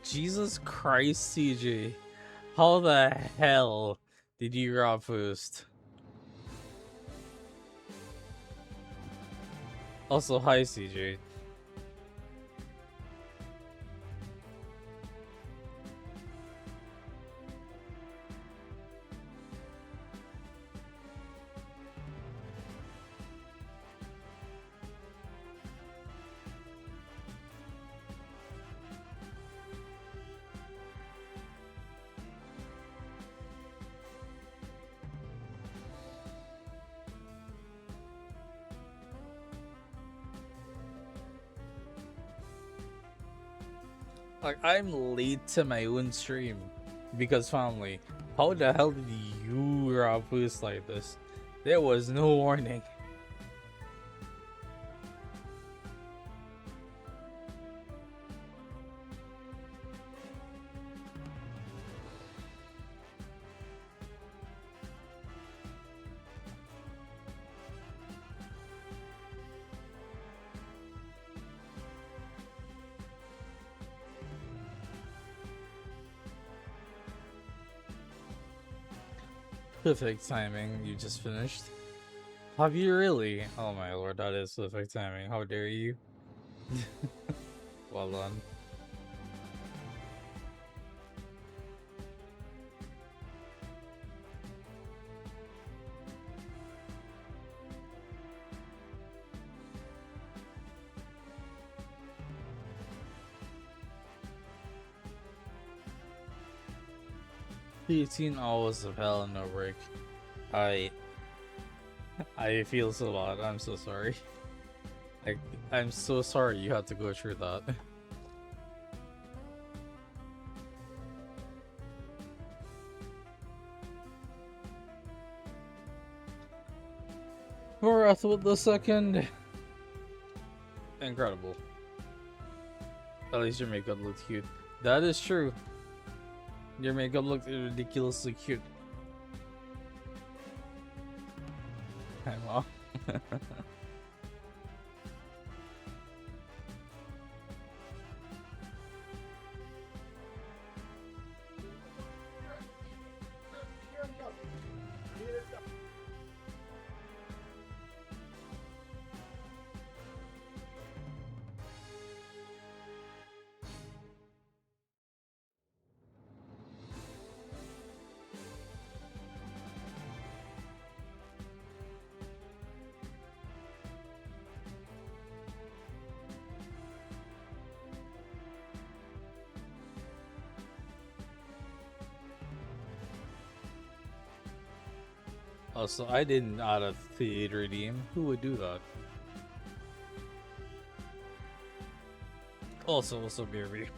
Jesus Christ, CJ. How the hell did you grab first? Also, hi, CJ. Like, I'm late to my own stream. Because, family, how the hell did you grab first like this? There was no warning. Perfect timing, you just finished. Have you really? Oh my lord, that is perfect timing. How dare you? Well done. The 18 hours of hell and no break. I I feel so bad. I'm so sorry. Like, I'm so sorry you had to go through that. Wrath with the second. Incredible. At least your makeup looked cute. That is true. Your makeup looked ridiculously cute. I'm off. Also, I didn't add a theater redeem. Who would do that? Also, BRB.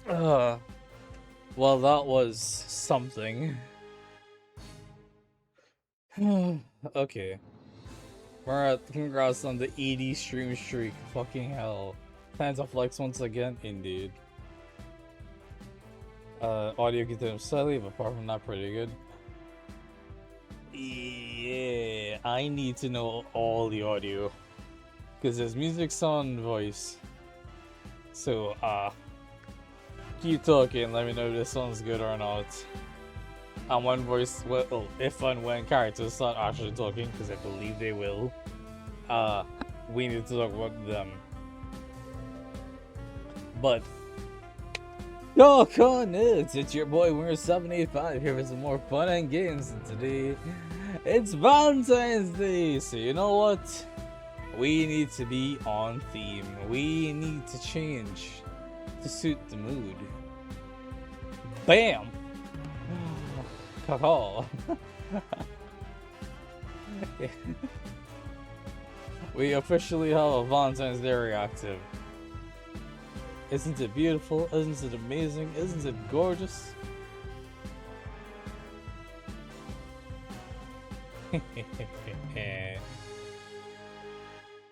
Uh, well, that was something. Okay. Marat, congrats on the 80 stream streak. Fucking hell. Time to flex once again, indeed. Audio continues slightly, but apart from that, pretty good. Yeah, I need to know all the audio. Because there's music, sound, voice. So, keep talking, let me know if this sounds good or not. And one voice, well, if and when characters start actually talking, because I believe they will, we need to talk about them. But, yo, nerds, it's your boy Winner785 here with some more fun and games, and today, it's Valentine's Day, so you know what? We need to be on theme. We need to change to suit the mood. Bam! Caw. We officially have a Valentine's Day reactive. Isn't it beautiful? Isn't it amazing? Isn't it gorgeous?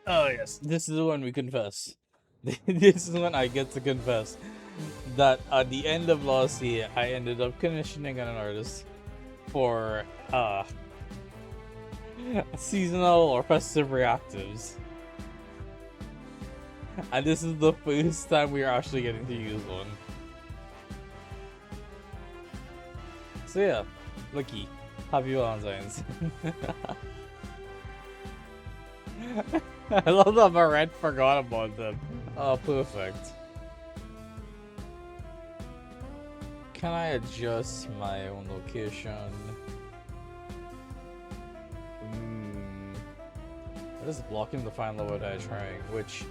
Oh yes, this is when we confess. This is when I get to confess that at the end of last year, I ended up commissioning an artist for seasonal or festive reactives. And this is the first time we are actually getting to use one. So yeah, lucky. Happy Valentine's. I love that Maret forgot about them. Oh, perfect. Can I adjust my own location? What is blocking the final level that I'm trying? Which...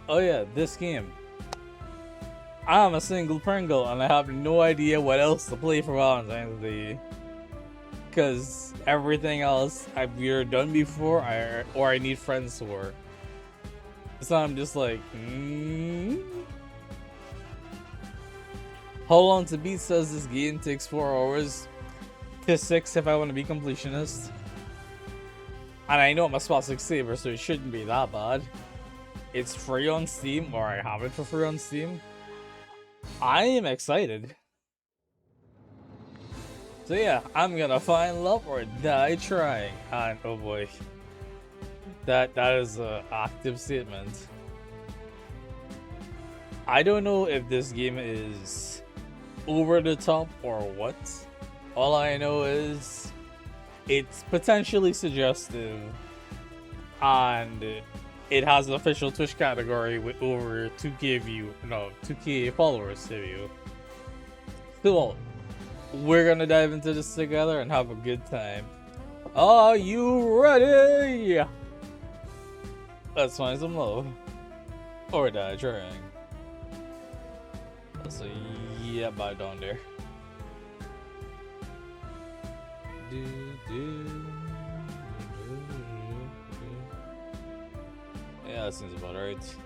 Oh yeah, this game. I'm a single Pringle and I have no idea what else to play for Valentine's Day. Because everything else I've either done before or I need friends for. So I'm just like, How long to beat says this game takes 4 hours to 6 if I want to be completionist. And I know I'm a Spastic Saber, so it shouldn't be that bad. It's free on Steam, or I have it for free on Steam. I am excited. So yeah, I'm gonna find love or die trying. And oh boy. That is an active statement. I don't know if this game is over the top or what. All I know is it's potentially suggestive and it has an official Twitch category with over 2K followers to view. So we're gonna dive into this together and have a good time. Are you ready? Let's find some love. Or die trying. So yeah, bye down there. Yeah, that seems about right.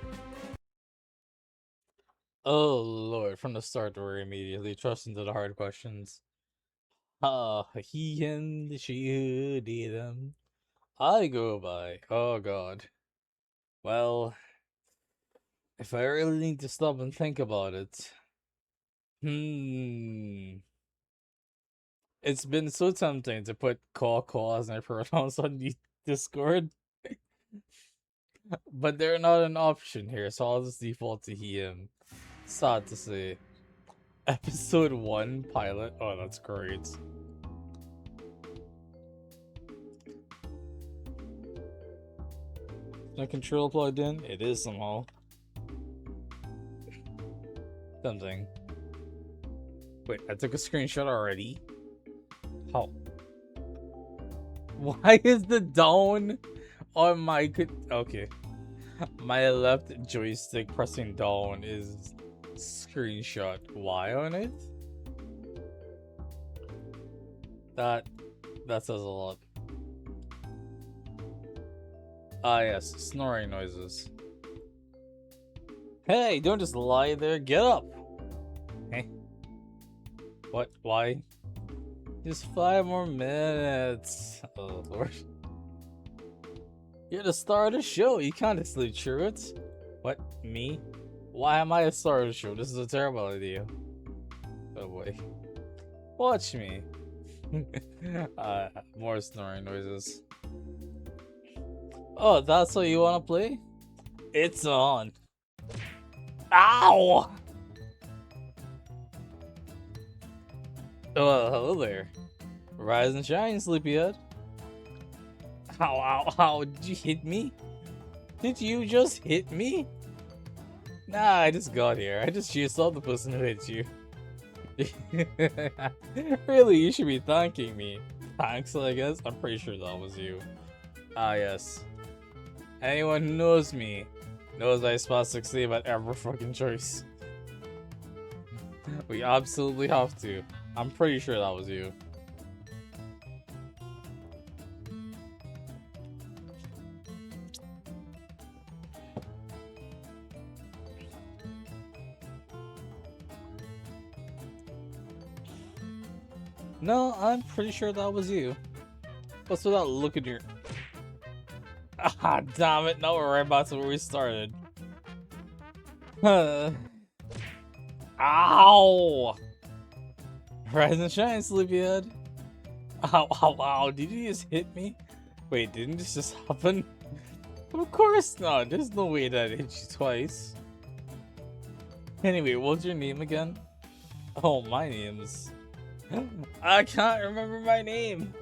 Oh lord, from the start we're immediately trusting to the hard questions. He, him, she, who, they, them. I go by. Oh god. Well, if I really need to stop and think about it. It's been so tempting to put call as my pronouns on the Discord. But they're not an option here, so I'll just default to he, him. Sad to say. Episode 1 pilot. Oh, that's great. My control plugged in? It is somehow. Something. Wait, I took a screenshot already? How? Why is the down on my... Okay. My left joystick pressing down is screenshot. Why on it? That says a lot. Ah yes, snoring noises. Hey, don't just lie there, get up! What? Why? Just 5 more minutes. Oh lord. You're the star of the show. You can't sleep through it. What? Me? Why am I a star of the show? This is a terrible idea. Oh boy. Watch me. More snoring noises. Oh, that's what you wanna play? It's on. Ow! Oh, hello there. Rise and shine, sleepyhead. Ow, ow, ow, did you hit me? Did you just hit me? Nah, I just got here. I just saw the person who hit you. Really, you should be thanking me. Thanks, I guess. I'm pretty sure that was you. Ah, yes. Anyone who knows me knows I spastically about every fucking choice. We absolutely have to. I'm pretty sure that was you. No, I'm pretty sure that was you. What's with that look at your... Ah, damn it. Now we're right back to where we started. Ow! Rise and shine, sleepyhead. Ow, ow, ow. Did you just hit me? Wait, didn't this just happen? Of course not. There's no way that I hit you twice. Anyway, what's your name again? Oh, my name's... I can't remember my name.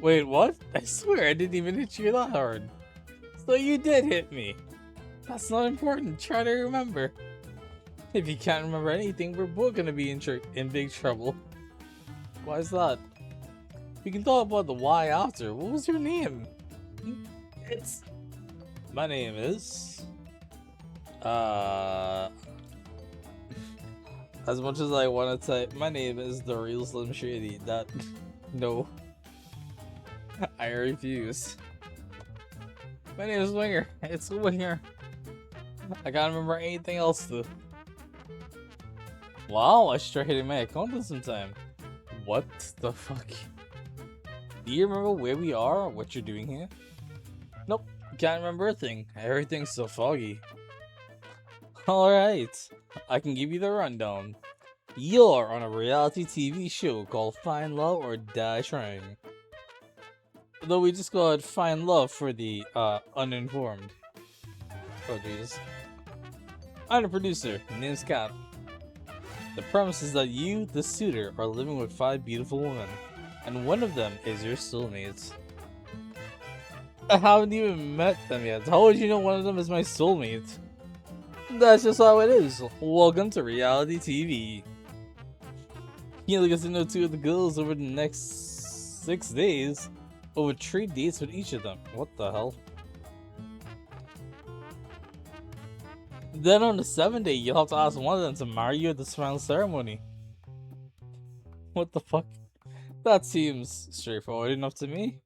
Wait, what? I swear I didn't even hit you that hard. So you did hit me. That's not important. Try to remember. If you can't remember anything, we're both gonna be in big trouble. Why is that? We can talk about the why after. What was your name? It's... My name is... As much as I want to type, my name is the real Slim Shady. That... No. I refuse. My name is Winger. It's Winger. I can't remember anything else though. Wow, I should try hitting my account sometime. What the fuck? Do you remember where we are or what you're doing here? Nope, can't remember a thing. Everything's so foggy. Alright, I can give you the rundown. You're on a reality TV show called Find Love or Die Trying. Though we just call it Find Love for the uninformed. Oh jeez. I'm the producer, name's Cap. The premise is that you, the suitor, are living with 5 beautiful women, and one of them is your soulmate. I haven't even met them yet. How would you know one of them is my soulmate? That's just how it is. Welcome to reality TV. You'll get to know 2 of the girls over the next 6 days, over 3 dates with each of them. What the hell? Then on the 7th day, you'll have to ask one of them to marry you at the final ceremony. What the fuck? That seems straightforward enough to me.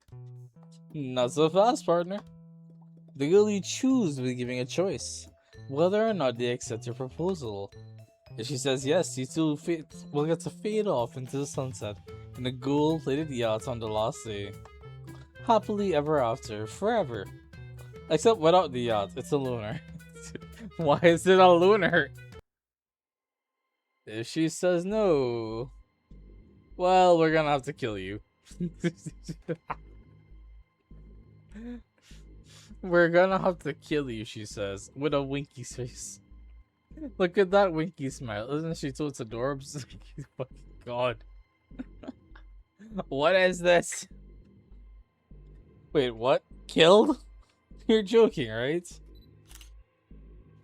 Not so fast, partner. The girl you choose will be giving a choice, whether or not they accept your proposal. If she says yes, you two will get to fade off into the sunset in a gold-plated yacht on the last day. Happily ever after, forever. Except without the yacht, it's a lunar. Why is it a lunar? If she says no, well, we're gonna have to kill you. We're gonna have to kill you, she says, with a winky face. Look at that winky smile. Isn't she so adorable? Fucking god. What is this? Wait, what? Killed? You're joking, right?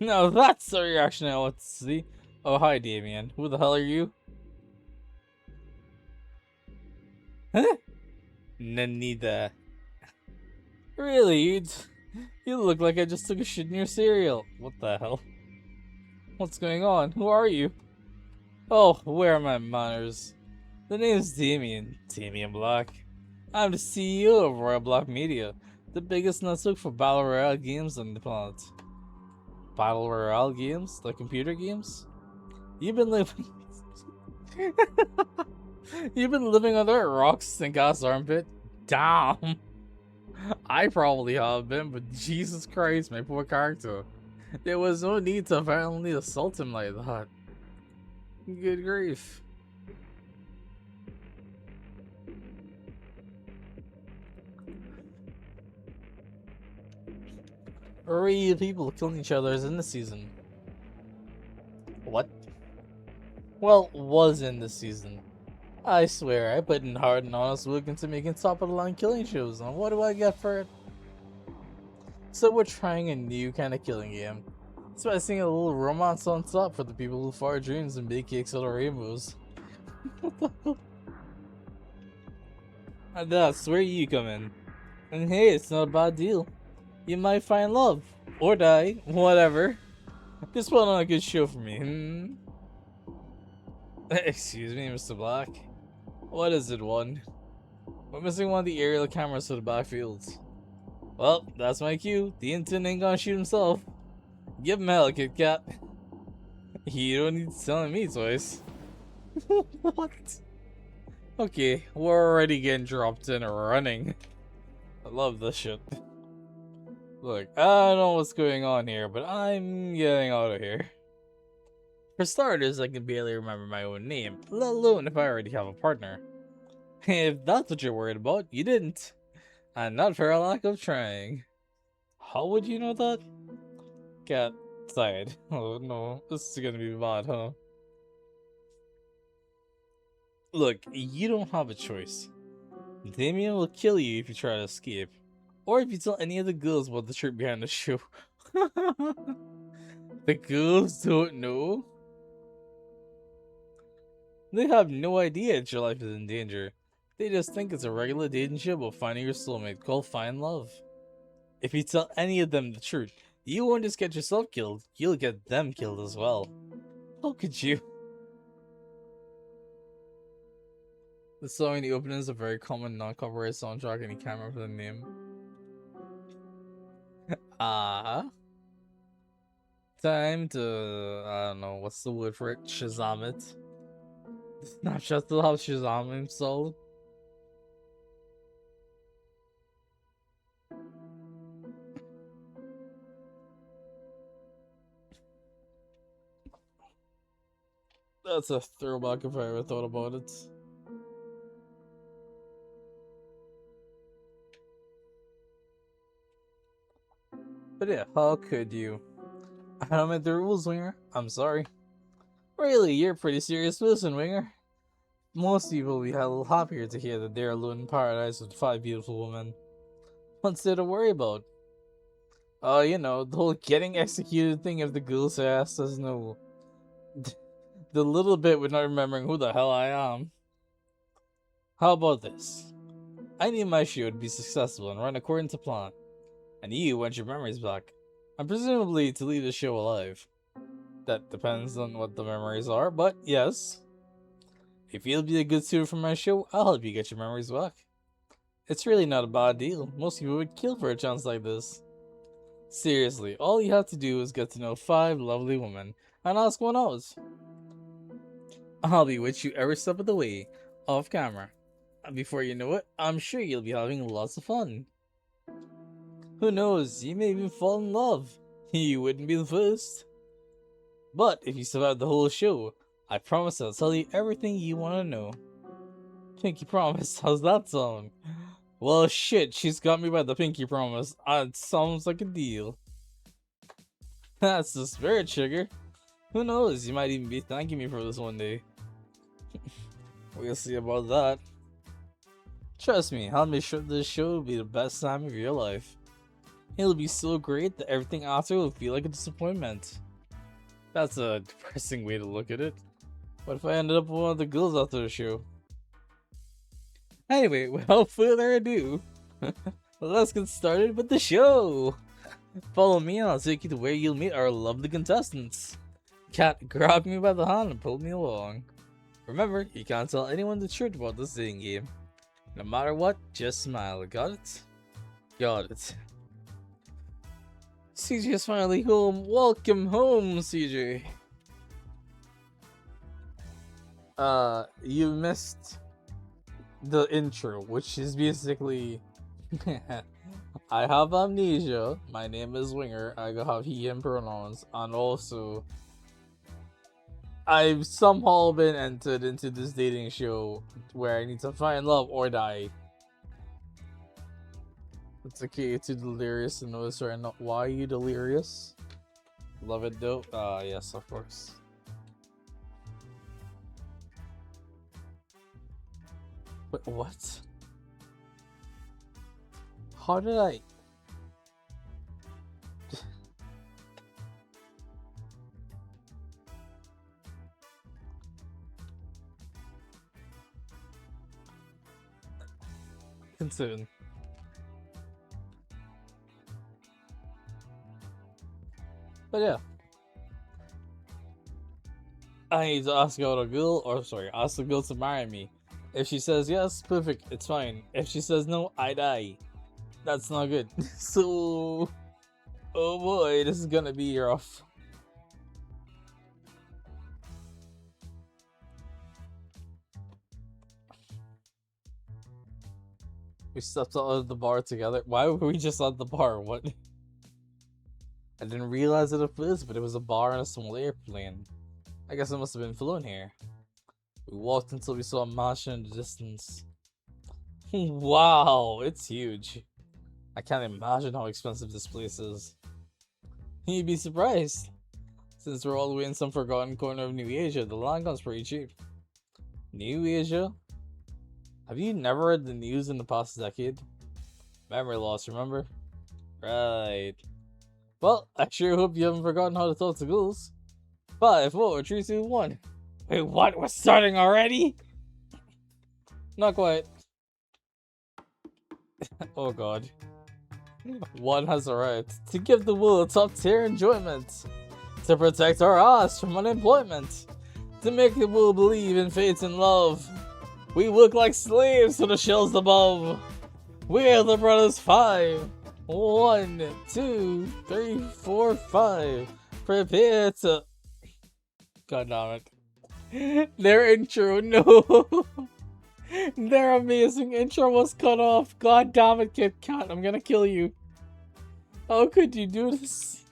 No, that's the reaction I want to see. Oh, hi, Damien. Who the hell are you? Huh? Nanita. Really? You look like I just took a shit in your cereal. What the hell? What's going on? Who are you? Oh, where are my manners? The name's Damien. Damien Black. I'm the CEO of Royal Black Media, the biggest network for Battle Royale games on the planet. Battle Royale games? Like computer games? You've been living... You've been living under a rock stink ass armpit? Damn. I probably have been, but Jesus Christ, my poor character. There was no need to violently assault him like that. Good grief. Already people killing each other is in the season. What? Well, was in the season. I swear, I put in hard and honest work into making top-of-the-line killing shows, and what do I get for it? So we're trying a new kind of killing game. Spicing a little romance on top for the people who fire dreams and bake cakes out of rainbows. And that's where you come in. And hey, it's not a bad deal. You might find love. Or die. Whatever. Just put on a good show for me, Excuse me, Mr. Black. What is it, one? We're missing one of the aerial cameras for the backfields. Well, that's my cue. The intern ain't gonna shoot himself. Give him hell, Kit Kat. You don't need to tell me twice. What? Okay, we're already getting dropped in and running. I love this shit. Look, I don't know what's going on here, but I'm getting out of here. For starters, I can barely remember my own name, let alone if I already have a partner. If that's what you're worried about, you didn't. And not for a lack of trying. How would you know that? Cat sighed. Oh no, this is gonna be bad, huh? Look, you don't have a choice. Damien will kill you if you try to escape. Or if you tell any of the girls about the truth behind the show. The girls don't know? They have no idea that your life is in danger. They just think it's a regular dating show about finding your soulmate called Find Love. If you tell any of them the truth, you won't just get yourself killed, you'll get them killed as well. How could you? The song in the opening is a very common non-copyright soundtrack and you can't remember the name. Time to, I don't know, what's the word for it? Shazam it. Snapchat still have Shazam installed. That's a throwback if I ever thought about it. But yeah, how could you? I don't make the rules, Winger. I'm sorry. Really, you're a pretty serious person, Winger. Most people will be a little happier to hear that they're alone in paradise with 5 beautiful women. What's there to worry about? Oh, you know, the whole getting executed thing if the girl says no. The little bit with not remembering who the hell I am. How about this? I need my show to be successful and run according to plan. And you want your memories back. And presumably to leave the show alive. That depends on what the memories are, but yes. If you'll be a good student for my show, I'll help you get your memories back. It's really not a bad deal. Most people would kill for a chance like this. Seriously, all you have to do is get to know 5 lovely women and ask one out. I'll be with you every step of the way, off camera. And before you know it, I'm sure you'll be having lots of fun. Who knows, you may even fall in love. You wouldn't be the first. But if you survive the whole show, I promise I'll tell you everything you want to know. Pinky promise, how's that sound? Well shit, she's got me by the pinky promise. It sounds like a deal. That's the spirit, sugar. Who knows, you might even be thanking me for this one day. We'll see about that. Trust me, I'll make sure this show will be the best time of your life. It'll be so great that everything after will feel like a disappointment. That's a depressing way to look at it. What if I ended up with one of the girls after the show? Anyway, without further ado, let's get started with the show! Follow me and I'll take you to where you'll meet our lovely contestants. Cat grabbed me by the hand and pulled me along. Remember, you can't tell anyone the truth about this dating game. No matter what, just smile, got it? Got it. CJ's finally home. Welcome home, CJ. You missed the intro, which is basically I have amnesia. My name is Winger. I have he him pronouns, and also I've somehow been entered into this dating show where I need to find love or die. It's okay to delirious and those are not. Why are you delirious? Love it though. Yes, of course. Wait, what? How did I? Soon. But yeah. I need to ask out a girl, or sorry, ask the girl to marry me. If she says yes, perfect, it's fine. If she says no, I die. That's not good. So, oh boy, this is gonna be rough. We stepped out of the bar together. Why were we just at the bar? What? I didn't realize it at first, but it was a bar on a small airplane. I guess it must have been flown here. We walked until we saw a mansion in the distance. Wow, it's huge. I can't imagine how expensive this place is. You'd be surprised. Since we're all the way in some forgotten corner of New Asia, the land comes pretty cheap. New Asia? Have you never read the news in the past decade? Memory loss, remember? Right. Well, I sure hope you haven't forgotten how to talk to girls. 5, 4, 3, 2, 1. Wait, what? We're starting already? Not quite. Oh god. One has a right to give the world top tier enjoyment. To protect our ass from unemployment. To make the world believe in fate and love. We work like slaves for the shells above. We're the Brothers 5. 1, 2, 3, 4, 5. Prepare to. God damn it. Their intro, no. Their amazing intro was cut off. God damn it, Kit Kat. I'm gonna kill you. How could you do this?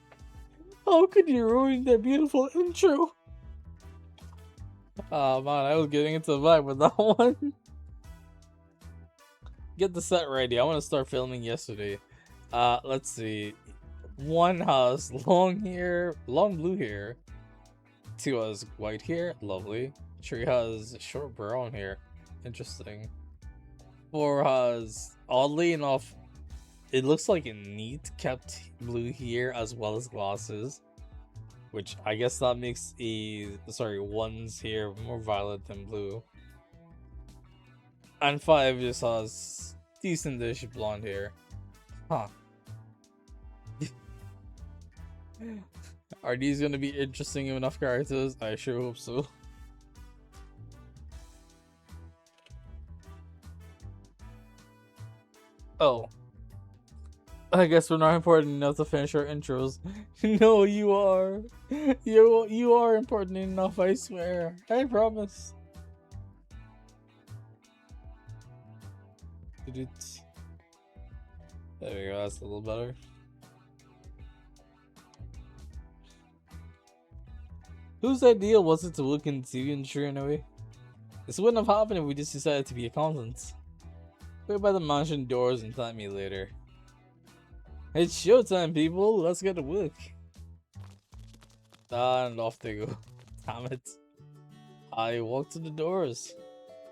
How could you ruin their beautiful intro? Oh man, I was getting into the vibe with that one. Get the set ready. I want to start filming yesterday. Let's see. 1 has long hair, long blue hair. 2 has white hair, lovely. 3 has short brown hair, interesting. 4 has, oddly enough, it looks like a neat kept blue hair as well as glasses. Which I guess that makes one's hair more violet than blue. And 5 just has decent-ish blonde hair. Huh. Are these gonna be interesting enough characters? I sure hope so. Oh. I guess we're not important enough to finish our intros. No, you are. You are important enough, I swear. I promise. There we go, that's a little better. Whose idea was it to look in the TV industry anyway? This wouldn't have happened if we just decided to be accountants. Wait by the mansion doors and thank me later. It's showtime, people. Let's get to work. And off they go. Damn it. I walked to the doors.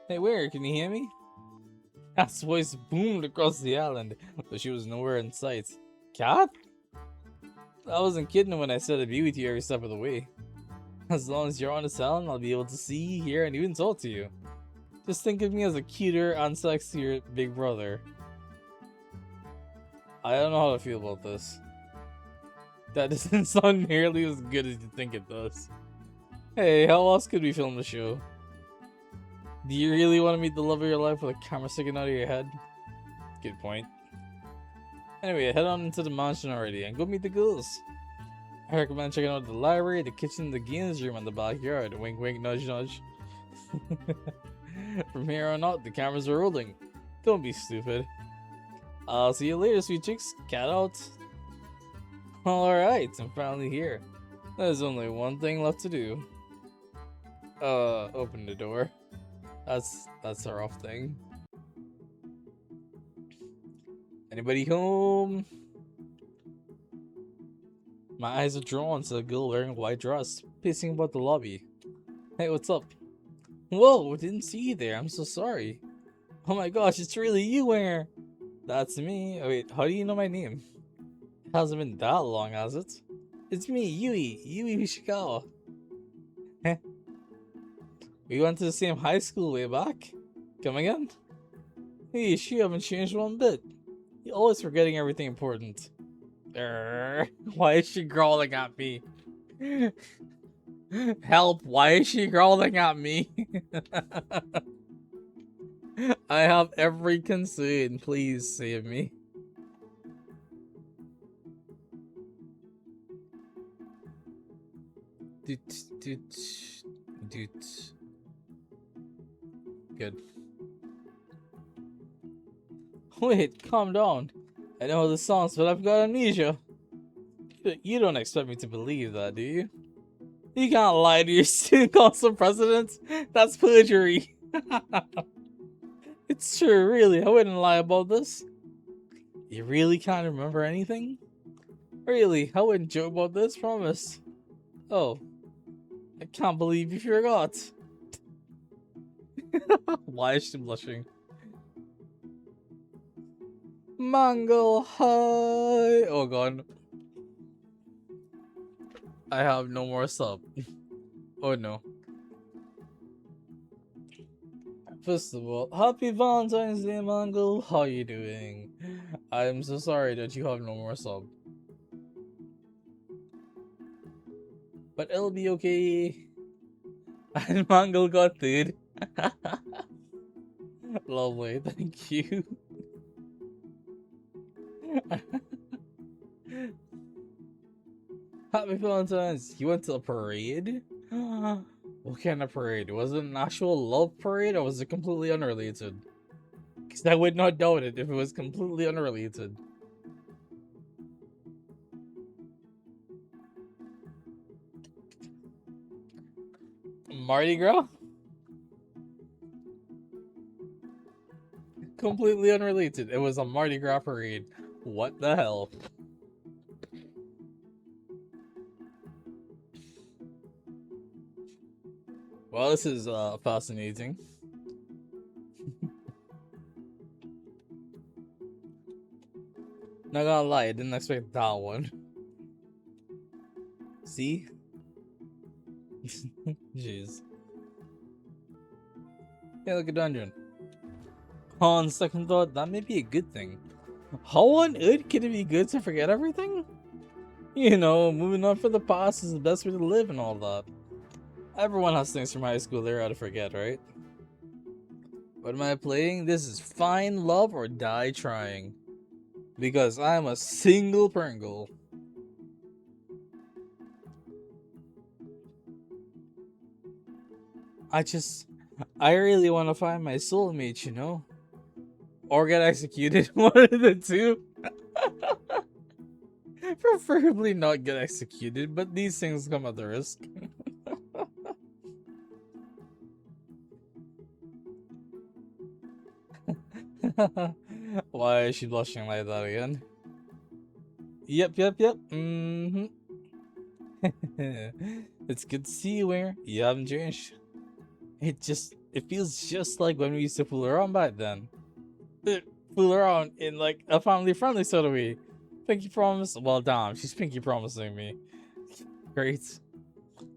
Hey, where? Can you hear me? Cat's voice boomed across the island, but she was nowhere in sight. Cat? I wasn't kidding when I said I'd be with you every step of the way. As long as you're on this island, I'll be able to see, hear, and even talk to you. Just think of me as a cuter and sexier big brother. I don't know how to feel about this. That doesn't sound nearly as good as you think it does. Hey, how else could we film the show? Do you really want to meet the love of your life with a camera sticking out of your head? Good point. Anyway, head on into the mansion already and go meet the girls. I recommend checking out the library, the kitchen, the games room, and the backyard. Wink wink, nudge nudge. From here on out, the cameras are rolling. Don't be stupid. I'll see you later, sweet chicks. Cat out. Alright, I'm finally here. There's only one thing left to do. Open the door. That's a rough thing. Anybody home? My eyes are drawn to a girl wearing a white dress, pacing about the lobby. Hey, what's up? Whoa, didn't see you there. I'm so sorry. Oh my gosh, it's really you, Winger. That's me. Oh, wait, how do you know my name? It hasn't been that long, has it? It's me, Yui Ishikawa. Heh. We went to the same high school way back. Come again? Hey, you haven't changed one bit. You're always forgetting everything important. Why is she growling at me? Help, why is she growling at me? I have every concern, please save me. Good. Wait, calm down. I know the songs, but I've got amnesia. You don't expect me to believe that, do you? You can't lie to your student council president. That's perjury. It's true, really. I wouldn't lie about this. You really can't remember anything? Really, I wouldn't joke about this, promise. Oh, I can't believe you forgot. Why is she blushing? Mango high. Oh god. I have no more sub. Oh no. First of all, happy Valentine's Day, Mango. How you doing? I'm so sorry that you have no more sub. But it'll be okay. And Mango got third. Lovely, thank you. Happy Valentine's. You went to a parade? What kind of parade? Was it an actual love parade or was it completely unrelated? Because I would not doubt it if it was completely unrelated. Mardi Gras? Completely unrelated. It was a Mardi Gras parade. What the hell? Well, this is fascinating. Not gonna lie, I didn't expect that one. See? Jeez. Hey, look at dungeon. On second thought, that may be a good thing. How on earth can it be good to forget everything? You know, moving on for the past is the best way to live and all that. Everyone has things from high school they're out to forget, right? What am I playing? This is Find Love or Die Trying. Because I'm a single Pringle. I really want to find my soulmate, you know? Or get executed, one of the two. Preferably not get executed, but these things come at the risk. Why is she blushing like that again? Yep. Mm-hmm. It's good to see you, Winger. You haven't changed. It feels just like when we used to fool around back then. Fool around in like a family-friendly sort of way. Pinky promise? Well, damn, she's pinky promising me. Great.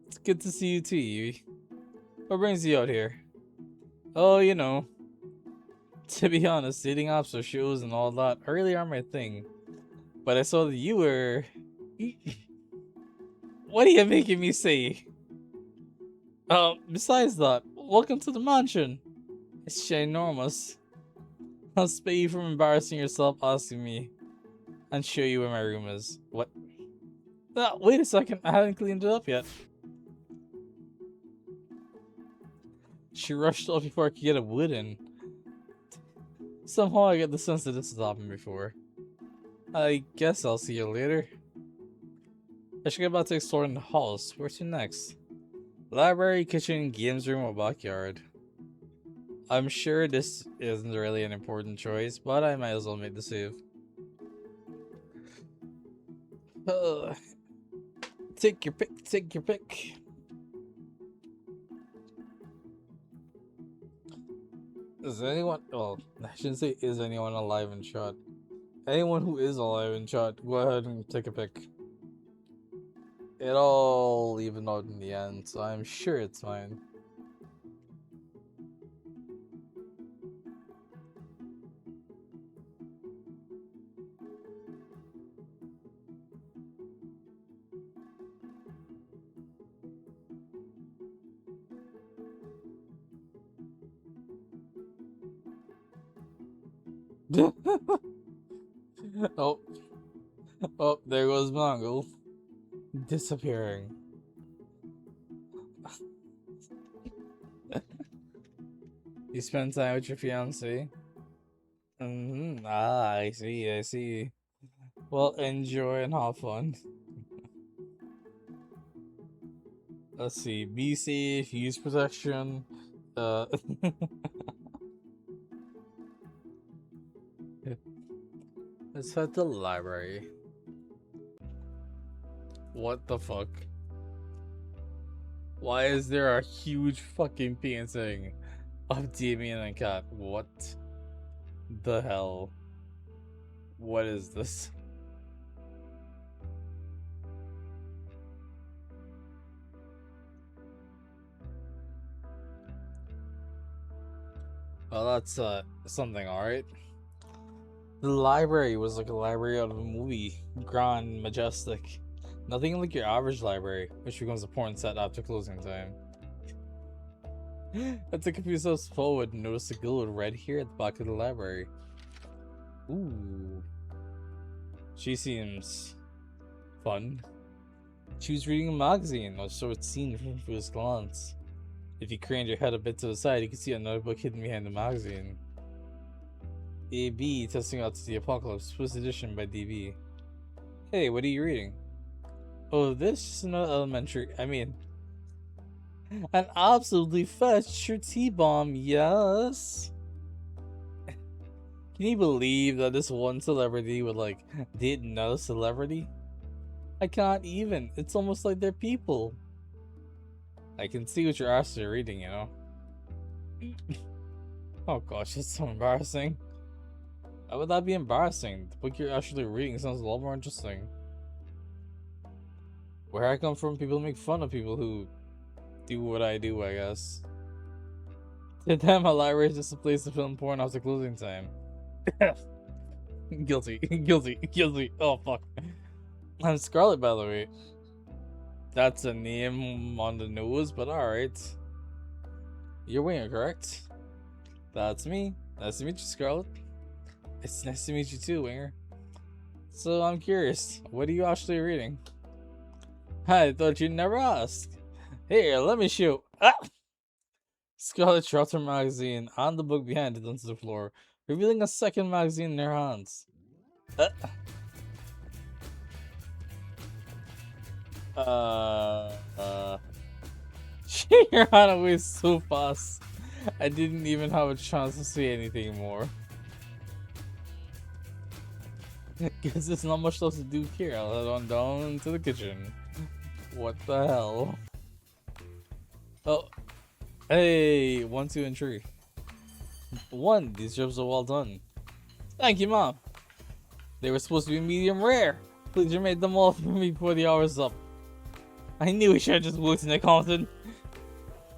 It's good to see you too, Yui. What brings you out here? Oh, you know. To be honest, dating apps or shows and all that really aren't my thing. But I saw that you were... What are you making me say? Besides that, welcome to the mansion. It's ginormous. I'll spare you from embarrassing yourself asking me. And show you where my room is. What? Wait a second, I haven't cleaned it up yet. She rushed off before I could get a wood in. Somehow I get the sense that this has happened before. I guess I'll see you later. I should get about to explore in the house. Where to next? Library, kitchen, games room, or backyard? I'm sure this isn't really an important choice, but I might as well make the save. Take your pick, take your pick. Is anyone, well, I shouldn't say is anyone alive in shot. Anyone who is alive in shot, go ahead and take a pick. It all evened out in the end, so I'm sure it's fine. Oh. Oh, there goes Mongo. Disappearing. You spend time with your fiance? Ah, I see, I see. Well, enjoy and have fun. Let's see. Be safe, use protection. Let's head to the library. What the fuck? Why is there a huge fucking painting of Damien and Kat? What the hell? What is this? Well, that's something, alright. The library was like a library out of a movie. Grand, majestic. Nothing like your average library, which becomes a porn set after closing time. I took a few steps forward and noticed a girl with red hair at the back of the library. Ooh. She seems fun. She was reading a magazine, or so it seemed from first glance. If you craned your head a bit to the side, you could see another book hidden behind the magazine. AB, Testing Out to the Apocalypse, first edition by DB. Hey, what are you reading? Oh, this is another elementary. I mean, an absolutely fetch your T-bomb, yes. Can you believe that this one celebrity would like date another celebrity? I can't even. It's almost like they're people. I can see what you're actually reading, you know. Oh gosh, it's so embarrassing. Why would that be embarrassing? The book you're actually reading sounds a lot more interesting. Where I come from, people make fun of people who do what I do, I guess. To them, a library is just a place to film porn after closing time. Guilty, guilty, guilty. Oh fuck. I'm Scarlet, by the way. That's a name on the nose, but alright. You're Winger, correct? That's me. Nice to meet you, Scarlet. It's nice to meet you too, Winger. So I'm curious, what are you actually reading? I thought you'd never ask. Here, let me show. Ah! Scarlet dropped her magazine and the book behind it onto the floor, revealing a second magazine in her hands. She ran away so fast. I didn't even have a chance to say anything more. Guess there's not much else to do here. I'll head on down to the kitchen. What the hell? Oh, hey, 1, 2, and 3. 1, these ribs are well done. Thank you, Mom. They were supposed to be medium rare. Please remade them all for me before the hour's up. I knew we should have just worked in accountant.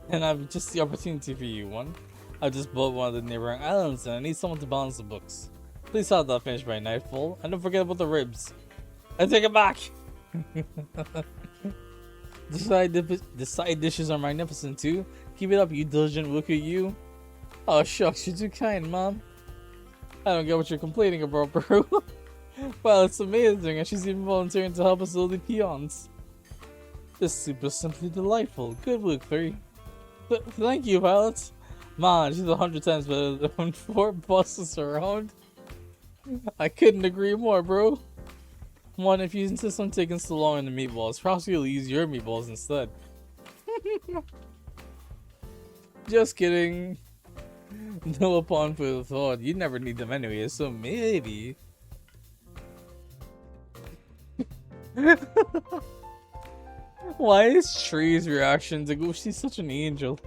And I've just the opportunity for you, 1. I just bought one of the neighboring islands and I need someone to balance the books. Please have that finished by nightfall, and don't forget about the ribs. I take it back! The side dishes are magnificent too. Keep it up, you diligent worker, you. Oh shucks, you're too kind, Mom. I don't get what you're complaining about, bro. Well, it's amazing, and she's even volunteering to help us all the peons. This soup is simply delightful. Good work, 3. Thank you, Violet. Man, she's 100 times better than 4 buses around. I couldn't agree more, bro. One, if you insist on taking so long on the meatballs, perhaps you'll use your meatballs instead. Just kidding. No upon further thought, you never need them anyway, so maybe. Why is Tree's reaction to go, she's such an angel?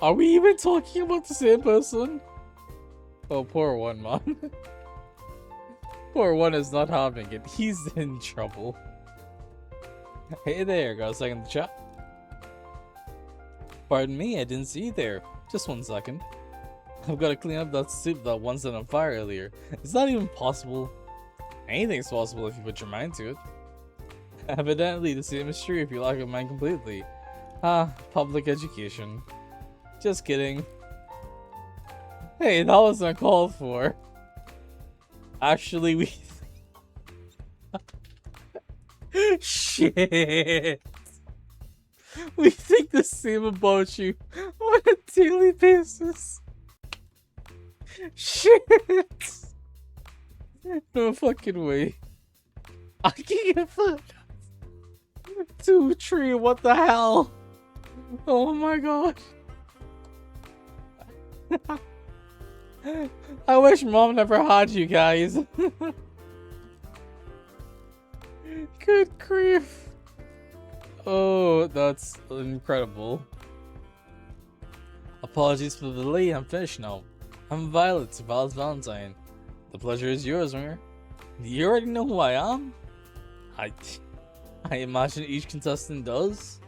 Are we even talking about the same person? Oh, poor one, man. Poor one is not having it. He's in trouble. Hey there, got a second to chat? Pardon me, I didn't see you there. Just 1 second. I've got to clean up that soup that one set on fire earlier. It's not even possible. Anything's possible if you put your mind to it. Evidently, the same is true if you lack a mind completely. Ah, public education. Just kidding. Hey, that wasn't called for. Actually, we... Shit! We think the same about you on a daily basis. Shit! No fucking way. I can get fucked. 2, 3, what the hell? Oh my god. I wish mom never had you guys. Good grief. Oh, that's incredible. Apologies for the delay, I'm finished now. I'm Violet, Valentine. The pleasure is yours, Ringer. You already know who I am? I imagine each contestant does.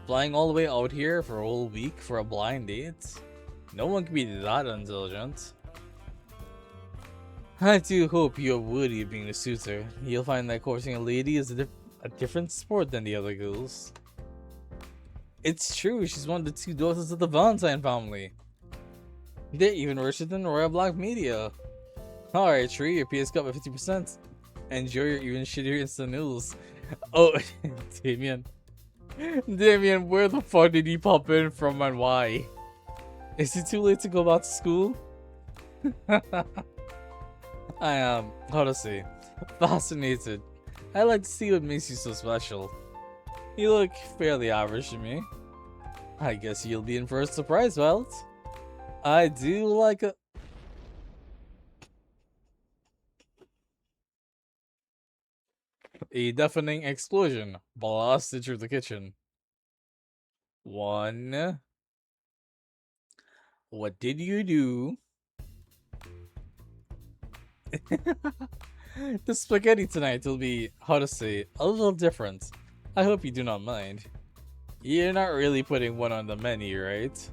Flying all the way out here for a whole week for a blind date? No one can be that intelligent. I do hope you're worthy of being a suitor. You'll find that courting a lady is a different sport than the other girls. It's true, she's one of the 2 daughters of the Valentine family. They're even richer than Royal Black Media. Alright, Tree, your PS got by 50%. Enjoy your even shittier instant noodles. Oh, Damien. Damien, where the fuck did he pop in from and why? Is it too late to go back to school? I am, how to say, fascinated. I like to see what makes you so special. You look fairly average to me. I guess you'll be in for a surprise, Violet. I do like a deafening explosion blasted through the kitchen. 1. What did you do? The spaghetti tonight will be, how to say, a little different. I hope you do not mind. You're not really putting one on the menu, right?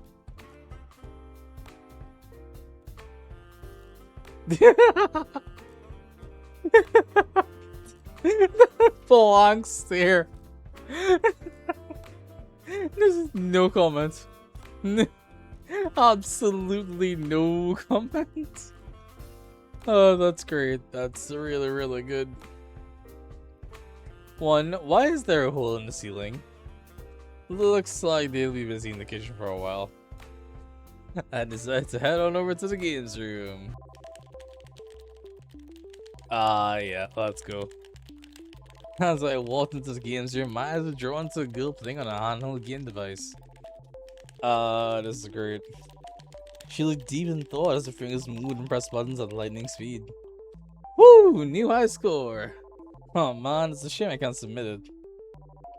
Long stare. There's no comment. Absolutely no comment. Oh, that's great. That's really, really good. 1. Why is there a hole in the ceiling? Looks like they'll be busy in the kitchen for a while. I decided to head on over to the games room. Yeah, let's go. As I walked into the games room, my eyes were drawn to a girl playing on a handheld game device. This is great. She looked deep in thought as her fingers moved and pressed buttons at lightning speed. Woo! New high score! Oh man, it's a shame I can't submit it.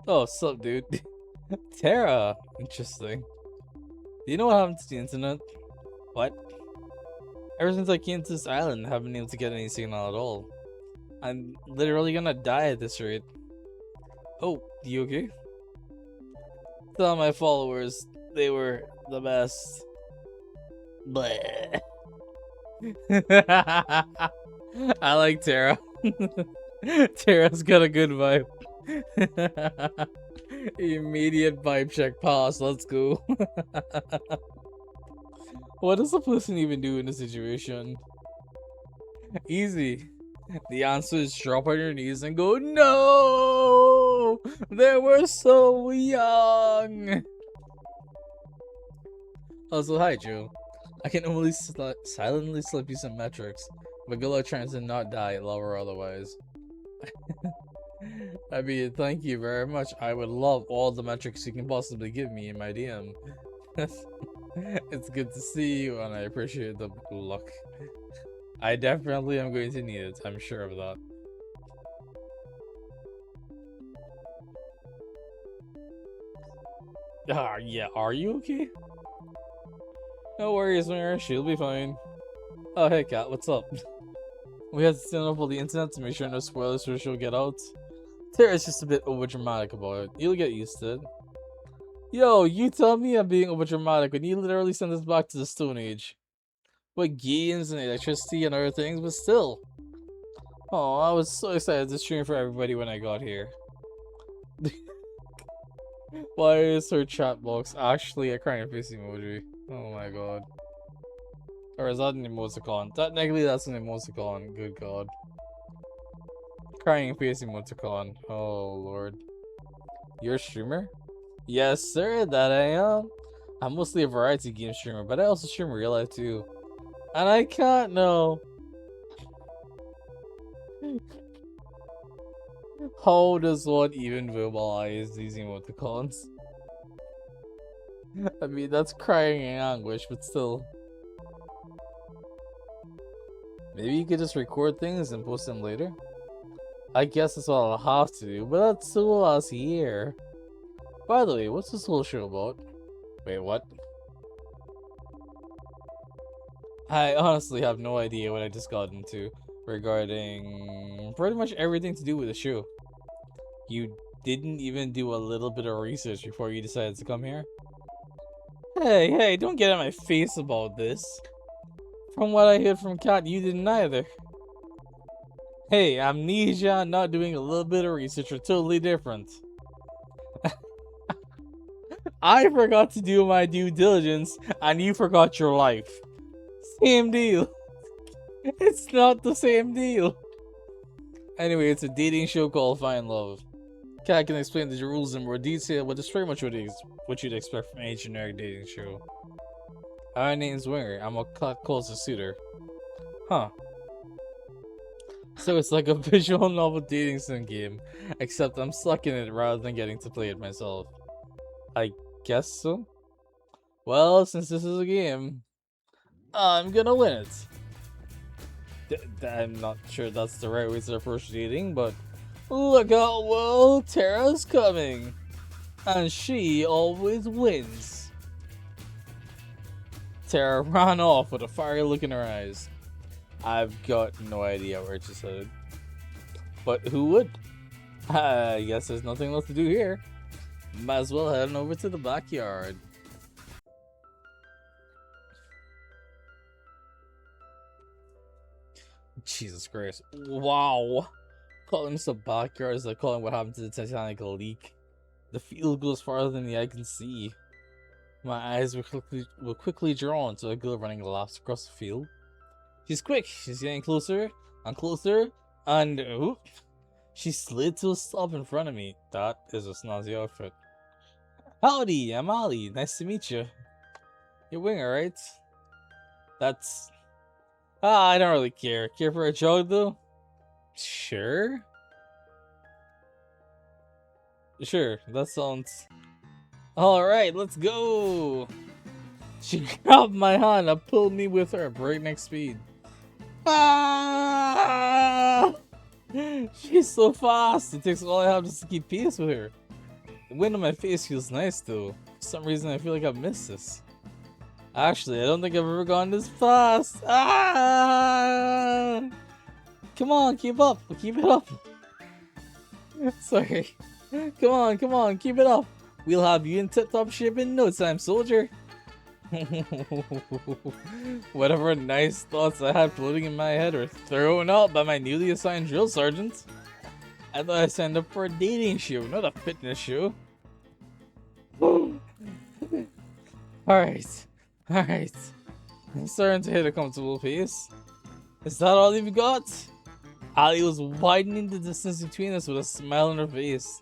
Oh, sup, dude? Tara! Interesting. Do you know what happened to the internet? What? Ever since I came to this island, I haven't been able to get any signal at all. I'm literally gonna die at this rate. Oh, you okay? Tell my followers they were the best. Bleh. I like Tara. Tara's got a good vibe. Immediate vibe check pass, let's go. What does a person even do in this situation? Easy. The answer is drop on your knees and go, no! They were so young! Also, hi, Joe. I can only silently slip you some metrics, but good luck trying to not die, love or otherwise. I mean, thank you very much. I would love all the metrics you can possibly give me in my DM. It's good to see you, and I appreciate the luck. I definitely am going to need it, I'm sure of that. Yeah, are you okay? No worries, Mira, she'll be fine. Oh, hey, Kat, what's up? We had to stand up all the internet to make sure no spoilers for the show get out. Tara's just a bit overdramatic about it. You'll get used to it. Yo, you tell me I'm being overdramatic when you literally sent us back to the Stone Age. With games and electricity and other things, but still. Oh, I was so excited to stream for everybody when I got here. Why is her chat box actually a crying face emoji? Oh my god. Or is that an emoticon? Technically that's an emoticon, good god. Crying face emoticon. Oh lord. You're a streamer? Yes sir, that I am. I'm mostly a variety game streamer, but I also stream real life too. And I can't know. How does one even verbalize these emoticons? I mean, that's crying in anguish, but still. Maybe you could just record things and post them later? I guess that's what I'll have to do, but that's still last year. By the way, what's this whole show about? Wait, what? I honestly have no idea what I just got into regarding pretty much everything to do with the show. You didn't even do a little bit of research before you decided to come here? Hey, don't get in my face about this. From what I heard from Kat, you didn't either. Hey, amnesia and not doing a little bit of research are totally different. I forgot to do my due diligence, and you forgot your life. Same deal. It's not the same deal. Anyway, it's a dating show called Find Love. Kat can explain the rules in more detail, but it's pretty much what you'd expect from a generic dating show. My name's Winger. I'm a closer suitor. Huh. So it's like a visual novel dating sim game, except I'm stuck in it rather than getting to play it myself. I guess so? Well, since this is a game, I'm gonna win it. I'm not sure that's the right way to approach dating, but look out, well, Tara's coming. And she always wins. Tara ran off with a fiery look in her eyes. I've got no idea where she's headed. But who would? I guess there's nothing left to do here. Might as well head on over to the backyard. Jesus Christ. Wow. Calling this a backyard is like calling what happened to the Titanic a leak. The field goes farther than the eye can see. My eyes were quickly drawn to a girl running laps across the field. She's quick. She's getting closer and closer, and oop, she slid to a stop in front of me. That is a snazzy outfit. Howdy, I'm Ali. Nice to meet you. You're Winger, right? That's... I don't really care. Care for a jog, though? Sure. Sure, that sounds... Alright, let's go! She grabbed my hand and pulled me with her at breakneck speed. Ah! She's so fast, it takes all I have just to keep pace with her. The wind on my face feels nice though. For some reason I feel like I've missed this. Actually, I don't think I've ever gone this fast. Ah! Come on, keep up. Keep it up. Sorry. Come on, keep it up. We'll have you in tip-top shape in no time, soldier. Whatever nice thoughts I had floating in my head were thrown out by my newly assigned drill sergeant. I thought I signed up for a dating show, not a fitness show. Alright. I'm starting to hit a comfortable pace. Is that all you've got? Ali was widening the distance between us with a smile on her face.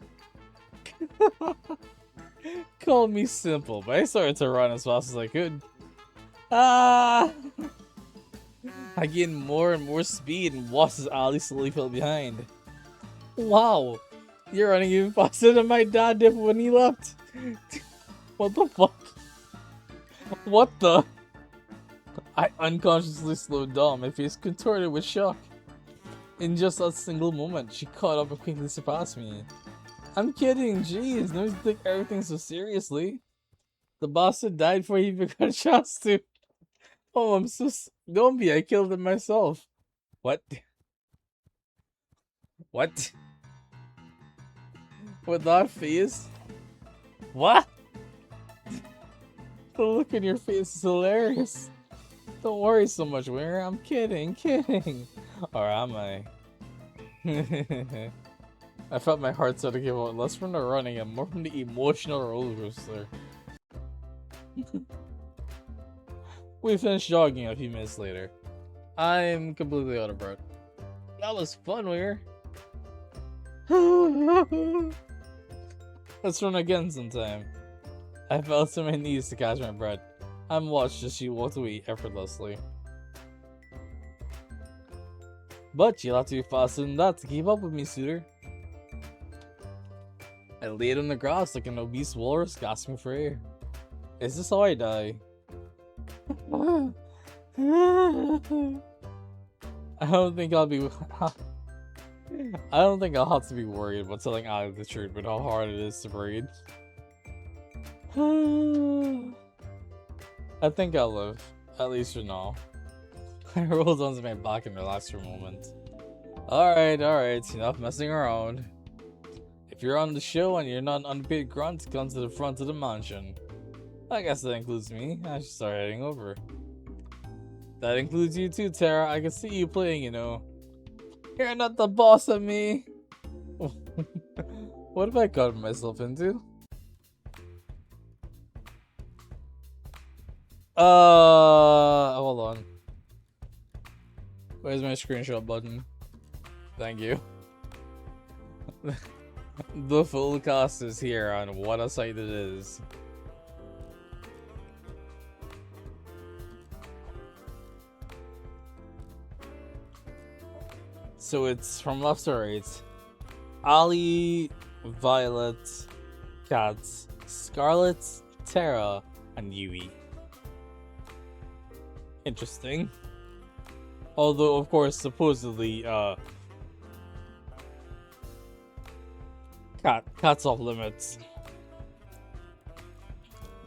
Call me simple, but I started to run as fast as I could. Ah! I gained more and more speed and watched as Ali slowly fell behind. Wow! You're running even faster than my dad did when he left! What the fuck? What the? I unconsciously slowed down, my face contorted with shock. In just a single moment, she caught up and quickly surpassed me. I'm kidding, jeez, no need to take everything so seriously. The bastard died before he even got a chance to. Oh, I'm so don't be, I killed him myself. What? What? With that face? What? The look in your face is hilarious. Don't worry so much, Winger. I'm kidding. Or am I? I felt my heart start to give out, less from the running and more from the emotional roller coaster. We finished jogging a few minutes later. I'm completely out of breath. That was fun, Winger. Let's run again sometime. I fell to my knees to catch my breath. I watched as she walked away effortlessly. But you'll have to be faster than that to keep up with me, Suitor. I laid on the grass like an obese walrus gasping for air. Is this how I die? I don't think I'll have to be worried about telling Ali the truth about how hard it is to breathe. I think I'll live, at least for now. I rolled onto my back and relaxed for a moment. Alright, enough messing around. If you're on the show and you're not an unpaid grunt, come to the front of the mansion. I guess that includes me. I should start heading over. That includes you too, Tara. I can see you playing, you know. You're not the boss of me. What have I gotten myself into? Hold on. Where's my screenshot button? Thank you. The full cast is here, and what a sight it is. So it's from left to right. Ali, Violet, Kat, Scarlet, Tara, and Yui. Interesting. Although, of course, supposedly, Kat's off limits.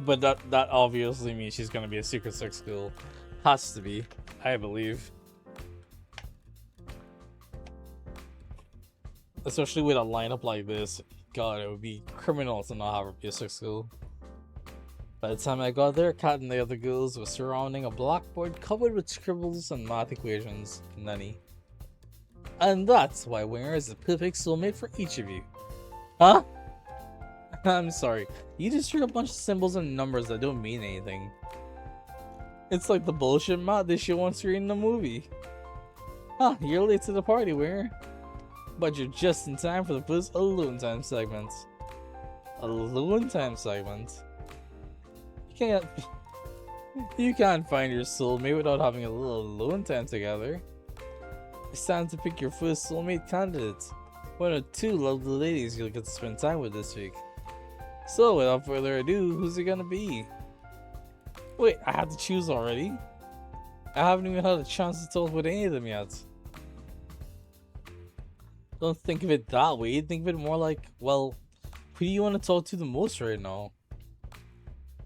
But that obviously means she's gonna be a Secret Six girl. Has to be, I believe. Especially with a lineup like this. God, it would be criminal to not have her be a Six girl. By the time I got there, Kat and the other girls were surrounding a blackboard covered with scribbles and math equations. Nanny. And that's why Winger is the perfect soulmate for each of you. Huh? I'm sorry. You just drew a bunch of symbols and numbers that don't mean anything. It's like the bullshit math they show on screen in the movie. Huh, you're late to the party, Winger. But you're just in time for the first alone time segment. Alone time segment? You can't find your soulmate without having a little alone time together. It's time to pick your first soulmate candidate. One or two lovely ladies you'll get to spend time with this week. So without further ado, who's it gonna be? Wait, I have to choose already? I haven't even had a chance to talk with any of them yet. Don't think of it that way, think of it more like, well, who do you want to talk to the most right now?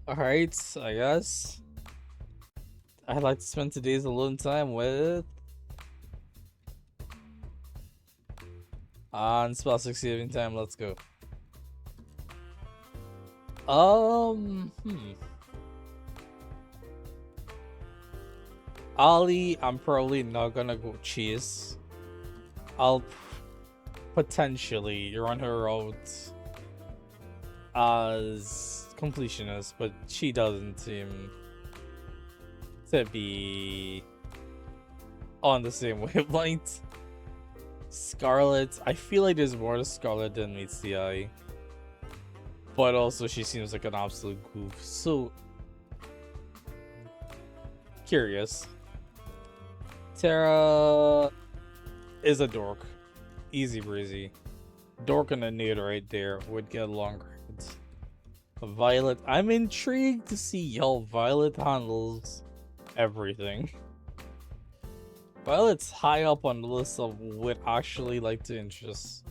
Alright, I guess. I'd like to spend today's alone time with... On spell succeeding time, let's go. Ali, I'm probably not gonna go chase. I'll potentially run her out as completionist, but she doesn't seem to be on the same wavelength. Scarlet, I feel like there's more to Scarlet than meets the eye, but also she seems like an absolute goof. So curious. Tara is a dork. Easy breezy. Dork and a nude right there would get along great. Violet, I'm intrigued to see how Violet handles everything. Violet's high up on the list of would actually like to interest.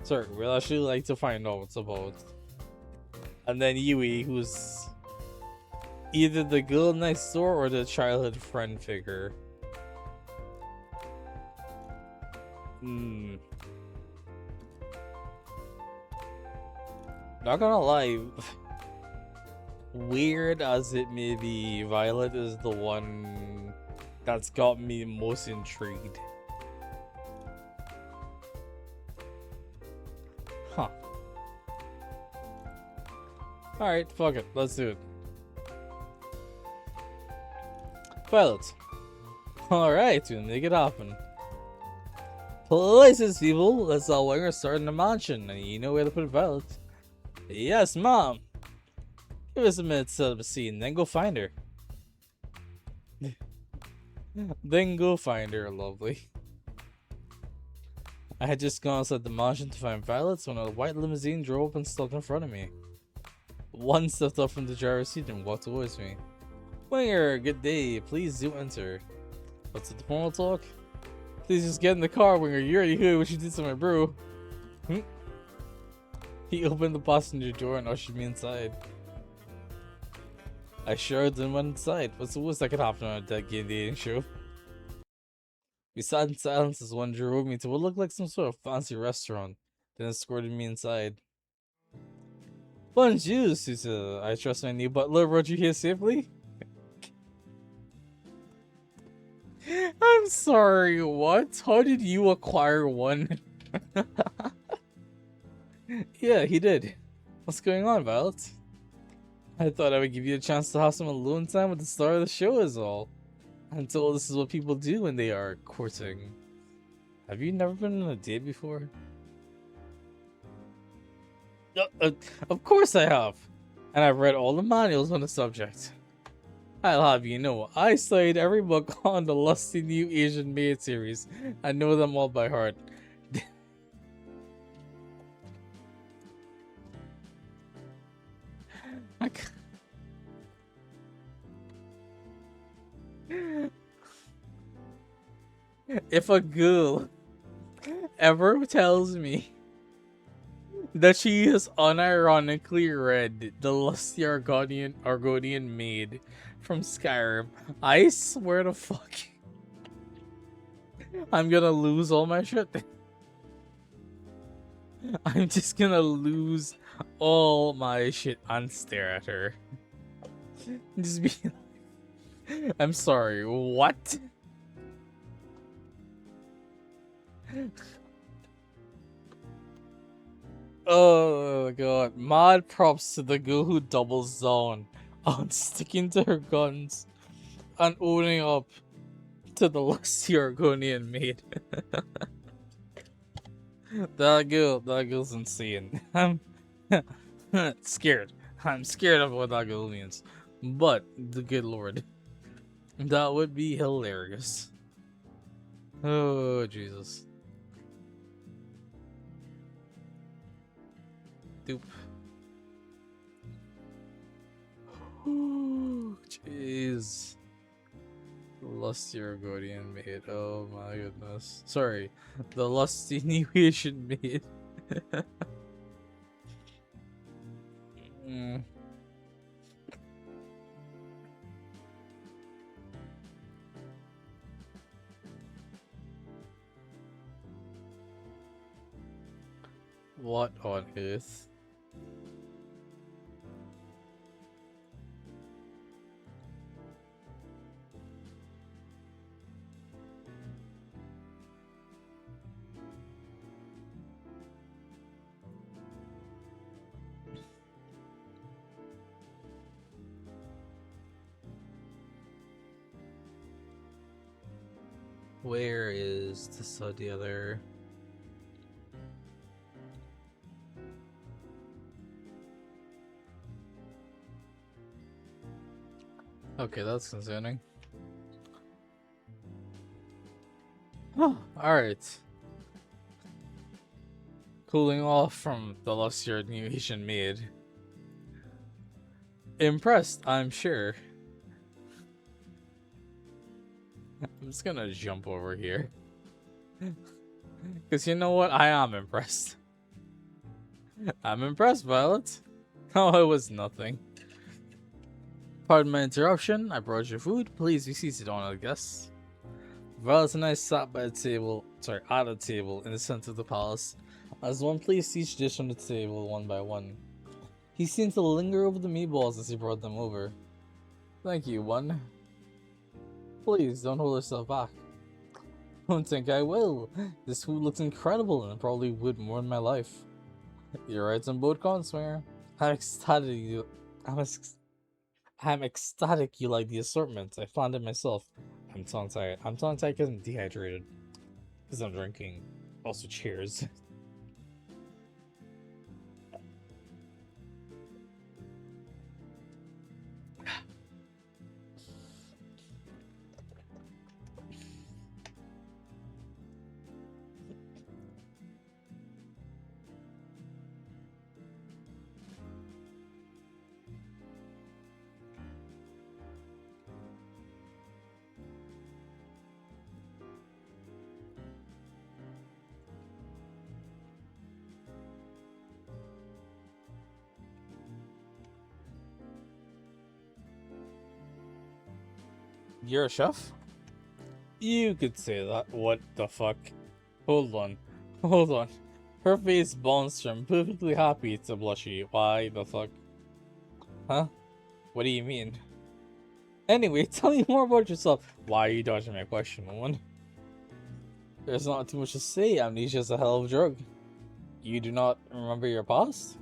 Sorry, would actually like to find out what's about. And then Yui, who's either the girl next door or the childhood friend figure. Not gonna lie, weird as it may be, Violet is the one that's got me most intrigued. Huh. Alright, fuck it, let's do it. Violet. Alright, we'll make it happen. Places, people. Let's all we're starting the mansion, and you know where to put Violet. Yes, Mom. Give us a minute to set up a scene, then go find her. Then go find her, lovely. I had just gone outside the mansion to find Violet when a white limousine drove up and stopped in front of me. One stepped up from the driver's seat and walked towards me. Winger, good day. Please do enter. What's the formal talk? Please just get in the car, Winger. You already heard what you did to my bro. He opened the passenger door and ushered me inside. I shrugged and went inside. What's the worst that could happen on a dead gay dating show? We sat in silence as one drove me to what looked like some sort of fancy restaurant, then escorted me inside. Bonjour, Susa. I trust my new butler brought you here safely? I'm sorry, what? How did you acquire one? Yeah, he did. What's going on, Violet? I thought I would give you a chance to have some alone time with the star of the show is all. I'm told this is what people do when they are courting. Have you never been on a date before? Of course I have! And I've read all the manuals on the subject. I'll have you know, I studied every book on the lusty new Asian maid series. I know them all by heart. If a girl ever tells me that she has unironically read the lusty Argonian maid from Skyrim, I swear to fuck, I'm gonna lose all my shit. I'm just gonna lose all my shit and stare at her. Just be like, I'm sorry, what? Oh god, mad props to the girl who doubles down on sticking to her guns and owning up to the lusty Argonian maid. That girl's insane. I'm scared. I'm scared of what that girl means. But, the good lord, that would be hilarious. Oh, Jesus. Doop. Jeez. Lusty Argonian maid. Oh my goodness. Sorry. The lusty new Asian maid. What on earth? Where is the other? Okay, that's concerning. Alright. Cooling off from the luxury new Asian maid. Impressed, I'm sure. I'm just gonna jump over here. Because you know what? I am impressed. I'm impressed, Violet. Oh, it was nothing. Pardon my interruption. I brought your food. Please be seated on it, guests. Violet and I sat by the table, at a table in the center of the palace, as one placed each dish on the table one by one. He seemed to linger over the meatballs as he brought them over. Thank you, one. Please, don't hold yourself back. Don't think I will. This food looks incredible and probably would more in my life. You're right on both counts, Swinger. I'm ecstatic I'm ecstatic you like the assortment. I planned it myself. I'm tongue-tied. I'm tongue-tied because I'm dehydrated. Because I'm drinking. Also, cheers. You're a chef? You could say that. What the fuck? Hold on. Hold on. Her face bounced from perfectly happy to blushy. Why the fuck? Huh? What do you mean? Anyway, tell me more about yourself. Why are you dodging my question, woman? There's not too much to say. Amnesia's a hell of a drug. You do not remember your past?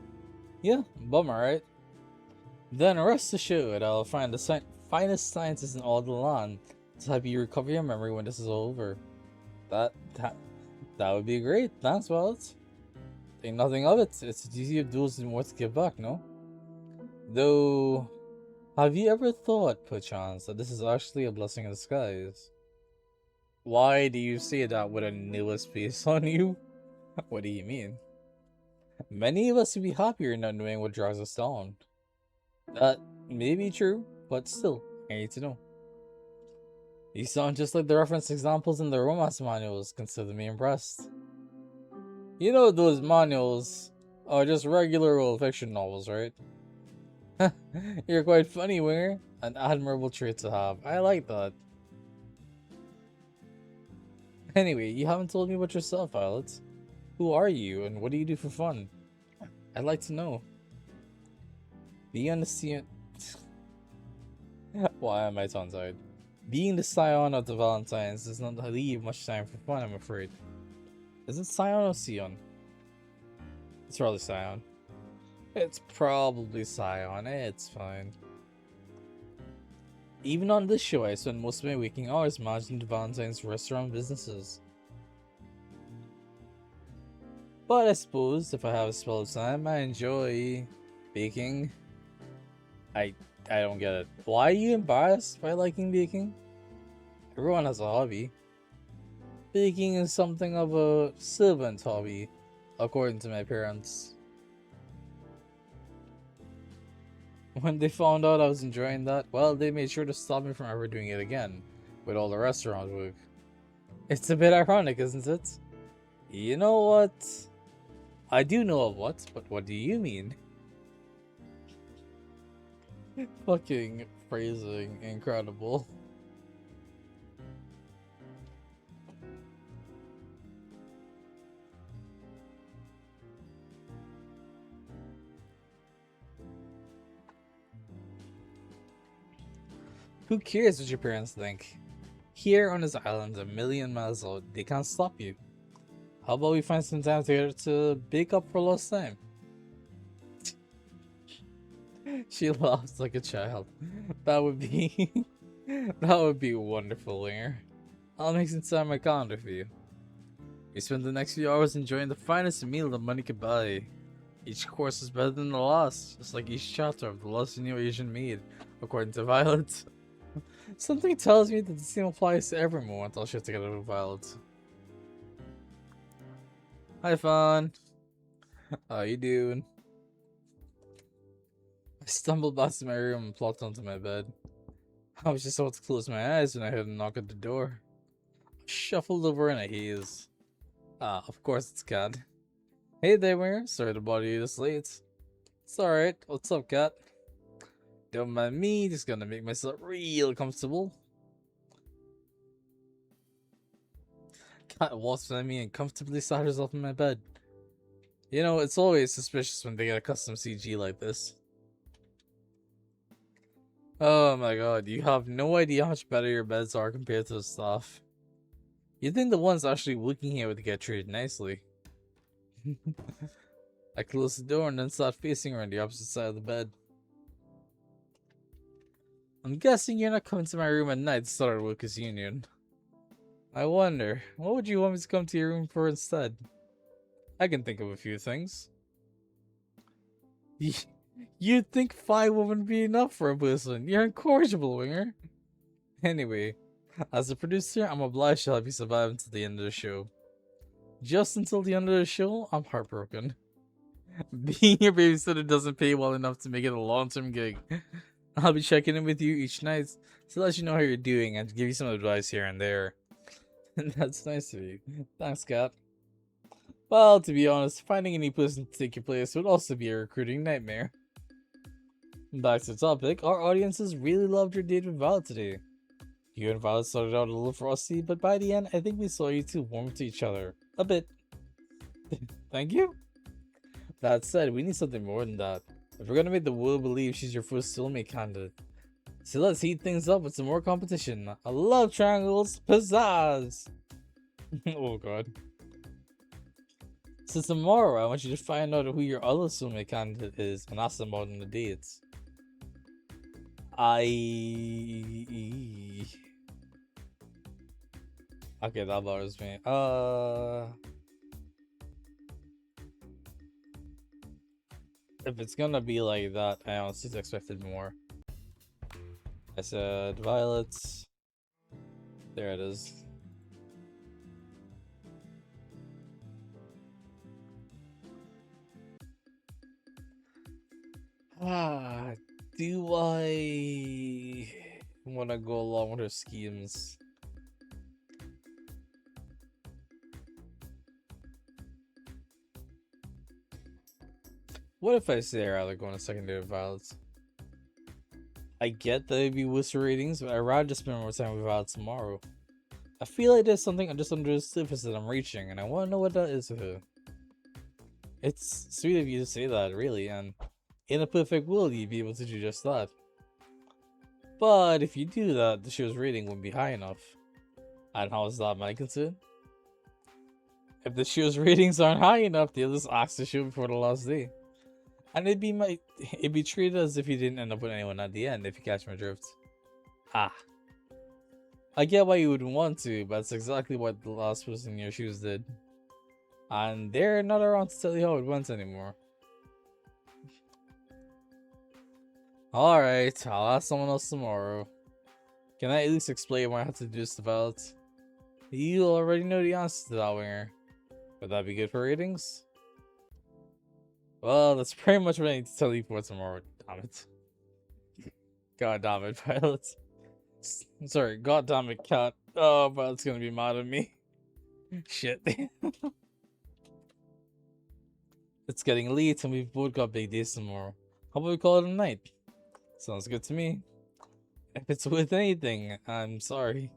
Yeah, bummer, right? Then rest assured, I'll find the finest scientists in all the land to help you recover your memory when this is all over. That would be great. Thanks, Violet. Think nothing of it. It's a duty of those who want to give back, no? Though, have you ever thought, perchance, that this is actually a blessing in disguise? Why do you say that with a nihilist face on you? What do you mean? Many of us would be happier not knowing what drags us down. That may be true, but still, I need to know. You sound just like the reference examples in the romance manuals. Consider me impressed. You know those manuals are just regular old fiction novels, right? You're quite funny, Winger. An admirable trait to have. I like that. Anyway, you haven't told me about yourself, Violet. Who are you, and what do you do for fun? I'd like to know. Being the scion... Why am I tongue-tied? Being the scion of the Valentines does not leave much time for fun, I'm afraid. Is it scion or scion? It's probably scion. It's probably scion. It's fine. Even on this show, I spend most of my waking hours managing the Valentine's restaurant businesses. But I suppose if I have a spell of time, I enjoy baking. I don't get it. Why are you embarrassed by liking baking? Everyone has a hobby. Baking is something of a servant hobby, according to my parents. When they found out I was enjoying that, well, they made sure to stop me from ever doing it again, with all the restaurant work. It's a bit ironic, isn't it? You know what? I do know what, but what do you mean? Fucking phrasing, incredible. Who cares what your parents think? Here on this island, a million miles out, they can't stop you. How about we find some time together to make up for lost time? She laughs like a child. That would be... that would be wonderful, Winger. I'll make some time on my calendar for you. We spend the next few hours enjoying the finest meal that money could buy. Each course is better than the last, just like each chapter of the Lost New Asian Maid, according to Violet. Something tells me that the same applies to every moment I'll share together with Violet. Hi, Fawn. How you doing? I stumbled back to my room and plopped onto my bed. I was just about to close my eyes when I heard a knock at the door. I shuffled over in a haze. Ah, of course it's Cat. Hey there, Winger. Sorry to bother you this late. It's alright. What's up, Cat? Don't mind me, just gonna make myself real comfortable. Cat walks behind me and comfortably sat herself in my bed. You know, it's always suspicious when they get a custom CG like this. Oh my god, you have no idea how much better your beds are compared to the stuff. You'd think the ones actually working here would get treated nicely. I closed the door and then sat facing her on the opposite side of the bed. I'm guessing you're not coming to my room at night to start a workers' union. I wonder, what would you want me to come to your room for instead? I can think of a few things. You'd think 5 wouldn't be enough for a person. You're incorrigible, Winger. Anyway, as a producer, I'm obliged to help you survive until the end of the show. Just until the end of the show, I'm heartbroken. Being your babysitter doesn't pay well enough to make it a long-term gig. I'll be checking in with you each night to let you know how you're doing and to give you some advice here and there. That's nice of you. Thanks, Kat. Well, to be honest, finding a new person to take your place would also be a recruiting nightmare. Back to the topic, our audiences really loved your date with Val today. You and Val started out a little frosty, but by the end, I think we saw you two warm to each other. A bit. Thank you? That said, we need something more than that. If we're gonna make the world believe she's your first soulmate candidate. So let's heat things up with some more competition. I love triangles, pizzazz! Oh god. So tomorrow, I want you to find out who your other soulmate candidate is and ask them out on the dates. Okay, that bothers me. If it's gonna be like that, I honestly expected more. I said violets. There it is. Do I want to go along with her schemes? What if I say I'd rather go on a secondary violets? I get that it'd be worse ratings, but I'd rather just spend more time with Violet tomorrow. I feel like there's something just under the surface that I'm reaching, and I want to know what that is with her. It's sweet of you to say that, really, and in a perfect world, you'd be able to do just that. But if you do that, the show's rating wouldn't be high enough. And how is that my concern? If the show's ratings aren't high enough, they'll just ask the show before the last day. And it'd be treated as if you didn't end up with anyone at the end, if you catch my drift. Ah. I get why you wouldn't want to, but that's exactly what the last person in your shoes did. And they're not around to tell you how it went anymore. Alright, I'll ask someone else tomorrow. Can I at least explain why I had to do this about? You already know the answer to that, Winger. Would that be good for ratings? Well, that's pretty much what I need to tell you for tomorrow. Damn it. God damn it, Violet. Sorry, god damn it, Cat. Oh, Violet's gonna be mad at me. Shit. It's getting late and we've both got big days tomorrow. How about we call it a night? Sounds good to me. If it's with anything, I'm sorry.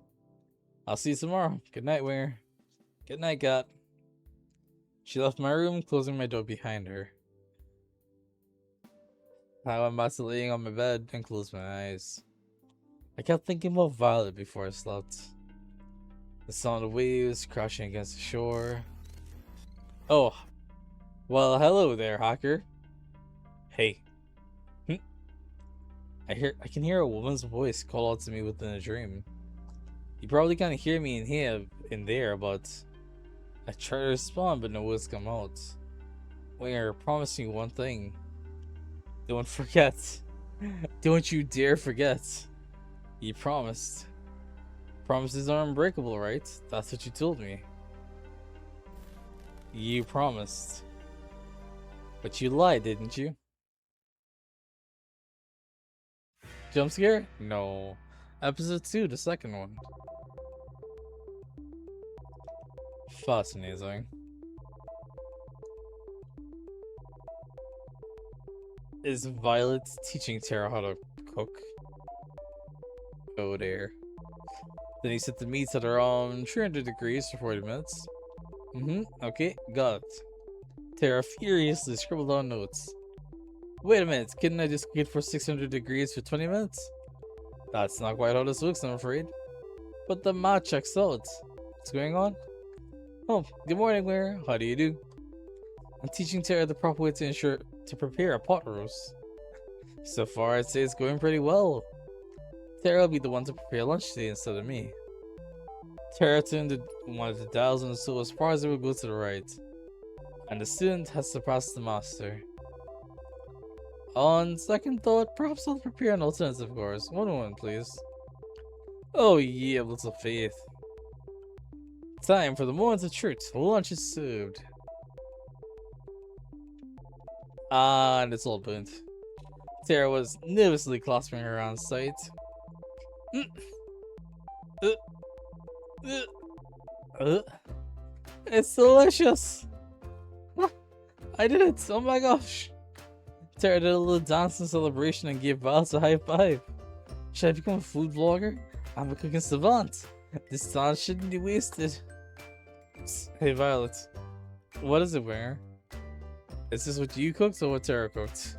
I'll see you tomorrow. Good night, Winger. Good night, Cat. She left my room, closing my door behind her. I went back to laying on my bed and closed my eyes. I kept thinking about Violet before I slept. The sound of waves crashing against the shore. Oh, well, hello there, hacker. Hey. I can hear a woman's voice call out to me within a dream. You probably can't hear me in there, but I try to respond, but no words come out. Winger, promise me one thing. Don't forget. Don't you dare forget. You promised. Promises are unbreakable, right? That's what you told me. You promised. But you lied, didn't you? Jump scare? No. Episode 2, the second one. Fascinating. Is Violet teaching Tara how to cook? Oh dear. Then he set the meats at around 300 degrees for 40 minutes. Okay, got it. Tara furiously scribbled down notes. Wait a minute, couldn't I just cook it for 600 degrees for 20 minutes? That's not quite how this works, I'm afraid. But the math checks out. What's going on? Oh, good morning, Ware. How do you do? I'm teaching Tara the proper way to prepare a pot roast. So far, I'd say it's going pretty well. Tara will be the one to prepare lunch today instead of me. Tara turned one of the dials and so as far as it will go to the right. And the student has surpassed the master. On second thought, perhaps I'll prepare an alternative course. One moment, please. Oh yeah, little faith. Time for the moment of truth. Lunch is served. And it's all burnt. Tara was nervously clasping her hands tight. It's delicious! I did it! Oh my gosh! Tara did a little dance in celebration and gave Violet a high five. Should I become a food vlogger? I'm a cooking savant. This talent shouldn't be wasted. Hey Violet, what is it, Ware? Is this what you cooked or what Tara cooked?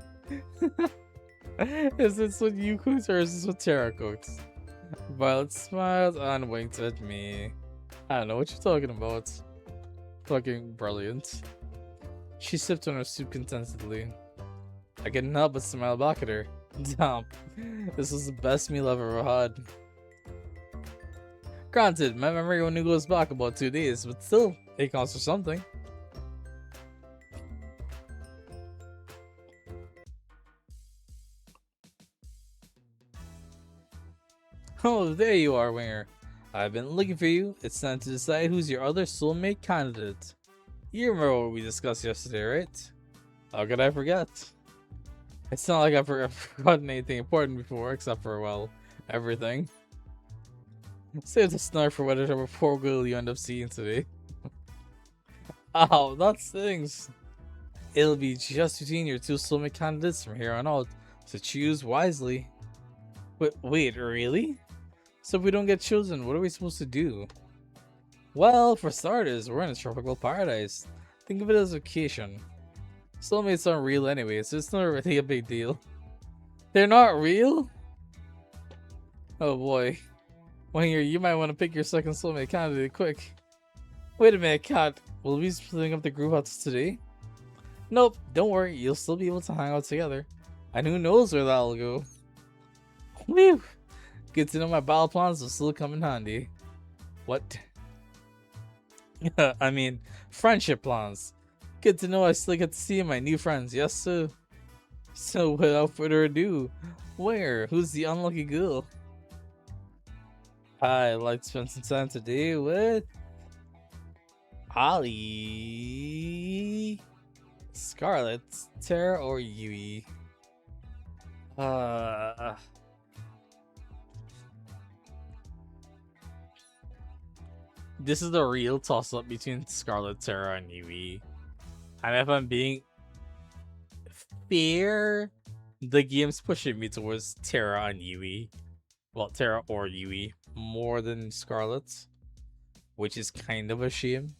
Is this what you cooked or is this what Tara cooked? Violet smiled and winked at me. I don't know what you're talking about. Fucking brilliant. She sipped on her soup contentedly. I couldn't help but smile back at her. Damn, this was the best meal I've ever had. Granted, my memory only goes back about 2 days, but still, it counts for something. Oh, there you are, Winger. I've been looking for you. It's time to decide who's your other soulmate candidate. You remember what we discussed yesterday, right? How could I forget? It's not like I've forgotten anything important before, except for, well, everything. Save the snark for whatever poor girl you end up seeing today. Ow, that stings. It'll be just between your two soulmate candidates from here on out, so choose wisely. Wait, really? So if we don't get chosen, what are we supposed to do? Well, for starters, we're in a tropical paradise. Think of it as a vacation. Soulmates aren't real anyway, so it's not really a big deal. They're not real? Oh boy. Winger, you might want to pick your second soulmate candidate quick. Wait a minute, Kat. Will we be splitting up the group out today? Nope, don't worry, you'll still be able to hang out together. And who knows where that'll go. Whew! Good to know my battle plans will still come in handy. What? I mean, friendship plans. Good to know I still get to see my new friends, yes sir. So without further ado, who's the unlucky girl? I'd like to spend some time today with Ali, Scarlet, Tara, or Yui. This is the real toss-up between Scarlet, Tara, and Yui. And if I'm being fair, the game's pushing me towards Tara and Yui. Well, Tara or Yui more than Scarlet, which is kind of a shame.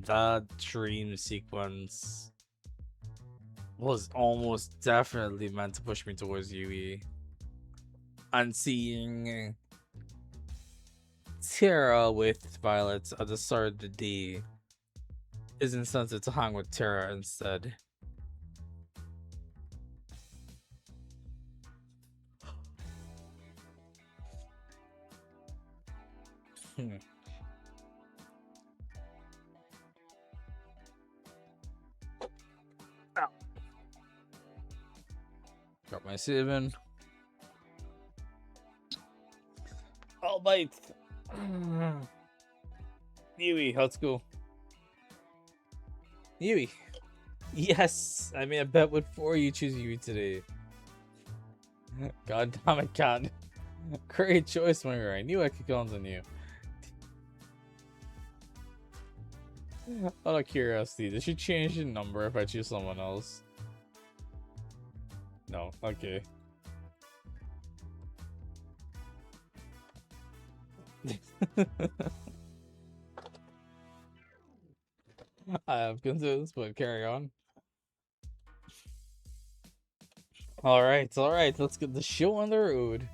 That dream sequence was almost definitely meant to push me towards Yui. And seeing Tara with Violet at the start of the day is incentive to hang with Tara instead. Am I saving? I'll bite. Yui, let's go. Yui. Yes, I made a bet with 4 you choose Yui today. God damn it, God. Great choice, Moira. I knew I could count on you. Out of curiosity, did she change the number if I choose someone else? No, okay. I have concerns, but carry on. Alright, let's get the show on the road.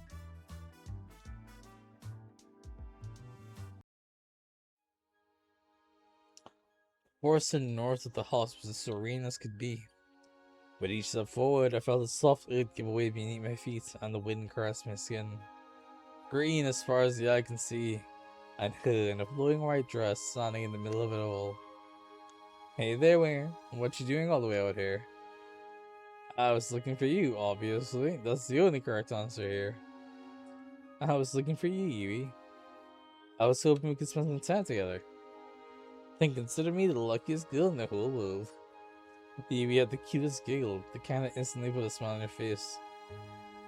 Forest to the north of the house was as serene as could be. With each step forward, I felt a soft earth give way beneath my feet, and the wind caressed my skin. Green as far as the eye can see, and her in a flowing white dress standing in the middle of it all. Hey there, Winger. What you doing all the way out here? I was looking for you, obviously. That's the only correct answer here. I was looking for you, Yui. I was hoping we could spend some time together. Then consider me the luckiest girl in the whole world. Yui had the cutest giggle, the kind that instantly put a smile on your face.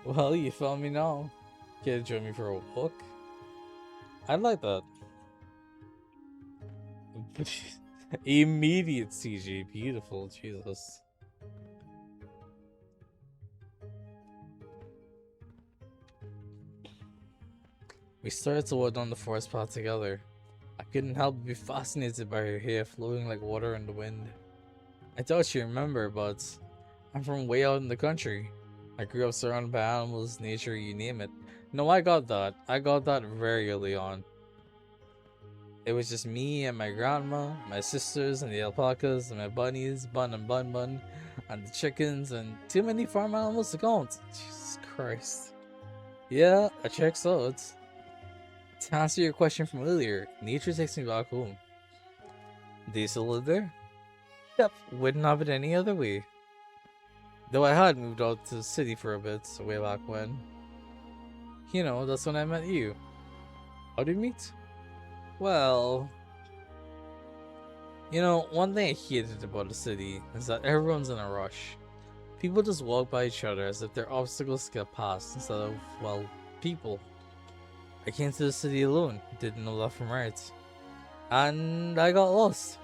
Well, you found me now. Care to join me for a walk? I'd like that. Immediate CG, beautiful, Jesus. We started to walk down the forest path together. I couldn't help but be fascinated by her hair flowing like water in the wind. I doubt you remember, but I'm from way out in the country. I grew up surrounded by animals, nature, you name it. No, I got that. I got that very early on. It was just me and my grandma, my sisters, and the alpacas, and my bunnies, Bun and Bun Bun, and the chickens, and too many farm animals to count. Jesus Christ. Yeah, that checks out. To answer your question from earlier, nature takes me back home. Do you still live there? Yep, wouldn't have it any other way. Though I had moved out to the city for a bit, way back when. You know, that's when I met you. How did we meet? Well, you know, one thing I hated about the city is that everyone's in a rush. People just walk by each other as if their obstacles get past instead of, well, people. I came to the city alone, didn't know left from right. And I got lost.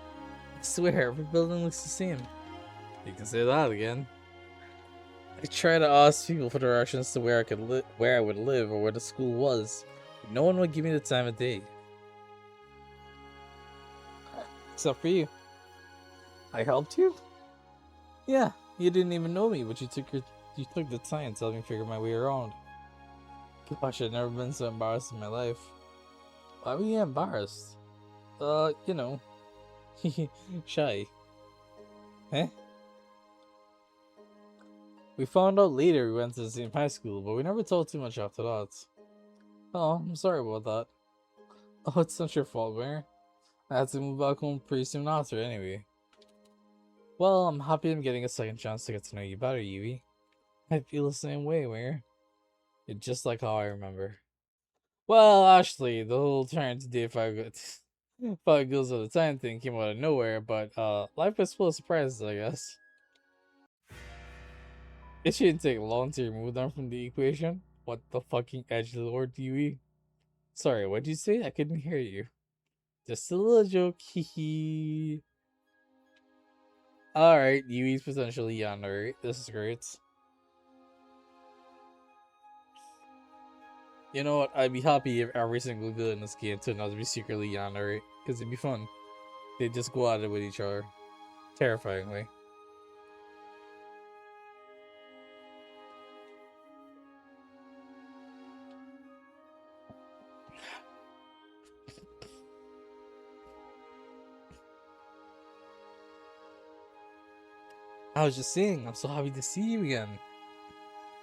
I swear, every building looks the same. You can say that again. I tried to ask people for directions to where I would live or where the school was. No one would give me the time of day. Except for you. I helped you? Yeah, you didn't even know me, but you took the time to help me figure my way around. Gosh, I've never been so embarrassed in my life. Why were you embarrassed? You know, shy. Eh? We found out later we went to the same high school, but we never talked too much after that. Oh, I'm sorry about that. Oh, it's not your fault, Bear. I had to move back home pretty soon after, anyway. Well, I'm happy I'm getting a second chance to get to know you better, Yui. I feel the same way, Where? You're just like how I remember. Well, actually, the whole trying to date 5 girls at a time thing came out of nowhere, but life was full of surprises, I guess. It shouldn't take long to remove them from the equation. What the fucking edgelord, Yui? Sorry, what'd you say? I couldn't hear you. Just a little joke, hee. Alright, Yui's potentially Yandere. This is great. You know what? I'd be happy if every single girl in this game turned out to be secretly Yandere, because it'd be fun. They'd just go at it with each other. Terrifyingly. I was just saying, I'm so happy to see you again.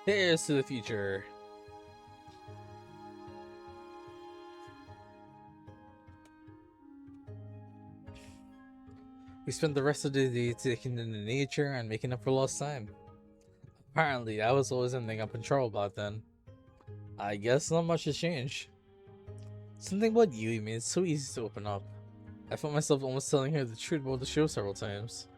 Here's to the future. We spent the rest of the day taking in the nature and making up for lost time. Apparently, I was always ending up in trouble back then. I guess not much has changed. Something about you made it so easy to open up. I found myself almost telling her the truth about the show several times.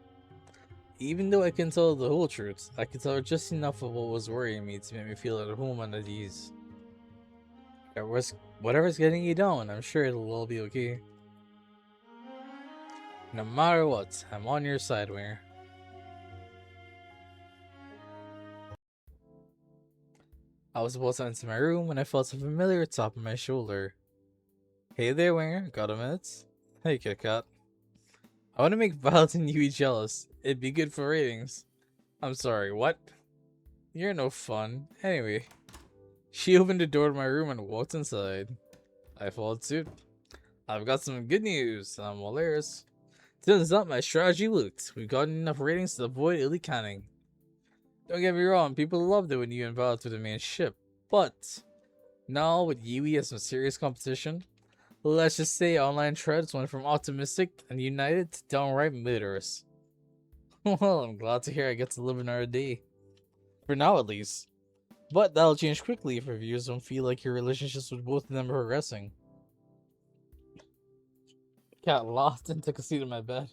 Even though I couldn't tell her the whole truth, I could tell her just enough of what was worrying me to make me feel at home and at ease. Whatever's getting you down, I'm sure it'll all be okay. No matter what, I'm on your side, Winger. I was about to enter my room when I felt a familiar tap on my shoulder. Hey there, Winger. Got a minute? Hey, Kit Kat. I want to make Valentine and Yui jealous. It'd be good for ratings. I'm sorry, what? You're no fun. Anyway, she opened the door to my room and walked inside. I followed suit. I've got some good news. I'm all ears. Turns out my strategy worked. We've gotten enough ratings to avoid elite canning. Don't get me wrong, people loved it when you involved with the main ship, but now with Yui as some serious competition, let's just say online threads went from optimistic and united to downright murderous. Well, I'm glad to hear I get to live another day. For now, at least. But that'll change quickly if reviewers don't feel like your relationships with both of them are progressing. Cat laughed and took a seat in my bed.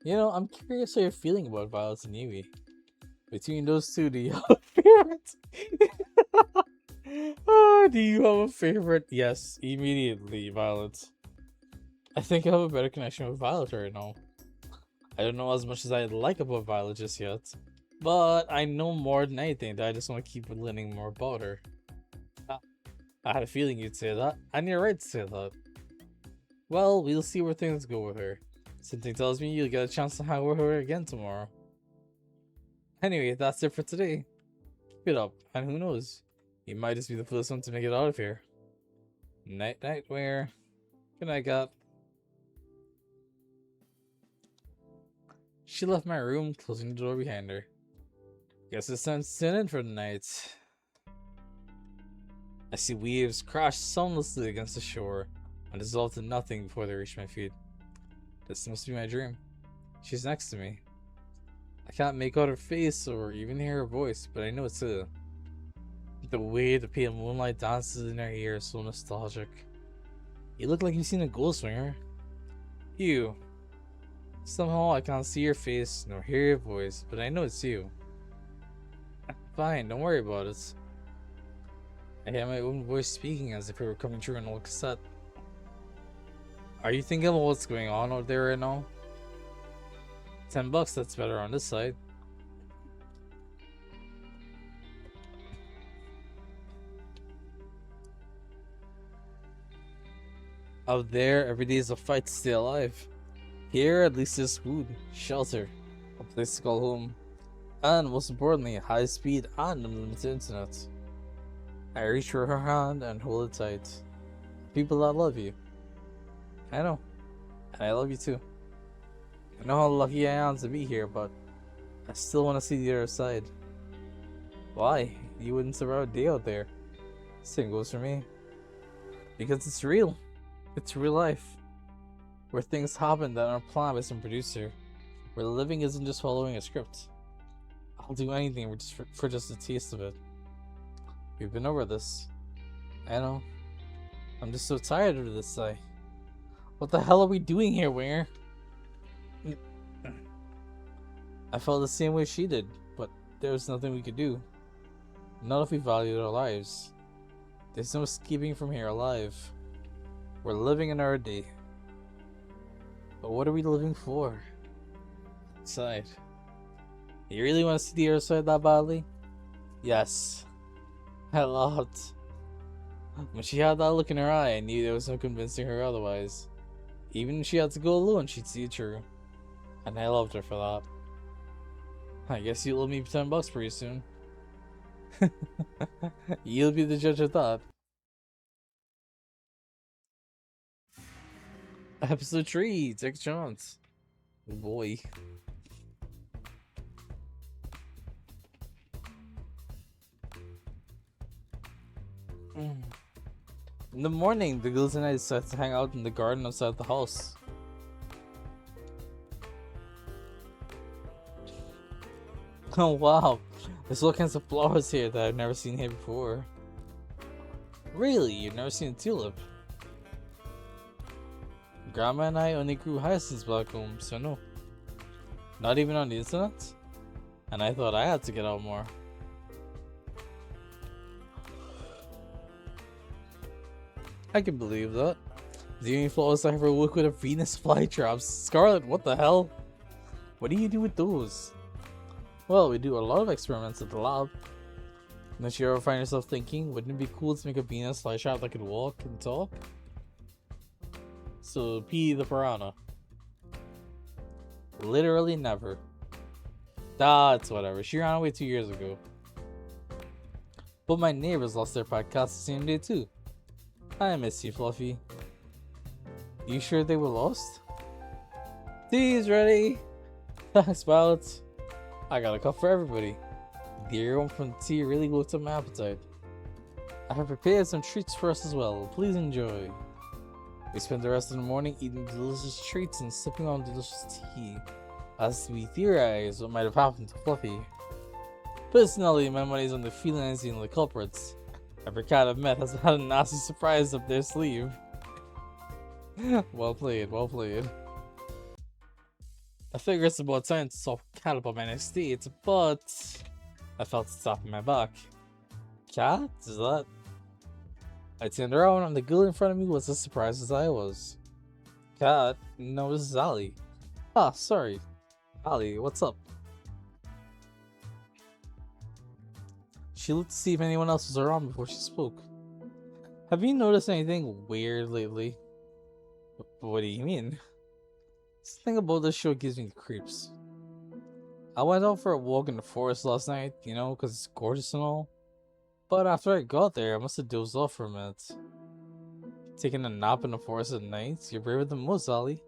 You know, I'm curious how you're feeling about Violet and Yui. Between those two, do you have a favorite? Do you have a favorite? Yes, immediately, Violet. I think I have a better connection with Violet right now. I don't know as much as I'd like about Violet just yet, but I know more than anything that I just want to keep learning more about her. I had a feeling you'd say that, and you're right to say that. Well, we'll see where things go with her. Something tells me you'll get a chance to hang with her again tomorrow. Anyway, that's it for today. Keep it up, and who knows, you might just be the first one to make it out of here. Night, night, Where? Good night, Cat. She left my room, closing the door behind her. Guess it's time to tune in for the night. I see waves crash soundlessly against the shore and dissolve to nothing before they reach my feet. This must be my dream. She's next to me. I can't make out her face or even hear her voice, but I know it's her. The way the pale moonlight dances in her ear is so nostalgic. You look like you've seen a ghost, Winger. You. Somehow I can't see your face nor hear your voice, but I know it's you. Fine, don't worry about it. I hear my own voice speaking as if it were coming through an old cassette. Are you thinking about what's going on out there right now? $10, that's better on this side. Out there, every day is a fight to stay alive. Here, at least there's food, shelter, a place to call home, and most importantly, high speed and unlimited internet. I reach for her hand and hold it tight. People that love you. I know, and I love you too. I know how lucky I am to be here, but I still want to see the other side. Why? You wouldn't survive a day out there. Same goes for me. Because it's real. It's real life. Where things happen that aren't planned by some producer. Where living isn't just following a script. I'll do anything for just a taste of it. We've been over this. I know. I'm just so tired of this, What the hell are we doing here, Winger? I felt the same way she did, but there was nothing we could do. Not if we valued our lives. There's no escaping from here alive. We're living in our day. But what are we living for? Outside. You really want to see the other side that badly? Yes. A lot. When she had that look in her eye, I knew there was no convincing her otherwise. Even if she had to go alone, she'd see it through. And I loved her for that. I guess you'll owe me $10 pretty soon. You'll be the judge of that. Episode 3, take a chance. Oh boy. In the morning, the girls and I decided to hang out in the garden outside the house. Oh wow, There's all kinds of flowers here that I've never seen here before. Really? You've never seen a tulip? Grandma and I only grew hyacinths back home, so no. Not even on the internet? And I thought I had to get out more. I can believe that. The only flowers I ever work with are Venus flytraps. Scarlet, what the hell? What do you do with those? Well, we do a lot of experiments at the lab. Don't you ever find yourself thinking, wouldn't it be cool to make a Venus flytrap that could walk and talk? So, P the piranha. Literally never. That's whatever. She ran away 2 years ago. But my neighbors lost their podcast the same day too. I miss you, Fluffy. You sure they were lost? Tea's ready! Thanks, Violet. I got a cup for everybody. The aroma from the tea really woke up my appetite. I have prepared some treats for us as well. Please enjoy. We spent the rest of the morning eating delicious treats and sipping on delicious tea, as we theorized what might have happened to Fluffy. Personally, my money's on the felines and the culprits. Every cat I've met has had a nasty surprise up their sleeve. Well played, well played. I figure it's about time to solve cat about my next date, but I felt a tap in my back. Cat? Is that? I turned around and the girl in front of me was as surprised as I was. Cat? No, this is Ali. Ah, sorry. Ali, what's up? She looked to see if anyone else was around before she spoke. Have you noticed anything weird lately? What do you mean? Something about this show gives me the creeps. I went out for a walk in the forest last night, you know, because it's gorgeous and all. But after I got there, I must have dozed off for a minute. Taking a nap in the forest at night? You're braver than most, Ali.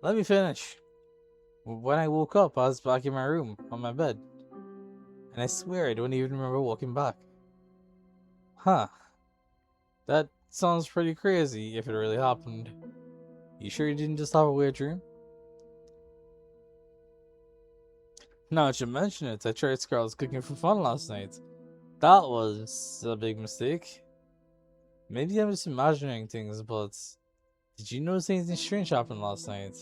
Let me finish. When I woke up, I was back in my room, on my bed. And I swear I don't even remember walking back. Huh. That sounds pretty crazy if it really happened. You sure you didn't just have a weird dream? Now that you mention it, I tried Scarlet's cooking for fun last night. That was a big mistake. Maybe I'm just imagining things, but did you notice anything strange happened last night?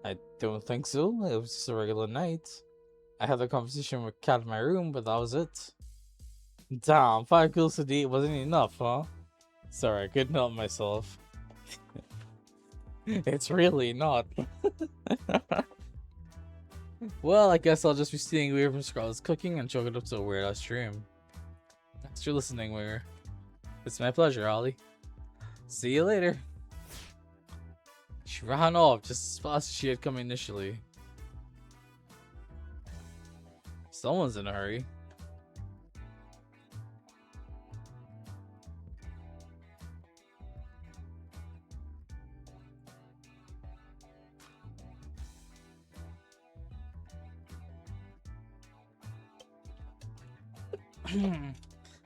I don't think so. It was just a regular night. I had a conversation with Cat in my room, but that was it. Damn, 5 kills a day wasn't enough, huh? Sorry, I couldn't help myself. It's really not. Well, I guess I'll just be staying away from Scarlet's cooking and chalk it up to a weird ass dream. Thanks for listening, Weir. It's my pleasure, Ollie. See you later. She ran off just as fast as she had come initially. Someone's in a hurry.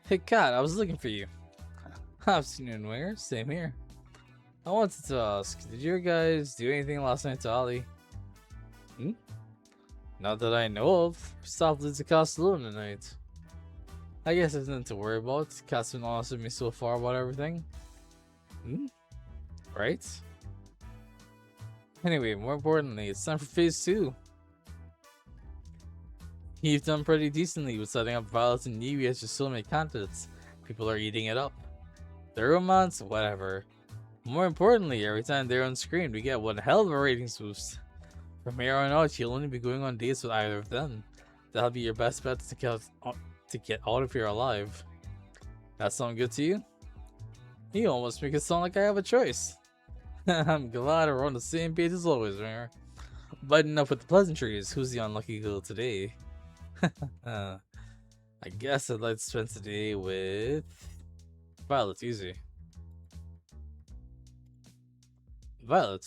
Hey Kat, I was looking for you. Afternoon, Weir. Same here. I wanted to ask, did you guys do anything last night to Ollie? Not that I know of. Stopped at the castle alone tonight. I guess there's nothing to worry about. Cat's been honest with me so far about everything. Right? Anyway, more importantly, it's time for phase 2. You've done pretty decently with setting up Violet and Yui as your soulmate candidates. People are eating it up. The romance, whatever. More importantly, every time they're on screen, we get one hell of a ratings boost. From here on out, you'll only be going on dates with either of them. That'll be your best bet to get out of here alive. That sound good to you? You almost make it sound like I have a choice. I'm glad we're on the same page as always, Ringer. But enough with the pleasantries. Who's the unlucky girl today? I guess I'd like to spend today with Violet. Easy. Violet.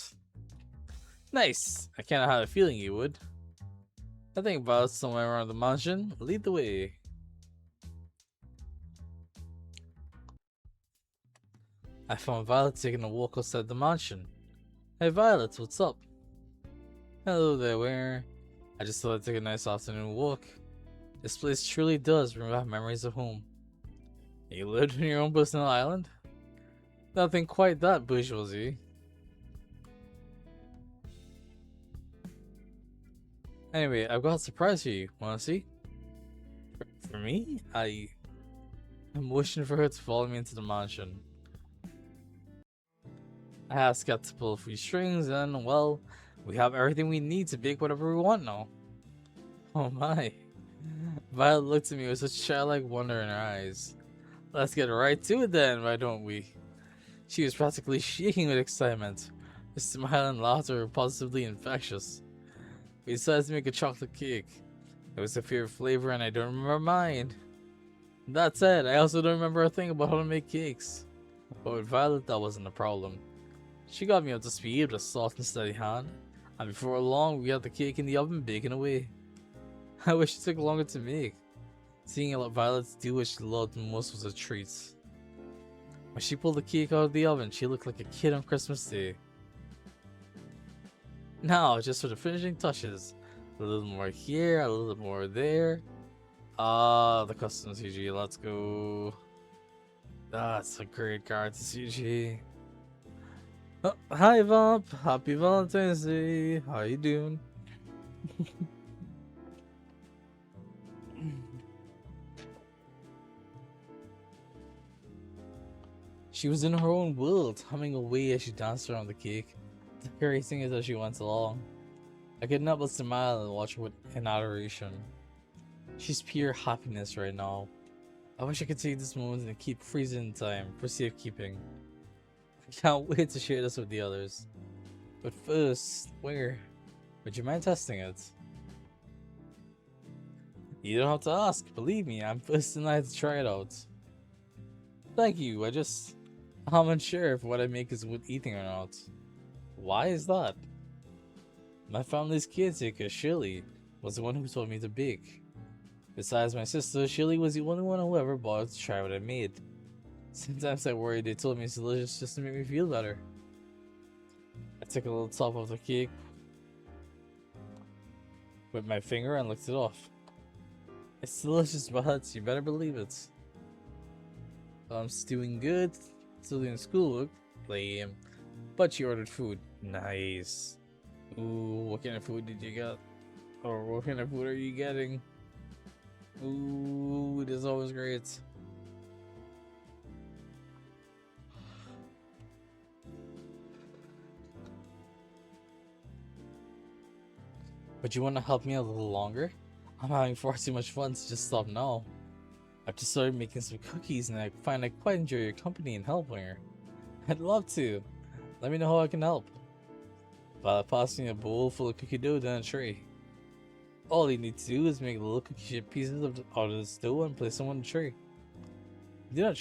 Nice. I kinda had a feeling you would. I think Violet's somewhere around the mansion. Lead the way. I found Violet taking a walk outside the mansion. Hey Violet, what's up? Hello there, Where? I just thought I'd take a nice afternoon walk. This place truly does bring back memories of home. You lived in your own personal island? Nothing quite that bourgeoisie. Anyway, I've got a surprise for you. Wanna see? For me? I'm wishing for her to follow me into the mansion. I asked Cat to pull a few strings and, well, we have everything we need to bake whatever we want now. Oh my. Violet looked at me with such childlike wonder in her eyes. Let's get right to it then, why don't we? She was practically shaking with excitement. Her smile and laughter were positively infectious. We decided to make a chocolate cake. It was a favorite flavor and I don't remember mine. That said, I also don't remember a thing about how to make cakes. But with Violet, that wasn't a problem. She got me up to speed with a soft and steady hand, and before long we had the cake in the oven baking away. I wish it took longer to make. Seeing Violet do what she loved most was a treat. When she pulled the cake out of the oven, she looked like a kid on Christmas Day. Now, just for the finishing touches. A little more here, a little more there. Ah, the custom CG, let's go. That's a great card to CG. Oh, hi Vamp, happy Valentine's Day. How you doing? She was in her own world, humming away as she danced around the cake, decorating it as she went along. I could not but smile and watch her in adoration. She's pure happiness right now. I wish I could take this moment and keep freezing in time for safekeeping. I can't wait to share this with the others. But first, Winger, would you mind testing it? You don't have to ask, believe me, I'm first tonight to try it out. Thank you, I'm unsure if what I make is worth eating or not. Why is that? My family's caretaker, Shirley, was the one who taught me to bake. Besides my sister, Shirley was the only one who ever bothered to try what I made. Sometimes I worried they told me it's delicious just to make me feel better. I took a little top of the cake with my finger and licked it off. It's delicious, but you better believe it. I'm doing good, still doing schoolwork, lame. But you ordered food. Nice. Ooh, what kind of food did you get? Or what kind of food are you getting? Ooh, it is always great. But you want to help me a little longer? I'm having far too much fun to just stop now. I've just started making some cookies and I find I quite enjoy your company and helping her. I'd love to. Let me know how I can help. Violet passed me a bowl full of cookie dough down a tray. All you need to do is make little cookie shaped pieces out of the dough and place them on the tray. Do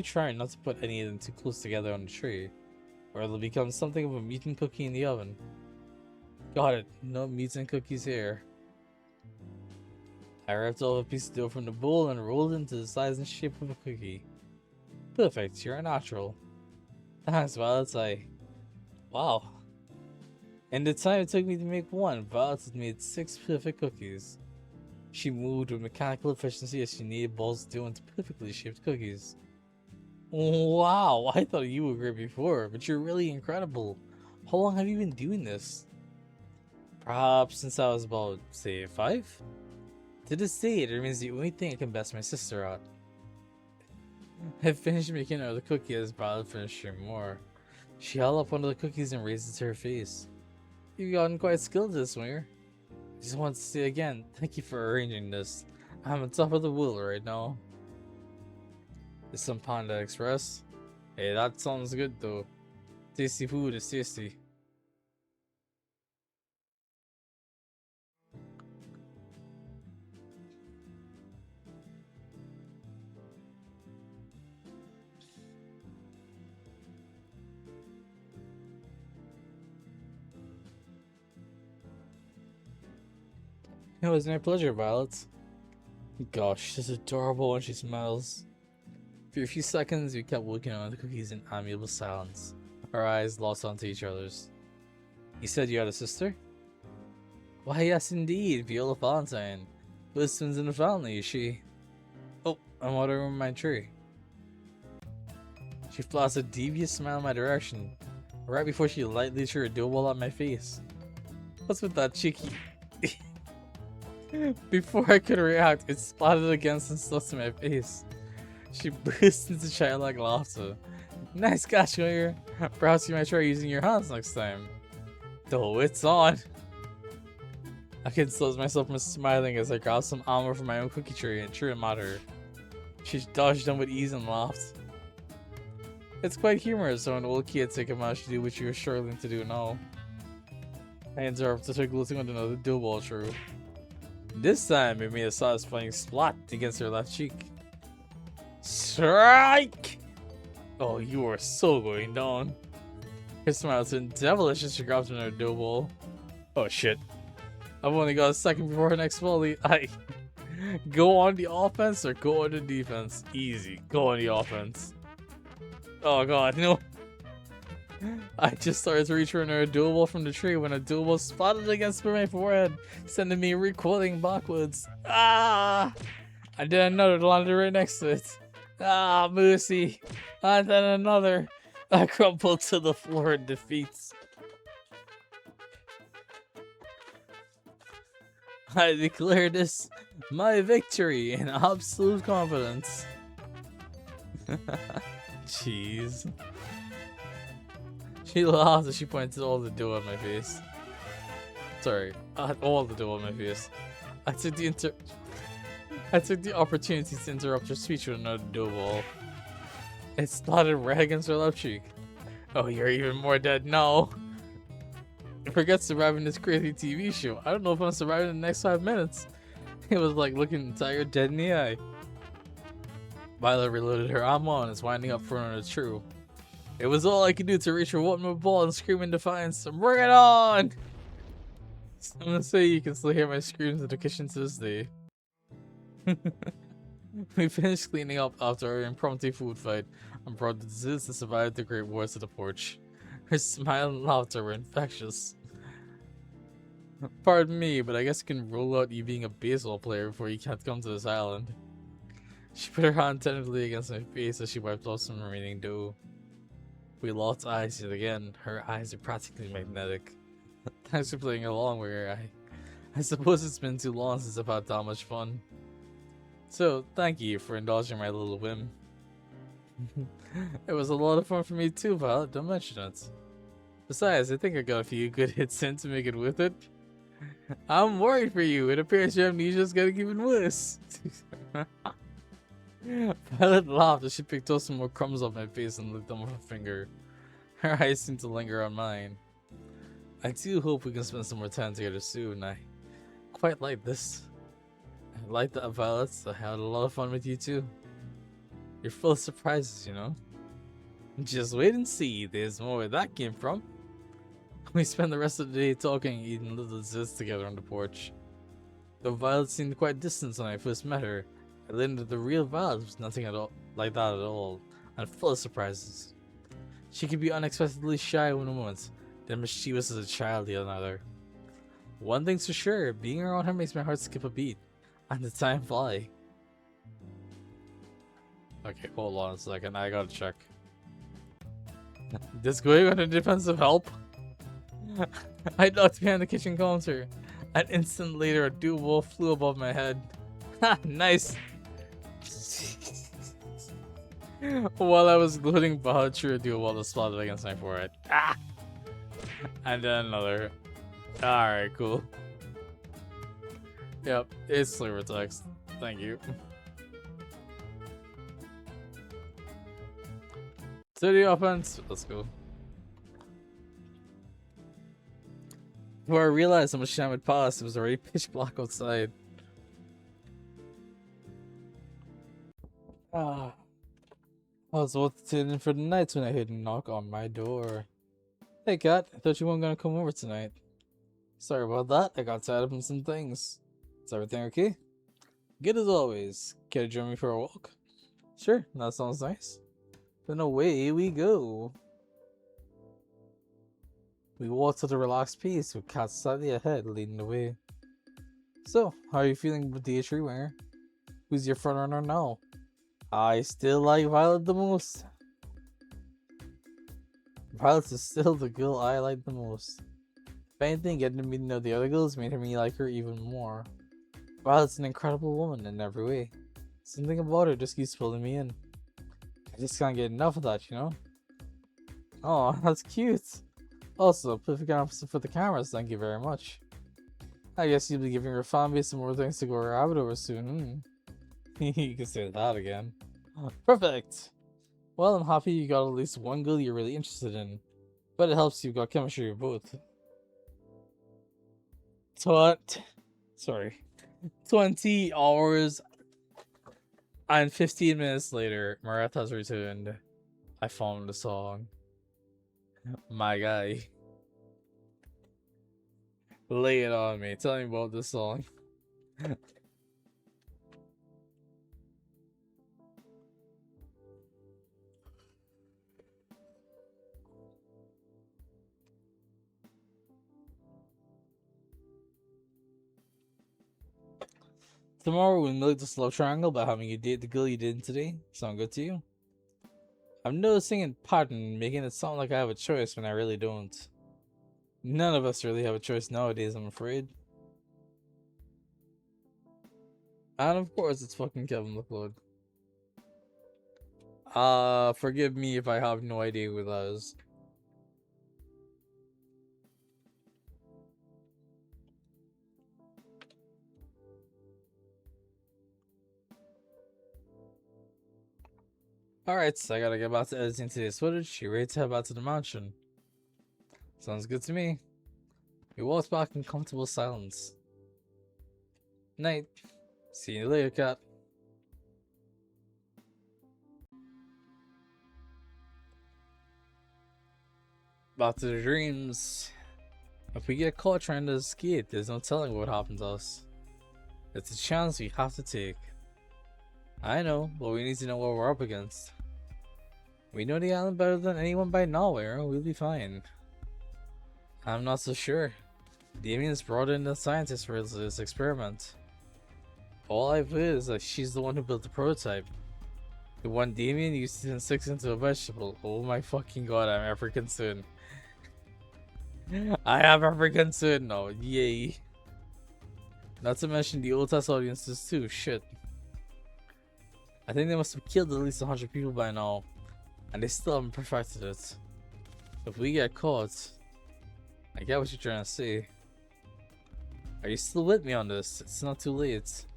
try not to put any of them too close together on the tray, or it'll become something of a mutant cookie in the oven. Got it, no mutant cookies here. I ripped off a piece of dough from the bowl and rolled it into the size and shape of a cookie. Perfect, you're a natural. Thanks, Violet. Wow. In the time it took me to make one, Violet had made 6 perfect cookies. She moved with mechanical efficiency as she kneaded balls of dough into perfectly shaped cookies. Wow, I thought you were great before, but you're really incredible. How long have you been doing this? Perhaps since I was about, say, 5? To this day, it remains the only thing I can best my sister at. I finished making another cookie as Violet finished sharing more. She held up one of the cookies and raised it to her face. You've gotten quite skilled at this, Winger. I just want to say again, thank you for arranging this. I'm on top of the world right now. Is some Panda Express? Hey, that sounds good though. Tasty food is tasty. It was my pleasure, Violet. Gosh, she's adorable when she smiles. For a few seconds, we kept looking at the cookies in amiable silence, our eyes lost onto each other's. You said you had a sister? Why, yes, indeed, Viola Valentine. Listens in the fountain, is she? Oh, I'm watering my tree. She flashed a devious smile in my direction, right before she lightly threw a dual ball at my face. What's with that cheeky? Before I could react, it splattered against and stuck to my face. She burst into childlike laughter. Nice catch, Junior. Perhaps you might try using your hands next time. Though it's on. I couldn't stop myself from smiling as I grabbed some armor from my own cookie tray and threw them at her. She dodged them with ease and laughed. It's quite humorous when an old kid take a match to do what you're struggling to do now. I interrupted her, gloating with another dual ball through. This time it made a satisfying splat against her left cheek. Strike! Oh, you are so going down. Her smile turned devilish as she grabbed another dual ball. Oh shit. I've only got a second before her next volley. I go on the offense or go on the defense? Easy. Go on the offense. Oh god, no. I just started to reach for another dual ball from the tree when a dual ball splattered against my forehead, sending me recoiling backwards. Ah! And then another landed right next to it. Ah, mercy. And then another. I crumpled to the floor in defeat. I declare this my victory in absolute confidence. Jeez. She laughed as she pointed all the dough at my face. Sorry, all the dough on my face. I took the opportunity to interrupt her speech with another dough ball. It splattered right against her left cheek. Oh, you're even more dead now. Forget surviving this crazy TV show. I don't know if I'm surviving in the next 5 minutes. It was like looking tired, dead in the eye. Violet reloaded her ammo and is winding up for another true. It was all I could do to reach for one more ball and scream in defiance. Bring it on! I'm gonna say you can still hear my screams in the kitchen to this day. We finished cleaning up after our impromptu food fight and brought the desserts to survive the great wars to the porch. Her smile and laughter were infectious. Pardon me, but I guess you can rule out you being a baseball player before you can't come to this island. She put her hand tentatively against my face as she wiped off some remaining dough. We locked eyes yet again. Her eyes are practically magnetic. Thanks for playing along with her. I suppose it's been too long since I've had that much fun. So, thank you for indulging my little whim. It was a lot of fun for me too, Violet. Don't mention it. Besides, I think I got a few good hits in to make it worth it. I'm worried for you. It appears your amnesia's getting even worse. Violet laughed as she picked up some more crumbs off my face and licked them with her finger. Her eyes seemed to linger on mine. I do hope we can spend some more time together soon. I quite like this. I like that, Violet. I had a lot of fun with you too. You're full of surprises, you know? Just wait and see. There's more where that came from. We spent the rest of the day talking and eating little desserts together on the porch. Though Violet seemed quite distant when I first met her, I learned that the real Violet was nothing at all like that at all, and full of surprises. She could be unexpectedly shy one moment, then mischievous as a child the other. One thing's for sure, being around her makes my heart skip a beat, and the time fly. Okay, hold on a second, I gotta check. This going on a defensive help? I ducked behind the kitchen counter. An instant later, a dual ball flew above my head. Ha! Nice! While I was gloating, Violet threw a dual ball that splattered against my forehead. Ah! And then another. Alright, cool. Yep, it's flavor text. Thank you. To the offense. Let's go. Before I realized how much time had passed, it was already pitch black outside. I was about to tune in for the night when I heard a knock on my door. Hey Kat, I thought you weren't gonna come over tonight. Sorry about that, I got tied up in some things. Is everything okay? Good as always. Care to join me for a walk? Sure, that sounds nice. Then away we go. We walked at a relaxed pace with Kat slightly ahead, leading the way. So, how are you feeling with the tree winger? Who's your frontrunner now? I still like Violet the most. Violet is still the girl I like the most. If anything, getting to meet the other girls made me like her even more. Violet's an incredible woman in every way. Something about her just keeps pulling me in. I just can't get enough of that, you know? Oh, that's cute. Also, perfect opposite for the cameras, thank you very much. I guess you'll be giving your fan base some more things to go rabbit over soon. You can say that again. Perfect! Well, I'm happy you got at least one girl you're really interested in. But it helps you've got chemistry with both. Sorry. 20 hours and 15 minutes later, Marat has returned. I found the song. My guy. Lay it on me. Tell me about this song. Tomorrow we'll milk this love triangle by having you date the girl you did today. Sound good to you? I'm noticing a pattern, making it sound like I have a choice when I really don't. None of us really have a choice nowadays, I'm afraid. And of course, it's fucking Kevin McLeod. Forgive me if I have no idea who that is. Alright, so I gotta get back to editing today's footage. You ready to head back to the mansion? Sounds good to me. We walked back in comfortable silence. Night. See you later, cat. Back to the dreams. If we get caught trying to escape, there's no telling what will happen to us. It's a chance we have to take. I know, but we need to know what we're up against. We know the island better than anyone by now, Aaron. We'll be fine. I'm not so sure. Damien's brought in the scientist for this experiment. All I've heard is that she's the one who built the prototype. The one Damien used to turn six into a vegetable. Oh my fucking god, I'm ever concerned. I have every concern now, yay. Not to mention the old test audiences too, shit. I think they must have killed at least 100 people by now, and they still haven't perfected it. If we get caught, I get what you're trying to say. Are you still with me on this? It's not too late.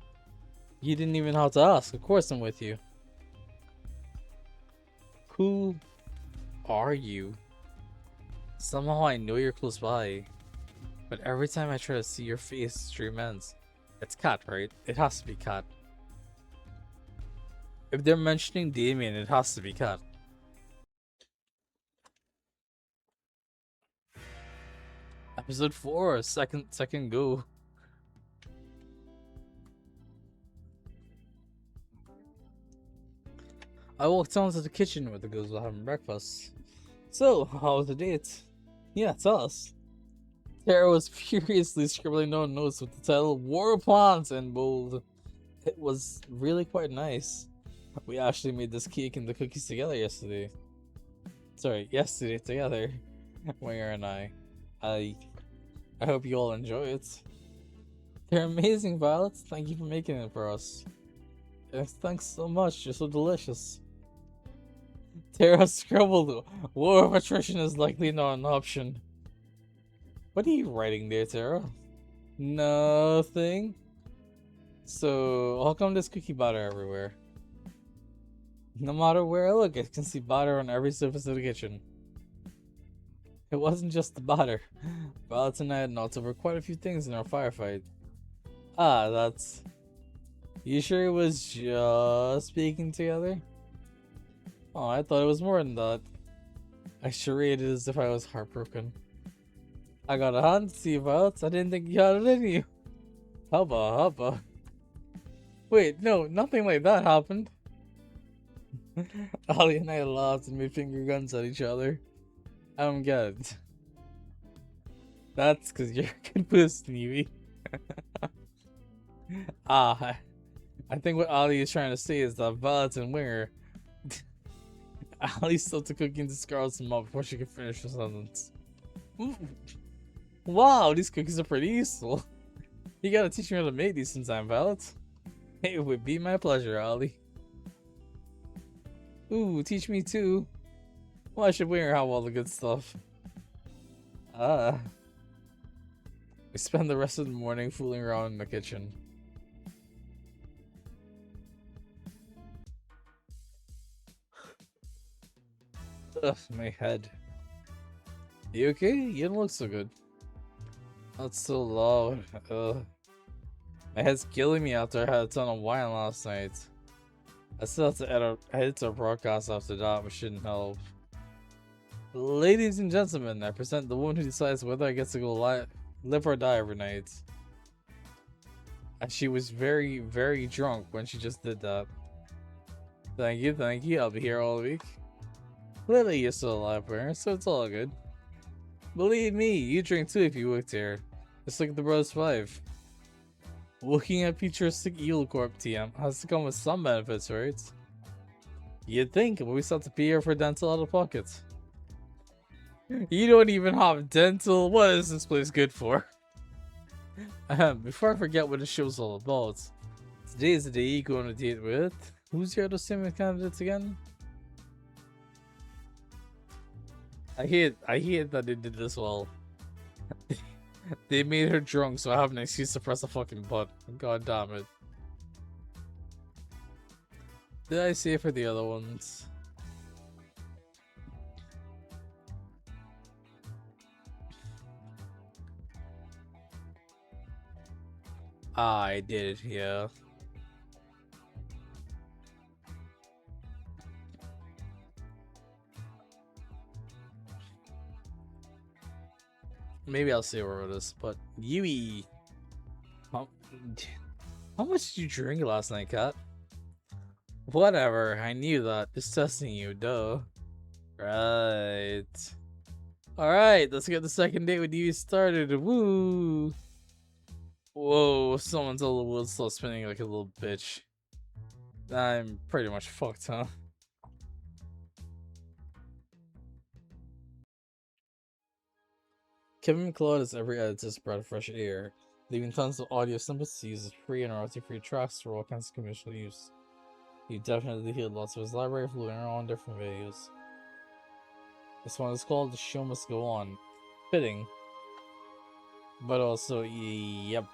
You didn't even have to ask, of course I'm with you. Who are you? Somehow I know you're close by, but every time I try to see your face, stream ends. It's Cat, right? It has to be Cat. If they're mentioning Damien, it has to be Cat. Episode 4, second go. I walked down to the kitchen where the girls were having breakfast. So, how was the date? Yeah, tell us. Tara was furiously scribbling down notes with the title War Plans in bold. It was really quite nice. We actually made this cake and the cookies together yesterday. Yesterday together. Winger and I hope you all enjoy it. They're amazing, Violet. Thank you for making it for us. Yes, thanks so much. You're so delicious. Tara scribbled, war of attrition is likely not an option. What are you writing there, Tara? Nothing. So, how come there's cookie batter everywhere? No matter where I look, I can see batter on every surface of the kitchen. It wasn't just the batter. Valentine and I had knocked over quite a few things in our firefight. Ah, that's... You sure it was just speaking together? Oh, I thought it was more than that. I charaded as if I was heartbroken. I got a hand to see about. I didn't think you had it in you. Hubba. Wait, no, nothing like that happened. Ali and I laughed and made finger guns at each other. I don't get it. That's because you're a good pussy, Evie. Ah, I think what Ali is trying to say is that Valentine Winger. Ali still to cooking the Scarlet's mom before she could finish her sentence. Ooh. Wow, these cookies are pretty useful. You gotta teach me how to make these sometime, Valet. It would be my pleasure, Ali. Ooh, teach me too. Well, I should Winger have all the good stuff. Ah. We spend the rest of the morning fooling around in the kitchen. Ugh, my head. You okay? You don't look so good. That's so loud. Ugh. My head's killing me after I had a ton of wine last night. I still have to edit a broadcast after that, which shouldn't help. Ladies and gentlemen, I present the woman who decides whether I get to go live or die every night. And she was very, very drunk when she just did that. Thank you. I'll be here all week. Clearly you're still alive, parents, so it's all good. Believe me, you drink too if you worked here. Just look at the Bros 5. Looking at futuristic Evil Corp TM has to come with some benefits, right? You'd think, but we still have to pay here for dental out of pocket. You don't even have dental. What is this place good for? Before I forget what the show's all about, today is the day you go on a date with. Who's your other similar candidates again? I hate that they did this well. They made her drunk, so I have an excuse to press a fucking button. God damn it. Did I say for the other ones? I did, yeah. Maybe I'll say where it is, but Yui. How much did you drink last night, Kat? Whatever, I knew that. Just testing you, duh. Right. Alright, let's get the second date with Yui started. Woo! Whoa, someone told the wheels still spinning like a little bitch. I'm pretty much fucked, huh? Kevin McLeod is every editor's breath of fresh air, leaving tons of audio snippets to use as free and royalty-free tracks for all kinds of commercial use. You definitely hear lots of his library floating around different videos. This one is called The Show Must Go On. Fitting. But also, yep.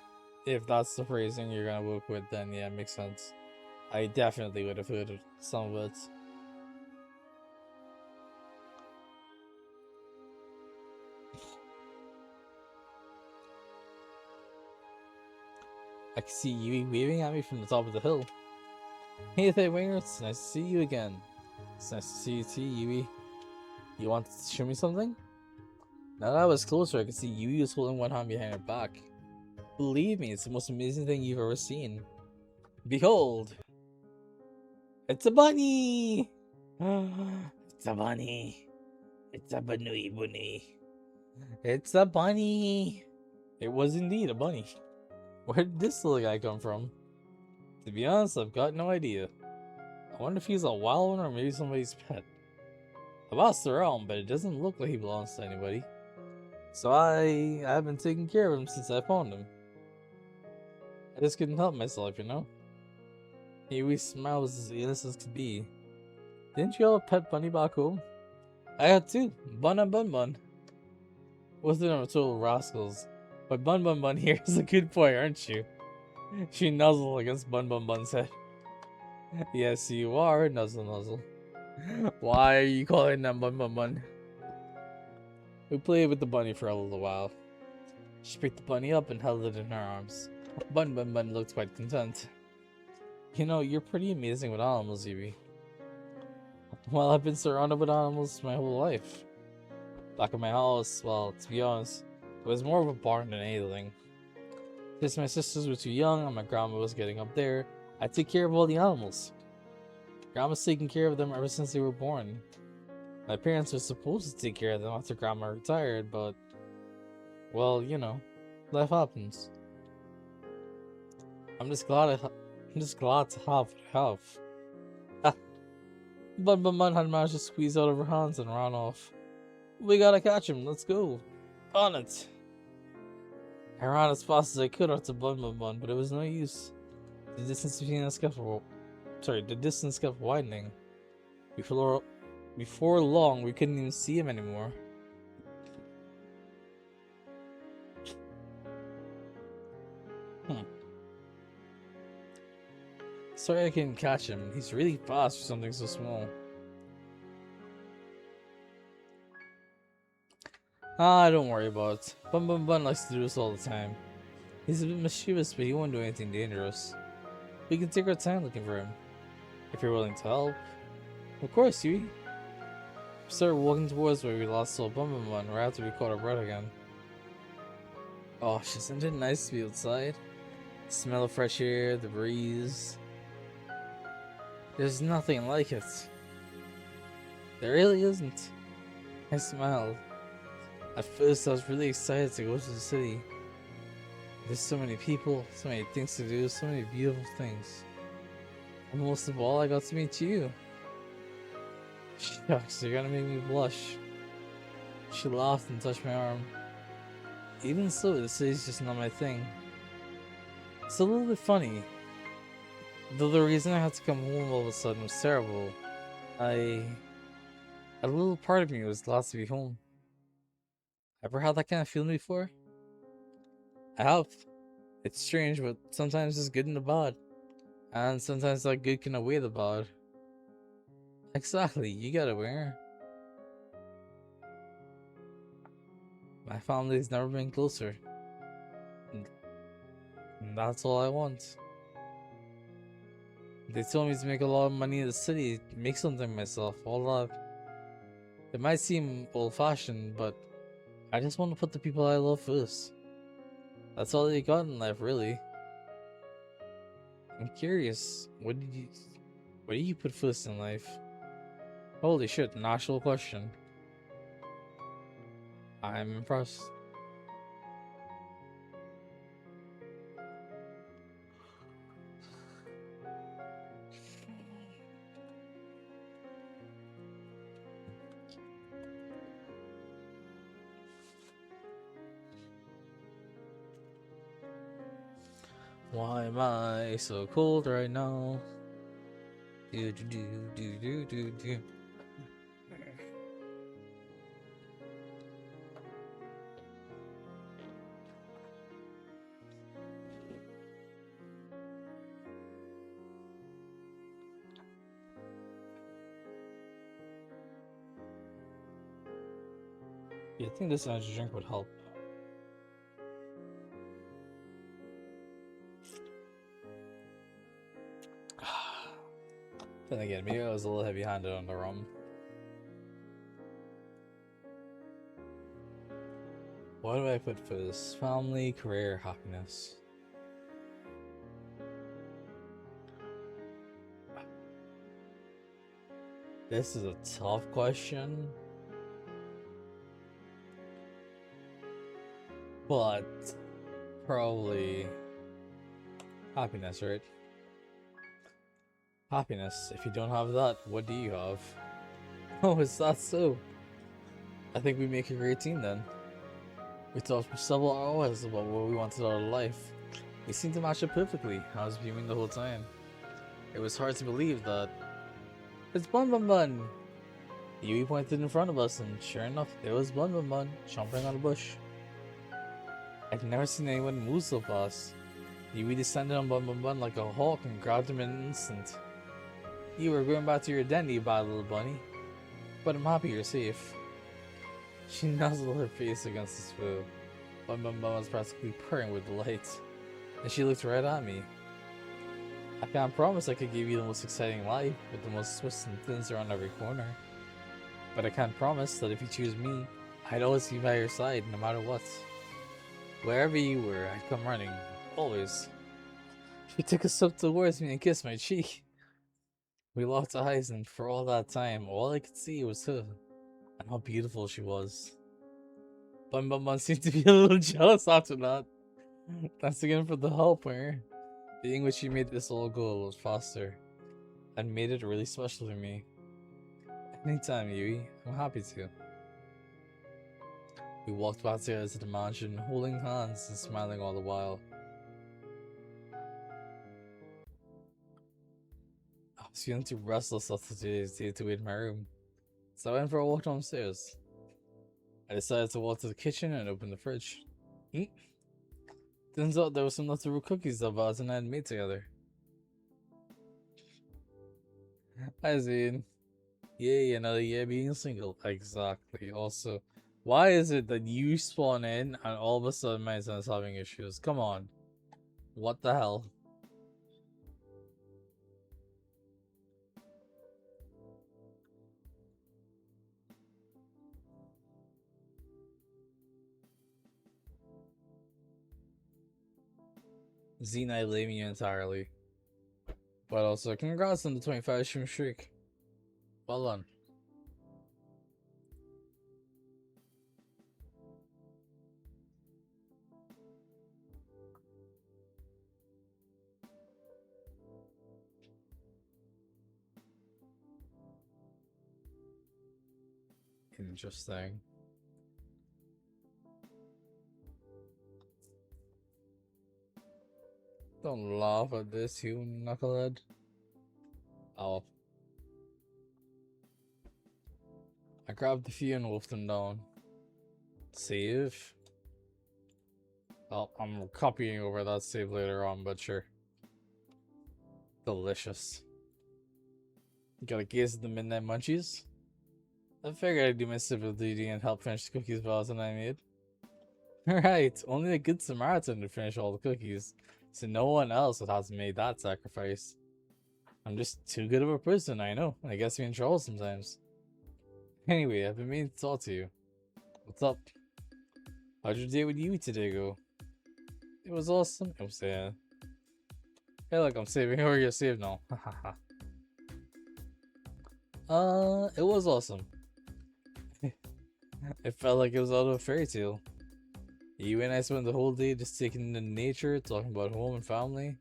If that's the phrasing you're gonna work with, then yeah, it makes sense. I definitely would have heard some of it. I can see Yui waving at me from the top of the hill. Hey there, Winger, it's nice to see you again. It's nice to see you too, Yui. You want to show me something? Now that I was closer, I could see Yui was holding one hand behind her back. Believe me, it's the most amazing thing you've ever seen. Behold! It's a bunny! It's a bunny. It's a bunny. It's a bunny! It was indeed a bunny. Where did this little guy come from? To be honest, I've got no idea. I wonder if he's a wild one or maybe somebody's pet. I've asked around, but it doesn't look like he belongs to anybody. So I've been taking care of him since I found him. I just couldn't help myself, you know? He always smiles as innocent as could be. Didn't you have a pet bunny back home? I had two, Bun and Bun Bun. Both of them are total rascals. But Bun Bun Bun here is a good boy, aren't you? She nuzzled against Bun Bun Bun's head. Yes, you are, nuzzle. Why are you calling them Bun Bun Bun? We played with the bunny for a little while. She picked the bunny up and held it in her arms. Bun Bun Bun looked quite content. You know, you're pretty amazing with animals, Evie. Well, I've been surrounded with animals my whole life. Back at my house, well, to be honest, it was more of a barn than anything. Since my sisters were too young and my grandma was getting up there, I took care of all the animals. Grandma's taken care of them ever since they were born. My parents were supposed to take care of them after Grandma retired, but... well, you know, life happens. I'm just glad to have what I have. Ah, but Bun had managed to squeeze out of her hands and ran off. We gotta catch him. Let's go. On it. I ran as fast as I could after Bun, but it was no use. The distance between us the distance kept widening. Before long, we couldn't even see him anymore. Sorry I couldn't catch him. He's really fast for something so small. Don't worry about it. Bun likes to do this all the time. He's a bit mischievous, but he won't do anything dangerous. We can take our time looking for him. If you're willing to help. Of course, Yui. We started walking towards where we last saw Bun right after we caught our breath again. Oh, isn't it nice to be outside? The smell of fresh air, the breeze. There's nothing like it. There really isn't. I smiled. At first I was really excited to go to the city. There's so many people, so many things to do, so many beautiful things. And most of all, I got to meet you. Shucks, you're gonna make me blush. She laughed and touched my arm. Even so, the city's just not my thing. It's a little bit funny. Though the reason I had to come home all of a sudden was terrible. A little part of me was glad to be home. Ever had that kind of feeling before? I have. It's strange, but sometimes it's good and the bad. And sometimes that good can outweigh the bad. Exactly, you got it, where? My family's never been closer. And that's all I want. They told me to make a lot of money in the city, make something myself, all that. It might seem old-fashioned, but I just want to put the people I love first. That's all you got in life, really. I'm curious, what do you put first in life? Holy shit, an actual question. I'm impressed. Why am I so cold right now? Do do do do do do do. Yeah, I think this energy drink would help. Then again, maybe I was a little heavy-handed on the rum. What do I put first? Family, career, happiness. This is a tough question. But probably happiness, right? Happiness. If you don't have that, what do you have? Oh, is that so? I think we make a great team then. We talked for several hours about what we wanted out of life. We seemed to match up perfectly. I was viewing the whole time. It was hard to believe that. It's Bun. Yui pointed in front of us, and sure enough, there was Bun chomping on a bush. I'd never seen anyone move so fast. Yui descended on Bun like a hawk and grabbed him in an instant. You were going back to your den, you bad little bunny. But I'm happy you're safe. She nuzzled her face against his foe. Bun was practically purring with delight. And she looked right at me. I can't promise I could give you the most exciting life with the most twists and turns around every corner. But I can promise that if you choose me, I'd always be by your side no matter what. Wherever you were, I'd come running. Always. She took a step towards me and kissed my cheek. We locked eyes, and for all that time, all I could see was her, and how beautiful she was. Bun seemed to be a little jealous after that. Thanks again for the help, where Being which you made this all go a little faster and made it really special to me. Anytime, Yui. I'm happy to. We walked back together to the mansion, holding hands and smiling all the while. I was feeling too restless after today's day to wait in my room, so I went for a walk downstairs. I decided to walk to the kitchen and open the fridge. Eat. Turns out there was some leftover cookies that Vaz and I had made together. Hi, Zane. Yay, another year being single. Exactly. Also, why is it that you spawn in and all of a sudden my son is having issues? Come on. What the hell? Zine, I blame you entirely. But also, congrats on the 25 stream streak. Well done. Interesting. Don't laugh at this, you knucklehead. Oh. I grabbed the few and wolfed them down. Save? Oh, I'm copying over that save later on, but sure. Delicious. Gotta gaze at the midnight munchies? I figured I'd do my civic duty and help finish the cookies Valentine I made. Right, only a good Samaritan would finish all the cookies, so no one else would have made that sacrifice. I'm just too good of a person, I know. I guess me in trouble sometimes. Anyway, I've been meaning to talk to you. What's up? How'd your day with you today go? It was awesome. It was, hey, look, I'm saving over your save now. It was awesome. It felt like it was out of a fairy tale. You and I spent the whole day just taking in nature, talking about home and family.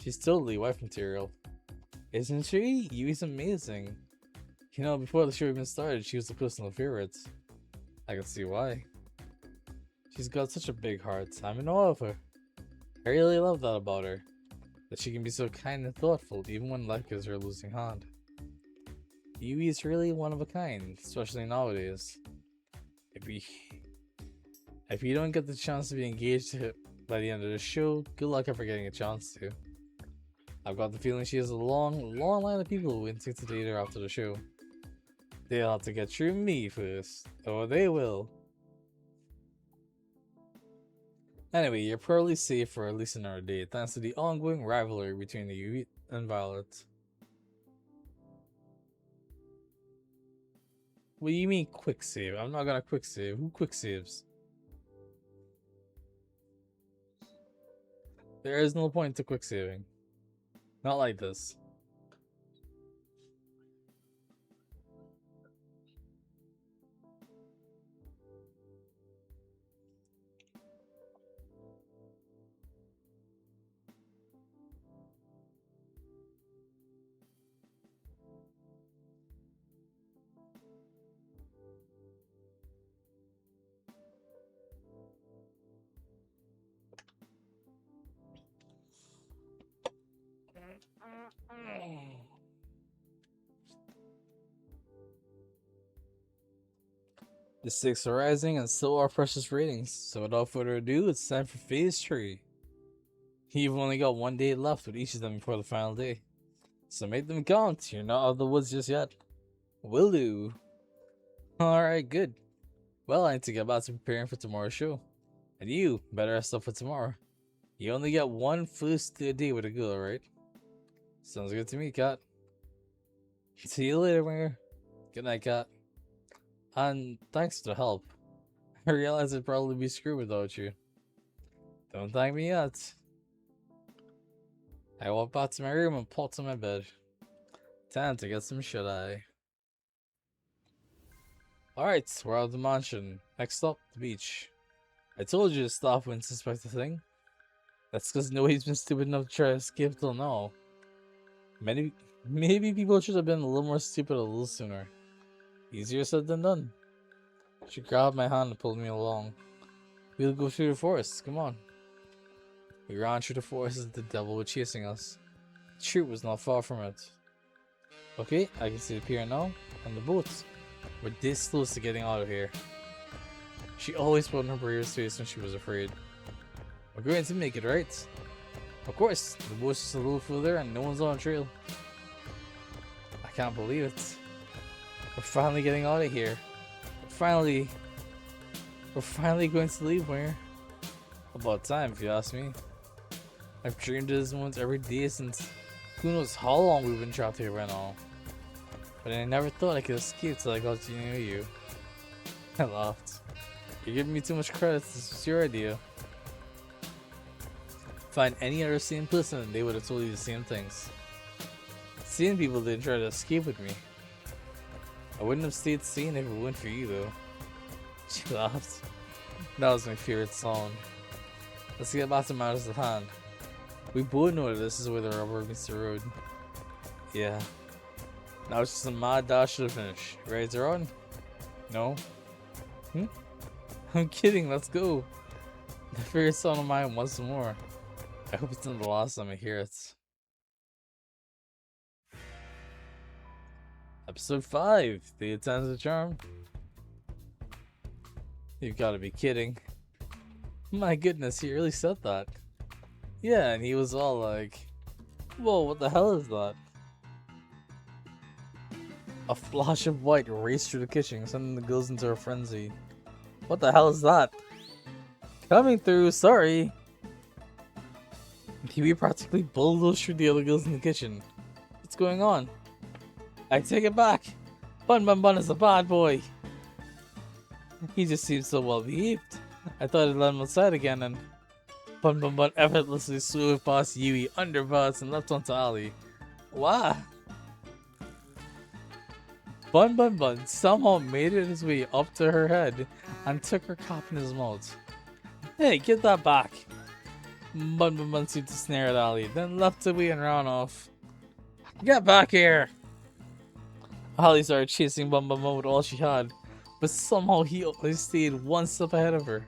She's totally wife material. Isn't she? Yui's amazing. You know, before the show even started, she was a personal favorite. I can see why. She's got such a big heart. I'm in awe of her. I really love that about her. That she can be so kind and thoughtful even when life gives her a losing hand. Yui is really one of a kind, especially nowadays. If you don't get the chance to be engaged by the end of the show, good luck ever getting a chance to. I've got the feeling she has a long, long line of people who intend to date her after the show. They'll have to get through me first, or they will. Anyway, you're probably safe for at least another day, thanks to the ongoing rivalry between the Yui and Violet. What do you mean quick save? I'm not gonna quick save. Who quick saves? There is no point to quick saving. Not like this. The stakes are rising and so are precious ratings, so without further ado, it's time for phase 3. You've only got one day left with each of them before the final day. So make them count, you're not out of the woods just yet. Will do. Alright, good. Well, I need to get back to preparing for tomorrow's show. And you better rest up for tomorrow. You only get one first day with a girl, right? Sounds good to me, Kat. See you later, Winger. Good night, Kat. And thanks for the help. I realize I'd probably be screwed without you. Don't thank me yet. I walk back to my room and pop to my bed. Time to get some shut-eye. Alright, we're out of the mansion. Next stop, the beach. I told you to stop when suspect a thing. That's because nobody's been stupid enough to try to escape till now. Many, maybe people should have been a little more stupid a little sooner. Easier said than done. She grabbed my hand and pulled me along. We'll go through the forest, come on. We ran through the forest as the devil was chasing us. The truth was not far from it. Okay, I can see the pier now, and the boats. We're this close to getting out of here. She always put on her brave's face when she was afraid. We're going to make it, right? Of course, the boat's just a little further and no one's on the trail. I can't believe it. We're finally getting out of here. We're finally going to leave here. About time, if you ask me. I've dreamed of this moment every day since who knows how long we've been trapped here right now. But I never thought I could escape till I got to know you. I laughed. You're giving me too much credit. This was your idea. Find any other sane person and they would have told you the same things. Sane people didn't try to escape with me. I wouldn't have stayed sane if it weren't for you though. She laughed. That was my favorite song. Let's get back to matters at hand. We both know that this is where the rubber meets the road. Yeah. Now it's just a mad dash to the finish. Ready to run? No? I'm kidding, let's go. The favorite song of mine once more. I hope it's not the last time I hear it. Episode 5, The Attends the Charm. You've got to be kidding. My goodness, he really said that. Yeah, and he was all like, whoa, what the hell is that? A flash of white raced through the kitchen, sending the girls into a frenzy. What the hell is that? Coming through, sorry. We practically bulldozed through the other girls in the kitchen. What's going on? I take it back. Bun Bun Bun is a bad boy. He just seems so well behaved. I thought I'd let him outside again and Bun Bun Bun effortlessly swerved past Yui, underbouts, and left onto Ali. Wow. Bun Bun Bun somehow made it his way up to her head and took her cap in his mouth. Hey, get that back. Bun Bun Bun seemed to snare at Ali, then leapt away and ran off. Get back here! Ali started chasing Bun Bun Bun with all she had, but somehow he always stayed one step ahead of her.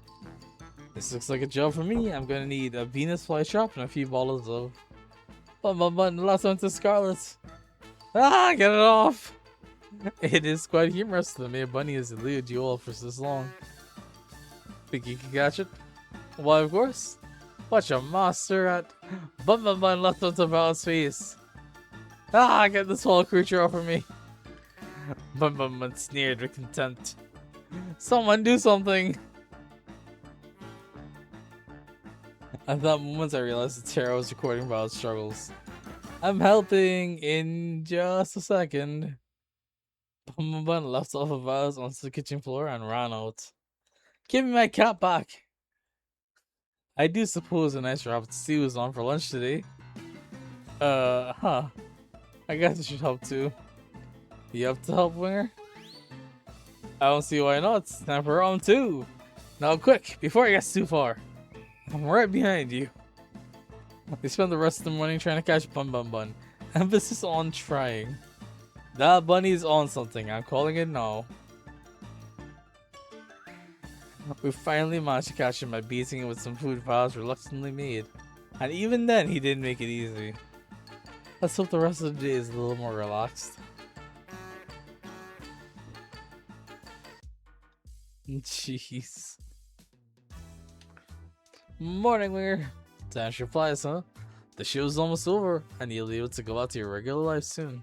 This looks like a job for me. I'm gonna need a Venus flytrap and a few bottles of Bun Bun Bun. Last one to Scarlet. Ah, get it off! It is quite humorous that Mayor Bunny has eluded you all for this long. Think you can catch it? Why, of course. Watch a master at Bun Bun Bun left onto Val's face. Ah, get this whole creature off of me. Bun Bun Bun sneered with contempt. Someone do something! At that moment, I realized that Tara was recording Val's struggles. I'm helping in just a second. Bun Bun Bun left off of Val's onto the kitchen floor and ran out. Give me my cat back! I do suppose a nice rabbit stew is on for lunch today. I guess I should help too. You have to help, Winger? I don't see why not. It's time for round 2. Now quick, before it gets too far. I'm right behind you. They spent the rest of the morning trying to catch Bun Bun Bun. Emphasis on trying. That bunny's on something. I'm calling it now. We finally managed to catch him by beating him with some food Val's reluctantly made. And even then, he didn't make it easy. Let's hope the rest of the day is a little more relaxed. Jeez. Morning, Winger. Time to flies, huh? The show's almost over, and you'll be able to go out to your regular life soon.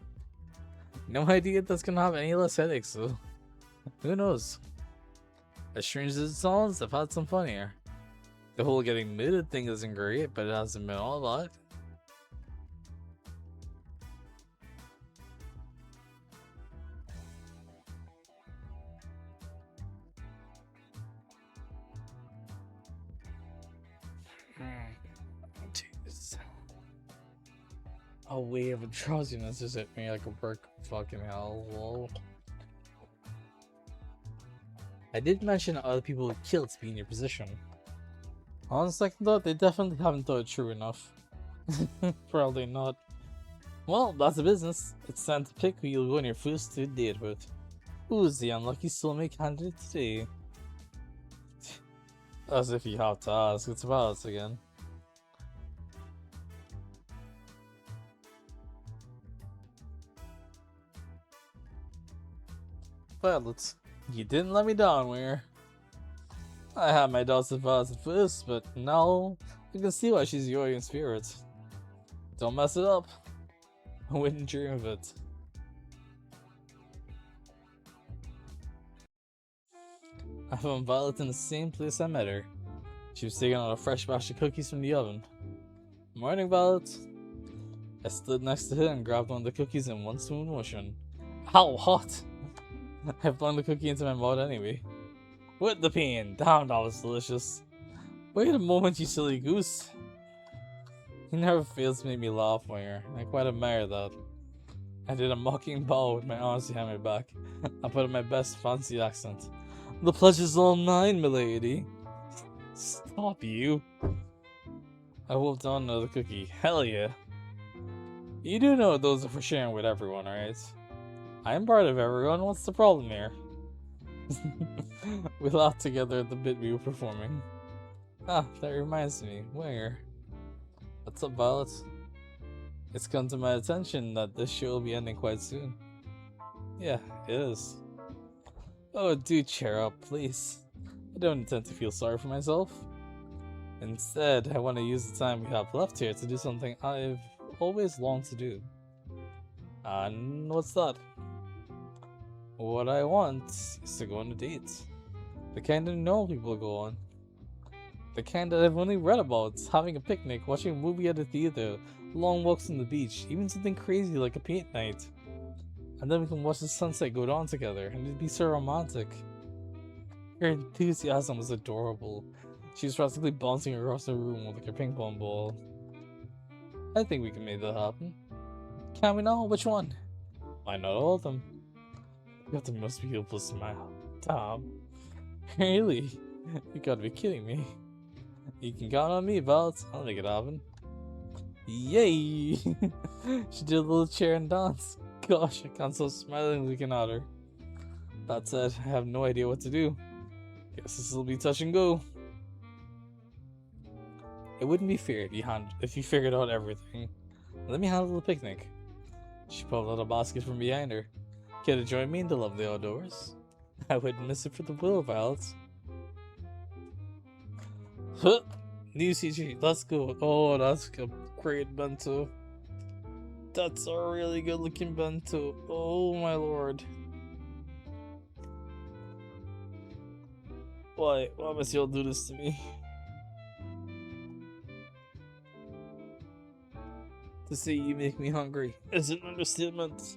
No idea if that's gonna have any less headaches, though. Who knows? As strange as it sounds, I've had some fun here. The whole getting muted thing isn't great, but it hasn't been all that. Jeez. A wave of drowsiness just hit me like a brick. Fucking hell, lol. I did mention other people with kilts be in your position. On second thought, they definitely haven't thought it true enough. Probably not. Well, that's the business. It's time to pick who you'll go on your first date with. Who's the unlucky soulmate candidate today? As if you have to ask, it's Violet again. Violet, you didn't let me down, Weir. I had my doubts of Violet at first, but now I can see why she's your in spirit. Don't mess it up. I wouldn't dream of it. I found Violet in the same place I met her. She was taking out a fresh batch of cookies from the oven. Morning, Violet. I stood next to her and grabbed one of the cookies in one smooth motion. How hot! I flung the cookie into my mouth anyway. With the pain! Damn, that was delicious. Wait a moment, you silly goose. He never fails to make me laugh, Moyer. I quite admire that. I did a mocking bow with my arms behind my back. I put on my best fancy accent. The pleasure's all mine, milady. Stop you. I wolfed on another cookie. Hell yeah. You do know those are for sharing with everyone, right? I'm part of everyone. What's the problem here? We laughed together at the bit we were performing. Ah, that reminds me. Where? What's up, Violet? It's come to my attention that this show will be ending quite soon. Yeah, it is. Oh, do cheer up, please. I don't intend to feel sorry for myself. Instead, I want to use the time we have left here to do something I've always longed to do. And what's that? What I want is to go on a date. The kind that normal people go on. The kind that I've only read about. Having a picnic, watching a movie at the theater, long walks on the beach, even something crazy like a paint night. And then we can watch the sunset go down together, and it'd be so romantic. Her enthusiasm was adorable. She was practically bouncing across the room like a ping pong ball. I think we can make that happen. Can we now? Which one? Why not all of them? You have the most beautiful smile. Tom. Really? You gotta be kidding me. You can count on me, Violet. I'll make it happen. Yay! She did a little chair and dance. Gosh, I can't stop smiling looking at her. That said, I have no idea what to do. Guess this will be touch and go. It wouldn't be fair if you figured out everything. Let me handle the picnic. She pulled out a basket from behind her. Care to join me in the lovely outdoors? I wouldn't miss it for the world, Violet. Huh! New CG, let's go. Oh, that's a great bento. That's a really good looking bento. Oh my lord. Why must y'all do this to me? To say you make me hungry is an understatement.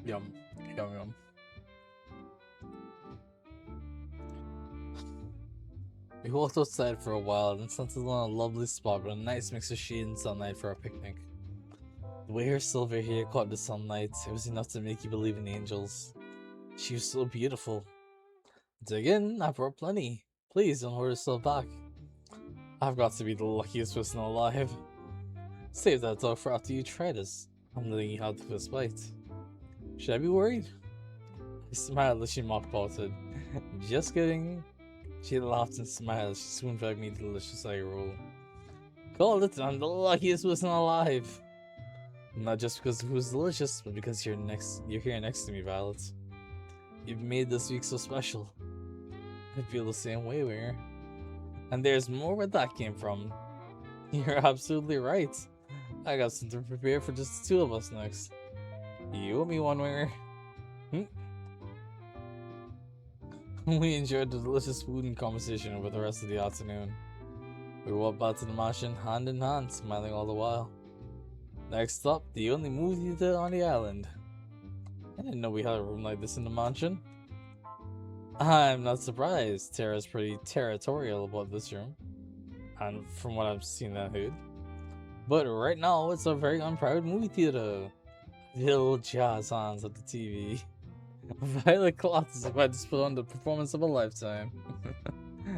Yum, yum, yum. We walked outside for a while and settled on a lovely spot with a nice mix of shade and sunlight for our picnic. The way her silver hair caught the sunlight, it was enough to make you believe in angels. She was so beautiful. Dig in, I brought plenty. Please don't hold yourself back. I've got to be the luckiest person alive. Save that dog for after you try this. I'm letting you have the first bite. Should I be worried? I smiled as she mock pouted. Just kidding. She laughed and smiled as she soon fed me delicious egg roll. Call it, I'm the luckiest person alive. Not just because the food's delicious, but because you're here next to me, Violet. You've made this week so special. I feel the same way, Weir. And there's more where that came from. You're absolutely right. I got something prepared for just the two of us next. You owe me one, Weir. We enjoyed the delicious food and conversation over the rest of the afternoon. We walked back to the mansion hand in hand, smiling all the while. Next stop, the only movie theater on the island. I didn't know we had a room like this in the mansion. I'm not surprised. Tara's pretty territorial about this room, and from what I've seen and heard. But right now, it's a very unprivate movie theater. Little jazz hands at the TV. Violet cloth is about to put on the performance of a lifetime.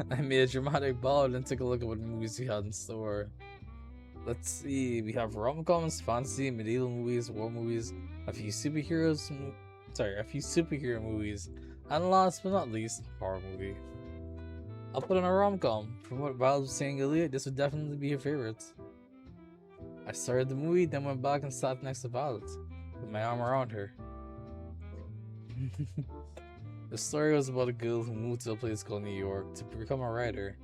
I made a dramatic bow and took a look at what movies we had in store. Let's see, we have rom-coms, fantasy, medieval movies, war movies, a few superhero movies, and last but not least, a horror movie. I'll put on a rom-com. From what Violet was saying earlier, this would definitely be her favorite. I started the movie, then went back and sat next to Violet, with my arm around her. The story was about a girl who moved to a place called New York to become a writer,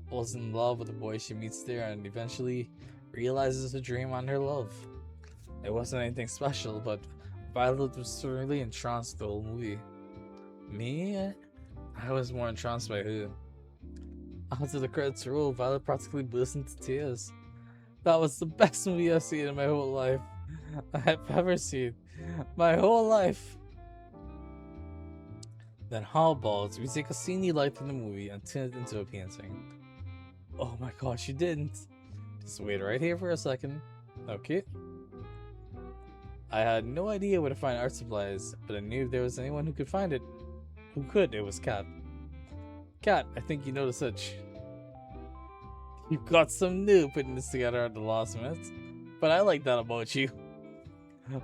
falls in love with a boy she meets there, and eventually realizes her dream and her love. It wasn't anything special, but Violet was really entranced with the whole movie. Me? I was more entranced by her. After the credits rolled, Violet practically burst into tears. That was the best movie I've seen in my whole life. I've ever seen. My whole life. Then how about we take a scene you liked in the movie and turn it into a painting? Oh my gosh, you didn't. Just wait right here for a second. Okay. I had no idea where to find art supplies, but I knew if there was anyone who could find it, it was Kat. Kat, I think you know the such. You've got some new putting this together at the last minute, but I like that about you.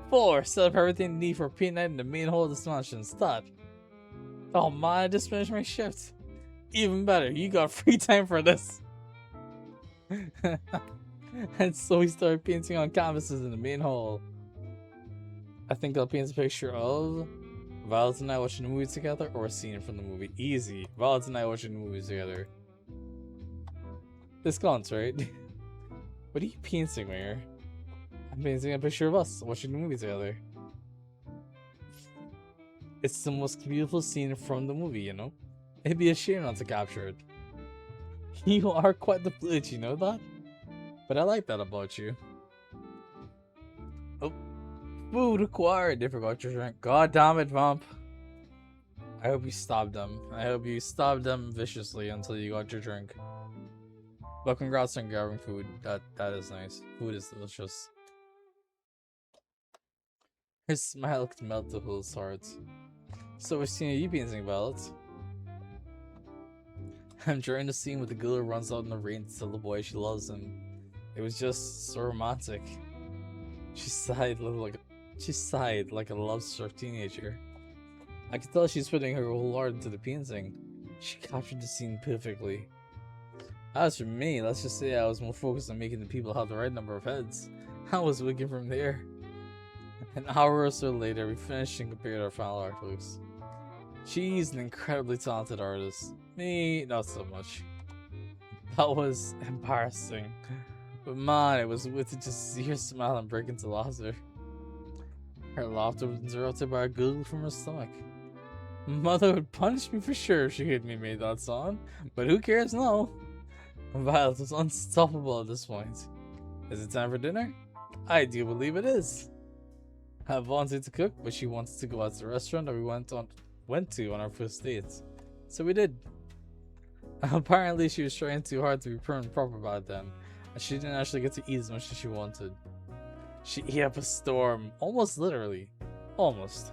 4. Set up everything you need for paint night in the main hall of this mansion. Stop. Oh man, I just finished my shift. Even better, you got free time for this. And so we started painting on canvases in the main hall. I think I'll paint a picture of Violet and I watching the movie together, or a scene from the movie. Easy. Violet and I watching the movie together. This counts, right? What are you painting, Mayor? I'm painting a picture of us watching the movie together. It's the most beautiful scene from the movie, you know? It'd be a shame not to capture it. You are quite the flirt, you know that? But I like that about you. Oh. Food acquired. They forgot your drink. God damn it, Vamp. I hope you stabbed them. I hope you stabbed them viciously until you got your drink. But congrats on grabbing food. That is nice. Food is delicious. Her smile could melt the whole heart. So we're seeing you painting, Violet. I'm enjoying the scene where the girl runs out in the rain to tell the boy she loves him. It was just so romantic. She sighed like a love-struck teenager. I could tell she's putting her whole heart into the painting. She captured the scene perfectly. As for me, let's just say I was more focused on making the people have the right number of heads. I was looking from there. An hour or so later, we finished and compared our final artworks. She's an incredibly talented artist. Me, not so much. That was embarrassing. But man, it was worth it just to see her smile and break into laughter. Her laughter was interrupted by a gurgle from her stomach. Mother would punish me for sure if she heard me make that song, but who cares now? Violet was unstoppable at this point. Is it time for dinner? I do believe it is. I wanted to cook, but she wanted to go out to the restaurant that we went to on our first date. So we did. Apparently she was trying too hard to be prim and proper back then, and she didn't actually get to eat as much as she wanted. She ate up a storm, almost literally. Almost.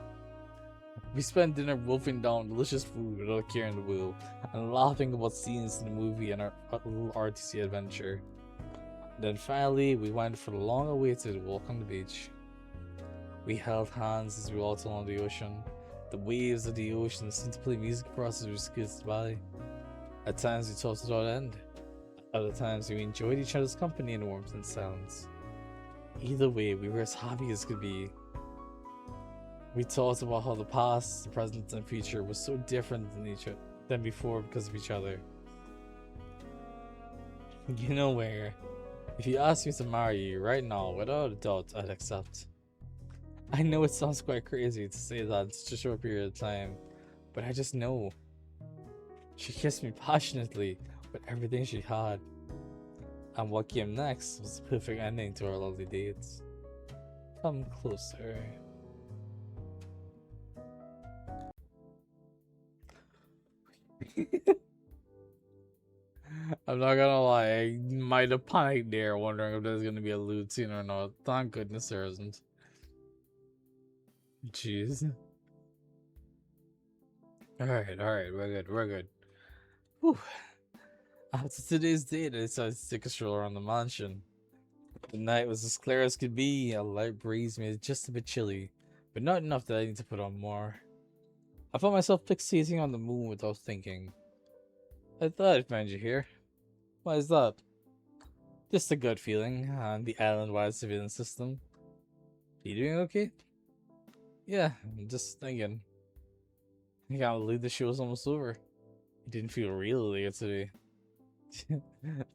We spent dinner wolfing down delicious food without a care in the world, and laughing about scenes in the movie and our little RTC adventure. Then finally, we went for the long-awaited walk on the beach. We held hands as we walked along the ocean. The waves of the ocean seemed to play music for us as we skidded by. At times we talked without end. Other times we enjoyed each other's company in warmth and silence. Either way, we were as happy as could be. We talked about how the past, the present, and future was so different than before because of each other. You know where? If you asked me to marry you right now, without a doubt, I'd accept. I know it sounds quite crazy to say that in such a short period of time, but I just know. She kissed me passionately with everything she had. And what came next was the perfect ending to our lovely dates. Come closer. I'm not gonna lie, I might have panicked there wondering if there's gonna be a lewd scene or not. Thank goodness there isn't. Jeez. Alright, we're good. Whew. After today's date, I decided to take a stroll around the mansion. The night was as clear as could be, a light breeze made it just a bit chilly, but not enough that I need to put on more. I found myself fixating on the moon without thinking. I thought I'd find you here. Why is that? Just a good feeling on the island-wide civilian system. You doing okay? Yeah, I'm just thinking. I can't believe the show was almost over. It didn't feel real earlier today.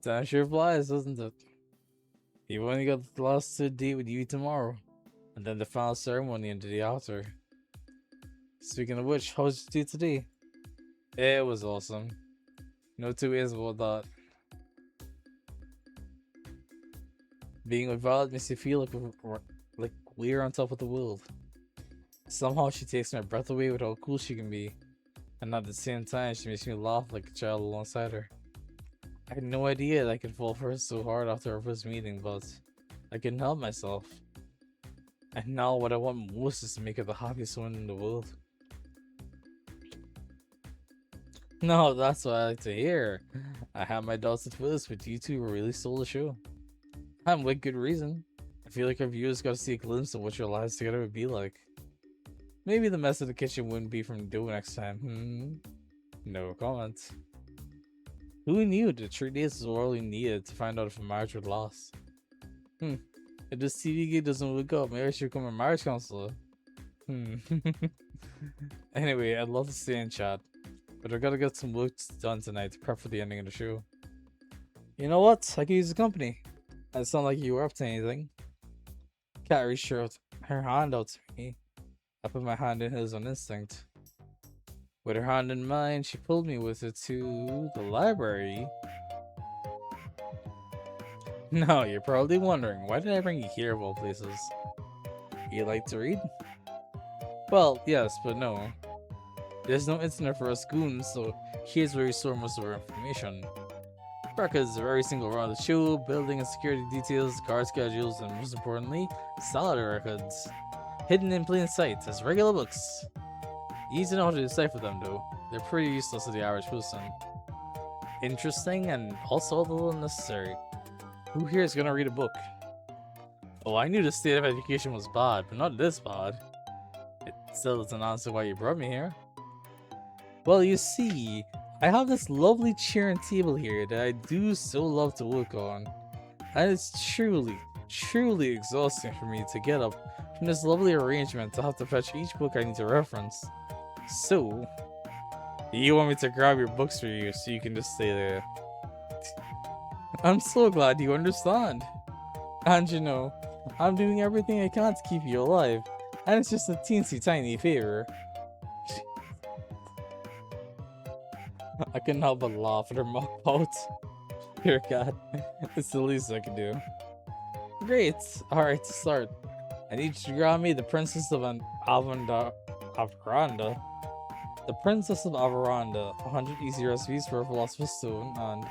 Time sure flies, doesn't it? You've only got the last date with you tomorrow, and then the final ceremony and the day after. Speaking of which, how was your date today? It was awesome. No two ways about that. Being with Violet makes you feel like we're on top of the world. Somehow she takes my breath away with how cool she can be, and at the same time she makes me laugh like a child alongside her. I had no idea that I could fall for her so hard after our first meeting, but I couldn't help myself. And now what I want most is to make her the happiest woman in the world. No, that's what I like to hear. I had my doubts at first, but you two really stole the show. And with good reason. I feel like our viewers got to see a glimpse of what your lives together would be like. Maybe the mess of the kitchen wouldn't be from dough next time. No comments. Who knew that 3 days was all we needed to find out if a marriage would last? If this TV gig doesn't work out, maybe I should become a marriage counselor. Anyway, I'd love to stay and chat, but I gotta get some work done tonight to prep for the ending of the show. You know what? I could use the company. It sounded like you were up to anything. Kat reached her hand out to me. I put my hand in his on instinct. With her hand in mine, she pulled me with it to the library. Now, you're probably wondering, why did I bring you here of all places? You like to read? Well, yes, but no. There's no internet for us goons, so here's where we store most of our information. Records of every single round of the show, building and security details, card schedules, and most importantly, salary records. Hidden in plain sight as regular books. Easy to know how to decipher them though. They're pretty useless to the average person. Interesting and also a little unnecessary. Who here is gonna read a book? Oh, I knew the state of education was bad, but not this bad. It still doesn't answer why you brought me here. Well, you see, I have this lovely chair and table here that I do so love to work on. And it's truly exhausting for me to get up from this lovely arrangement to have to fetch each book I need to reference. So, you want me to grab your books for you so you can just stay there? I'm so glad you understand. And you know, I'm doing everything I can to keep you alive, and it's just a teensy tiny favor. I couldn't help but laugh at her mock pout. Dear God, it's the least I can do. Great, alright, to start. I need you to grab me the Princess of Avaranda. The Princess of Avaranda, 100 easy recipes for a Philosopher's Stone, and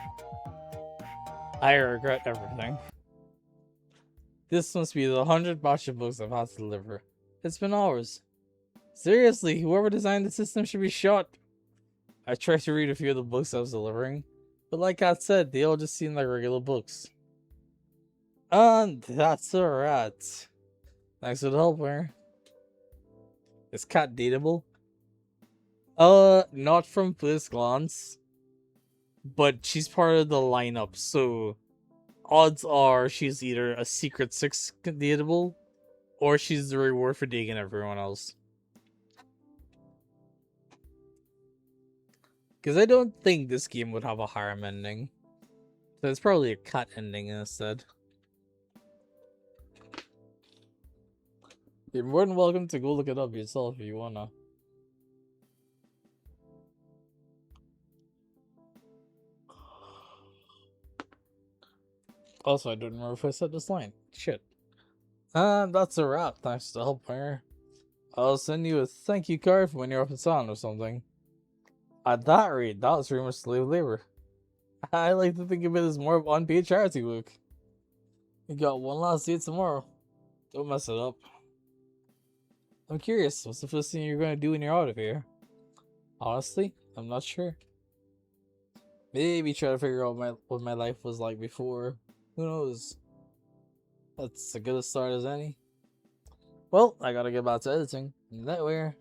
I regret everything. This must be the 100 batch of books I've had to deliver. It's been hours. Seriously, whoever designed the system should be shot. I tried to read a few of the books I was delivering, but like Kat said, they all just seem like regular books. And that's a rat. Thanks for the help, Where? Is Kat dateable? Not from first glance. But she's part of the lineup, so odds are she's either a secret six dateable, or she's the reward for digging everyone else. Because I don't think this game would have a harem ending. So it's probably a cut ending instead. You're more than welcome to go look it up yourself if you wanna. Also, I don't remember if I said this line. Shit. That's a wrap. Thanks for the help, Fire. I'll send you a thank you card for when you're up in town or something. At that rate, that was pretty much slave labor. I like to think of it as more of unpaid charity work. We got one last date tomorrow. Don't mess it up. I'm curious, what's the first thing you're gonna do when you're out of here? Honestly, I'm not sure. Maybe try to figure out what my life was like before. Who knows? That's as good a start as any. Well, I gotta get back to editing. That way.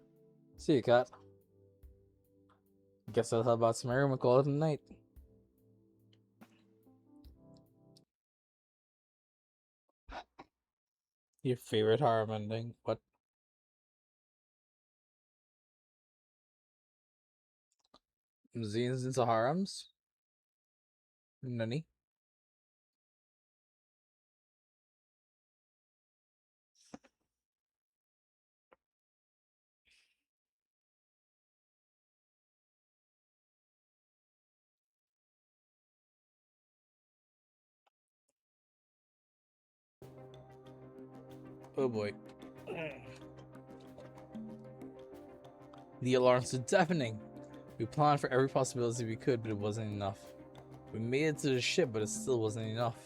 See you, cat. Guess I'll head back to my room and call it a night. Your favorite harem ending? What? Zines into harems? Nani? Oh boy. The alarms were deafening. We planned for every possibility we could, but it wasn't enough. We made it to the ship, but it still wasn't enough.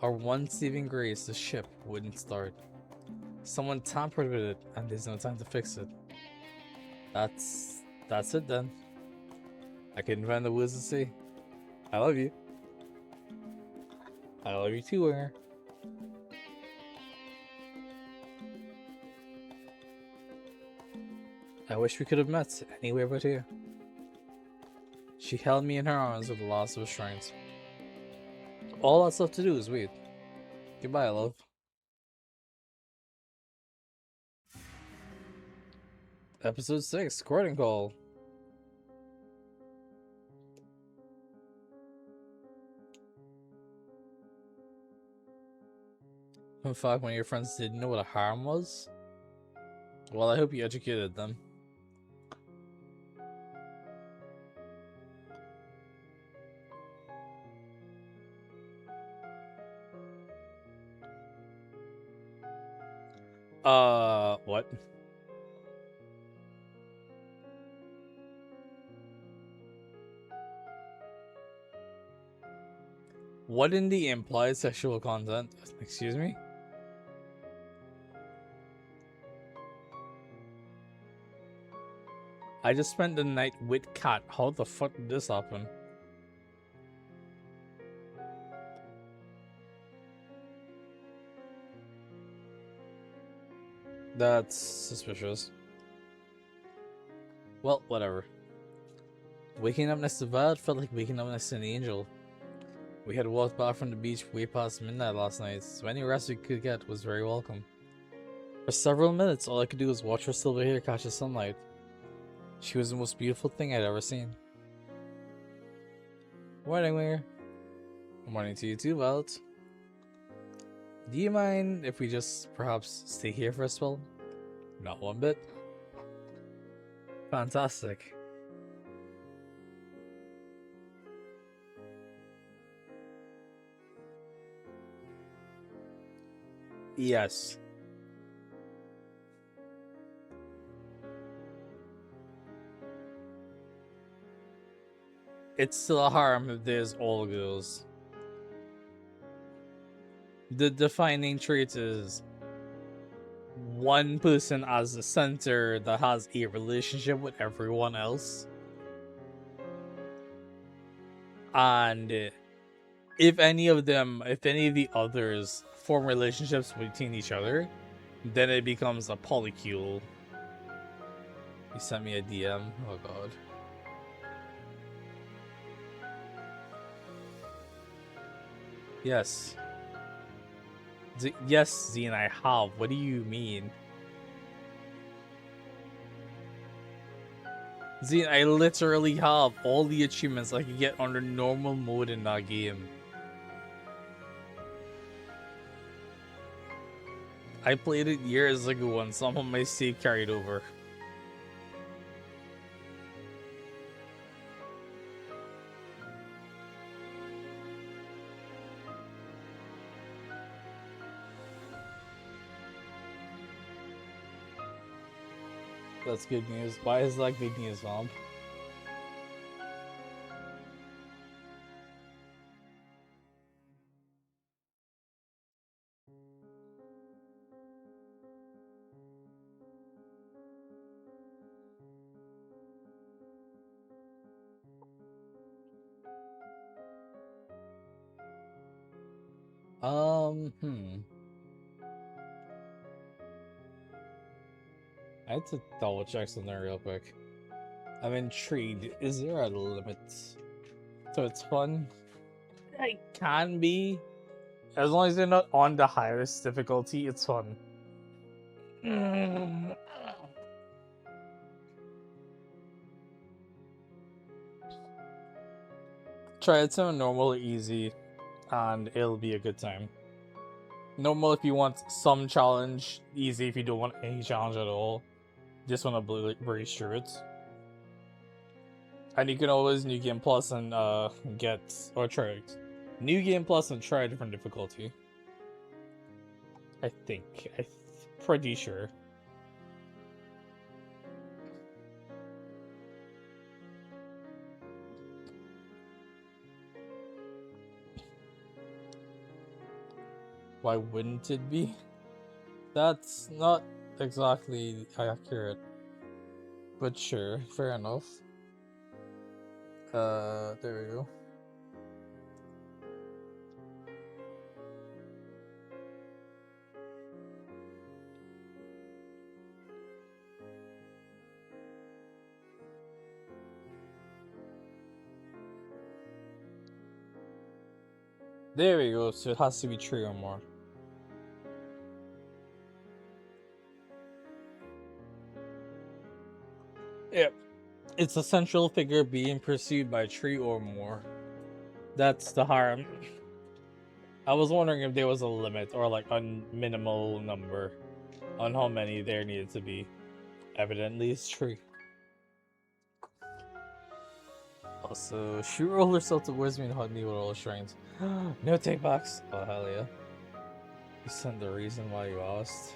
Our one saving grace, the ship, wouldn't start. Someone tampered with it, and there's no time to fix it. That's it then. I couldn't find the words to say. I love you. I love you too, Winger. I wish we could have met anywhere but here. She held me in her arms with the loss of restraint. All that's left to do is wait. Goodbye, love. Episode 6, Courting Call. In fact, one of your friends didn't know what a harem was? Well, I hope you educated them. What? What in the implied sexual content? Excuse me? I just spent the night with Cat. How the fuck did this happen? That's suspicious. Well, whatever. Waking up next to Violet felt like waking up next to an angel. We had walked back from the beach way past midnight last night, so any rest we could get was very welcome. For several minutes, all I could do was watch her silver hair catch the sunlight. She was the most beautiful thing I'd ever seen. Morning, Winger. Morning to you too, Violet. Do you mind if we just perhaps stay here for a spell? Not one bit. Fantastic. Yes. It's still a harm if there's all girls. The defining trait is one person as the center that has a relationship with everyone else. And if any of the others form relationships between each other, then it becomes a polycule. He sent me a DM. Oh god. Yes. Yes, Zine, I have. What do you mean? Zine, I literally have all the achievements I could get under normal mode in that game. I played it years ago and some of my save carried over. That's good news. Why is that good news, Mom? Hmm. I had to double check something real quick. I'm intrigued. Is there a limit to its fun? It can be. As long as they're not on the highest difficulty, it's fun. Try it to normal or easy, and it'll be a good time. Normal if you want some challenge, easy if you don't want any challenge at all. Just want to breeze through it. And you can always New Game Plus and get, or try New Game Plus and try a different difficulty. I think. I'm pretty sure. Why wouldn't it be? That's not exactly accurate. But sure, fair enough. There we go. There we go, so it has to be 3 or more. Yep. It's a central figure being pursued by 3 or more. That's the harm. I was wondering if there was a limit or like a minimal number on how many there needed to be. Evidently it's 3. Also, she rolled herself towards me and hugged me with all strength. No takebacks. Oh hell yeah. You sent the reason why you asked.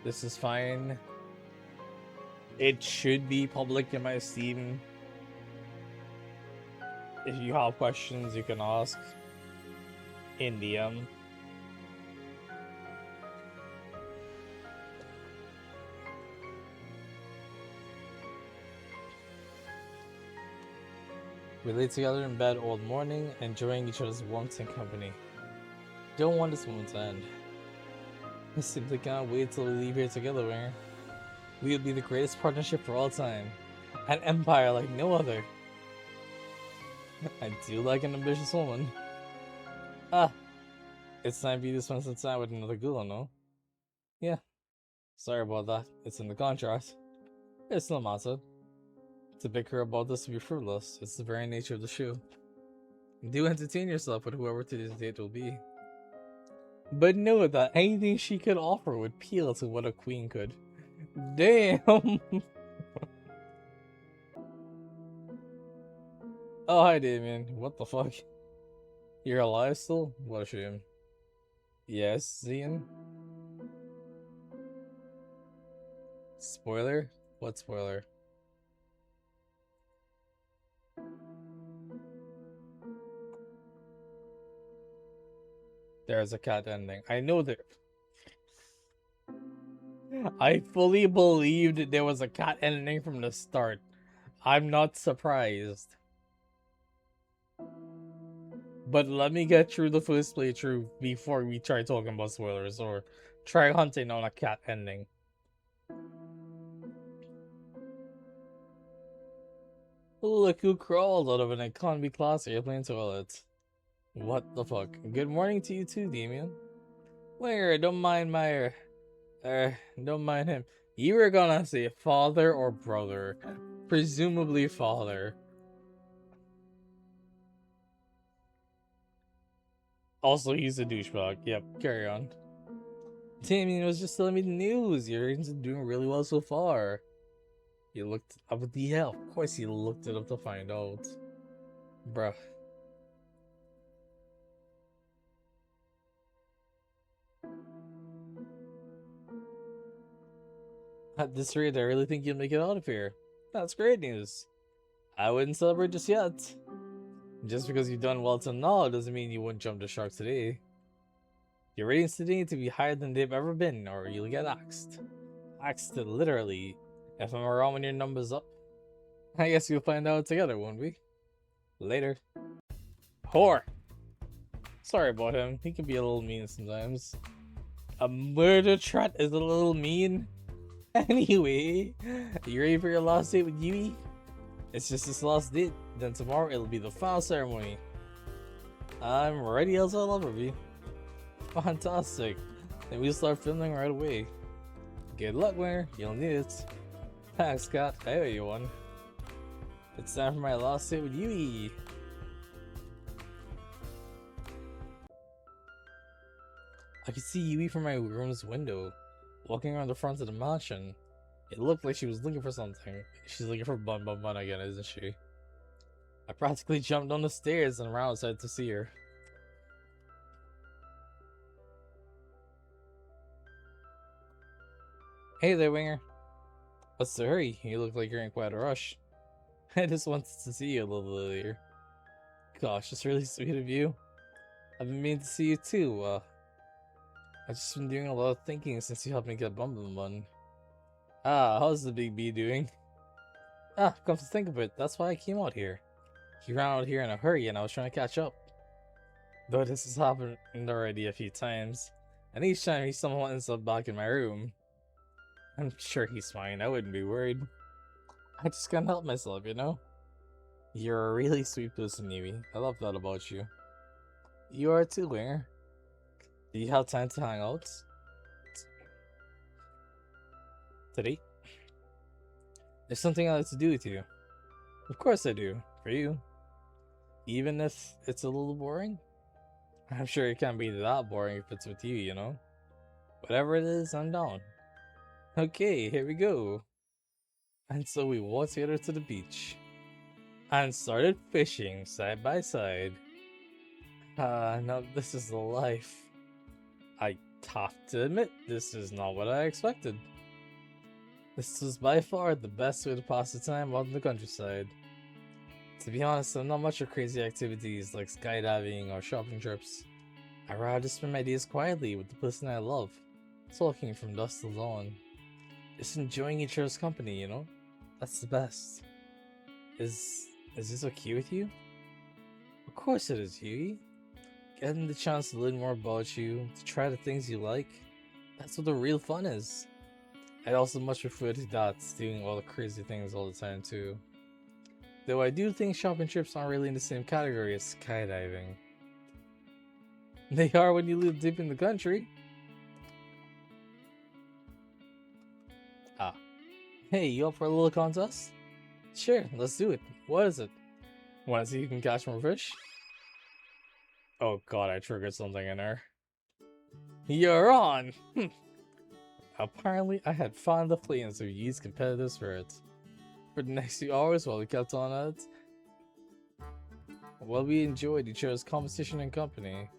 This is fine. It should be public in my Steam. If you have questions, you can ask in DM. We lay together in bed all morning, enjoying each other's warmth and company. Don't want this moment to end. I simply cannot wait till we leave here together, Winger. We will be the greatest partnership for all time. An empire like no other. I do like an ambitious woman. Ah, it's time for you to spend some time with another girl, no? Yeah. Sorry about that. It's in the contract. It's no matter. To bicker about this would be fruitless. It's the very nature of the show. Do entertain yourself with whoever today's date will be. But know that anything she could offer would appeal to what a queen could. Damn! Oh, hi, Damien. What the fuck? You're alive still? What a shame. Yes, Zian? Spoiler? What spoiler? There's a cat ending. I know that. I fully believed there was a cat ending from the start. I'm not surprised. But let me get through the first playthrough before we try talking about spoilers or try hunting on a cat ending. Look who crawled out of an economy class airplane toilet. What the fuck? Good morning to you too, Damien. Where? Don't mind my... don't mind him. You were gonna say father or brother. Presumably father. Also, he's a douchebag. Yep, carry on. Damien was just telling me the news. You're doing really well so far. You looked up at the hell. Of course you looked it up to find out. Bruh. At this rate, I really think you'll make it out of here. That's great news. I wouldn't celebrate just yet. Just because you've done well till now doesn't mean you wouldn't jump the shark today. Your ratings today need to be higher than they've ever been, or you'll get axed. Axed literally. If I'm around when your number's up, I guess we'll find out together, won't we? Later. Whore! Sorry about him, he can be a little mean sometimes. A murder threat is a little mean? Anyway, you ready for your last date with Yui? It's just this last date, then tomorrow it'll be the final ceremony. I'm ready as I'll ever be. Fantastic. Then we'll start filming right away. Good luck, winner. You'll need it. Thanks, Scott. I owe you one. It's time for my last date with Yui. I could see Yui from my room's window, walking around the front of the mansion. It looked like she was looking for something. She's looking for Bun Bun Bun again, isn't she? I practically jumped down the stairs and ran outside to see her. Hey there, Winger. What's the hurry? You look like you're in quite a rush. I just wanted to see you a little earlier. Gosh, it's really sweet of you. I've been meaning to see you too. I've just been doing a lot of thinking since you helped me get Bum Bum Bun. Ah, how's the big bee doing? Ah, come to think of it, that's why I came out here. He ran out here in a hurry and I was trying to catch up. Though this has happened already a few times, and each time he somehow ends up back in my room. I'm sure he's fine, I wouldn't be worried. I just can't help myself, you know? You're a really sweet person, Yui. I love that about you. You are too, Winger. Do you have time to hang out? Today? There's something I'd like to do with you. Of course I do. For you. Even if it's a little boring? I'm sure it can't be that boring if it's with you, you know? Whatever it is, I'm down. Okay, here we go. And so we walked together to the beach. And started fishing side by side. Now this is the life. I have to admit, this is not what I expected. This was by far the best way to pass the time out in the countryside. To be honest, I'm not much of crazy activities like skydiving or shopping trips. I'd rather spend my days quietly with the person I love, talking from dusk till dawn. Just enjoying each other's company, you know? That's the best. Is this okay with you? Of course it is, Yui. Getting the chance to learn more about you, to try the things you like, that's what the real fun is. I'd also much prefer to that, doing all the crazy things all the time too. Though I do think shopping trips aren't really in the same category as skydiving. They are when you live deep in the country. Ah. Hey, you up for a little contest? Sure, let's do it. What is it? Wanna see who can catch more fish? Oh god, I triggered something in her. You're on! Apparently, I had found the flames of Yi's competitive spirit. For the next few hours while we kept on at it, while we enjoyed each other's competition and company.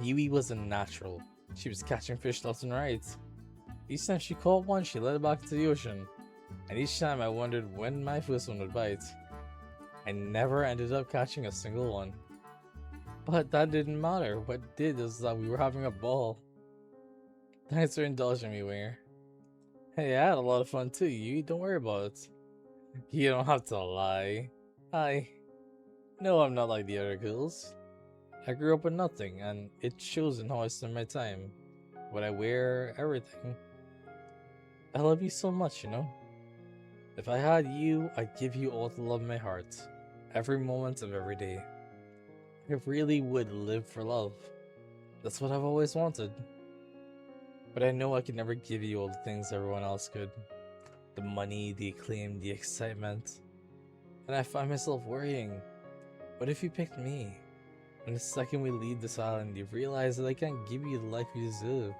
Yui was a natural. She was catching fish left and right. Each time she caught one, she let it back into the ocean. And each time I wondered when my first one would bite. I never ended up catching a single one. But that didn't matter. What did is that we were having a ball. Thanks for indulging me, Winger. Hey, I had a lot of fun too, Yui. Don't worry about it. You don't have to lie. No, I'm not like the other girls. I grew up with nothing, and it shows in how I spend my time. What I wear, everything. I love you so much, you know? If I had you, I'd give you all the love in my heart. Every moment of every day. I really would live for love. That's what I've always wanted. But I know I could never give you all the things everyone else could. The money, the acclaim, the excitement. And I find myself worrying. What if you picked me? And the second we leave this island, you realize that I can't give you the life you deserve.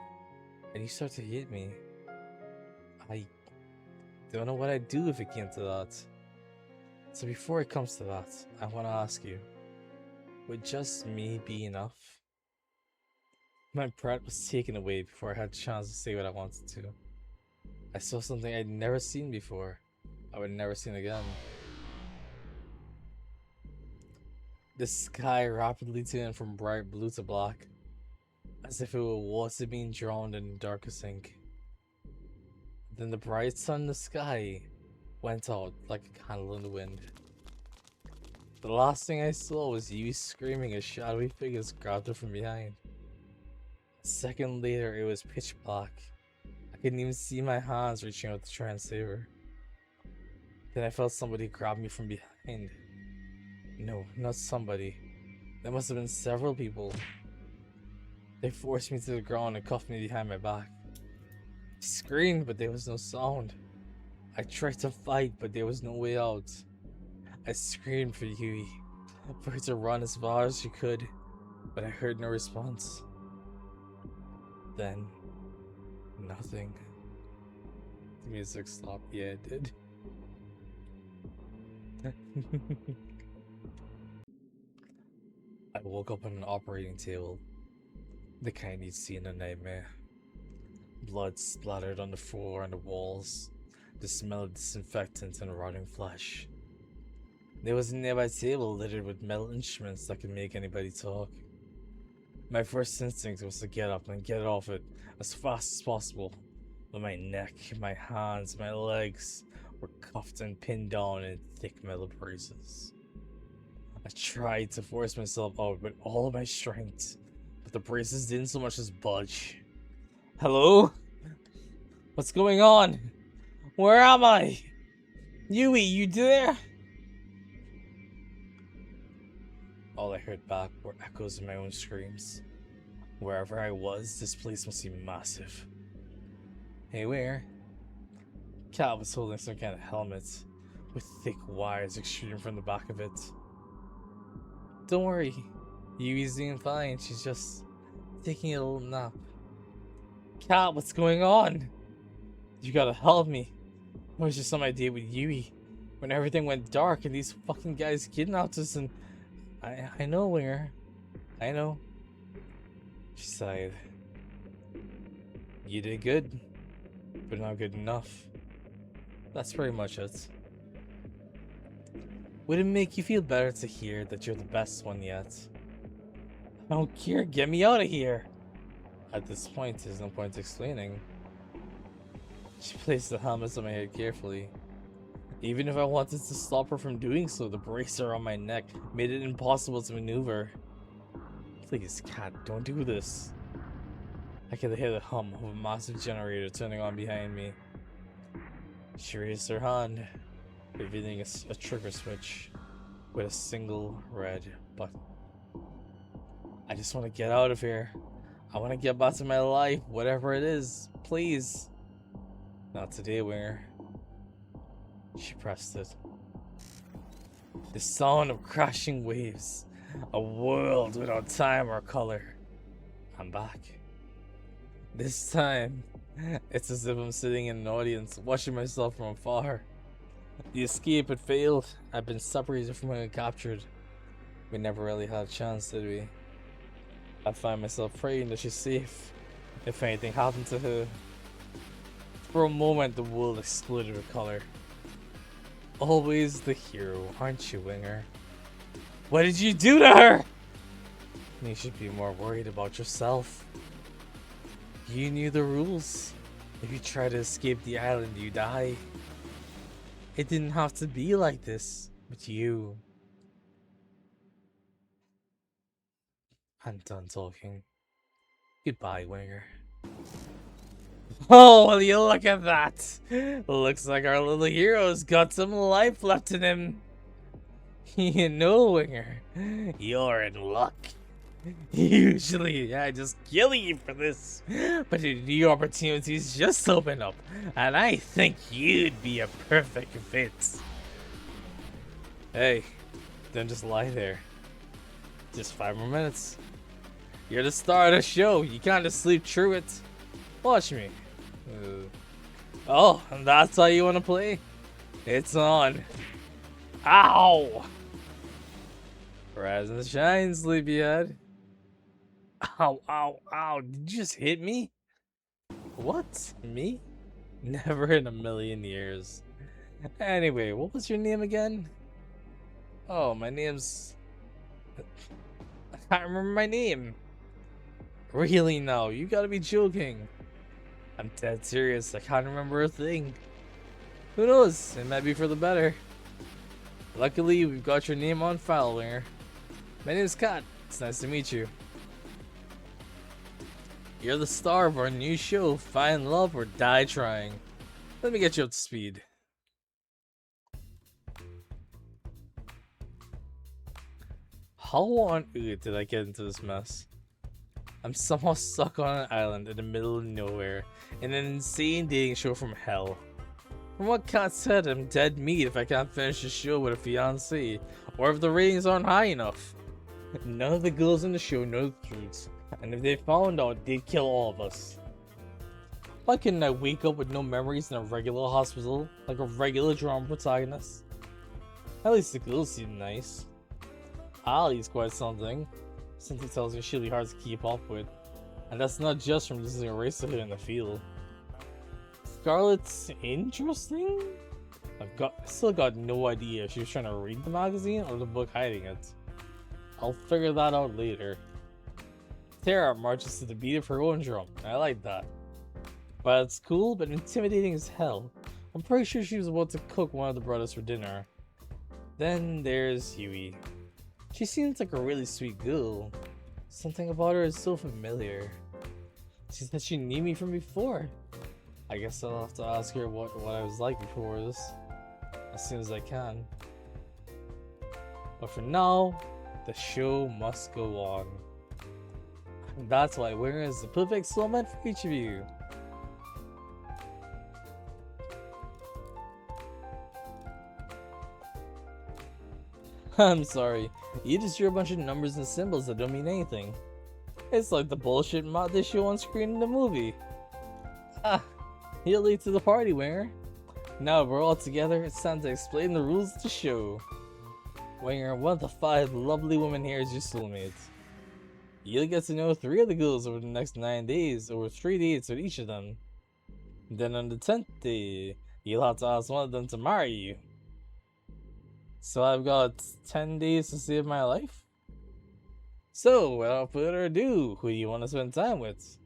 And you start to hate me. I don't know what I'd do if it came to that. So before it comes to that, I want to ask you, would just me be enough? My breath was taken away before I had a chance to say what I wanted to. I saw something I'd never seen before. I would never seen again. The sky rapidly turned from bright blue to black, as if it were water being drowned in the darkest ink. Then the bright sun in the sky went out like a candle in the wind. The last thing I saw was you screaming as shadowy figures grabbed her from behind. A second later, it was pitch black. I couldn't even see my hands reaching out to try and save her. Then I felt somebody grab me from behind. No, not somebody. There must have been several people. They forced me to the ground and cuffed me behind my back. I screamed, but there was no sound. I tried to fight, but there was no way out. I screamed for Yui, for her to run as far as she could, but I heard no response. Then, nothing. The music stopped. Yeah, it did. I woke up on an operating table, the kind you'd see in a nightmare. Blood splattered on the floor and the walls, the smell of disinfectant and rotting flesh. There was a nearby table littered with metal instruments that could make anybody talk. My first instinct was to get up and get off it as fast as possible, but my neck, my hands, my legs were cuffed and pinned down in thick metal braces. I tried to force myself out with all of my strength, but the braces didn't so much as budge. Hello? What's going on? Where am I? Yui, you there? All I heard back were echoes of my own screams. Wherever I was, this place must be massive. Hey, where? Cat was holding some kind of helmet, with thick wires extruding from the back of it. Don't worry, Yui's doing fine, she's just taking a little nap. Cat, what's going on? You gotta help me. What was just some idea with Yui? When everything went dark and these fucking guys kidnapped us and... I know, Winger. I know. She sighed. You did good, but not good enough. That's pretty much it. Would it make you feel better to hear that you're the best one yet? I don't care, get me out of here! At this point, there's no point explaining. She placed the helmets on my head carefully. Even if I wanted to stop her from doing so, the bracer on my neck made it impossible to maneuver. Please, Cat, don't do this. I could hear the hum of a massive generator turning on behind me. She raised her hand, revealing a trigger switch with a single red button. I just want to get out of here. I want to get back to my life, whatever it is, please. Not today, Winger. She pressed it. The sound of crashing waves. A world without time or color. I'm back. This time, it's as if I'm sitting in an audience, watching myself from afar. The escape had failed. I've been separated from her and captured. We never really had a chance, did we? I find myself praying that she's safe, if anything happened to her. For a moment, the world exploded with color. Always the hero, aren't you, Winger? What did you do to her? You should be more worried about yourself. You knew the rules. If you try to escape the island, you die. It didn't have to be like this, but you... I'm done talking. Goodbye, Winger. Oh, will you look at that? Looks like our little hero's got some life left in him. You know, Winger, you're in luck. Usually, I just kill you for this, but new opportunities just open up, and I think you'd be a perfect fit. Hey, don't just lie there. Just 5 more minutes. You're the star of the show. You can't just sleep through it. Watch me. Oh, and that's how you want to play? It's on. Ow! Rise and shine, sleepyhead. Ow, ow, ow. Did you just hit me? What? Me? Never in a million years. Anyway, what was your name again? Oh, my name's... I can't remember my name. Really now? You gotta be joking. I'm dead serious. I can't remember a thing. Who knows? It might be for the better. Luckily, we've got your name on file, Winger. My name's Kat. It's nice to meet you. You're the star of our new show, Find Love or Die Trying. Let me get you up to speed. How on earth did I get into this mess? I'm somehow stuck on an island in the middle of nowhere in an insane dating show from hell. From what Kat said, I'm dead meat if I can't finish the show with a fiancé, or if the ratings aren't high enough. None of the girls in the show know the truth, and if they found out, they'd kill all of us. Why couldn't I wake up with no memories in a regular hospital, like a regular drama protagonist? At least the girls seem nice. Ali's quite something. Something tells me she'll be hard to keep up with, and that's not just from losing a race to her in the field. Scarlett's interesting? I still got no idea if she was trying to read the magazine or the book hiding it. I'll figure that out later. Tara marches to the beat of her own drum. I like that. But it's cool, but intimidating as hell. I'm pretty sure she was about to cook one of the brothers for dinner. Then there's Huey. She seems like a really sweet girl. Something about her is so familiar. She said she knew me from before. I guess I'll have to ask her what I was like before this, as soon as I can. But for now, the show must go on. And that's why Winger is the perfect soulmate for each of you. I'm sorry, you just drew a bunch of numbers and symbols that don't mean anything. It's like the bullshit mod they show on screen in the movie. Ah, you're late to the party, Winger. Now we're all together, it's time to explain the rules of the show. Winger, one of the 5 lovely women here is your soulmate. You'll get to know 3 of the girls over the next 9 days, over 3 dates with each of them. Then on the 10th day, you'll have to ask one of them to marry you. So I've got 10 days to save my life? So, without further ado, who do you want to spend time with?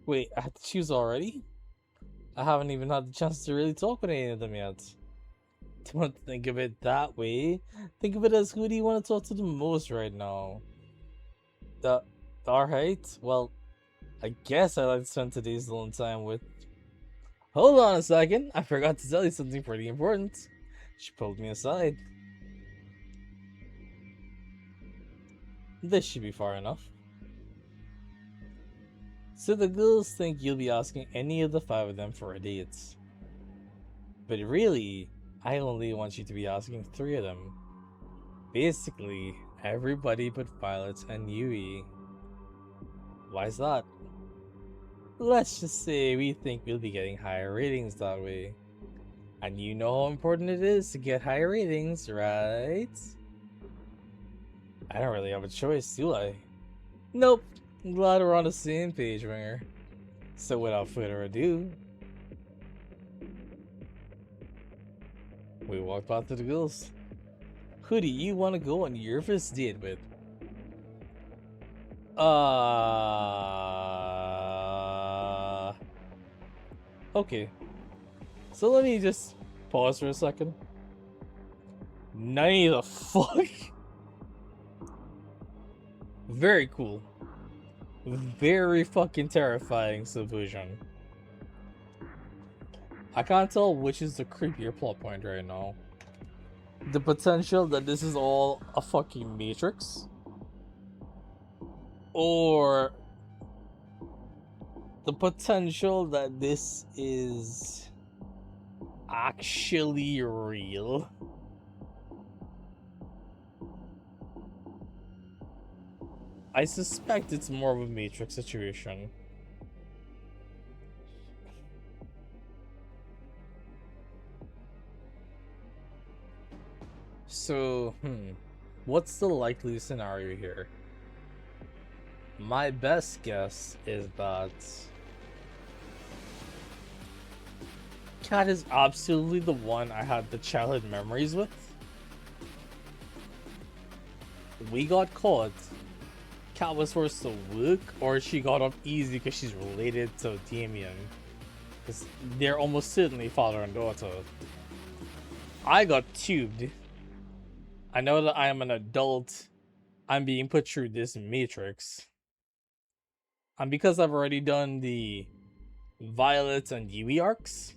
Wait, I have to choose already? I haven't even had the chance to really talk with any of them yet. Don't think of it that way. Think of it as who do you want to talk to the most right now? Alright, well, I guess I'd like to spend today's alone time with... Hold on a second, I forgot to tell you something pretty important. She pulled me aside. This should be far enough. So the girls think you'll be asking any of the 5 of them for a date. But really, I only want you to be asking 3 of them. Basically, everybody but Violet and Yui. Why's that? Let's just say we think we'll be getting higher ratings that way. And you know how important it is to get higher ratings, right? I don't really have a choice, do I? Nope. I'm glad we're on the same page, Winger. So without further ado, we walk back to the girls. Who do you want to go on your first date with? Okay. So let me just pause for a second. None of the fuck? Very cool. Very fucking terrifying subversion. I can't tell which is the creepier plot point right now. The potential that this is all a fucking Matrix, or the potential that this is actually real. I suspect it's more of a Matrix situation. So, what's the likely scenario here? My best guess is that Cat is absolutely the one I had the childhood memories with. We got caught. Cat was forced to work, or she got off easy because she's related to Damien. Because they're almost certainly father and daughter. I got tubed. I know that I am an adult. I'm being put through this matrix. And because I've already done the Violet and Yui arcs,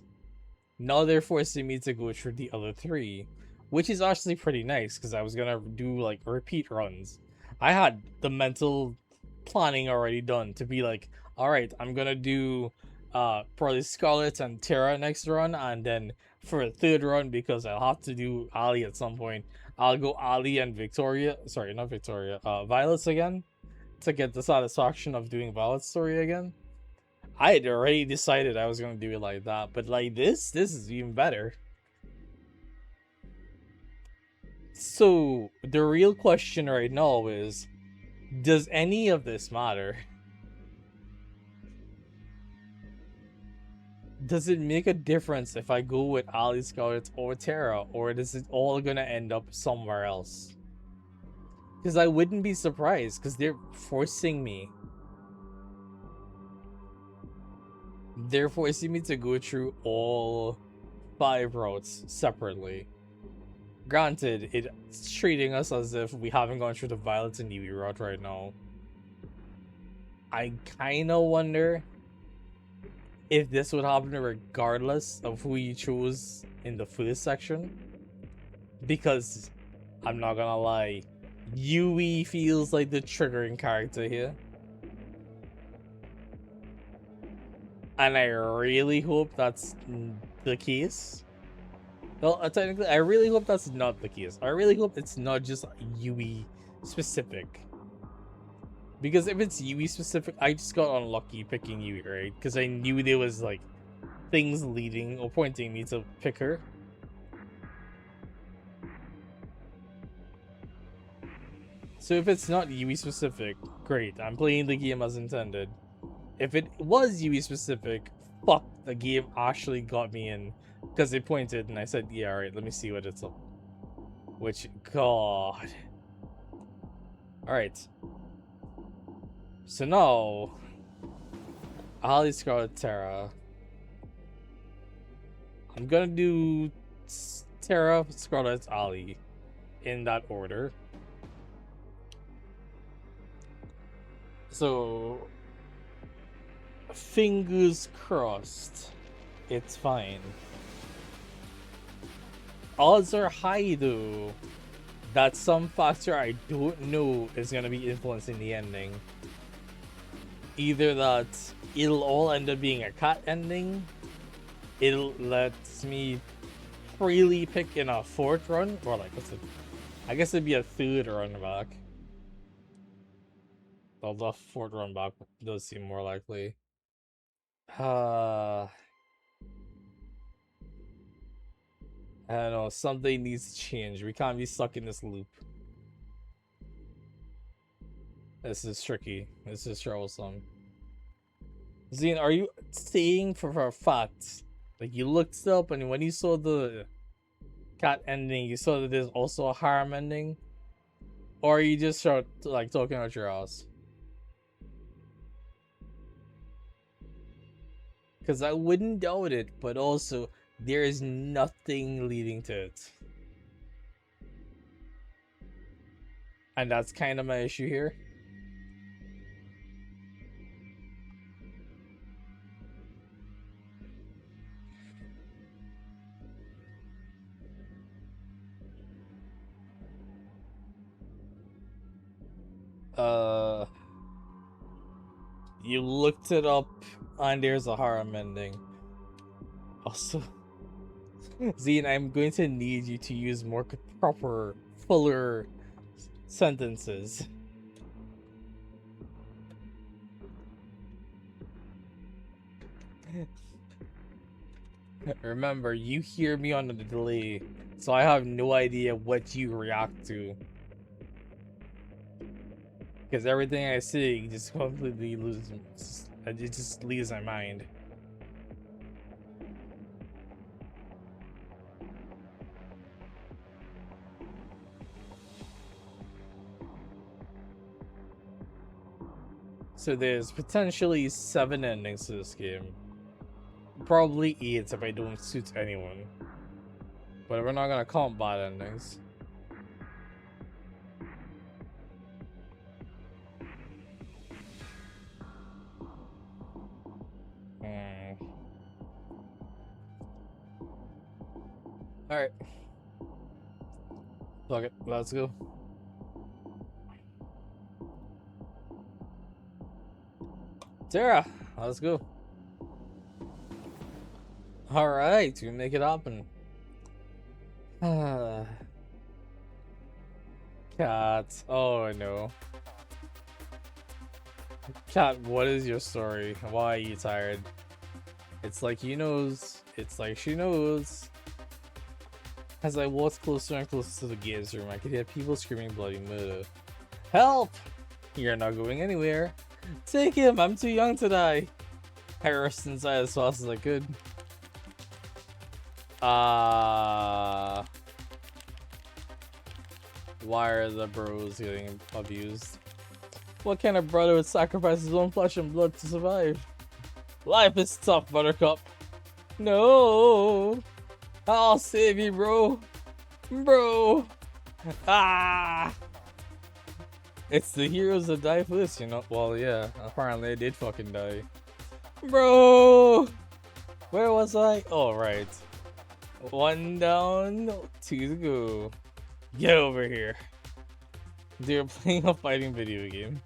now they're forcing me to go through the other three, which is actually pretty nice because I was gonna do like repeat runs. I had the mental planning already done to be like, all right, I'm gonna do probably Scarlet and Terra next run, and then for a third run because I'll have to do Ali at some point. I'll go Ali and Victoria. Sorry, not Victoria. Violet's again to get the satisfaction of doing Violet's story again. I had already decided I was gonna do it like that, but like this is even better. So the real question right now is, does any of this matter? Does it make a difference if I go with Ali, Scarlet, or Terra, or is it all gonna end up somewhere else? Because I wouldn't be surprised, because they're forcing me. They're forcing me to go through all 5 routes separately. Granted, it's treating us as if we haven't gone through the Violet and Yui route right now. I kinda wonder if this would happen regardless of who you chose in the first section. Because, I'm not gonna lie, Yui feels like the triggering character here. And I really hope that's the case. Well, technically, I really hope that's not the case. I really hope it's not just Yui specific. Because if it's Yui specific, I just got unlucky picking Yui, right? Because I knew there was like things leading or pointing me to pick her. So if it's not Yui specific, great. I'm playing the game as intended. If it was Yui specific, fuck, the game actually got me in. Because it pointed and I said, yeah, alright, let me see what it's up. Which, god. Alright. So now, Ali, Scarlet, Terra. I'm gonna do Terra, Scarlet, Ali in that order. So, fingers crossed, it's fine. Odds are high though that some factor I don't know is gonna be influencing the ending. Either that it'll all end up being a cat ending, it'll let me freely pick in a 4th run, or like what's it? I guess it'd be a 3rd run back. Well, the 4th run back does seem more likely. I don't know, something needs to change. We can't be stuck in this loop. This is tricky. This is troublesome. Zine, are you saying for a fact, like you looked up and when you saw the cat ending, you saw that there's also a harem ending? Or are you just like talking out your ass? Because I wouldn't doubt it, but also there is nothing leading to it. And that's kind of my issue here. You looked it up and there's a harem ending. Also, Zine, I'm going to need you to use more proper, fuller sentences. Remember, you hear me on the delay, so I have no idea what you react to. Because everything I see just completely loses. It just leaves my mind. So there's potentially 7 endings to this game. Probably 8 if I don't suit anyone. But we're not gonna count bad endings. Alright. Fuck it, let's go. Tara, let's go. Alright, we make it happen. Cat. Oh no. Cat, what is your story? Why are you tired? It's like he knows. It's like she knows. As I walked closer and closer to the games room, I could hear people screaming bloody murder. Help! You're not going anywhere. Take him! I'm too young to die. I rushed inside as fast as I could. Why are the bros getting abused? What kind of brother would sacrifice his own flesh and blood to survive? Life is tough, Buttercup. No! I'll save you, bro! Bro! Ah! It's the heroes that die for this, you know? Well, yeah, apparently they did fucking die. Bro! Where was I? Oh, right. 1 down, 2 to go. Get over here. They're playing a fighting video game.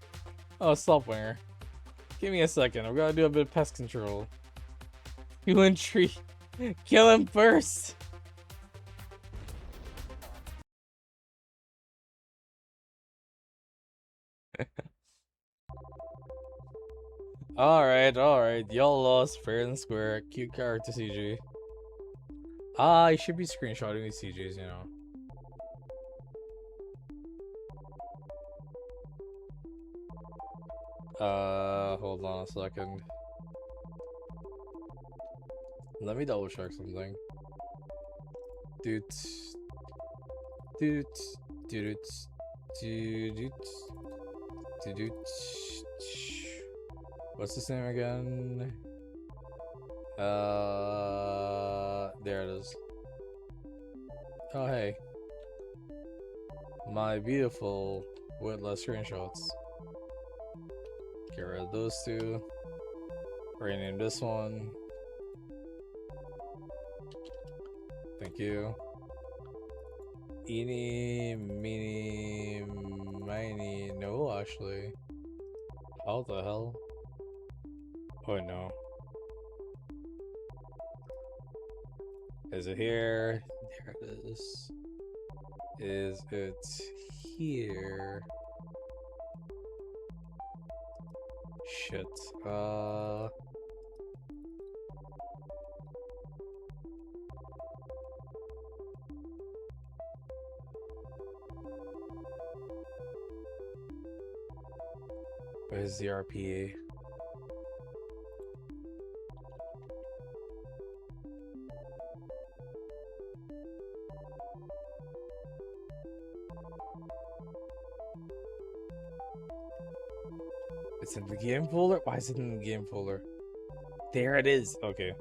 Oh, stop, Winger. Give me a second. I've got to do a bit of pest control. You and Tree. Kill him first. Alright. Y'all lost fair and square. Cute character CG. I should be screenshotting these CGs, you know. Hold on a second. Let me double check something. Doot. What's his name again? There it is. Oh, hey. My beautiful wordless screenshots. Get rid of those 2. Rename this one. Thank you. Eeny, meeny, miny. No, actually. How the hell? Oh no. Is it here? There it is. Is it here? Shit. Where's the RPA? It's in the game folder? Why is it in the game folder? There it is. Okay.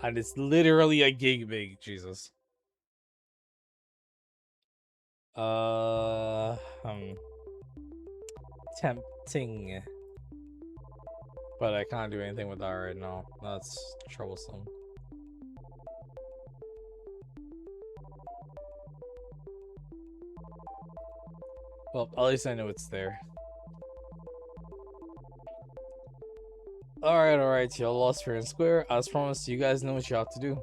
And it's literally a gig big. Jesus. Tempting. But I can't do anything with that right now. That's troublesome. Well, at least I know it's there. Alright, y'all lost fair and square. As promised, you guys know what you have to do.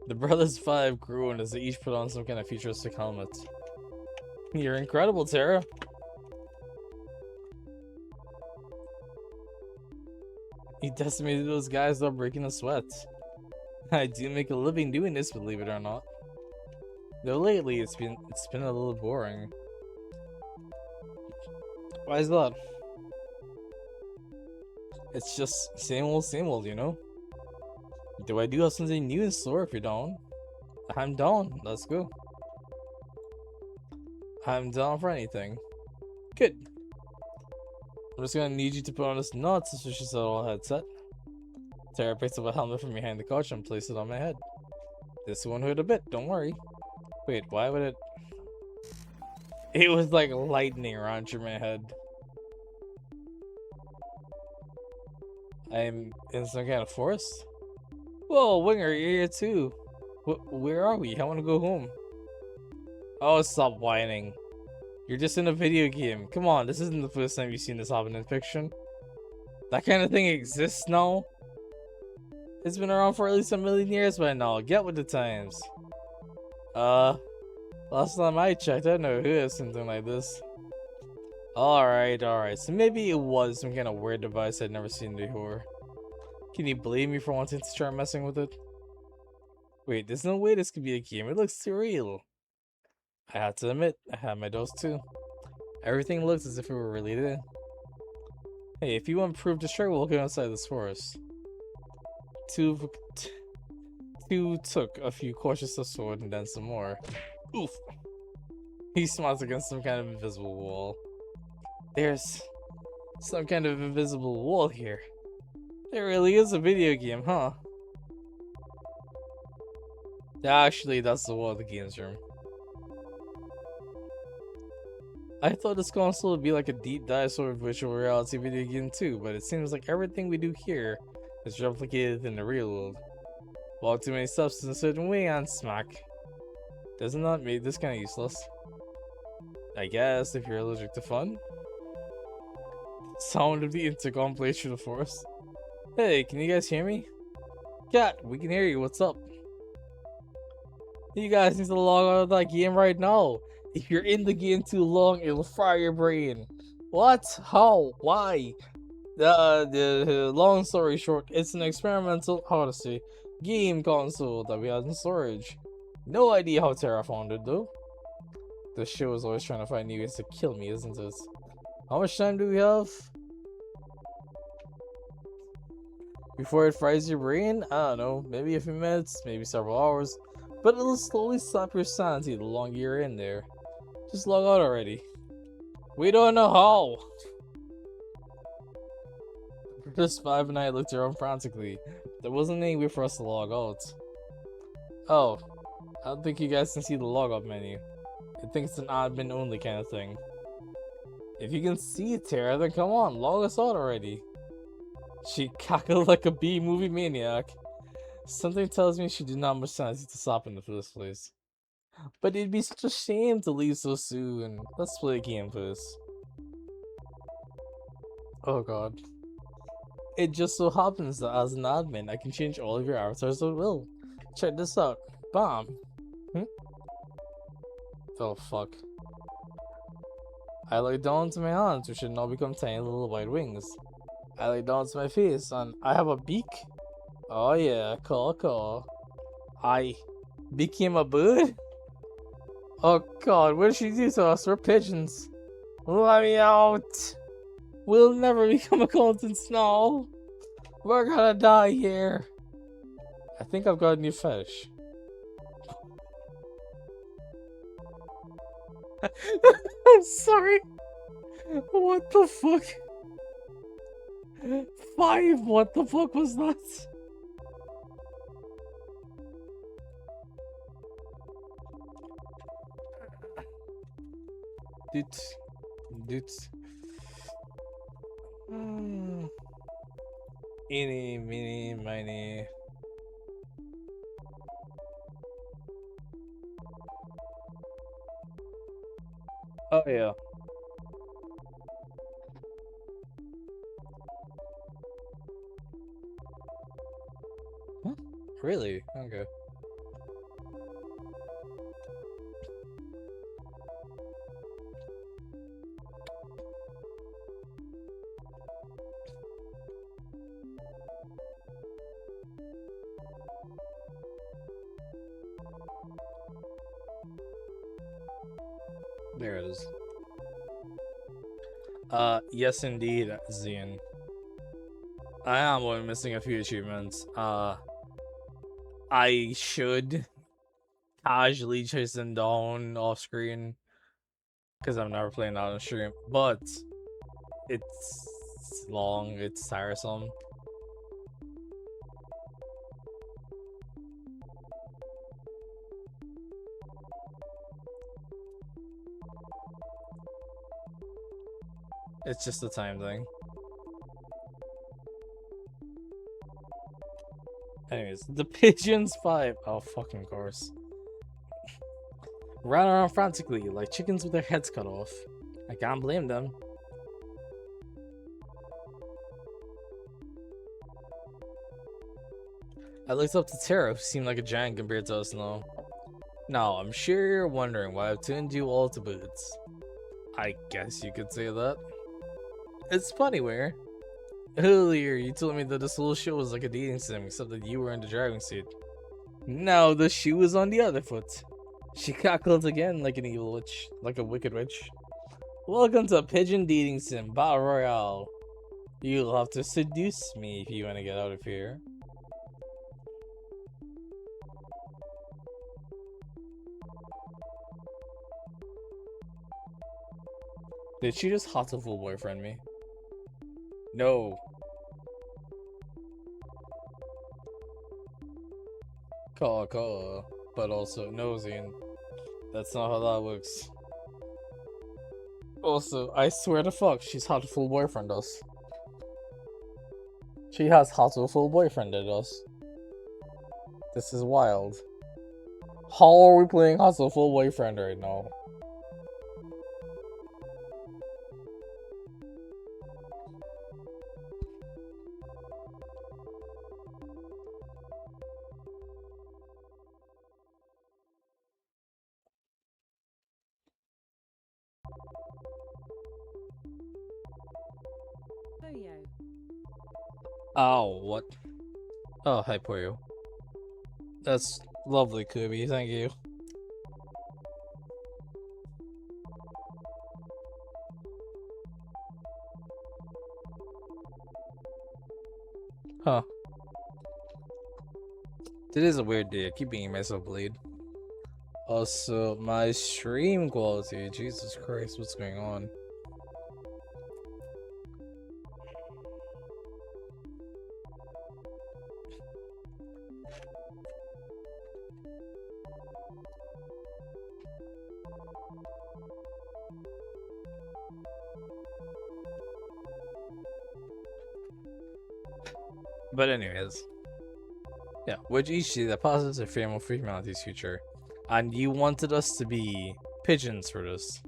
The Brothers 5 grew as they each put on some kind of futuristic helmet. You're incredible, Tara. You decimated those guys without breaking a sweat. I do make a living doing this, believe it or not. Though lately it's been a little boring. Why is that? It's just same old, you know? Do I do have something new in store if you're down? I'm down. Let's go. I'm down for anything. Good. I'm just gonna need you to put on this not suspicious little headset. Tara picks up a helmet from behind the couch and places it on my head. This won't hurt a bit, don't worry. Wait, why would it? It was like lightning around through my head. I'm in some kind of forest? Whoa, Winger, you're here too. Where are we? I want to go home. Oh, stop whining. You're just in a video game. Come on, this isn't the first time you've seen this happen in fiction. That kind of thing exists now? It's been around for at least 1,000,000 years by now. Get with the times. Last time I checked, I never heard of something like this. Alright. So maybe it was some kind of weird device I'd never seen before. Can you blame me for wanting to start messing with it? Wait, there's no way this could be a game. It looks too real. I have to admit, I had my doubts too. Everything looks as if it were really there. Hey, if you want proof, just try walking outside this forest. Two took a few cautious steps forward and then some more. Oof! He smiles against some kind of invisible wall. There's some kind of invisible wall here. There really is a video game, huh? Actually, that's the wall of the games room. I thought this console would be like a deep dive sort of virtual reality video game too, but it seems like everything we do here is replicated in the real world. Walk too many steps in a certain way and smack. Doesn't that make this kind of useless? I guess if you're allergic to fun. Sound of the intercom plays through the forest. Hey, can you guys hear me? Cat, we can hear you. What's up? You guys need to log out of that game right now. If you're in the game too long, it'll fry your brain. What? How? Why? The long story short, it's an experimental, how to say, game console that we had in storage. No idea how Terra found it though. The show is always trying to find new ways to kill me, isn't it? How much time do we have? Before it fries your brain? I don't know, maybe a few minutes, maybe several hours. But it'll slowly sap your sanity the longer you're in there. Just log out already. We don't know how! Just 5 and I looked around frantically. There wasn't any way for us to log out. Oh, I don't think you guys can see the logout menu. It thinks it's an admin only kind of thing. If you can see it, Tara, then come on, log us out already. She cackled like a B-movie maniac. Something tells me she did not have much sanity to stop in the first place. But it'd be such a shame to leave so soon. Let's play a game first. Oh god. It just so happens that as an admin, I can change all of your avatars at will. Check this out. Bam. Oh fuck. I lay down to my hands, which should now become tiny little white wings. I lay down to my face, and I have a beak? Oh yeah, cool. I became a bird? Oh god, what did she do to us? We're pigeons. Let me out. We'll never become accountants now. We're gonna die here. I think I've got a new fetish. I'm sorry. What the fuck? 5, what the fuck was that? Dude. Eeny, meeny, miny. Oh yeah. Huh? Really? Okay. There it is. Yes indeed, Zian. I am only missing a few achievements. I should casually chase them down off screen because I'm never playing out on stream, but it's long, it's tiresome. It's just a time thing. Anyways, the pigeons 5. Oh, fucking course. Run around frantically like chickens with their heads cut off. I can't blame them. I looked up to Tara, who seemed like a giant compared to us now. Now, I'm sure you're wondering why I've turned you all to boots. I guess you could say that. It's funny where earlier you told me that this whole show was like a dating sim, except that you were in the driving seat. Now the shoe is on the other foot. She cackled again like an evil witch, like a wicked witch. Welcome to Pigeon Dating Sim Battle Royale. You'll have to seduce me if you want to get out of here. Did she just hot full boyfriend me? No. Caw, but also nosy, and that's not how that works. Also, I swear to fuck, she's hot full boyfriend us. She has hot full boyfriended us. This is wild. How are we playing hot full boyfriend right now? Oh, what? Oh, hi, Poyo. That's lovely, Kirby. Thank you. Huh. It is a weird day. I keep being myself bleed. Also, my stream quality. Jesus Christ, what's going on? But anyways, yeah, would you see that positives are fatal for humanity's future? And you wanted us to be pigeons for this.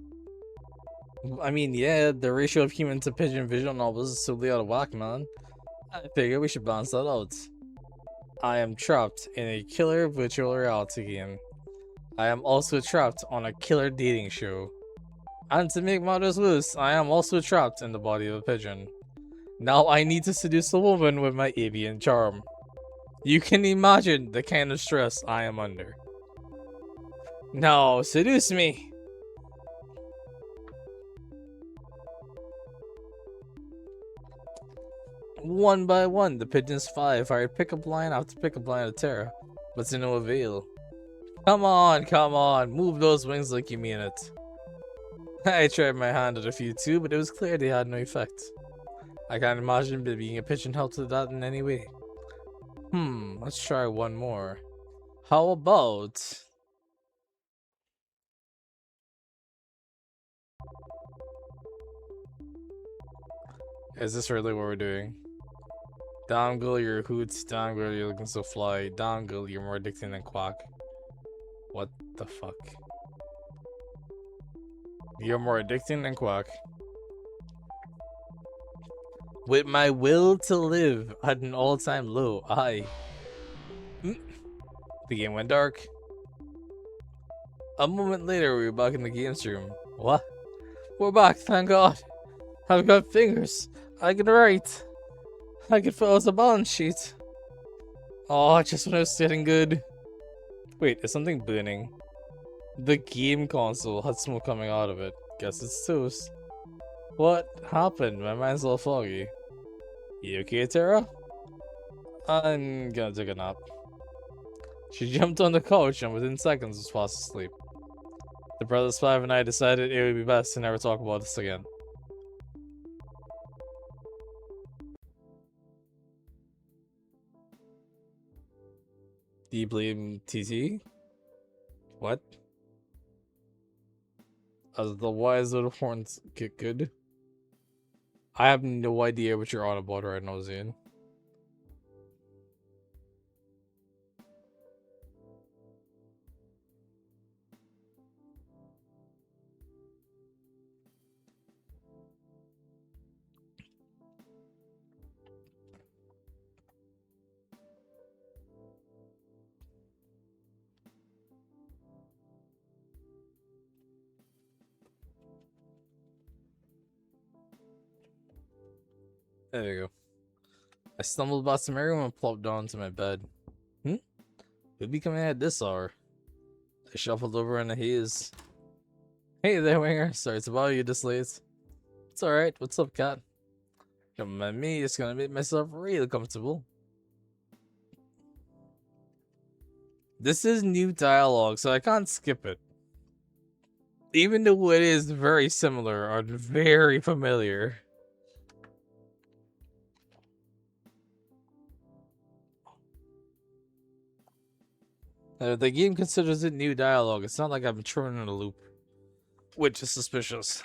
I mean, yeah, the ratio of human to pigeon visual novels is totally out of whack, man. I figure we should balance that out. I am trapped in a killer virtual reality game. I am also trapped on a killer dating show. And to make matters worse, I am also trapped in the body of a pigeon. Now I need to seduce a woman with my avian charm. You can imagine the kind of stress I am under. Now, seduce me! One by one, the pigeons fly. Fired pickup line after pickup line of terror, but to no avail. Come on, move those wings like you mean it. I tried my hand at a few too, but it was clear they had no effect. I can't imagine being a pigeon helped with that in any way. Let's try one more. How about... Is this really what we're doing? Damn girl, you're hoots. Damn girl, you're looking so fly. Damn girl, you're more addicting than quack. What the fuck? You're more addicting than quack. With my will to live at an all-time low, the game went dark. A moment later, we were back in the games room. What? We're back, thank God. I've got fingers. I can write. I can fill out a balance sheet. Oh, just when I was getting good. Wait, is something burning? The game console had smoke coming out of it. Guess it's toast. What happened? My mind's all foggy. You okay, Tara? I'm gonna take a nap. She jumped on the couch and within seconds was fast asleep. The Brothers 5 and I decided it would be best to never talk about this again. Do you blame TT? What? As the wise little horns get good? I have no idea what you're on about right now, Zane. There you go. I stumbled past the room and plopped down to my bed. Who'd be coming at this hour? I shuffled over in a haze. Hey there, Winger. Sorry to bother you this late. It's alright. What's up, cat? Don't mind me. Just gonna make myself real comfortable. This is new dialogue, so I can't skip it. Even though it is very similar or very familiar. The game considers it new dialogue. It's not like I'm thrown in a loop, which is suspicious.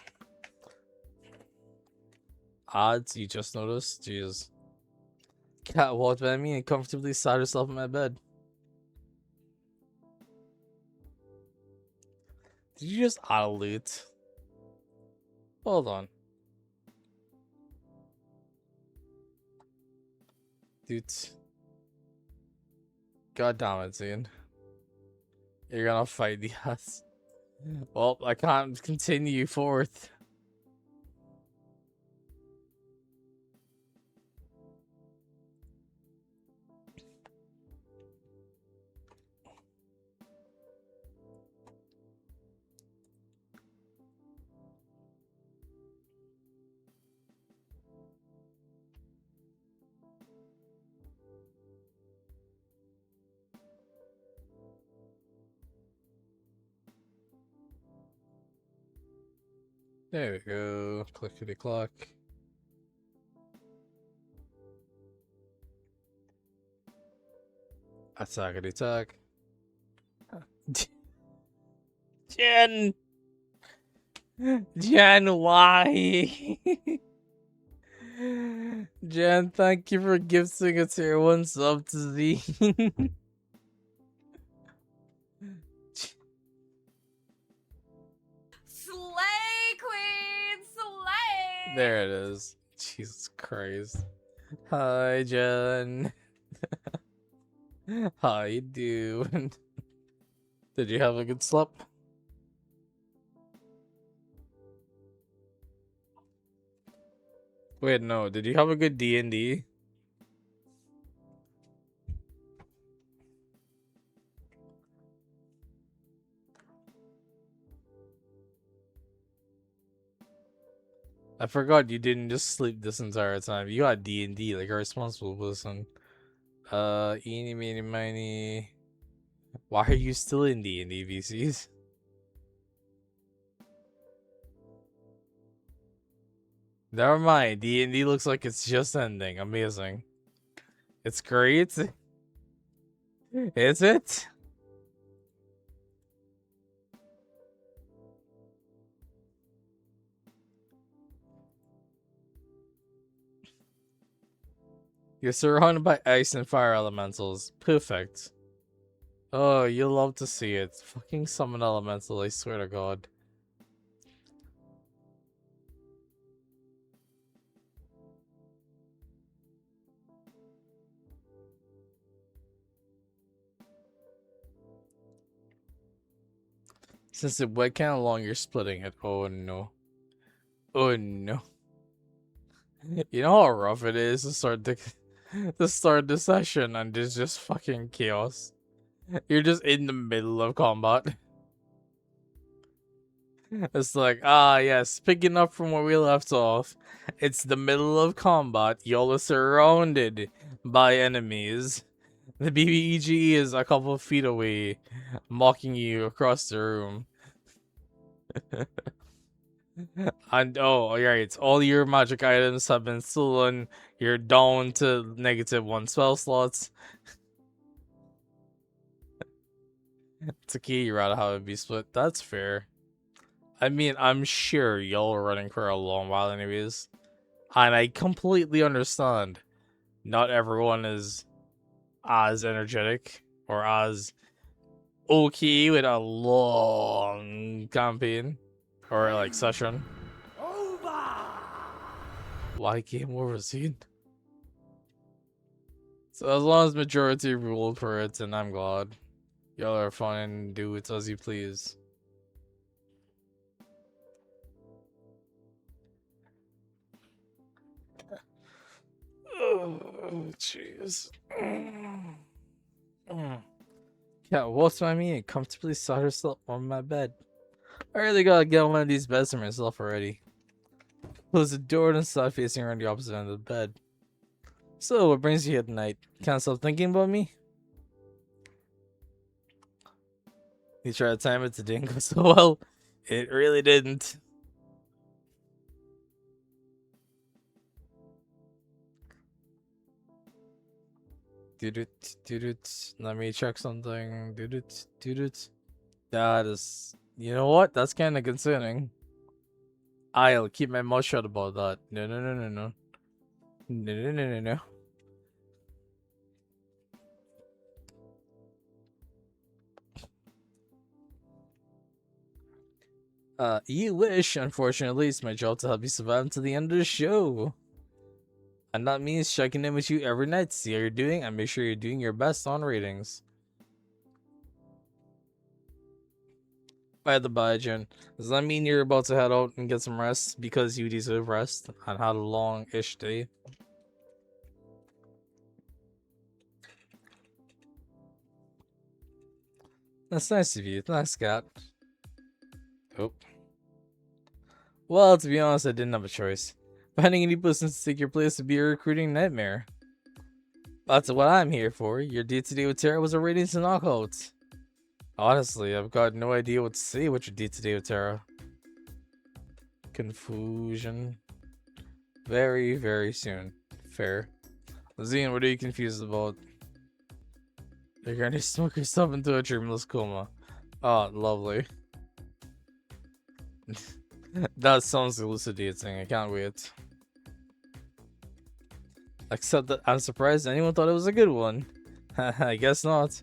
Odds, you just noticed? Jeez. Cat walked by me and comfortably sat herself in my bed. Did you just auto loot? Hold on. Dude. God damn it, Zane. You're gonna fight the ass. Well, I can't continue forth. There we go. Clickety clock. Attackety attack. Jen! Jen, why? Jen, thank you for gifting a tier 1 sub to Z. Slay, queen! Slay! There it is. Jesus Christ. Hi, Jen. How you doing? Did you have a good sleep? Wait, no. Did you have a good D&D? I forgot you didn't just sleep this entire time. You got D&D like a responsible person. Eeny, meeny, miny. Why are you still in D&D, VCs? Never mind. D&D looks like it's just ending. Amazing. It's great. Is it? You're surrounded by ice and fire elementals. Perfect. Oh, you'll love to see it. Fucking summon elemental, I swear to God. Since it went kind of long, you're splitting it. Oh no. Oh no. You know how rough it is to start the session and there's just fucking chaos. You're just in the middle of combat. It's like, ah, yes, picking up from where we left off. It's the middle of combat. Y'all are surrounded by enemies. The BBEG is a couple of feet away, mocking you across the room. And oh, right, all your magic items have been stolen. You're down to -1 spell slots. It's okay, you'd rather have it be split. That's fair. I mean, I'm sure y'all were running for a long while anyways. And I completely understand. Not everyone is as energetic or as okay with a long campaign or like session. Why game over scene? So as long as majority ruled for it, and I'm glad. Y'all are fun and do it as you please. Oh, jeez. Yeah, what's my mean? Comfortably sat herself on my bed. I really gotta get one of these beds for myself already. Close the door and start facing around the opposite end of the bed. So, what brings you here tonight? Can't stop thinking about me? You tried to time it, didn't go so well. It really didn't. Doo-doot. Let me check something. Doo-doot. That is... You know what? That's kind of concerning. I'll keep my mouth shut about that. No. No. You wish. Unfortunately, it's my job to help you survive until the end of the show. And that means checking in with you every night to see how you're doing and make sure you're doing your best on ratings. By the by, Jen, does that mean you're about to head out and get some rest because you deserve rest and had a long-ish day? That's nice of you. Thanks, Cat. Oh. Well, to be honest, I didn't have a choice. Finding any person to take your place would be a recruiting nightmare. That's what I'm here for. Your day-to-day with Tara was a ratings and knockouts. Honestly, I've got no idea what to say with your day-to-day with Tara. Confusion. Very, very soon. Fair. Zine, what are you confused about? You're gonna smoke yourself into a dreamless coma. Oh, lovely. That sounds elucidating. I can't wait. Except that I'm surprised anyone thought it was a good one. I guess not.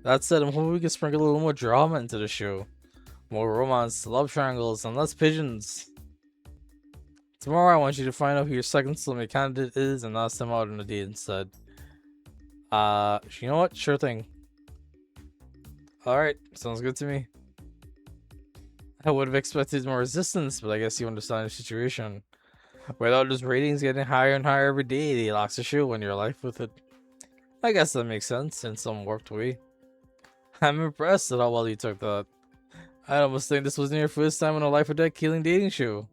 That said, I'm hoping we can sprinkle a little more drama into the show. More romance, love triangles, and less pigeons. Tomorrow I want you to find out who your second soulmate candidate is and ask them out on a date instead. You know what? Sure thing. Alright, sounds good to me. I would have expected more resistance, but I guess you understand the situation. Without those ratings getting higher and higher every day, they locks the show in your life with it. I guess that makes sense in some warped way. I'm impressed at how well you took that. I almost think this wasn't your first time on a life or death killing dating show.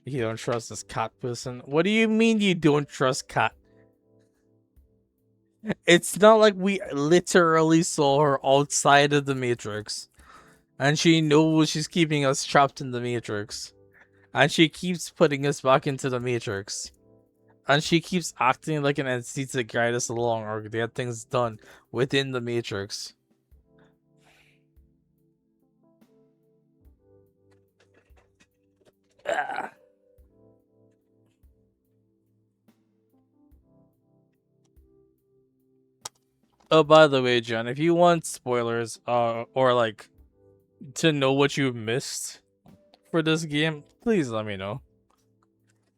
You don't trust this cat person? What do you mean you don't trust cat? It's not like we literally saw her outside of the Matrix. And she knows she's keeping us trapped in the Matrix. And she keeps putting us back into the Matrix. And she keeps acting like an entity to guide us along or get things done within the Matrix. Ah. Oh, by the way, Jen, if you want spoilers, or like to know what you've missed for this game, please let me know.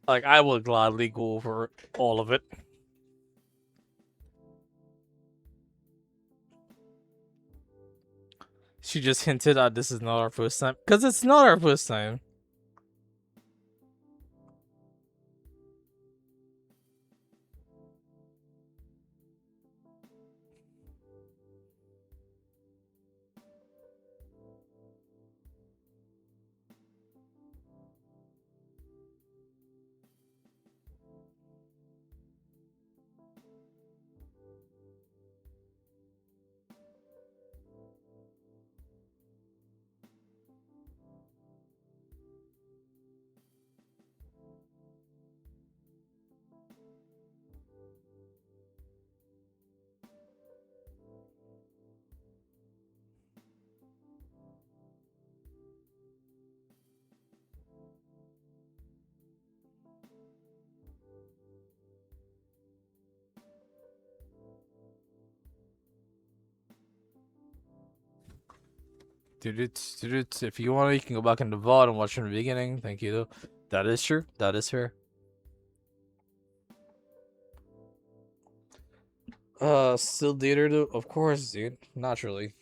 Like, I will gladly go over all of it. She just hinted that this is not our first time. Because it's not our first time. If you want, you can go back in the VOD and watch from the beginning. Thank you, though. That is true. That is fair. Still dater, though? Of course, dude. Naturally.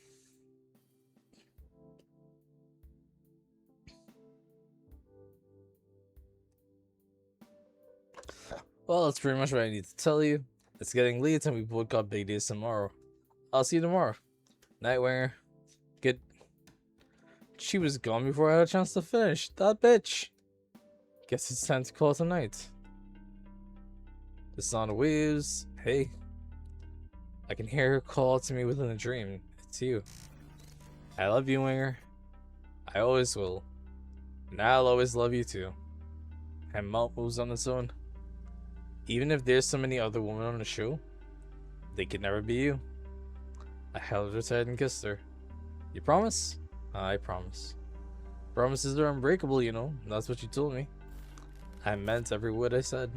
Well, that's pretty much what I need to tell you. It's getting late and we both got big days tomorrow. I'll see you tomorrow. Nightwinger. Good. She was gone before I had a chance to finish. That bitch. Guess it's time to call tonight. The sound of waves. Hey. I can hear her call to me within a dream. It's you. I love you, Winger. I always will. And I'll always love you too. And Mount moves on its own. Even if there's so many other women on the show, they could never be you. I held her tight and kissed her. You promise? I promise. Promises are unbreakable, you know. That's what you told me. I meant every word I said.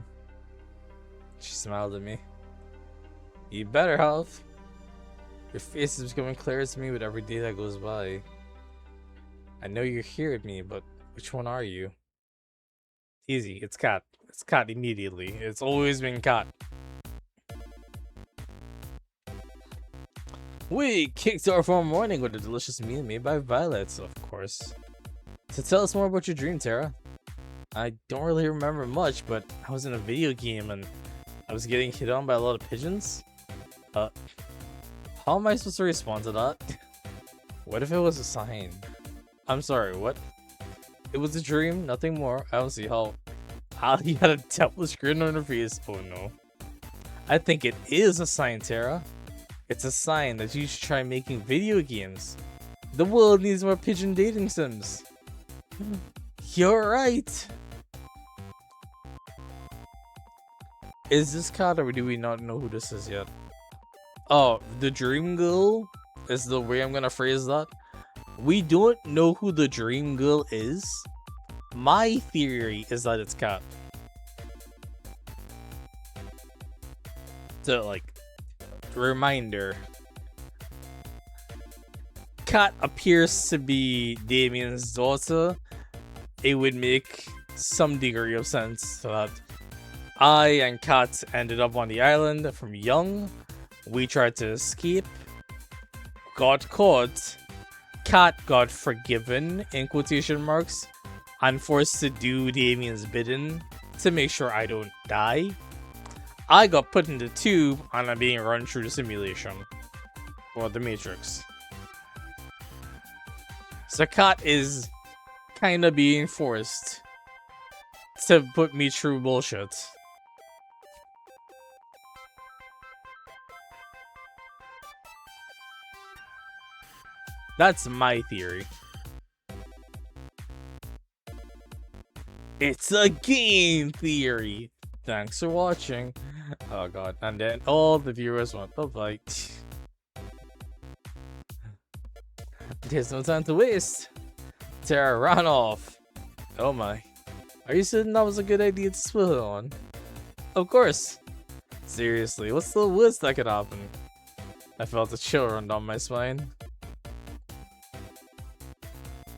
She smiled at me. You better have. Your face is becoming clearer to me with every day that goes by. I know you're here with me, but which one are you? Easy, it's Kat. It's Kat immediately. It's always been Kat. We kicked off our morning with a delicious meal made by Violet, of course. So tell us more about your dream, Tara. I don't really remember much, but I was in a video game and I was getting hit on by a lot of pigeons. How am I supposed to respond to that? What if it was a sign? I'm sorry, what? It was a dream, nothing more. I don't see how you had a devilish grin on her face. Oh no. I think it is a sign, Tara. It's a sign that you should try making video games. The world needs more pigeon dating sims. You're right. Is this Kat or do we not know who this is yet? Oh, the dream girl is the way I'm gonna phrase that. We don't know who the dream girl is. My theory is that it's Kat. So, like, reminder. Kat appears to be Damien's daughter. It would make some degree of sense that I and Kat ended up on the island from young. We tried to escape, got caught. Kat got forgiven, in quotation marks, and forced to do Damien's bidding to make sure I don't die. I got put in the tube and I'm being run through the simulation. Or the Matrix. So Kat is kinda being forced to put me through bullshit. That's my theory. It's a game theory. Thanks for watching. Oh god, and then all the viewers went bye-bye. There's no time to waste. Tara ran off. Oh my. Are you certain that was a good idea to spill it on? Of course. Seriously, what's the worst that could happen? I felt a chill run down my spine.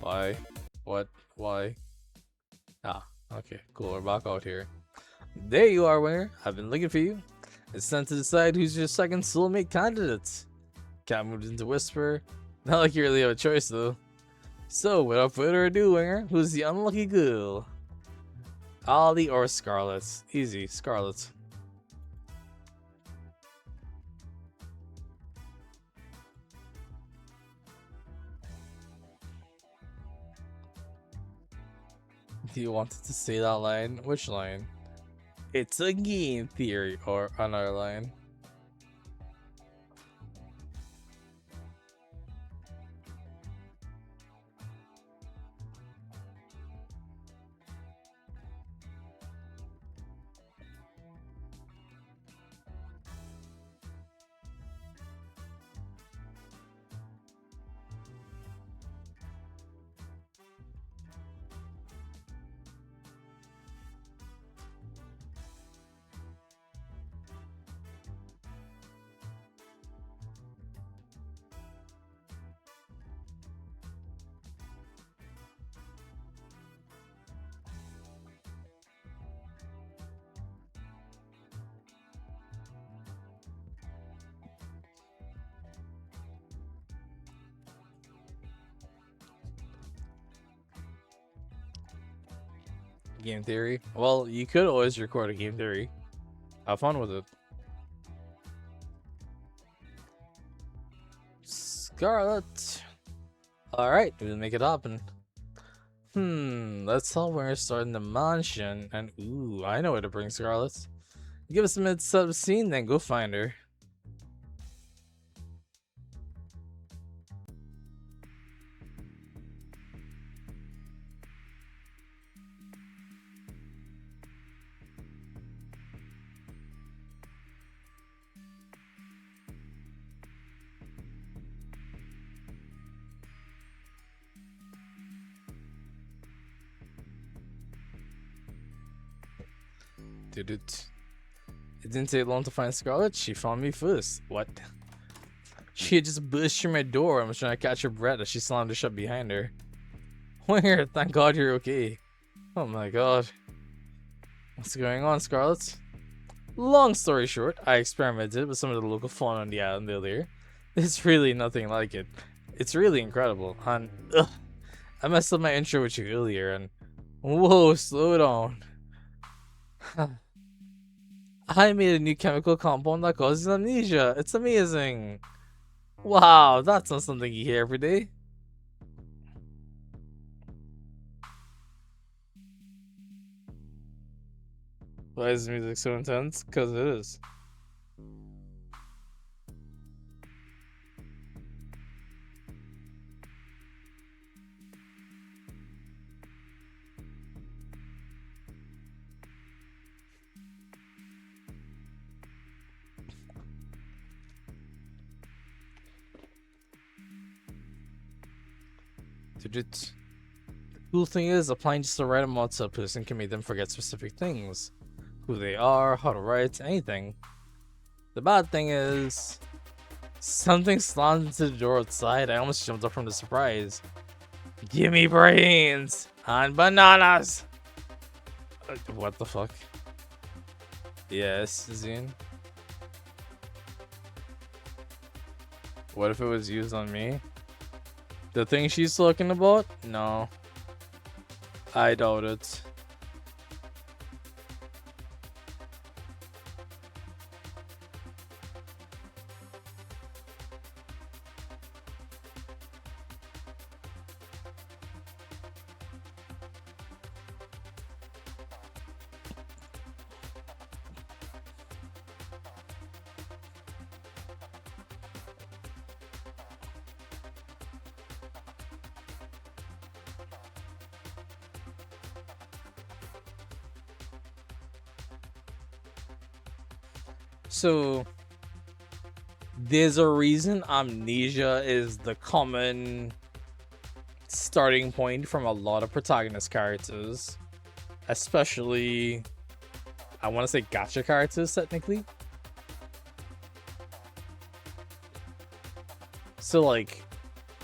Why? What? Why? Ah, okay, cool, we're back out here. There you are, Winger. I've been looking for you. It's time to decide who's your second soulmate candidate. Cat moved into Whisper. Not like you really have a choice, though. So, without further ado, Winger, who's the unlucky girl? Ollie or Scarlet? Easy, Scarlet. Do you wanted to say that line? Which line? It's a game theory, or another line. Game theory. Well, you could always record a game theory. Have fun with it. Scarlet. Alright, we'll make it happen. Let's tell when we're starting the mansion. And ooh, I know where to bring Scarlet. Give us a minute to set up the scene, then go find her. It didn't take long to find Scarlet. She found me first. What? She had just burst through my door and was trying to catch her breath as she slammed it shut behind her. Where? Thank God you're okay. Oh my God. What's going on, Scarlet? Long story short, I experimented with some of the local fauna on the island earlier. It's really nothing like it. It's really incredible. And I messed up my intro with you earlier and whoa, slow down. I made a new chemical compound that causes amnesia. It's amazing. Wow, that's not something you hear every day. Why is the music so intense? Because it is. The cool thing is, applying just the right amount to a person can make them forget specific things. Who they are, how to write, anything. The bad thing is, something slammed into the door outside. I almost jumped up from the surprise. Give me brains and bananas! What the fuck? Yes, Zine. What if it was used on me? The thing she's talking about? No. I doubt it. So, there's a reason amnesia is the common starting point from a lot of protagonist characters, especially, I want to say gacha characters technically. So like,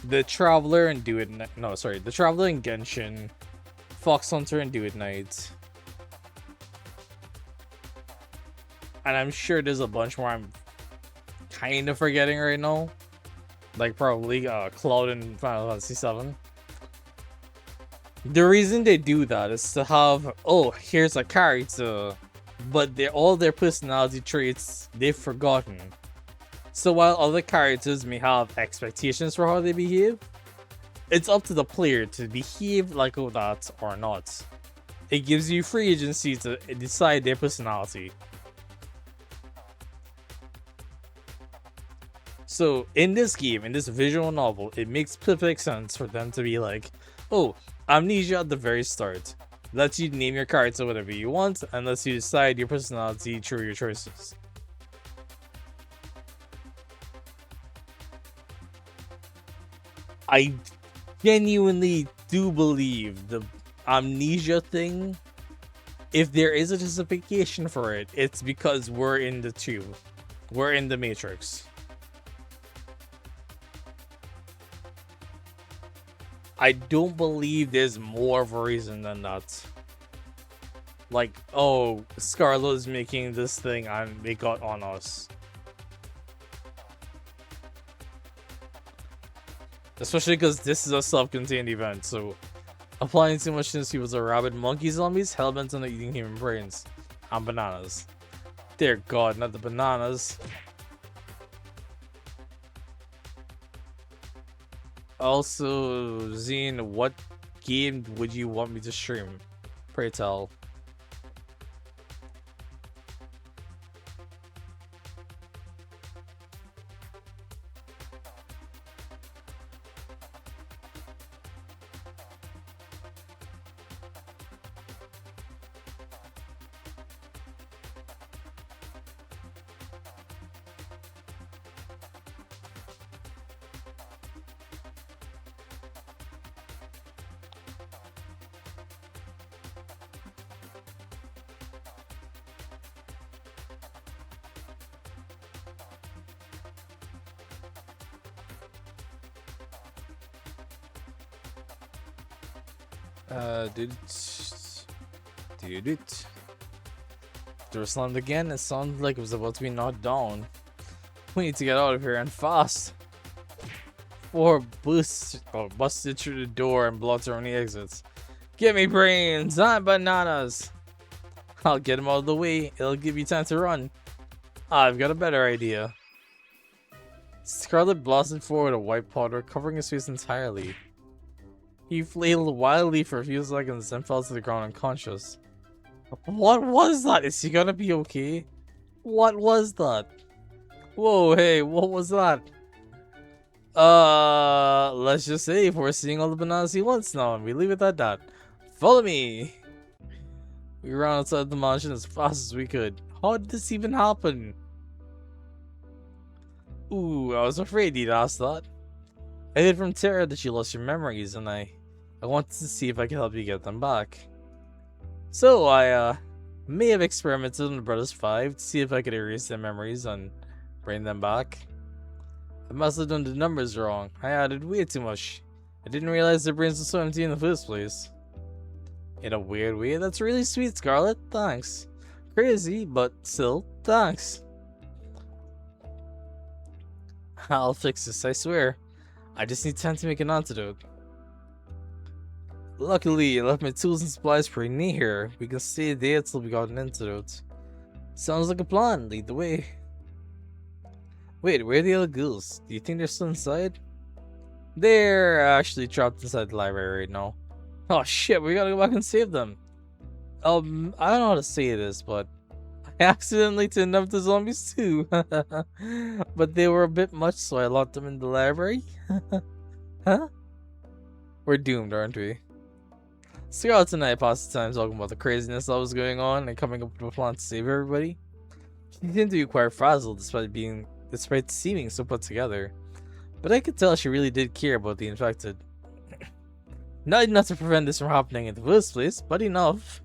the Traveler and Do It Night, no sorry, the Traveler and Genshin, Fox Hunter and Do It Night. And I'm sure there's a bunch more I'm kind of forgetting right now. Like probably Cloud and Final Fantasy VII. The reason they do that is to have, oh, here's a character, but all their personality traits they've forgotten. So while other characters may have expectations for how they behave, it's up to the player to behave like that or not. It gives you free agency to decide their personality. So in this game, in this visual novel, it makes perfect sense for them to be like, oh, amnesia at the very start. Lets you name your character whatever you want, and lets you decide your personality through your choices. I genuinely do believe the amnesia thing, if there is a justification for it, it's because we're in the tube. We're in the Matrix. I don't believe there's more of a reason than that. Like, oh, Scarlet's making this thing and they got on us. Especially because this is a self-contained event, so Applying too much since he was a rabid monkey zombies, hellbent on eating human brains. And bananas. Dear God, not the bananas. Also, Zine, what game would you want me to stream? Pray tell. Dude. Door slammed again. It sounded like it was about to be knocked down. We need to get out of here and fast. Four busted through the door and blocked our only exits. Give me brains, not bananas. I'll get him out of the way. It'll give you time to run. I've got a better idea. Scarlet blasted forward a white powder, covering his face entirely. He flailed wildly for a few seconds, then fell to the ground unconscious. What was that? Is he gonna be okay? What was that? Whoa, hey, what was that? Let's just say we're seeing all the bananas he wants now, and we leave it at that. Follow me! We ran outside the mansion as fast as we could. How did this even happen? Ooh, I was afraid he'd ask that. I hid from terror that you lost your memories, and I wanted to see if I could help you get them back. So I may have experimented on the Brothers 5 to see if I could erase their memories and bring them back. I must have done the numbers wrong. I added way too much. I didn't realize their brains were so empty in the first place. In a weird way, that's really sweet, Scarlet. Thanks. Crazy, but still, thanks. I'll fix this, I swear. I just need time to make an antidote. Luckily, I left my tools and supplies pretty near here. We can stay there till we got an antidote. Sounds like a plan. Lead the way. Wait, where are the other ghouls? Do you think they're still inside? They're actually trapped inside the library right now. Oh shit, we gotta go back and save them. I don't know how to say this, but I accidentally turned up the zombies too. But they were a bit much, so I locked them in the library. Huh? We're doomed, aren't we? Scarlet and I passed the time talking about the craziness that was going on and coming up with a plan to save everybody. She seemed to be quite frazzled despite seeming so put together. But I could tell she really did care about the infected. Not enough to prevent this from happening in the first place, but enough.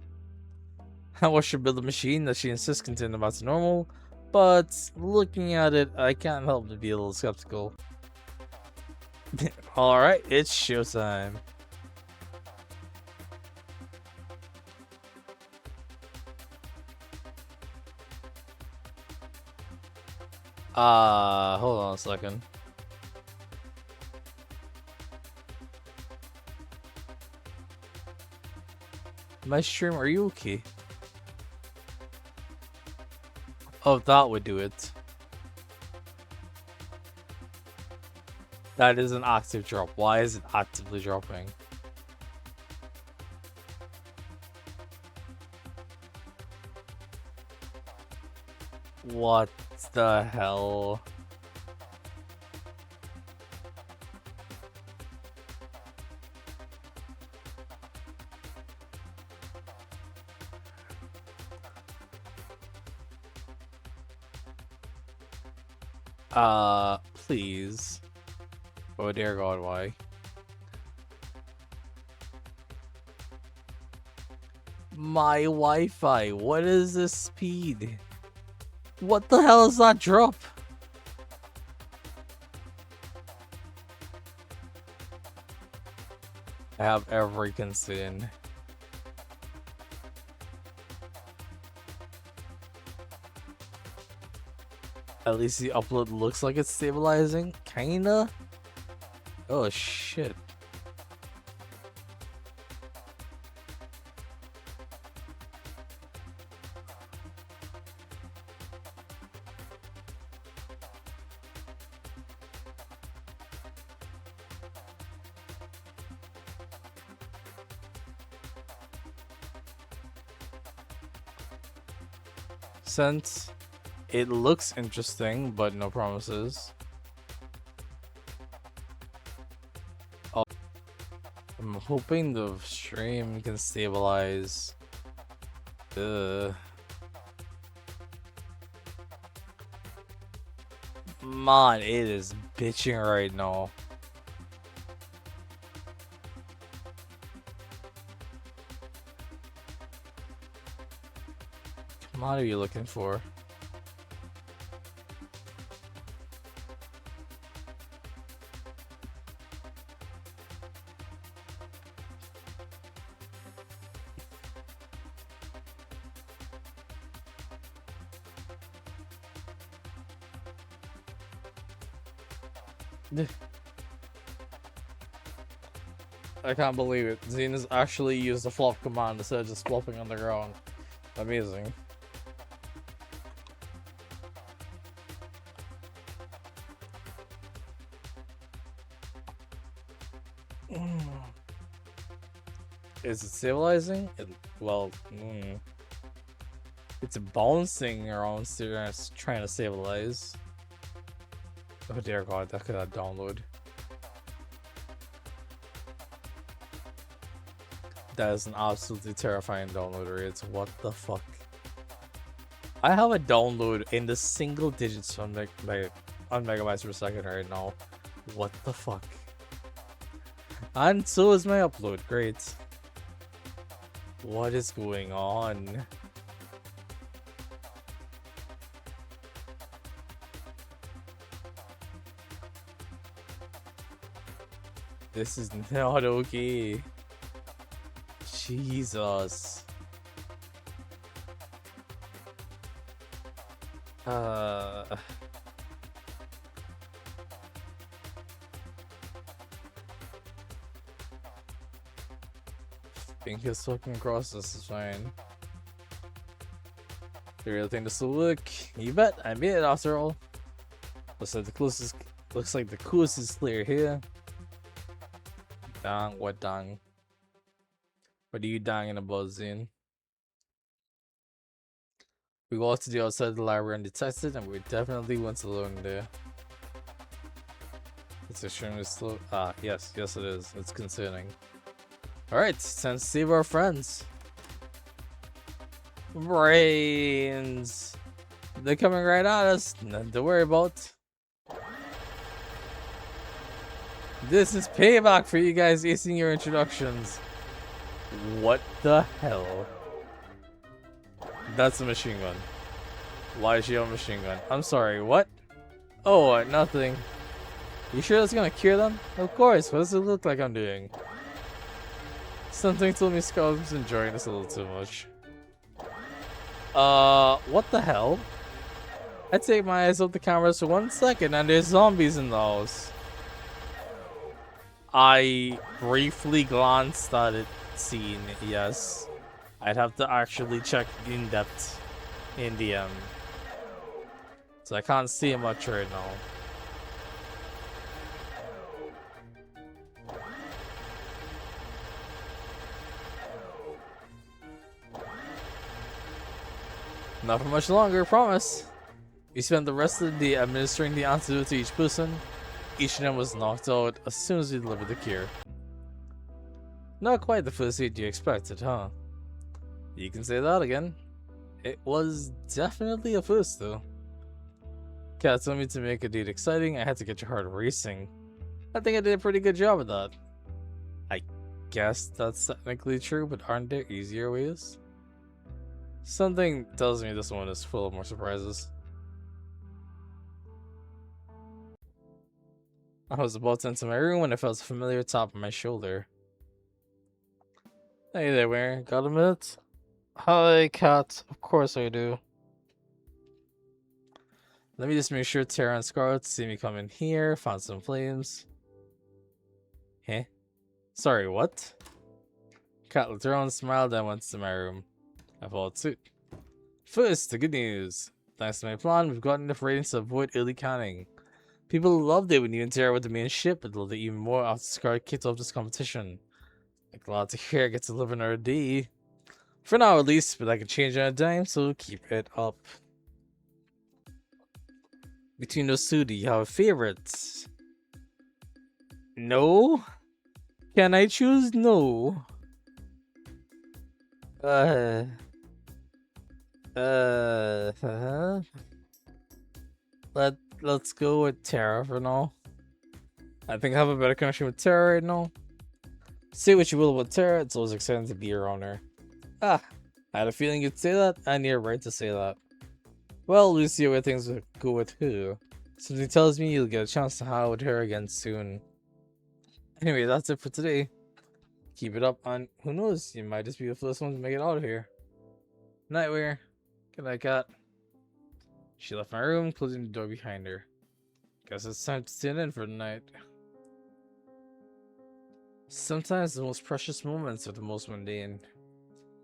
I watched her build a machine that she insists can turn them back to normal, but looking at it, I can't help but be a little skeptical. Alright, it's showtime. Hold on a second. My stream, are you okay? Oh, that would do it. That is an active drop. Why is it actively dropping? What the hell? Please. Oh dear God, why? My Wi-Fi, what is this speed? What the hell is that drop? I have every concern. At least the upload looks like it's stabilizing, kinda. Oh shit. since it looks interesting, but no promises. I'm hoping the stream can stabilize. Ugh. Man, it is bitching right now. What are you looking for? I can't believe it. Xena's actually used the flop command instead of just flopping on the ground. Amazing. Is it stabilizing? It's bouncing around, trying to stabilize. Oh dear god, that could have download. That is an absolutely terrifying download rate. What the fuck? I have a download in the single digits on megabytes per second right now. What the fuck? And so is my upload. Great. What is going on? This is not okay. Jesus. Pink is looking across, this is fine. The real thing to look. You bet, I made it after all. Looks like the coolest is clear here. Dang, what dang? What are you danging about, Zine? We go to the outside of the library and detect it, and we definitely went along there. It's extremely slow. Ah, yes it is. It's concerning. Alright, time to save our friends. Brains! They're coming right at us. Nothing to worry about. This is payback for you guys acing your introductions. What the hell? That's a machine gun. Why is she on a machine gun? I'm sorry, what? Oh, nothing. You sure that's gonna cure them? Of course, what does it look like I'm doing? Something told me Scout was enjoying this a little too much. What the hell? I take my eyes off the cameras for 1 second and there's zombies in the house. I briefly glanced at it, scene, yes. I'd have to actually check in depth in the so I can't see much right now. Not for much longer, promise. We spent the rest of the day administering the antidote to each person. Each of them was knocked out as soon as we delivered the cure. Not quite the first aid you expected, huh? You can say that again. It was definitely a first, though. Cat told me to make a date exciting, I had to get your heart racing. I think I did a pretty good job of that. I guess that's technically true, but aren't there easier ways? Something tells me this one is full of more surprises. I was about to enter my room when I felt a familiar tap on my shoulder. Hey there, Ware. Got a minute? Hi, Cat. Of course I do. Let me just make sure Tara and Scarlet see me come in here. Found some flames. Huh? Sorry, what? Cat looked around, smiled, and went to my room. I followed suit. First, the good news. Thanks to my plan, we've gotten enough ratings to avoid early canning. People loved it when you and Tara were the main ship, but loved it even more after Scarlet kicked off this competition. I'm glad to hear I get to live another day. For now at least, but I can change on a dime, so keep it up. Between those two, do you have favorites? No? Can I choose? No. Uh... Uh... Let's go with Terra for now. I think I have a better connection with Terra right now. Say what you will about Terra, it's always exciting to be around her. Ah, I had a feeling you'd say that, and you're right to say that. Well, we'll see where things will go with her. Something tells me you'll get a chance to hang out with her again soon. Anyway, that's it for today. Keep it up, and who knows, you might just be the first one to make it out of here. Nightwear. Good night, cat. She left my room, closing the door behind her. Guess it's time to tune in for the night. Sometimes the most precious moments are the most mundane.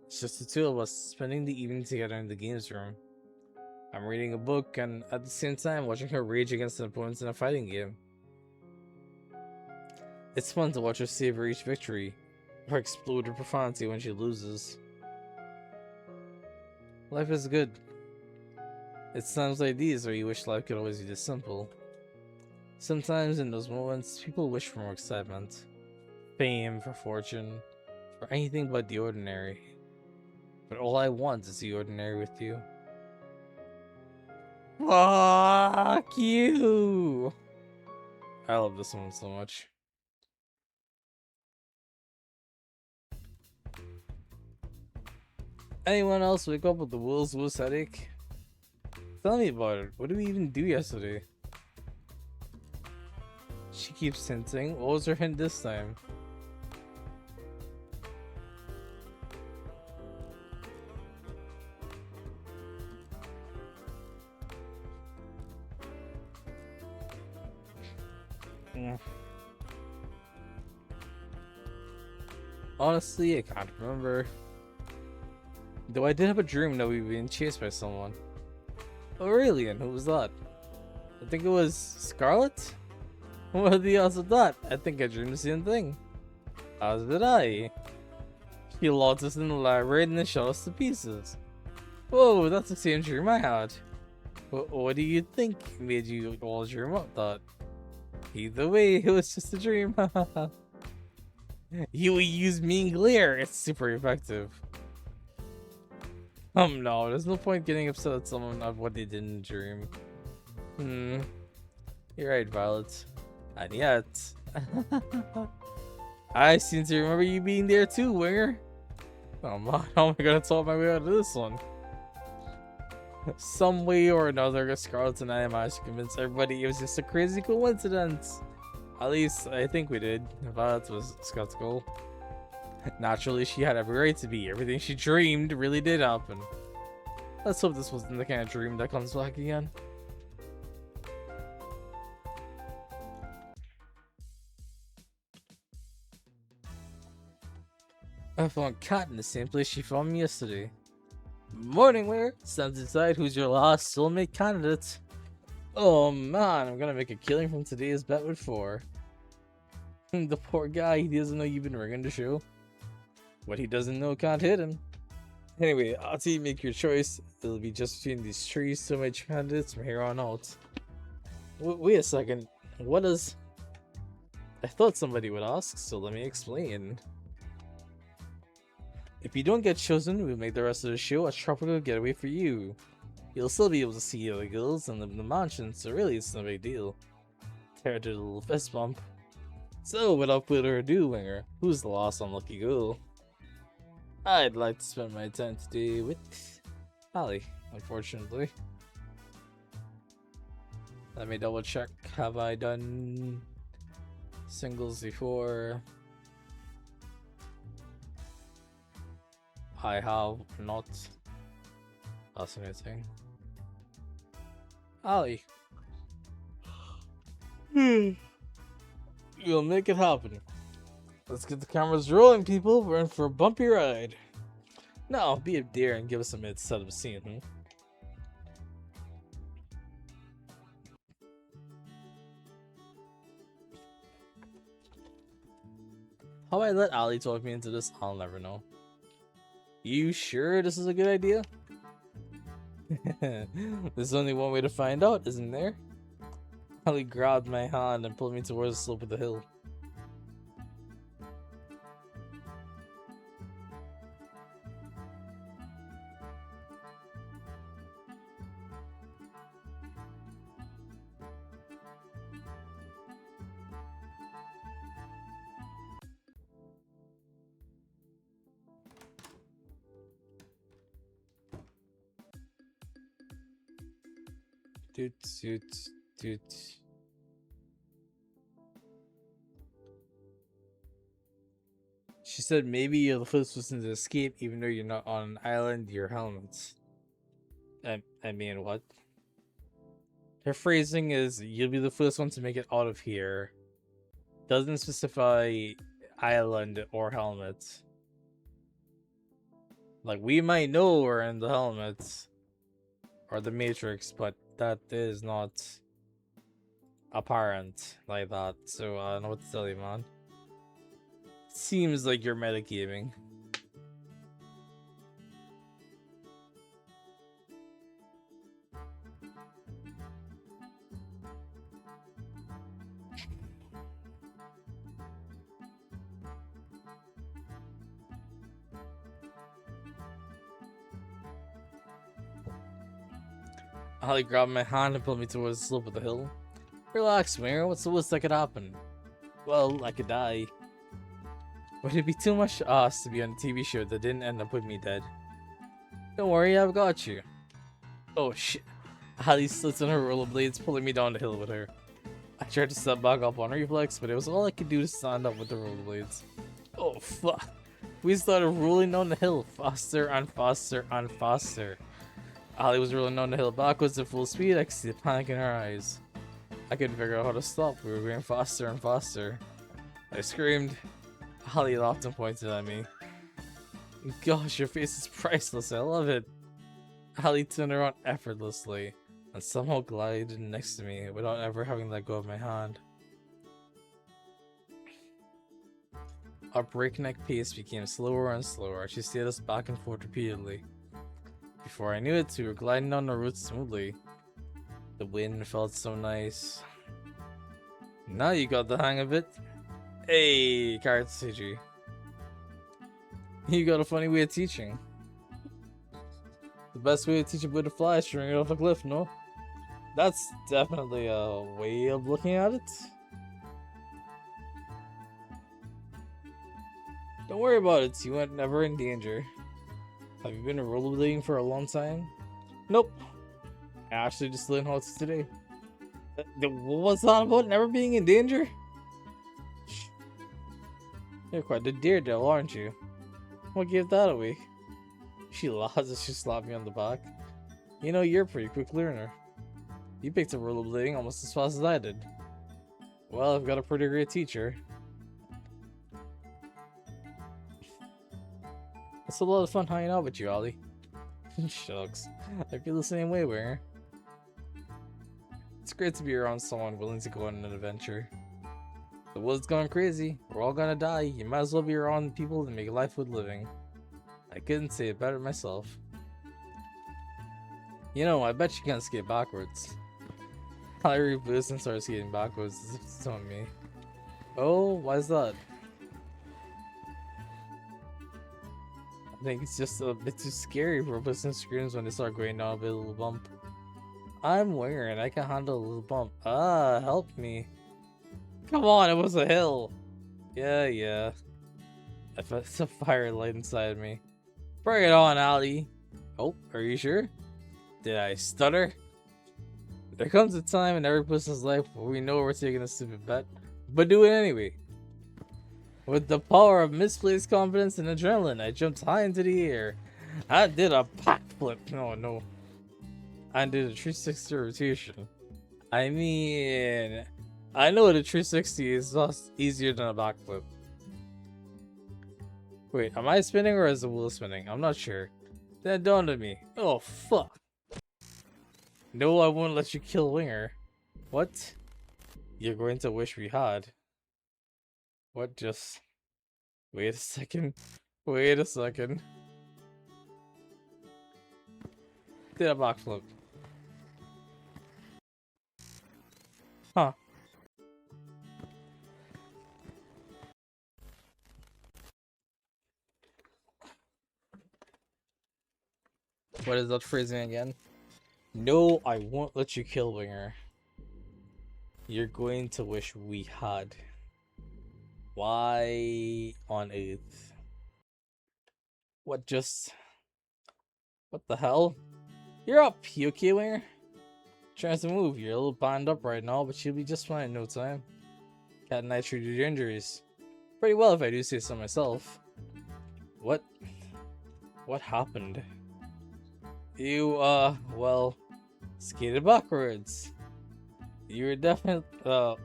It's just the two of us spending the evening together in the games room. I'm reading a book and at the same time watching her rage against an opponent in a fighting game. It's fun to watch her savor each victory, or explode with profanity when she loses. Life is good. It's times like these where you wish life could always be this simple. Sometimes in those moments, people wish for more excitement, fame, for fortune, for anything but the ordinary. But all I want is the ordinary with you. Fuck you! I love this one so much. Anyone else wake up with the world's worst headache? Tell me about it. What did we even do yesterday? She keeps hinting. What was her hint this time? Honestly, I can't remember. Though I did have a dream that we were being chased by someone. Oh really? And who was that? I think it was Scarlet? What are the odds of that? I think I dreamed the same thing. As did I. She locked us in the library and then shot us to pieces. Whoa, that's the same dream I had. What do you think made you all dream up that? Either way, it was just a dream. You use mean glare, it's super effective. No, there's no point getting upset at someone of what they did in a dream. You're right, Violet. And yet... I seem to remember you being there too, Winger. Oh man, how am I gonna talk my way out of this one? Some way or another, Scarlet and I managed to convince everybody it was just a crazy coincidence. At least, I think we did. Violet was skeptical. Naturally, she had every right to be. Everything she dreamed really did happen. Let's hope this wasn't the kind of dream that comes back again. I found Cat in the same place she found me yesterday. Morning, Ware. It's time to decide who's your last soulmate candidate. Oh man, I'm gonna make a killing from today's bet with 4. The poor guy, he doesn't know you've been ringing the show. What he doesn't know can't hit him. Anyway, after you make your choice, it'll be just between these 3 soulmate candidates from here on out. Wait a second, what is... I thought somebody would ask, so let me explain. If you don't get chosen, we'll make the rest of the show a tropical getaway for you. You'll still be able to see other girls and live in the mansion, so really it's no big deal. Tear to the little fist bump. So without further ado, Winger, who's the last unlucky girl? I'd like to spend my time today with Ali, unfortunately. Let me double check. Have I done singles before? I have not. Fascinating. Ali. We'll make it happen. Let's get the cameras rolling, people. We're in for a bumpy ride. Now, be a dear and give us a minute to set up a scene, How I let Ali talk me into this, I'll never know. You sure this is a good idea? There's only one way to find out, isn't there? Holly grabbed my hand and pulled me towards the slope of the hill. Doot, doot, doot. She said maybe you're the first person to escape even though you're not on an island, your helmets. I mean, what? Her phrasing is, you'll be the first one to make it out of here. Doesn't specify island or helmet. Like, we might know we're in the helmets or the Matrix, but that is not apparent like that. So I don't know what to tell you, man. Seems like you're metagaming. Holly grabbed my hand and pulled me towards the slope of the hill. Relax, Mira. What's the worst that could happen? Well, I could die. Would it be too much to ask to be on a TV show that didn't end up with me dead? Don't worry, I've got you. Oh shit. Holly slits on her rollerblades, pulling me down the hill with her. I tried to step back up on reflex, but it was all I could do to stand up with the rollerblades. Oh fuck. We started rolling down the hill faster and faster and faster. Holly was rolling down the hill backwards at full speed. I could see the panic in her eyes. I couldn't figure out how to stop. We were going faster and faster. I screamed. Holly laughed and pointed at me. Gosh, your face is priceless. I love it. Holly turned around effortlessly and somehow glided next to me without ever having let go of my hand. Our breakneck pace became slower and slower. She steered us back and forth repeatedly. Before I knew it, we were gliding down the route smoothly. The wind felt so nice. Now you got the hang of it. Hey, Kartsuji. You got a funny way of teaching. The best way to teach a bird to fly is to string it off a cliff, no? That's definitely a way of looking at it. Don't worry about it, you went never in danger. Have you been rollerblading for a long time? Nope. I actually just learned how to today. What's that about never being in danger? You're quite the daredevil, aren't you? What gave that away? She laughs as she slapped me on the back. You know, you're a pretty quick learner. You picked up rollerblading almost as fast as I did. Well, I've got a pretty great teacher. It's a lot of fun hanging out with you, Ollie. Shucks. I feel the same way, Winger. It's great to be around someone willing to go on an adventure. The world's gone crazy. We're all gonna die. You might as well be around people that make life worth living. I couldn't say it better myself. You know, I bet you can't skate backwards. I reversed and started skating backwards as if it's on me. Oh, why's that? I think it's just a bit too scary for a person screams when they start going down a bit of a little bump. I'm Winger and I can handle a little bump. Ah, help me. Come on, it was a hill. Yeah. I felt a fire light inside me. Bring it on, Allie. Oh, are you sure? Did I stutter? There comes a time in every person's life where we know we're taking a stupid bet, but do it anyway. With the power of misplaced confidence and adrenaline, I jumped high into the air. I did a backflip. No. I did a 360 rotation. I mean, I know the 360 is just easier than a backflip. Wait, am I spinning or is the wheel spinning? I'm not sure. That dawned on me. Oh, fuck. No, I won't let you kill Winger. What? You're going to wish we had. What just... Wait a second. Did a backflip. Huh. What is that phrasing again? No, I won't let you kill Winger. You're going to wish we had. Why on earth? What just... What the hell? You're up, you okay, Winger? Trying to move. You're a little banged up right now, but you'll be just fine in no time. Cat and I treated your injuries pretty well, if I do say so myself. What? What happened? You, well, skated backwards. You were definitely,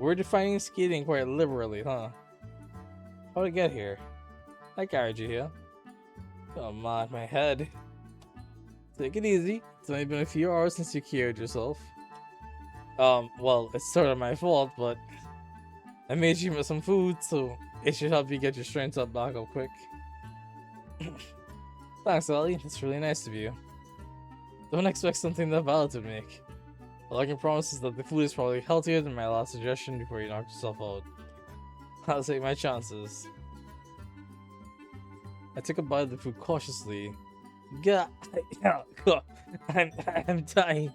we're defining skating quite liberally, huh? How'd it get here? I carried you here. Oh my head. Take it easy. It's only been a few hours since you cured yourself. Well, it's sort of my fault, but I made you some food, so it should help you get your strength up back up quick. Thanks, Ellie. It's really nice of you. Don't expect something that valid to make. All I can promise is that the food is probably healthier than my last suggestion before you knocked yourself out. I'll take my chances. I took a bite of the food cautiously. God, I'm dying.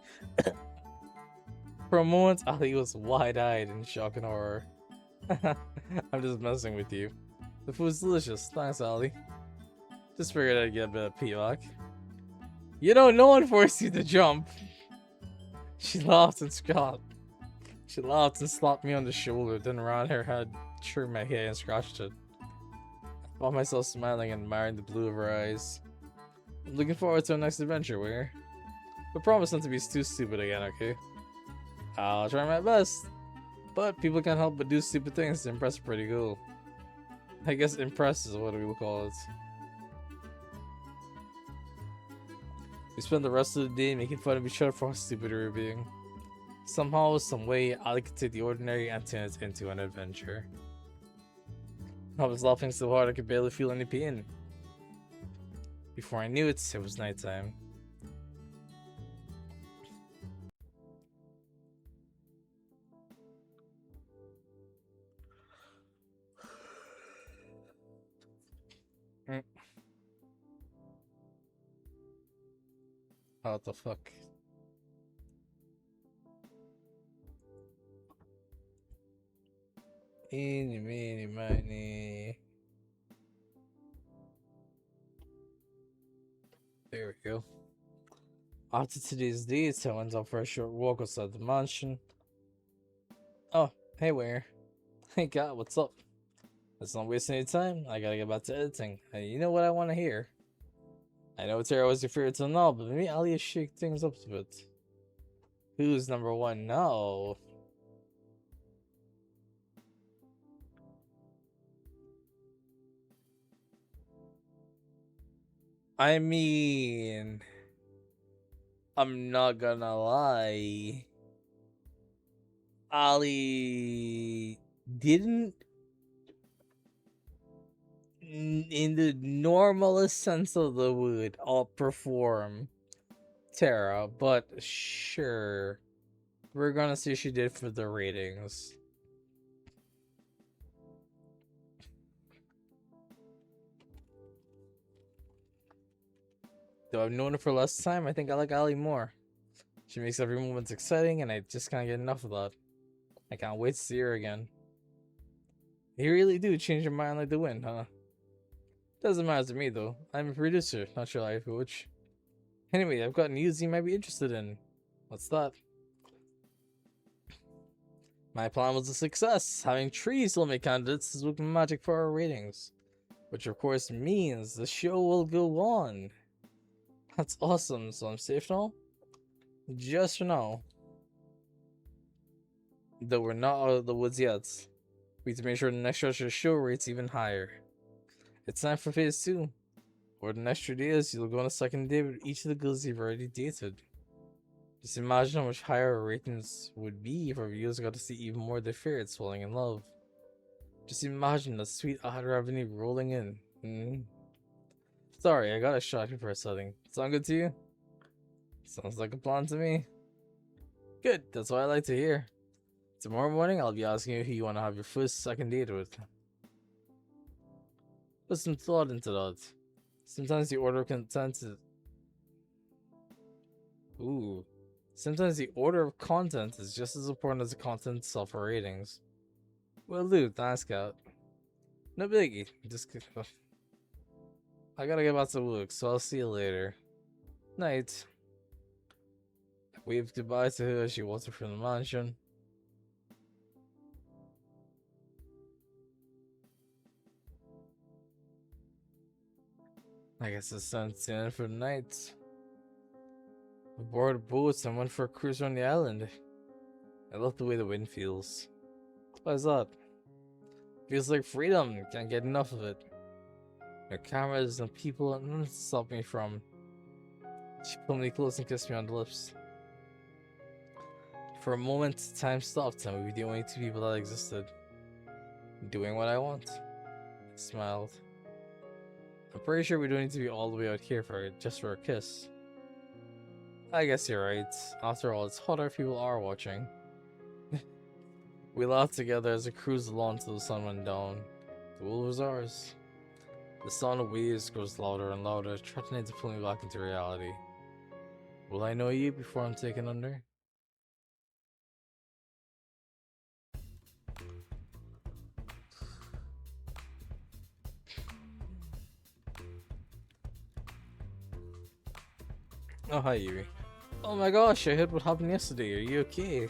For a moment, Ali was wide-eyed in shock and horror. I'm just messing with you. The food's delicious. Thanks, Ali. Just figured I'd get a bit of payback. You know, no one forced you to jump. She laughed and scoffed. She laughed and slapped me on the shoulder, then around her head, turned my hair and scratched it. I found myself smiling and admiring the blue of her eyes. I'm looking forward to our next adventure, Winger. But promise not to be too stupid again, okay? I'll try my best. But people can't help but do stupid things to impress a pretty girl. I guess impress is what we will call it. We spent the rest of the day making fun of each other for how stupid we were being. Somehow, some way, Ali could take the ordinary and turn it into an adventure. I was laughing so hard I could barely feel any pain. Before I knew it, it was nighttime. What the fuck? Eeny, meeny, miny. There we go. After today's date, I went out for a short walk outside the mansion. Oh, hey, where? Hey, God, what's up? Let's not waste any time. I gotta get back to editing. And you know what I want to hear? I know Tara was your favorite till now, but maybe Alia shake things up a bit. Who's number one now? I mean, I'm not gonna lie. Ali didn't, in the normalest sense of the word, outperform Tara, but sure. We're gonna see what she did for the ratings. Though I've known her for less time, I think I like Ali more. She makes every moment exciting, and I just can't get enough of that. I can't wait to see her again. You really do change your mind like the wind, huh? Doesn't matter to me, though. I'm a producer, not your life coach. Anyway, I've got news you might be interested in. What's that? My plan was a success. Having 3 soulmate candidates is looking magic for our ratings. Which of course means the show will go on. That's awesome, so I'm safe now? Just for now. Though we're not out of the woods yet. We need to make sure the next stretch of the show rates even higher. It's time for phase 2. For the next 3 days, you'll go on a second date with each of the girls you've already dated. Just imagine how much higher our ratings would be if our viewers got to see even more of their favorites falling in love. Just imagine the sweet ad revenue rolling in. Sorry, I got distracted for a second. Sound good to you? Sounds like a plan to me. Good, that's what I like to hear. Tomorrow morning, I'll be asking you who you want to have your first second date with. Put some thought into that. Sometimes the order of content is... Ooh. Sometimes the order of content is just as important as the content itself for ratings. Will do, thanks, Cat. No biggie, just... I gotta get back to work, so I'll see you later. Night. I waved goodbye to her as she walked from the mansion. I guess it's time to end for the night. We boarded boats and went for a cruise around the island. I love the way the wind feels. Why's that? Feels like freedom, can't get enough of it. No cameras, no people, nothing to stop me from. She pulled me close and kissed me on the lips. For a moment, time stopped and we were the only two people that existed. Doing what I want. I smiled. I'm pretty sure we don't need to be all the way out here for it, just for a kiss. I guess you're right. After all, it's hot if people are watching. We laughed together as we cruised along till the sun went down. The world was ours. The sound of waves grows louder and louder, threatening to pull me back into reality. Will I know you before I'm taken under? Oh, hi, Yuri. Oh my gosh, I heard what happened yesterday. Are you okay?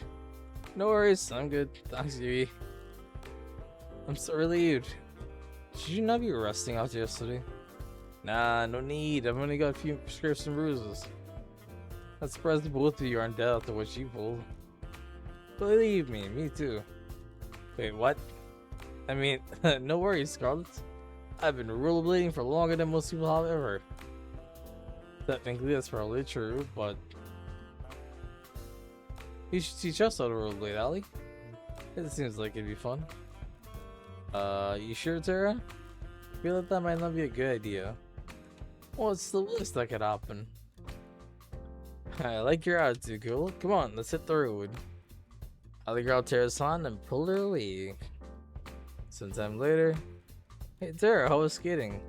No worries, I'm good. Thanks, Yuri. I'm so relieved. Should you not be resting after yesterday? Nah, no need. I've only got a few scrapes and bruises. I'm surprised both of you aren't dead after what you pulled. Believe me, me too. Wait, what? I mean, no worries, Scarlet. I've been rollerblading for longer than most people have ever. Technically, that's probably true, but you should teach us how to rollerblade, Allie. It seems like it'd be fun. You sure, Tara? I feel like that might not be a good idea. Well, it's the worst that could happen. I like your attitude, girl. Come on, let's hit the road. Allie grabbed Tara's hand and pulled her away. Sometime later, hey Tara, how was skating?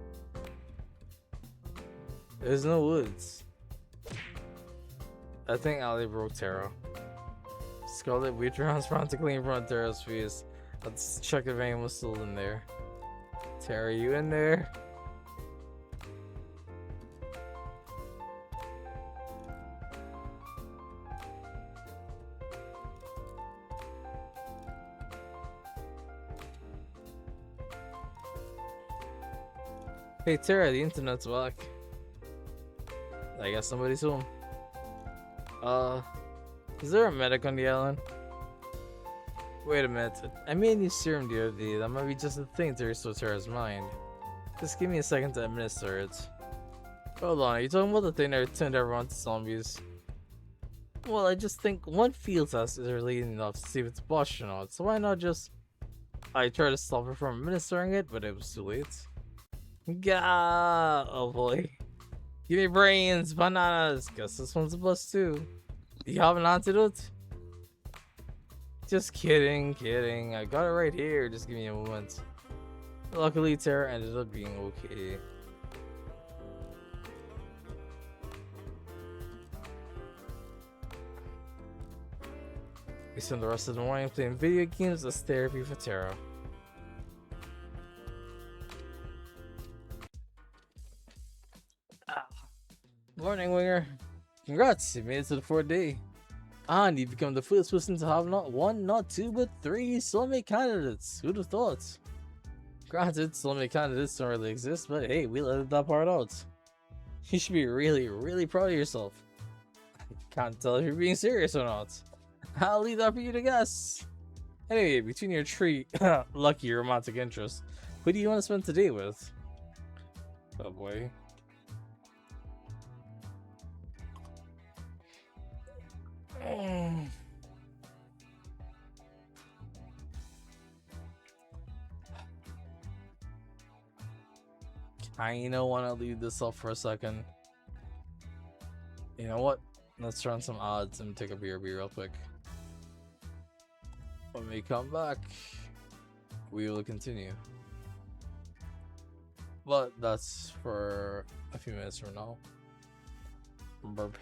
There's no woods. I think Allie broke Tara. Scarlet waved her hands frantically in front of Tara's face. Let's check if anyone was still in there. Tara, you in there? Hey Tara, the internet's back. I guess somebody's home. Is there a medic on the island? Wait a minute. I made a new serum the other day. That might be just a thing to restore Tara's mind. Just give me a second to administer it. Hold on, are you talking about the thing that turned everyone to zombies? Well, I just think one field test is really enough to see if it's botched or not, so why not just... I tried to stop her from administering it, but it was too late. Gah! Oh boy. Give me brains, bananas! Guess this one's a bust too. Do you have an antidote? Just kidding, kidding. I got it right here. Just give me a moment. Luckily, Tara ended up being okay. We spent the rest of the morning playing video games as therapy for Tara. Morning, Winger. Congrats, you made it to the 4th day. And you've become the first person to have not one, not two, but 3 soulmate candidates. Who'd have thought? Granted, soulmate candidates don't really exist, but hey, we let that part out. You should be really, really proud of yourself. Can't tell if you're being serious or not. I'll leave that for you to guess. Anyway, between your 3 lucky romantic interests, who do you want to spend today with? Oh boy. I wanna leave this up for a second. You know what? Let's run some odds and take a BRB real quick. When we come back, we will continue. But that's for a few minutes from now. Burp.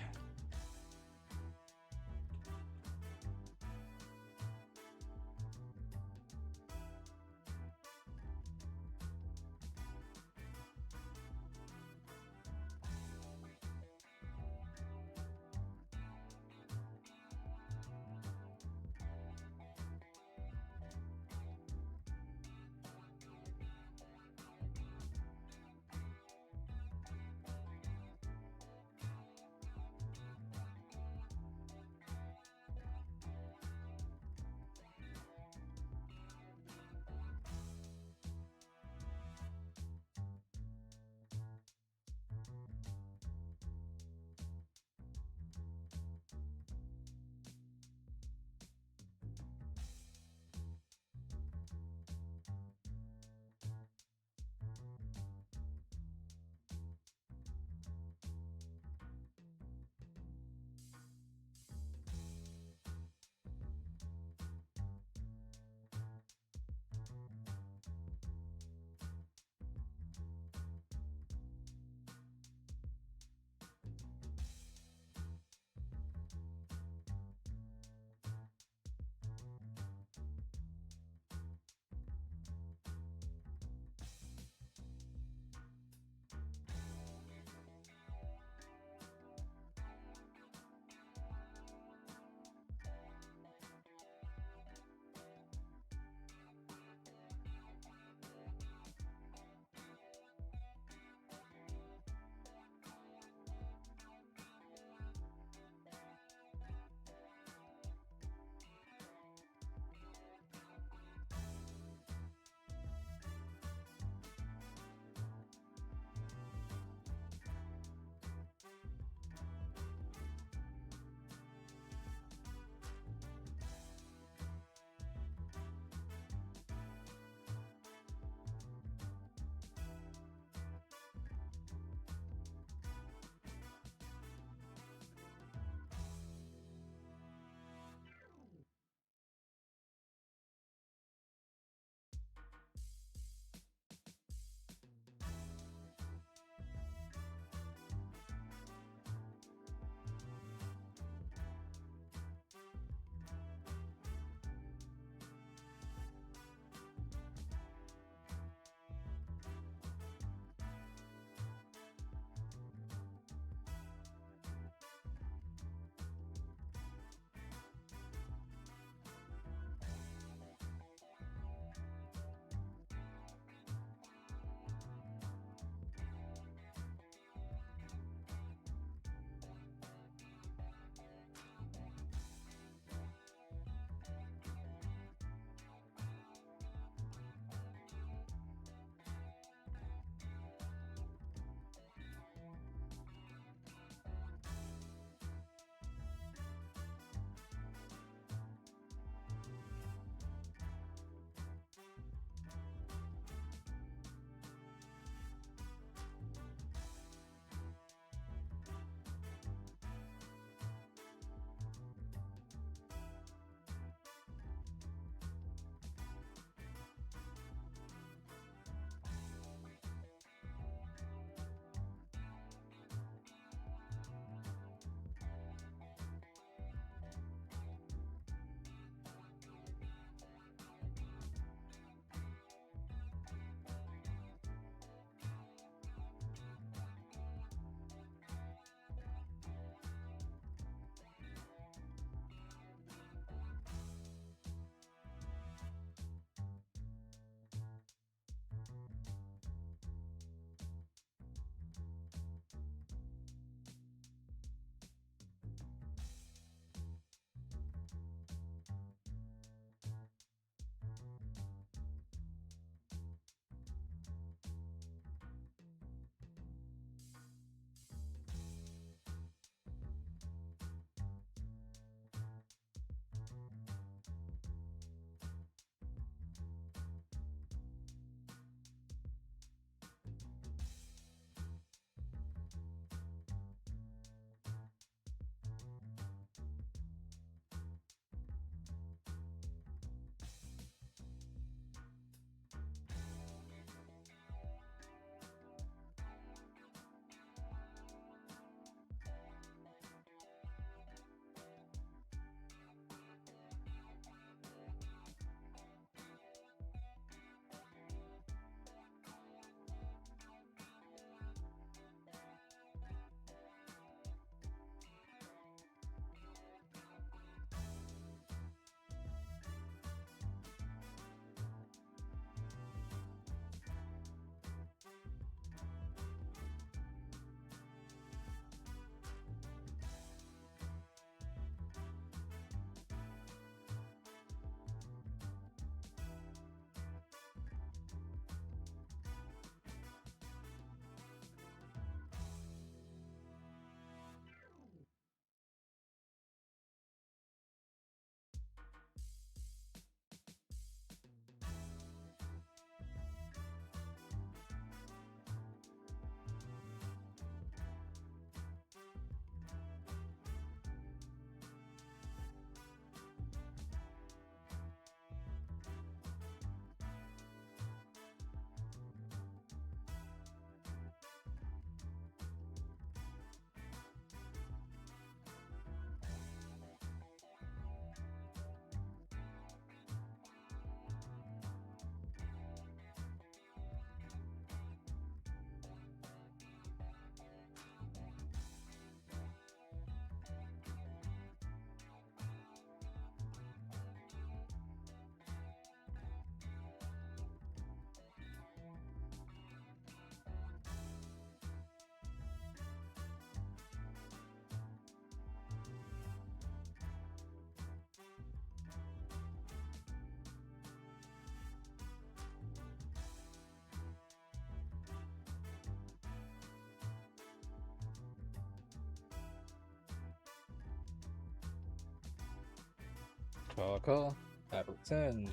Call. That pretend.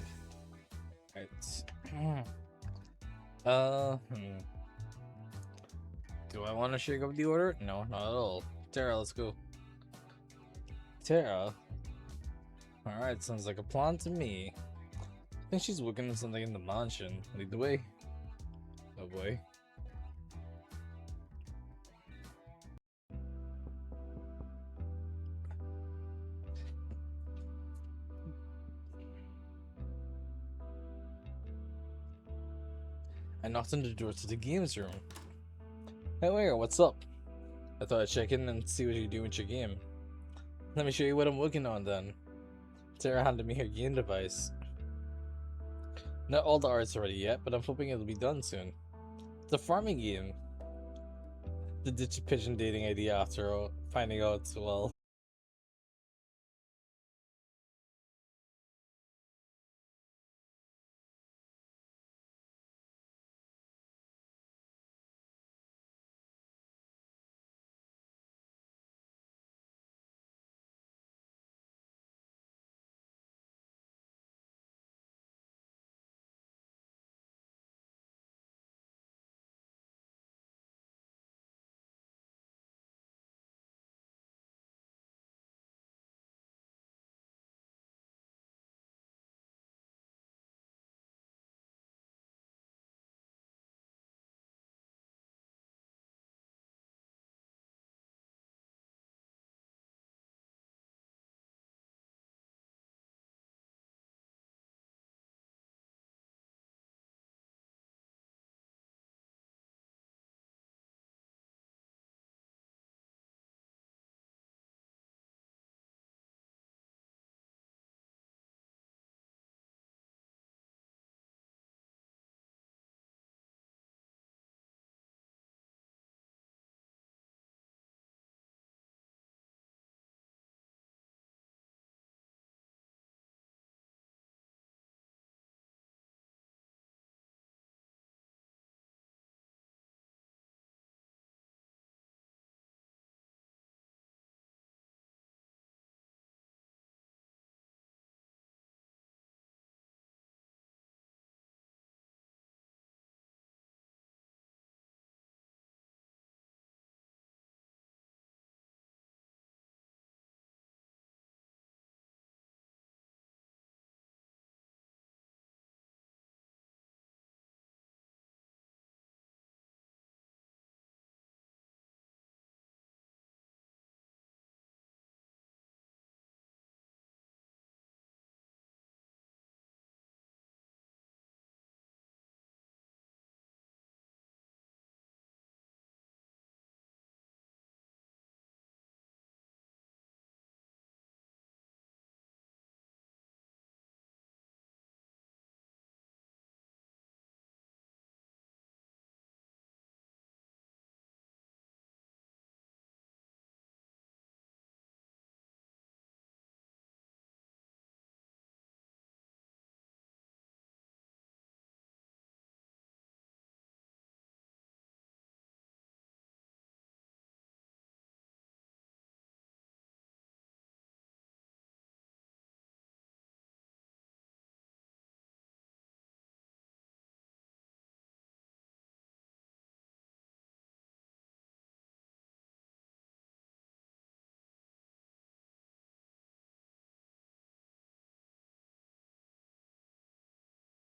Right. Uh, hmm. Do I want to shake up the order? No, not at all. Tara, let's go. Tara? Alright, sounds like a plan to me. I think she's working on something in the mansion. Lead the way. Oh boy. I knocked on the door to the games room. Hey, Ware, what's up? I thought I'd check in and see what you do with your game. Let me show you what I'm working on then. Tara handed me her game device. Not all the art's ready yet, but I'm hoping it'll be done soon. It's a farming game. The ditch pigeon dating idea after all, finding out, well.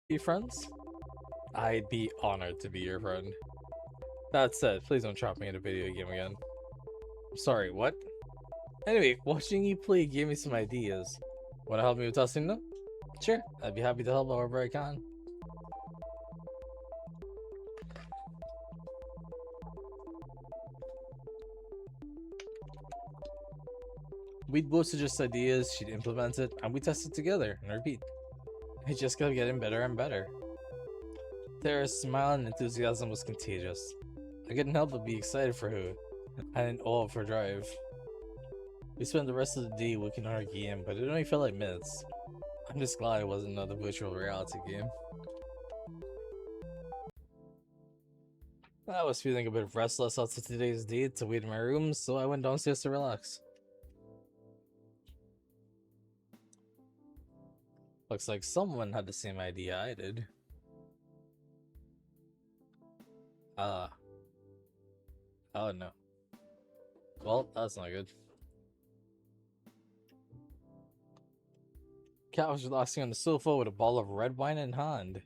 Be friends? I'd be honored to be your friend. That said, please don't trap me in a video game again. Sorry, what? Anyway, watching you play gave me some ideas. Wanna help me with testing them? Sure, I'd be happy to help however I can. We'd both suggest ideas, she'd implement it, and we test it together, and repeat. It just kept getting better and better. Tara's smile and enthusiasm was contagious. I couldn't help but be excited for her, and in awe of her drive. We spent the rest of the day working on our game, but it only felt like minutes. I'm just glad it wasn't another virtual reality game. I was feeling a bit restless after today's date to wait in my room, so I went downstairs to relax. Looks like someone had the same idea I did. Ah, oh no. Well, that's not good. Cat was relaxing on the sofa with a bottle of red wine in hand.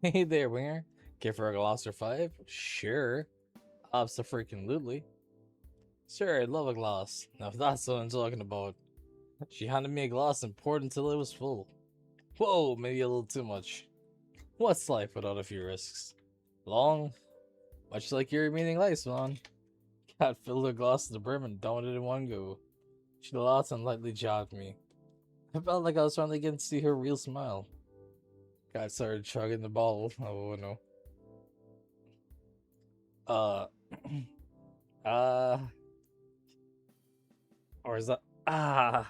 Hey there, winger. Care for a glass or five? Sure. Abso-freaking-lutely. Sure, I'd love a glass. Now if that's what I'm talking about. She handed me a glass and poured until it was full. Whoa, maybe a little too much. What's life without a few risks? Long, much like your remaining lifespan. Cat filled her glass to the brim and downed it in one go. She laughed and lightly jabbed me. I felt like I was finally getting to see her real smile. Cat started chugging the bottle. Oh no. Uh, uh, or is that? I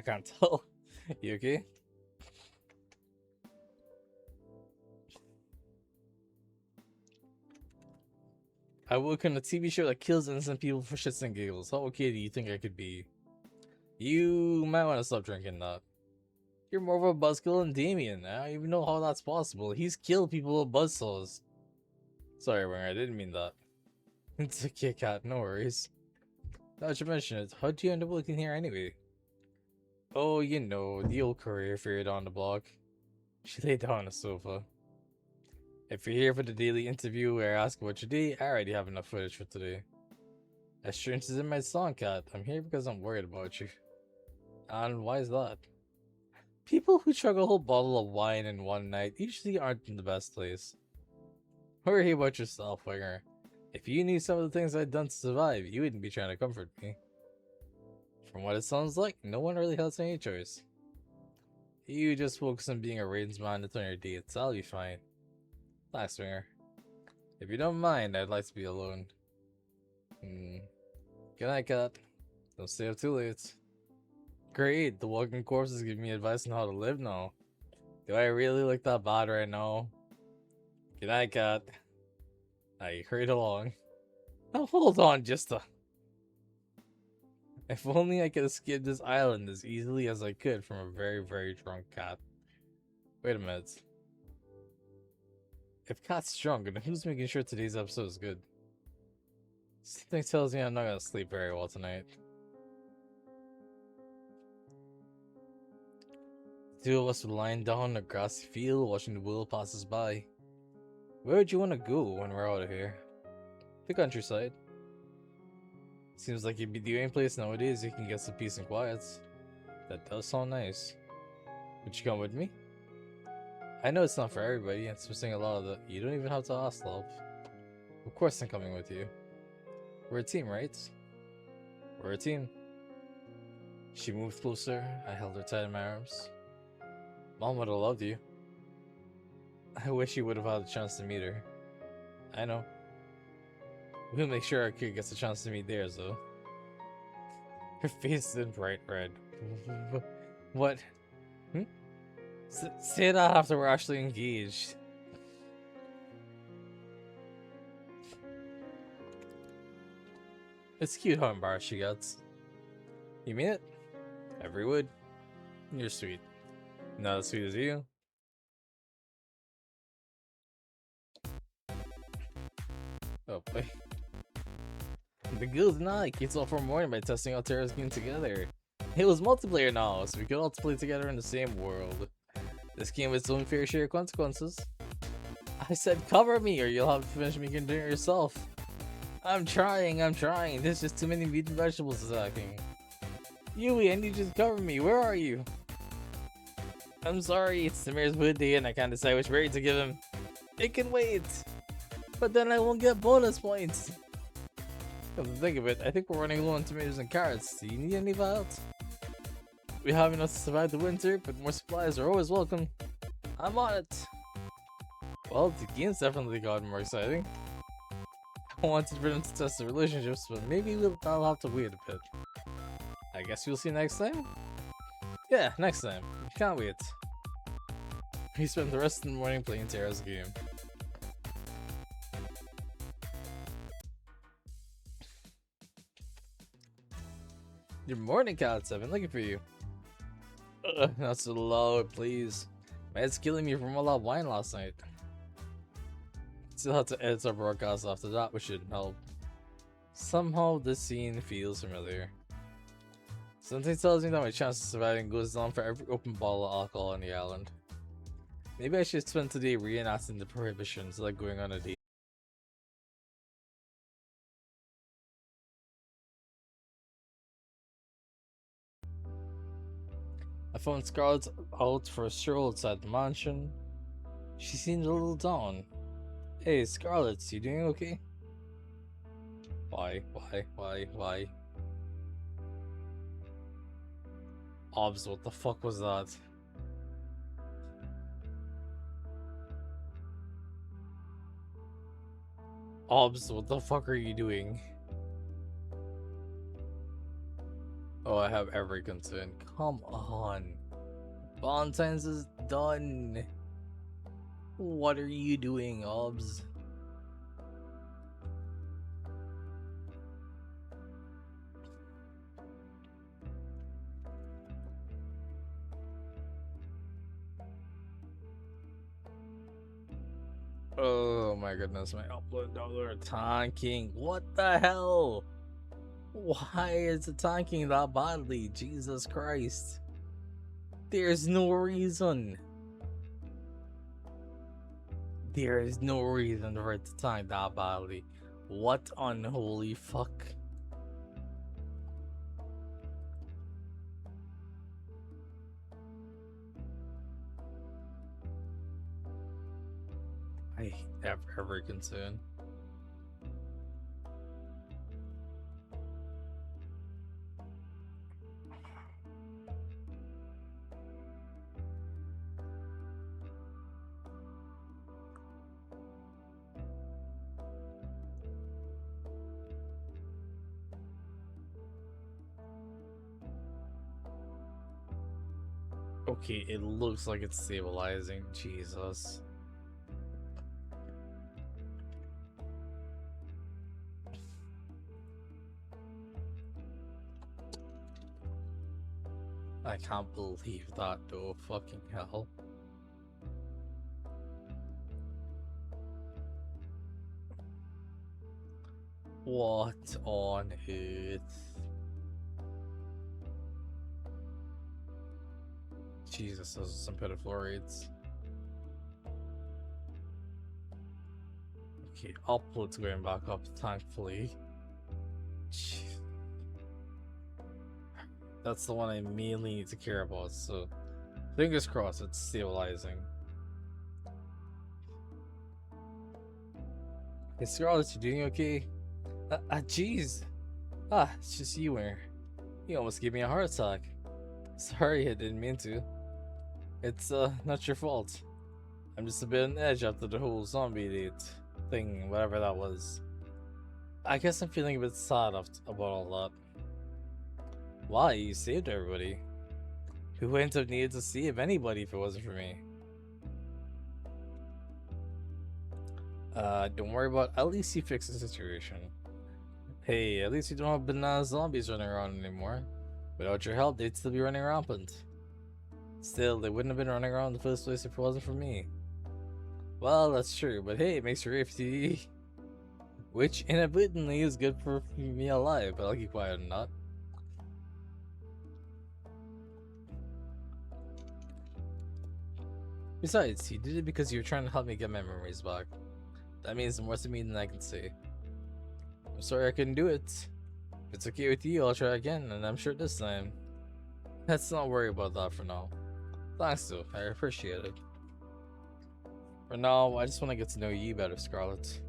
can't tell. You okay? I work on a TV show that kills innocent people for shits and giggles. How okay do you think I could be? You might want to stop drinking that. You're more of a buzzkill than Damien. I don't even know how that's possible. He's killed people with buzzsaws. Sorry, Winger, I didn't mean that. It's okay, Cat, no worries. Now that you mention it, how'd you end up looking here anyway? Oh, you know, the old career fair down the block. She lay down on the sofa. If you're here for the daily interview where I ask about your day, I already have enough footage for today. As strange as it might sound, Cat, I'm here because I'm worried about you. And why is that? People who chug a whole bottle of wine in one night usually aren't in the best place. Worry about yourself, Winger. If you knew some of the things I'd done to survive, you wouldn't be trying to comfort me. From what it sounds like, no one really has any choice. You just focus on being a Raiden's man on your dates, I'll be fine. Thanks, Winger. If you don't mind, I'd like to be alone. Good night, Cat. Don't stay up too late. Great, the walking corpse is giving me advice on how to live now. Do I really look that bad right now? Good night, Cat. I hurried along. Now hold on just a... If only I could escape this island as easily as I could from a very, very drunk cat. Wait a minute. If Cat's drunk, then who's making sure today's episode is good? Something tells me I'm not gonna sleep very well tonight. The two of us were lying down in a grassy field watching the wheel pass us by. Where would you want to go when we're out of here? The countryside. Seems like it'd be the only place nowadays you can get some peace and quiet. That does sound nice. Would you come with me? I know it's not for everybody, and it's missing a lot of the... You don't even have to ask, love. Of course I'm coming with you. We're a team, right? We're a team. She moved closer. I held her tight in my arms. Mom would have loved you. I wish you would have had a chance to meet her. I know. We'll make sure our kid gets a chance to meet theirs, though. Her face is bright red. What? Say that after we're actually engaged. It's cute how embarrassed she gets. You mean it? Every would. You're sweet. Not as sweet as you. Oh boy. The guild and I kicked off our morning by testing out Terra's game together. It was multiplayer now, so we could all play together in the same world. This game with its own fair share of consequences. I said cover me or you'll have to finish making dinner yourself. I'm trying. There's just too many meat and vegetables attacking. Yui, I need you to cover me. Where are you? I'm sorry, it's Samir's birthday and I can't decide which berry to give him. It can wait. But then I won't get bonus points. Come to think of it, I think we're running low on tomatoes and carrots. Do you need any help? We have enough to survive the winter, but more supplies are always welcome. I'm on it. Well, the game's definitely gotten more exciting. I wanted for them to test the relationships, but maybe I'll have to wait a bit. I guess we'll see next time? Yeah, next time. Can't wait. We spent the rest of the morning playing Terra's game. Good morning, Cats. I've been looking for you. Not so loud, please. My head's killing me from a lot of wine last night. Still have to edit our broadcast after that, which shouldn't help. Somehow this scene feels familiar. Something tells me that my chance of surviving goes down for every open bottle of alcohol on the island. Maybe I should spend today reenacting the prohibitions like going on a date. I found Scarlett out for a stroll outside the mansion. She seemed a little down. Hey, Scarlett, you doing okay? Why? Obs, what the fuck was that? Obs, what the fuck are you doing? Oh, I have every concern. Come on. Valentine's is done. What are you doing, Obs? Oh my goodness, my upload dollar tanking. What the hell? Why is it tanking that badly? Jesus Christ. There's no reason. There is no reason for it to tank that badly. What unholy fuck? I have every concern. Okay, it looks like it's stabilizing. Jesus. I can't believe that though. Fucking hell. What on earth? Jesus, those are some pitiful rates. Okay, upload's going back up, thankfully. Jeez. That's the one I mainly need to care about, so fingers crossed it's stabilizing. Hey Scarlett, you doing okay? Jeez. It's just you, Winner. You almost gave me a heart attack. Sorry, I didn't mean to. It's, not your fault. I'm just a bit on edge after the whole zombie date thing, whatever that was. I guess I'm feeling a bit sad about all that. Why? You saved everybody. Who wouldn't have needed to save anybody if it wasn't for me? Don't worry about it. At least you fixed the situation. Hey, at least you don't have banana zombies running around anymore. Without your help, they'd still be running rampant. Still, they wouldn't have been running around in the first place if it wasn't for me. Well, that's true, but hey, it makes you ready for TV. Which inadvertently is good for me alive, but I'll keep quiet on that. Besides, you did it because you were trying to help me get my memories back. That means more to me than I can say. I'm sorry I couldn't do it. If it's okay with you, I'll try again, and I'm sure this time. Let's not worry about that for now. Thanks though, I appreciate it. For now, I just want to get to know you better, Scarlett.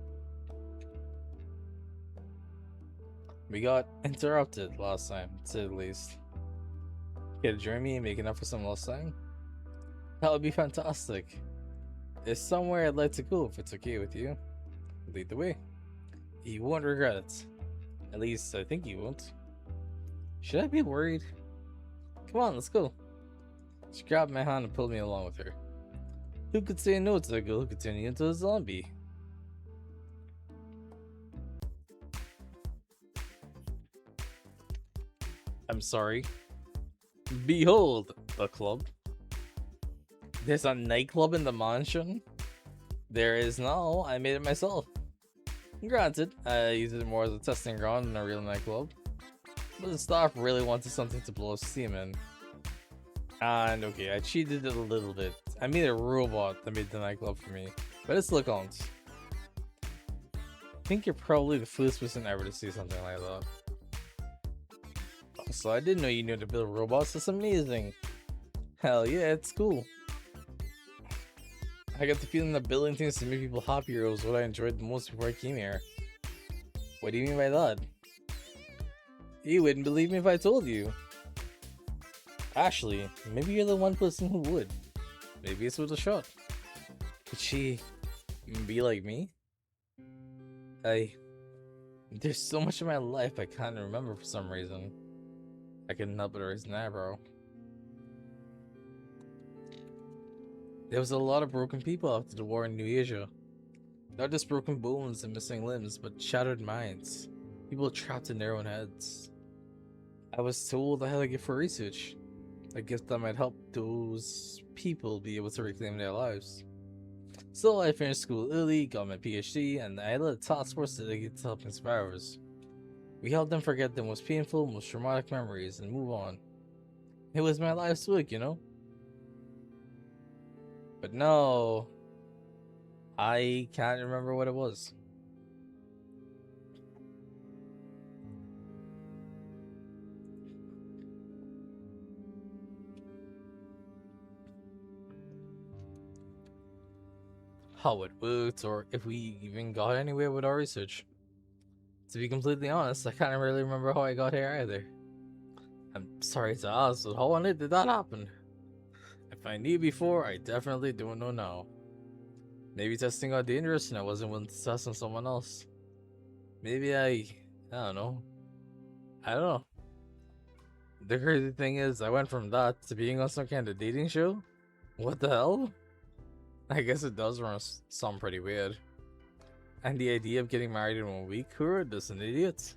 We got interrupted last time, to say the least. Care to join me in making up for some lost time? That would be fantastic. There's somewhere I'd like to go if it's okay with you. Lead the way. You won't regret it. At least, I think you won't. Should I be worried? Come on, let's go. She grabbed my hand and pulled me along with her. Who could say no to a girl who could turn you into a zombie? I'm sorry. Behold, The club? There's a nightclub in the mansion? There is now. I made it myself. Granted, I used it more as a testing ground than a real nightclub. But the staff really wanted something to blow steam in. And okay, I cheated it a little bit. I made a robot that made the nightclub for me. But it still counts. I think you're probably the first person ever to see something like that. So I didn't know you knew to build robots. That's amazing. Hell yeah, it's cool. I got the feeling that building things to make people happier was what I enjoyed the most before I came here. What do you mean by that? You wouldn't believe me if I told you. Actually, maybe you're the one person who would. Maybe it's worth a shot. Could she be like me? There's so much in my life I can't remember for some reason. I couldn't help but raise an eyebrow. There was a lot of broken people after the war in New Asia. Not just broken bones and missing limbs, but shattered minds. People trapped in their own heads. I was told I had a gift for research. A gift that might help those people be able to reclaim their lives. So I finished school early, got my PhD, and I led a task force dedicated to helping survivors. We helped them forget their most painful, most traumatic memories and move on. It was my life's work, you know? But no, I can't remember what it was. How it worked, or if we even got anywhere with our research. To be completely honest, I can't really remember how I got here either. I'm sorry to ask, but how on earth did that happen? If I knew before, I definitely don't know now. Maybe testing got dangerous and I wasn't willing to test on someone else. Maybe I don't know. I don't know. The crazy thing is, I went from that to being on some kind of dating show? What the hell? I guess it does sound pretty weird. And the idea of getting married in 1 week? Who are this, an idiot?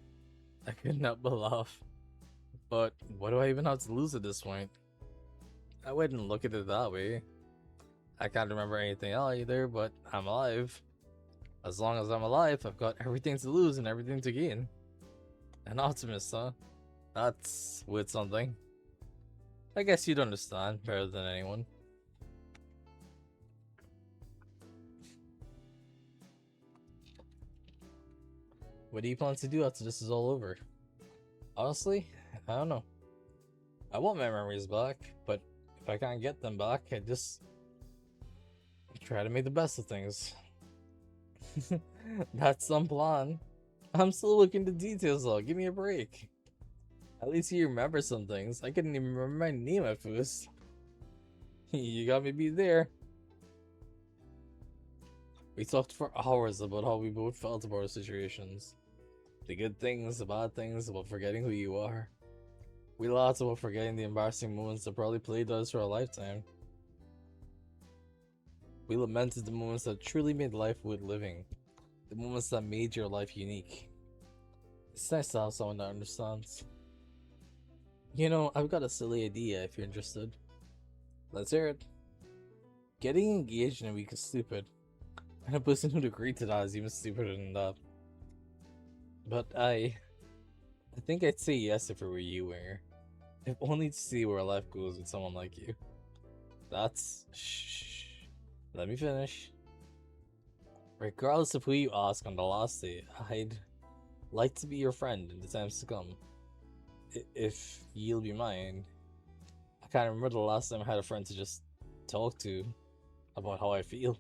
I could not but laugh. But what do I even have to lose at this point? I wouldn't look at it that way. I can't remember anything either, but I'm alive. As long as I'm alive, I've got everything to lose and everything to gain. An optimist, huh? That's worth something. I guess you'd understand better than anyone. What do you plan to do after this is all over? Honestly, I don't know. I want my memories back, but if I can't get them back, I just try to make the best of things. That's some plan. I'm still looking the details though, give me a break. At least you remember some things. I couldn't even remember my name at first. You got me beat there. We talked for hours about how we both felt about our situations. The good things, the bad things, about forgetting who you are. We laughed about forgetting the embarrassing moments that probably played us for a lifetime. We lamented the moments that truly made life worth living. The moments that made your life unique. It's nice to have someone that understands. You know, I've got a silly idea if you're interested. Let's hear it. Getting engaged in a week is stupid. And a person who'd agree to that is even stupider than that. But I think I'd say yes if it were you, Winger. If only to see where life goes with someone like you. Shh. Let me finish. Regardless of who you ask on the last day, I'd like to be your friend in the times to come. If you'll be mine. I can't remember the last time I had a friend to just talk to about how I feel.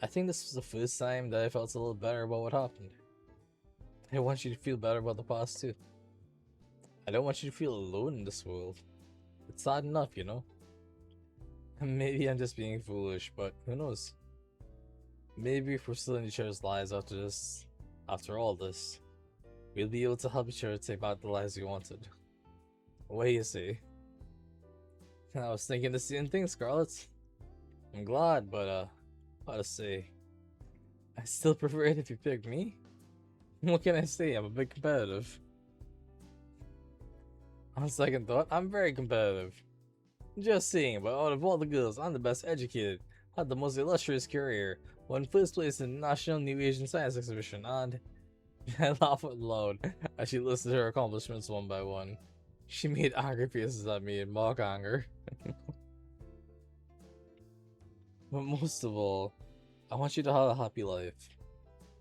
I think this was the first time that I felt a little better about what happened. I want you to feel better about the past too. I don't want you to feel alone in this world. It's sad enough, you know? Maybe I'm just being foolish, but who knows? Maybe if we're still in each other's lives after all this, we'll be able to help each other take back the lives we wanted. What do you say? I was thinking the same thing, Scarlett. I'm glad, but how to say? I still prefer it if you pick me. What can I say? I'm a bit competitive. On second thought, I'm very competitive. Just saying, but out of all the girls, I'm the best educated, had the most illustrious career, won first place in National New Asian Science Exhibition, and I laugh out loud as she listed her accomplishments one by one. She made angry faces at me in mock anger. But most of all, I want you to have a happy life.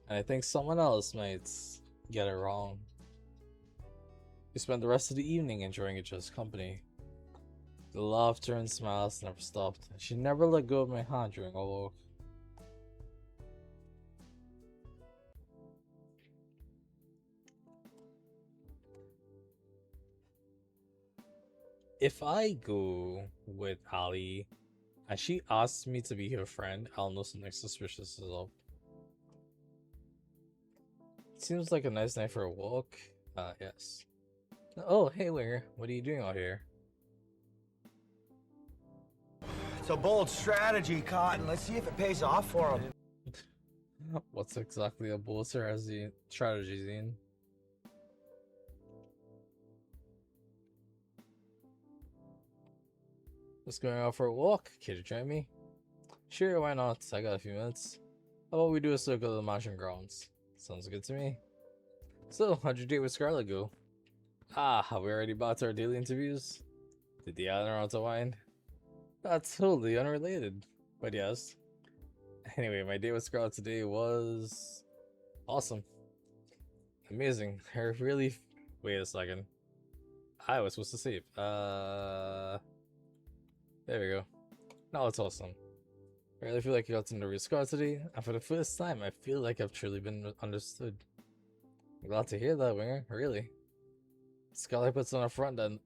And I think someone else might get it wrong. We spent the rest of the evening enjoying each other's company. The laughter and smiles never stopped. She never let go of my hand during our walk. If I go with Ali and she asks me to be her friend, I'll know something suspicious is up. Seems like a nice night for a walk. Yes. Oh, hey Winger, what are you doing out here? It's a bold strategy, Cotton. Let's see if it pays off for him. What's exactly a bold strategy, Zine? Just going out for a walk. Care to join me? Sure, why not? I got a few minutes. How about we do a circle of the mansion grounds? Sounds good to me. So, how'd your date with Scarlett go? Have we already bought our daily interviews? Did the other round to wine? That's totally unrelated, but yes. Anyway, my date with Scarlett today was awesome. Amazing. Her really. Wait a second. I was supposed to save. There we go. Now it's awesome. I really feel like I got to know your Scarlett today, and for the first time, I feel like I've truly been understood. I'm glad to hear that, Winger. Really. Scarlett puts on a front that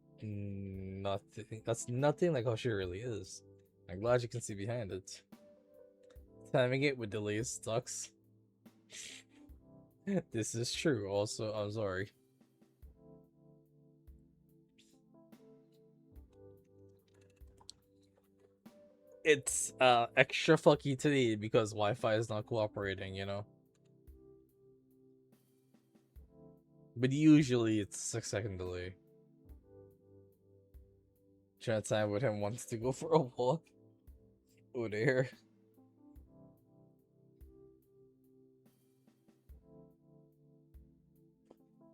that's nothing like how she really is. I'm glad you can see behind it. Timing it with delays sucks. This is true. Also, I'm sorry. It's extra fucky today because Wi-Fi is not cooperating, you know. But usually it's 6-second delay. Trying to time with him wants to go for a walk. Oh dear.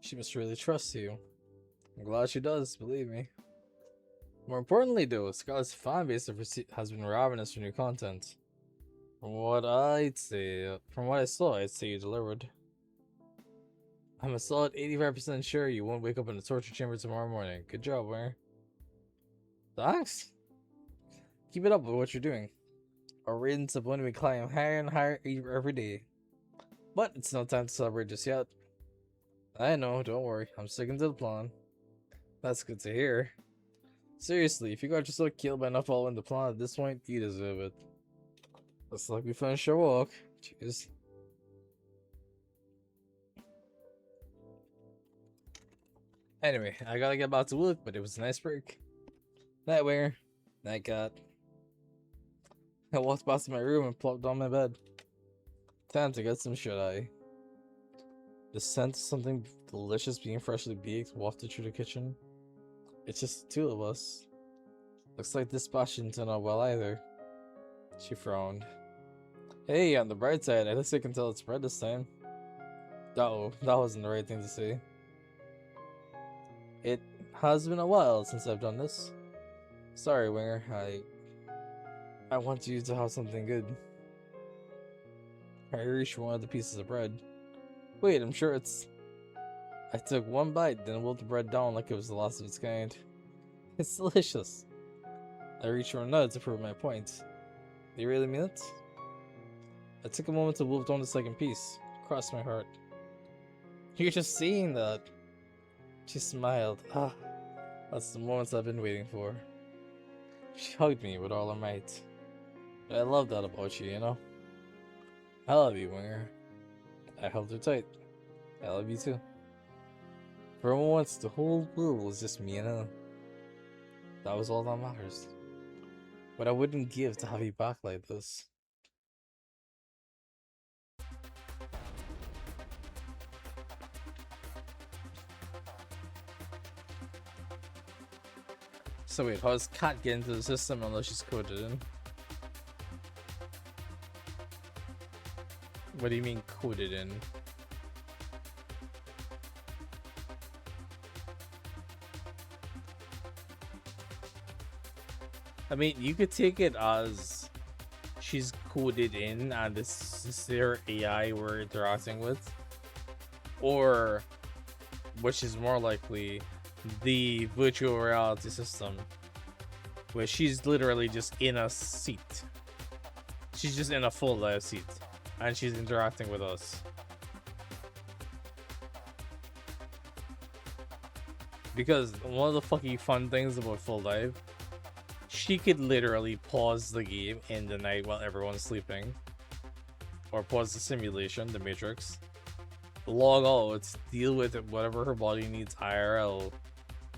She must really trust you. I'm glad she does, believe me. More importantly though, Scarlett's fan base has been ravenous for new content. From what I saw, I'd say you delivered. I'm a solid 85% sure you won't wake up in the torture chamber tomorrow morning. Good job, Winner. Thanks. Keep it up with what you're doing. Our ratings have only been climbing higher and higher every day. But it's no time to celebrate just yet. I know, don't worry. I'm sticking to the plan. That's good to hear. Seriously, if you got yourself killed by not following the plan at this point, you deserve it. Looks like we finished our walk. Cheers. Anyway, I gotta get back to work, but it was a nice break. Night, Winger. Night, Cat. I walked past my room and plopped on my bed. Time to get some shut-eye. The scent of something delicious being freshly baked wafted through the kitchen. It's just the two of us. Looks like this batch didn't turn out well either. She frowned. Hey, on the bright side, at least I can tell it's bread this time. Uh-oh, that wasn't the right thing to say. It has been a while since I've done this. Sorry, Winger, I want you to have something good. I reached for one of the pieces of bread. Wait, I'm sure it's... I took one bite, then wolfed the bread down like it was the last of its kind. It's delicious. I reached for another to prove my point. Do you really mean it? I took a moment to wolf down the second piece. Crossed my heart. You're just seeing that. She smiled. That's the moments I've been waiting for. She hugged me with all her might. I love that about you, you know? I love you, Winger. I held her tight. I love you too. For a moment, the whole world was just me and her. That was all that matters. But I wouldn't give to have you back like this. So wait, how does Cat get into the system unless she's coded in? What do you mean coded in? I mean, you could take it as she's coded in and this is their AI we're interacting with. Or, which is more likely, the virtual reality system, where she's literally just in a seat. She's just in a full live seat, and she's interacting with us. Because one of the fucking fun things about full live, she could literally pause the game in the night while everyone's sleeping, or pause the simulation, the Matrix, log out, deal with whatever her body needs IRL,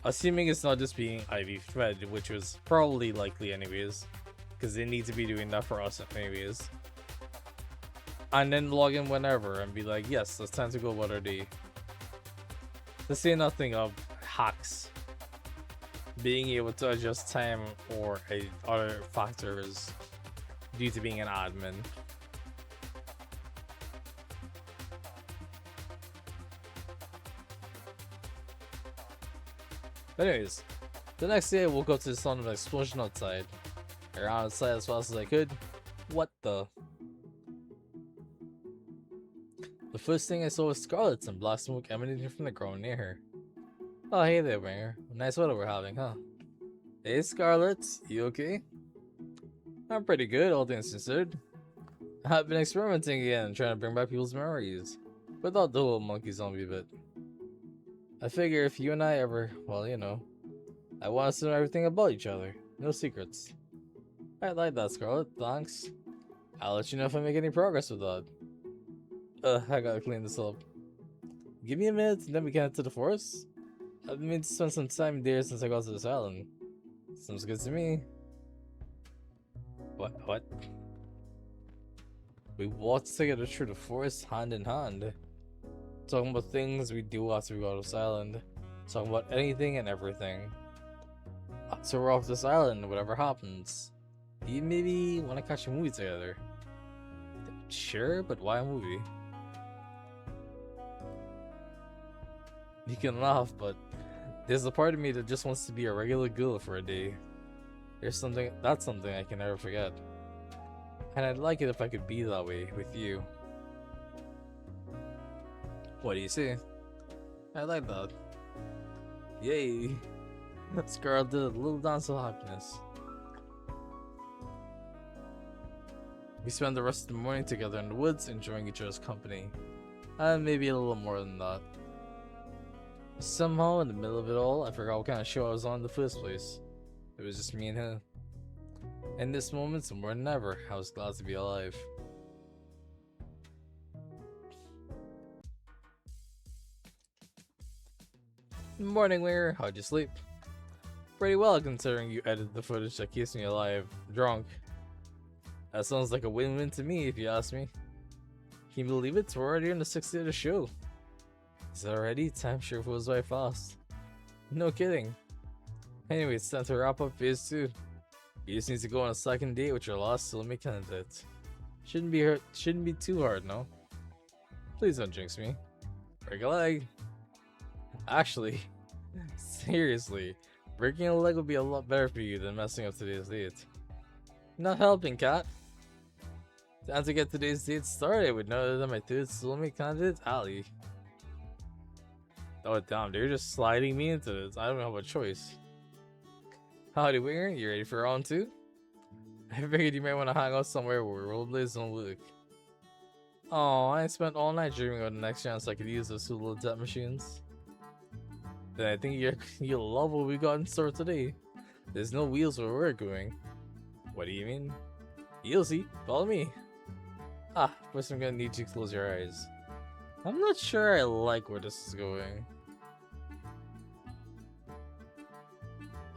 assuming it's not just being IV fed, which was probably likely anyways, because they need to be doing that for us anyways, and then log in whenever and be like, yes, it's time to go about our day. To say nothing of hacks, being able to adjust time or other factors due to being an admin. But anyways, the next day I woke up to the sound of an explosion outside. I ran outside as fast as I could. What the? The first thing I saw was Scarlet's and black smoke emanating from the ground near her. Oh, hey there, Winger. Nice weather we're having, huh? Hey, Scarlet, you okay? I'm pretty good, all things considered. I've been experimenting again, trying to bring back people's memories, without the whole monkey zombie bit. I figure if you and I ever, well, you know, I want us to know everything about each other. No secrets. I like that, Scarlet. Thanks. I'll let you know if I make any progress with that. I gotta clean this up. Give me a minute and then we can head to the forest. I've been meaning to spend some time there since I got to this island. Sounds good to me. What? We walked together through the forest hand in hand. Talking about things we do after we got off this island. Talking about anything and everything. After we're off this island, whatever happens. Do you maybe want to catch a movie together? Sure, but why a movie? You can laugh, but there's a part of me that just wants to be a regular girl for a day. That's something I can never forget. And I'd like it if I could be that way with you. What do you say? I like that. Yay! Scarlet did a little dance of happiness. We spent the rest of the morning together in the woods, enjoying each other's company. And maybe a little more than that. Somehow, in the middle of it all, I forgot what kind of show I was on in the first place. It was just me and her. In this moment, more than ever, I was glad to be alive. Morning, Winger. How'd you sleep? Pretty well, considering you edited the footage that keeps me alive, drunk. That sounds like a win-win to me, if you ask me. Can you believe it? We're already on the 6th day of the show. Is it already? Time sure goes by fast. No kidding. Anyway, it's time to wrap up phase 2. You just need to go on a second date with your last soulmate candidate. Shouldn't be too hard, no? Please don't jinx me. Break a leg. Actually, seriously, breaking a leg would be a lot better for you than messing up today's date. Not helping, Cat. Time to get today's date started with no other than my third soulmate candidate, Ali. Oh damn, they're just sliding me into this. I don't have a choice. Howdy, Winger. You ready for round 2? I figured you might want to hang out somewhere where rollerblades don't work. Oh, I spent all night dreaming of the next chance I could use those 2 little jet machines. Then I think you'll love what we got in store today. There's no wheels where we're going. What do you mean? You'll see. Follow me. First I'm gonna need you to close your eyes. I'm not sure I like where this is going.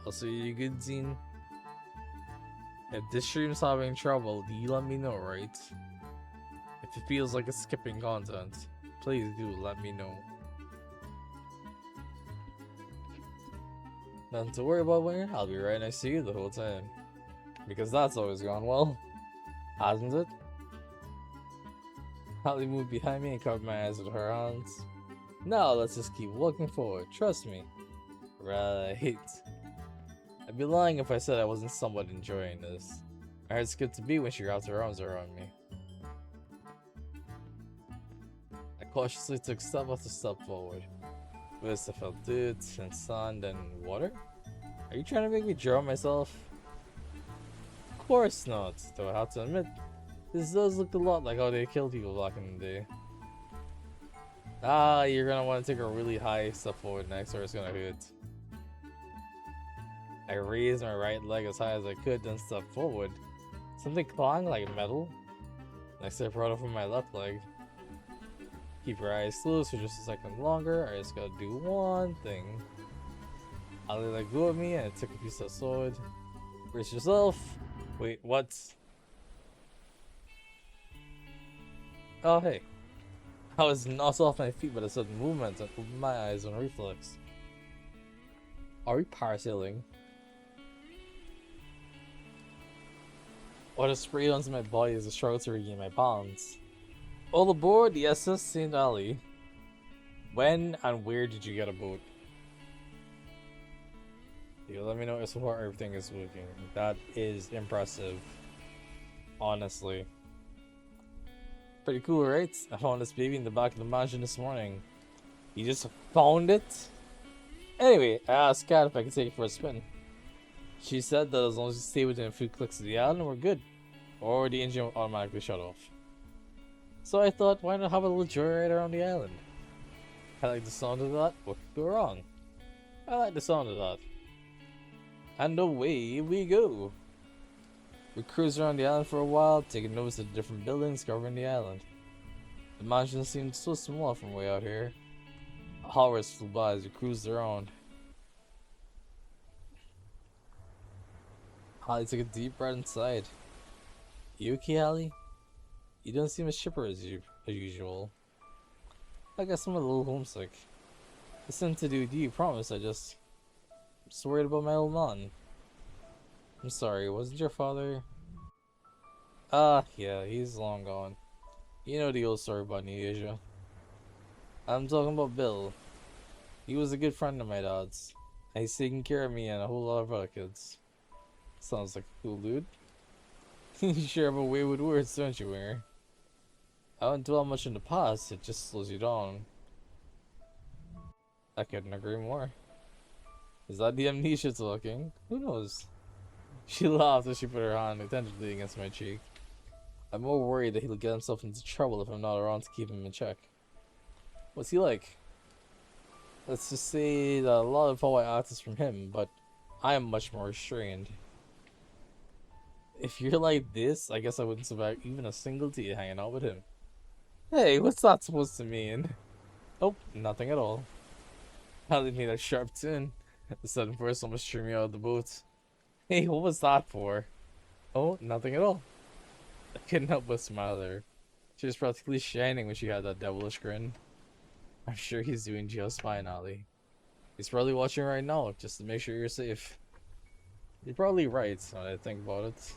Also, you good, Zine? If this stream's having trouble, you let me know, right? If it feels like it's skipping content, please do let me know. Nothing to worry about, Winger. I'll be right next to you the whole time. Because that's always gone well, hasn't it? Holly moved behind me and covered my eyes with her hands. Now let's just keep walking forward, trust me. Right. I'd be lying if I said I wasn't somewhat enjoying this. My heart's good to be when she wrapped her arms around me. I cautiously took step after step forward. First I felt dirt and sand and water? Are you trying to make me drown myself? Of course not, though I have to admit, this does look a lot like how they killed people back in the day. Ah, you're gonna want to take a really high step forward next or it's gonna hurt. I raised my right leg as high as I could, then stepped forward. Something clanged like metal. Next I brought over my left leg. Keep your eyes closed for just a second longer. I just gotta do one thing. Ali let go of me and I took a piece of sword. Brace yourself. Wait, what? Oh, hey. I was knocked off my feet by the sudden movement and opened my eyes on reflex. Are we parasailing? Water sprayed onto my body as I struggled to regain my balance. All aboard the SS St. Ali. When and where did you get a boat? You let me know if everything is working. That is impressive. Honestly. Pretty cool, right? I found this baby in the back of the mansion this morning. You just found it? Anyway, I asked Kat if I could take it for a spin. She said that as long as you stay within a few clicks of the island, we're good. Or the engine will automatically shut off. So I thought, why not have a little joyride around the island? I like the sound of that. What could go wrong? I like the sound of that. And away we go. We cruised around the island for a while, taking notice of the different buildings covering the island. The mansion seemed so small from way out here. Hours flew by as we cruised around. Holly took a deep breath inside. You okay, Holly? You don't seem as chipper as usual. I guess I'm a little homesick. It's nothing to do with you, promise. I'm just worried about my old man. I'm sorry, wasn't your father? Yeah, he's long gone. You know the old story about New Asia. I'm talking about Bill. He was a good friend of my dad's. And he's taking care of me and a whole lot of other kids. Sounds like a cool dude. You sure have a way with words, don't you, Winger? I don't dwell much in the past, it just slows you down. I couldn't agree more. Is that the amnesia talking? Who knows? She laughed as she put her hand attentively against my cheek. I'm more worried that he'll get himself into trouble if I'm not around to keep him in check. What's he like? Let's just say that a lot of how I act is from him, but I am much more restrained. If you're like this, I guess I wouldn't survive even a single day hanging out with him. Hey, what's that supposed to mean? Oh, nothing at all. Holly made a sharp turn. The sudden burst almost threw me out of the boat. Hey, what was that for? Oh, nothing at all. I couldn't help but smile at her. She was practically shining when she had that devilish grin. I'm sure he's doing just fine, Ollie. He's probably watching right now, just to make sure you're safe. You're probably right, now that I think about it.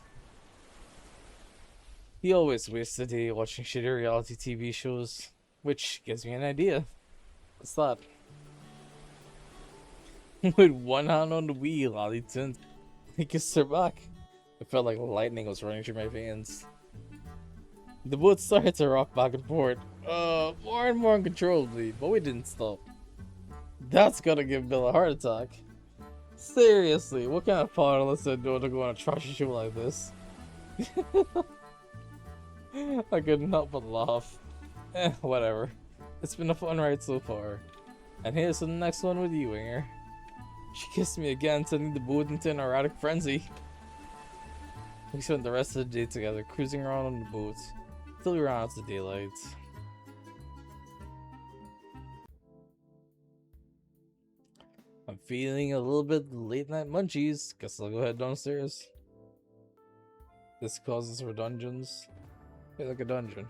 He always wastes the day watching shitty reality TV shows, which gives me an idea. What's that? With one hand on the wheel, Ollie turned. He kissed her back. It felt like lightning was running through my veins. The boat started to rock back and forth, more and more uncontrollably, but we didn't stop. That's gonna give Bill a heart attack. Seriously, what kind of father lets their daughter go on a trashy show like this? I couldn't help but laugh. Whatever. It's been a fun ride so far. And here's to the next one with you, Winger. She kissed me again, sending the boat into an erratic frenzy. We spent the rest of the day together, cruising around on the boat, till we ran out of daylight. I'm feeling a little bit late night munchies. Guess I'll go head downstairs. This causes for dungeons. Hey, like a dungeon.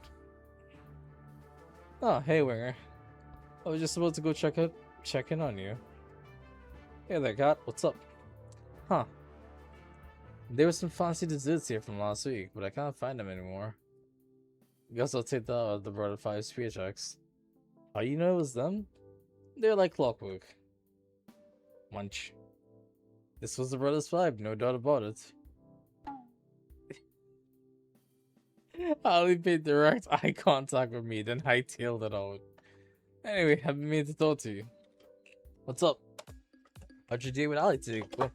Oh, hey Winger. I was just about to go check in on you. Hey there, Kat. What's up? Huh. There were some fancy desserts here from last week, but I can't find them anymore. Guess I'll take the Brother 5 spear checks. How you know it was them? They're like clockwork. Munch. This was the Brothers 5, no doubt about it. Ali made direct eye contact with me, then hightailed it out. Anyway, I've been meaning to talk to you. What's up? How'd your day with Ali today? Cool.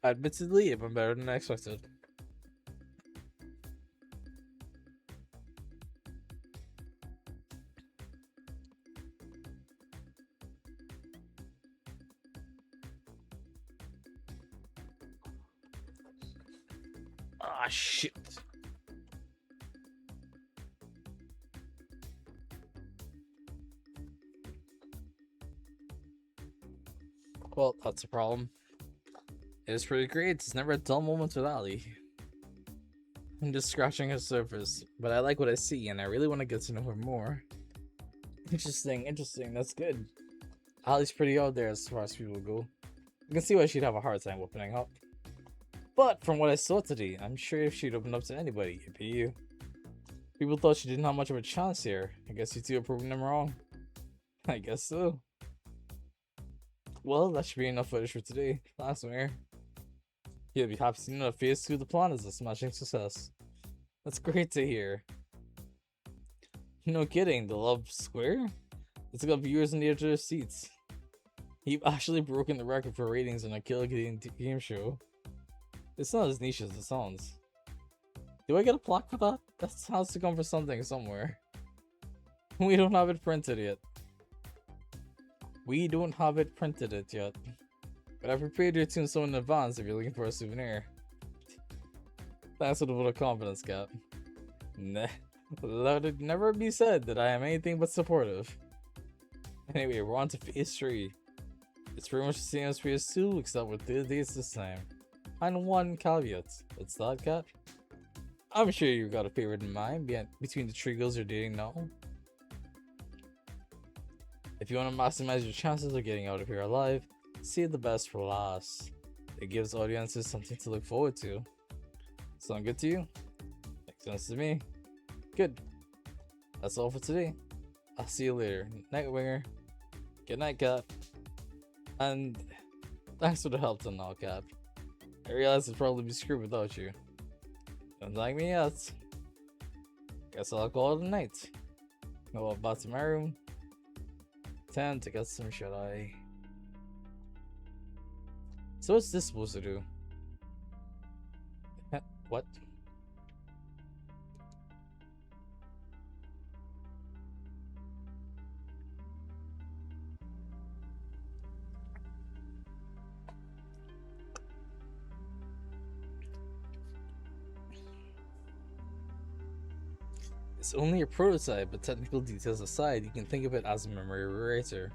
Admittedly, it went better than I expected. Ah, shit. Well, that's a problem. It is pretty great. It's never a dull moment with Ali. I'm just scratching her surface, but I like what I see, and I really want to get to know her more. Interesting. That's good. Ali's pretty out there as far as people go. I can see why she'd have a hard time opening up. But from what I saw today, I'm sure if she'd open up to anybody, it'd be you. People thought she didn't have much of a chance here. I guess you two are proving them wrong. I guess so. Well, that should be enough footage for today. Last one here. You'll be happy to know that phase 2 of the plan is a smashing success. That's great to hear. No kidding, the Love Square? It's got viewers in the edge of their seats. You've actually broken the record for ratings on a killer game show. It's not as niche as it sounds. Do I get a plaque for that? That has to come for something somewhere. We don't have it printed yet. But I prepared your tombstone in advance if you're looking for a souvenir. Thanks for the vote of confidence, Cap. Nah, let it never be said that I am anything but supportive. Anyway, we're on to phase 3. It's pretty much the same as phase 2, except with 3 dates this time. And one caveat. What's that, Cat? I'm sure you've got a favorite in mind between the 3 girls you're dating now. If you want to maximize your chances of getting out of here alive, save the best for last. It gives audiences something to look forward to. Sound good to you? Makes sense to me. Good. That's all for today. I'll see you later. Night, Winger. Good night, Cap. And thanks for the help till now, Cap. I realize I'd probably be screwed without you. Don't thank me yet. Guess I'll call it a night. Go back to my room. Time to get some shut-eye. So what's this supposed to do? What? It's only a prototype, but technical details aside, you can think of it as a memory rewriter.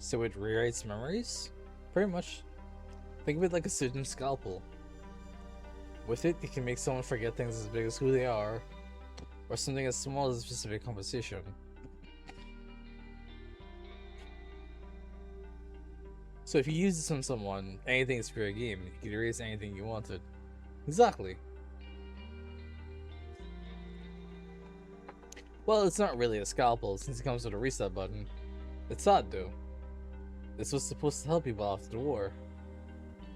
So it rewrites memories? Pretty much. Think of it like a surgeon's scalpel. With it, you can make someone forget things as big as who they are, or something as small as a specific conversation. So if you use this on someone, anything is fair game. You can erase anything you wanted. Exactly. Well, it's not really a scalpel since it comes with a reset button. It's odd though. This was supposed to help people after the war.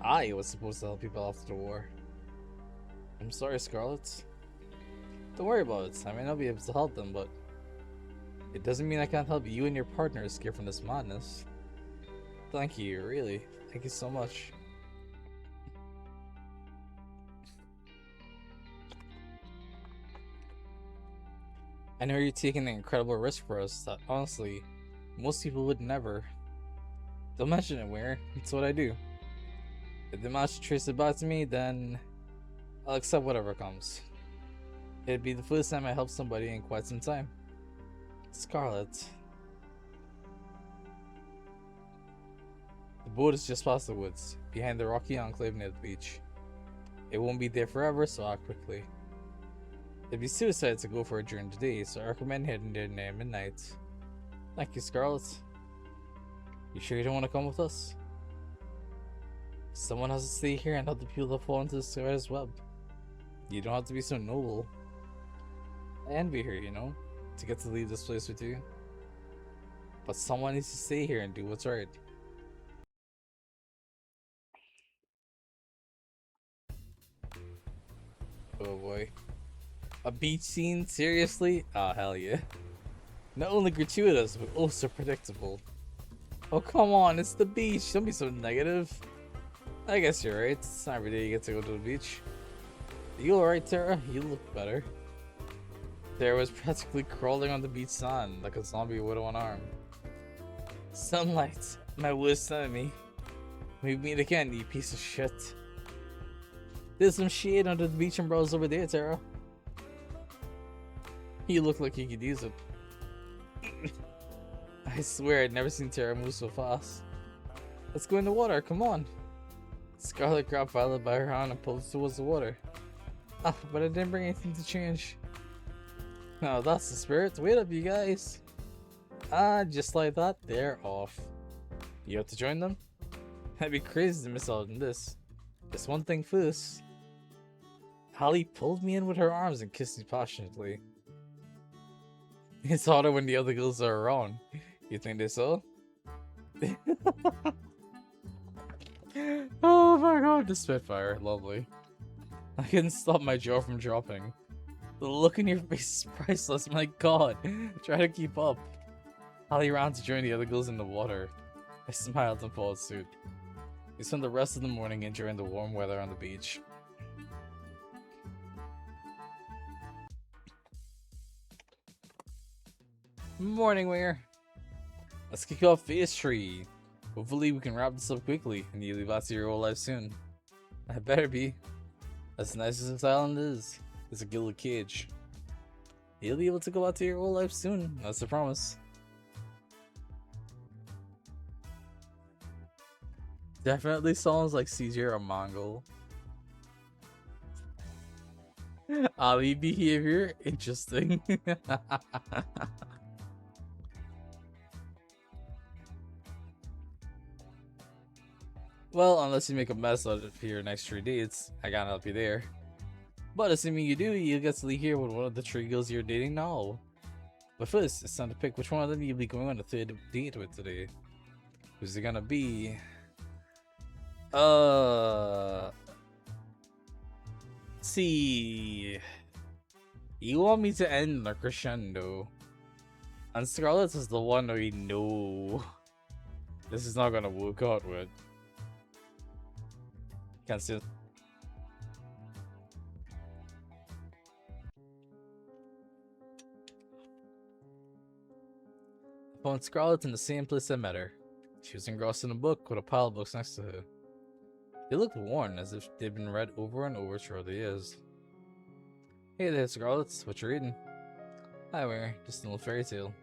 I was supposed to help people after the war. I'm sorry, Scarlet. Don't worry about it. I may not be able to help them, but it doesn't mean I can't help you and your partner escape from this madness. Thank you, really. Thank you so much. I know you're taking an incredible risk for us that, honestly, most people would never. Don't mention it, Weir. It's what I do. If they manage to trace it back to me, then I'll accept whatever comes. It'd be the first time I helped somebody in quite some time. Scarlet. The boat is just past the woods, behind the rocky enclave near the beach. It won't be there forever, so act quickly. It'd be suicide to go for it during the day, so I recommend heading there near midnight. Thank you, Scarlet. You sure you don't want to come with us? Someone has to stay here and help the people that fall into the spider's web. You don't have to be so noble. I envy her, you know, to get to leave this place with you. But someone needs to stay here and do what's right. Oh boy. A beach scene? Seriously? Ah, hell yeah. Not only gratuitous, but also predictable. Oh, come on, it's the beach. Don't be so negative. I guess you're right. It's not every day you get to go to the beach. Are you alright, Tara? You look better. Tara was practically crawling on the beach sand like a zombie with one arm. Sunlight, my worst enemy. We meet again, you piece of shit. There's some shade under the beach umbrellas over there, Tara. You look like you could use it. I swear I'd never seen Tara move so fast. Let's go in the water, come on. Scarlet grabbed Violet by her hand and pulled towards the water. Ah, but I didn't bring anything to change. No, that's the spirit. Wait up, you guys. Ah, just like that, they're off. You have to join them? I'd be crazy to miss out on this. Just one thing first. Holly pulled me in with her arms and kissed me passionately. It's harder when the other girls are around. You think they saw? Oh my god, the Spitfire, lovely. I couldn't stop my jaw from dropping. The look in your face is priceless, my god. Try to keep up. Holly ran to join the other girls in the water. I smiled and followed suit. We spent the rest of the morning enjoying the warm weather on the beach. Morning, Weir. Let's kick off Phase 3. Hopefully we can wrap this up quickly and you leave out to your old life soon. I better be. As nice as this island is, it's a gilded cage. You'll be able to go out to your old life soon, that's a promise. Definitely sounds like CJ or Mongol. Ali behavior, interesting. Well, unless you make a mess out of your next 3 dates, I can't help you there. But assuming you do, you'll get to leave here with one of the 3 girls you're dating now. But first, it's time to pick which one of them you'll be going on a 3rd date with today. Who's it gonna be? See. You want me to end the crescendo. And Scarlet is the one we know this is not gonna work out with. Can't see it. I found Scarlet in the same place I met her. She was engrossed in a book with a pile of books next to her. They looked worn, as if they'd been read over and over throughout the years. Hey there, Scarlet. What you reading? Hi, Weir. Just an old fairy tale.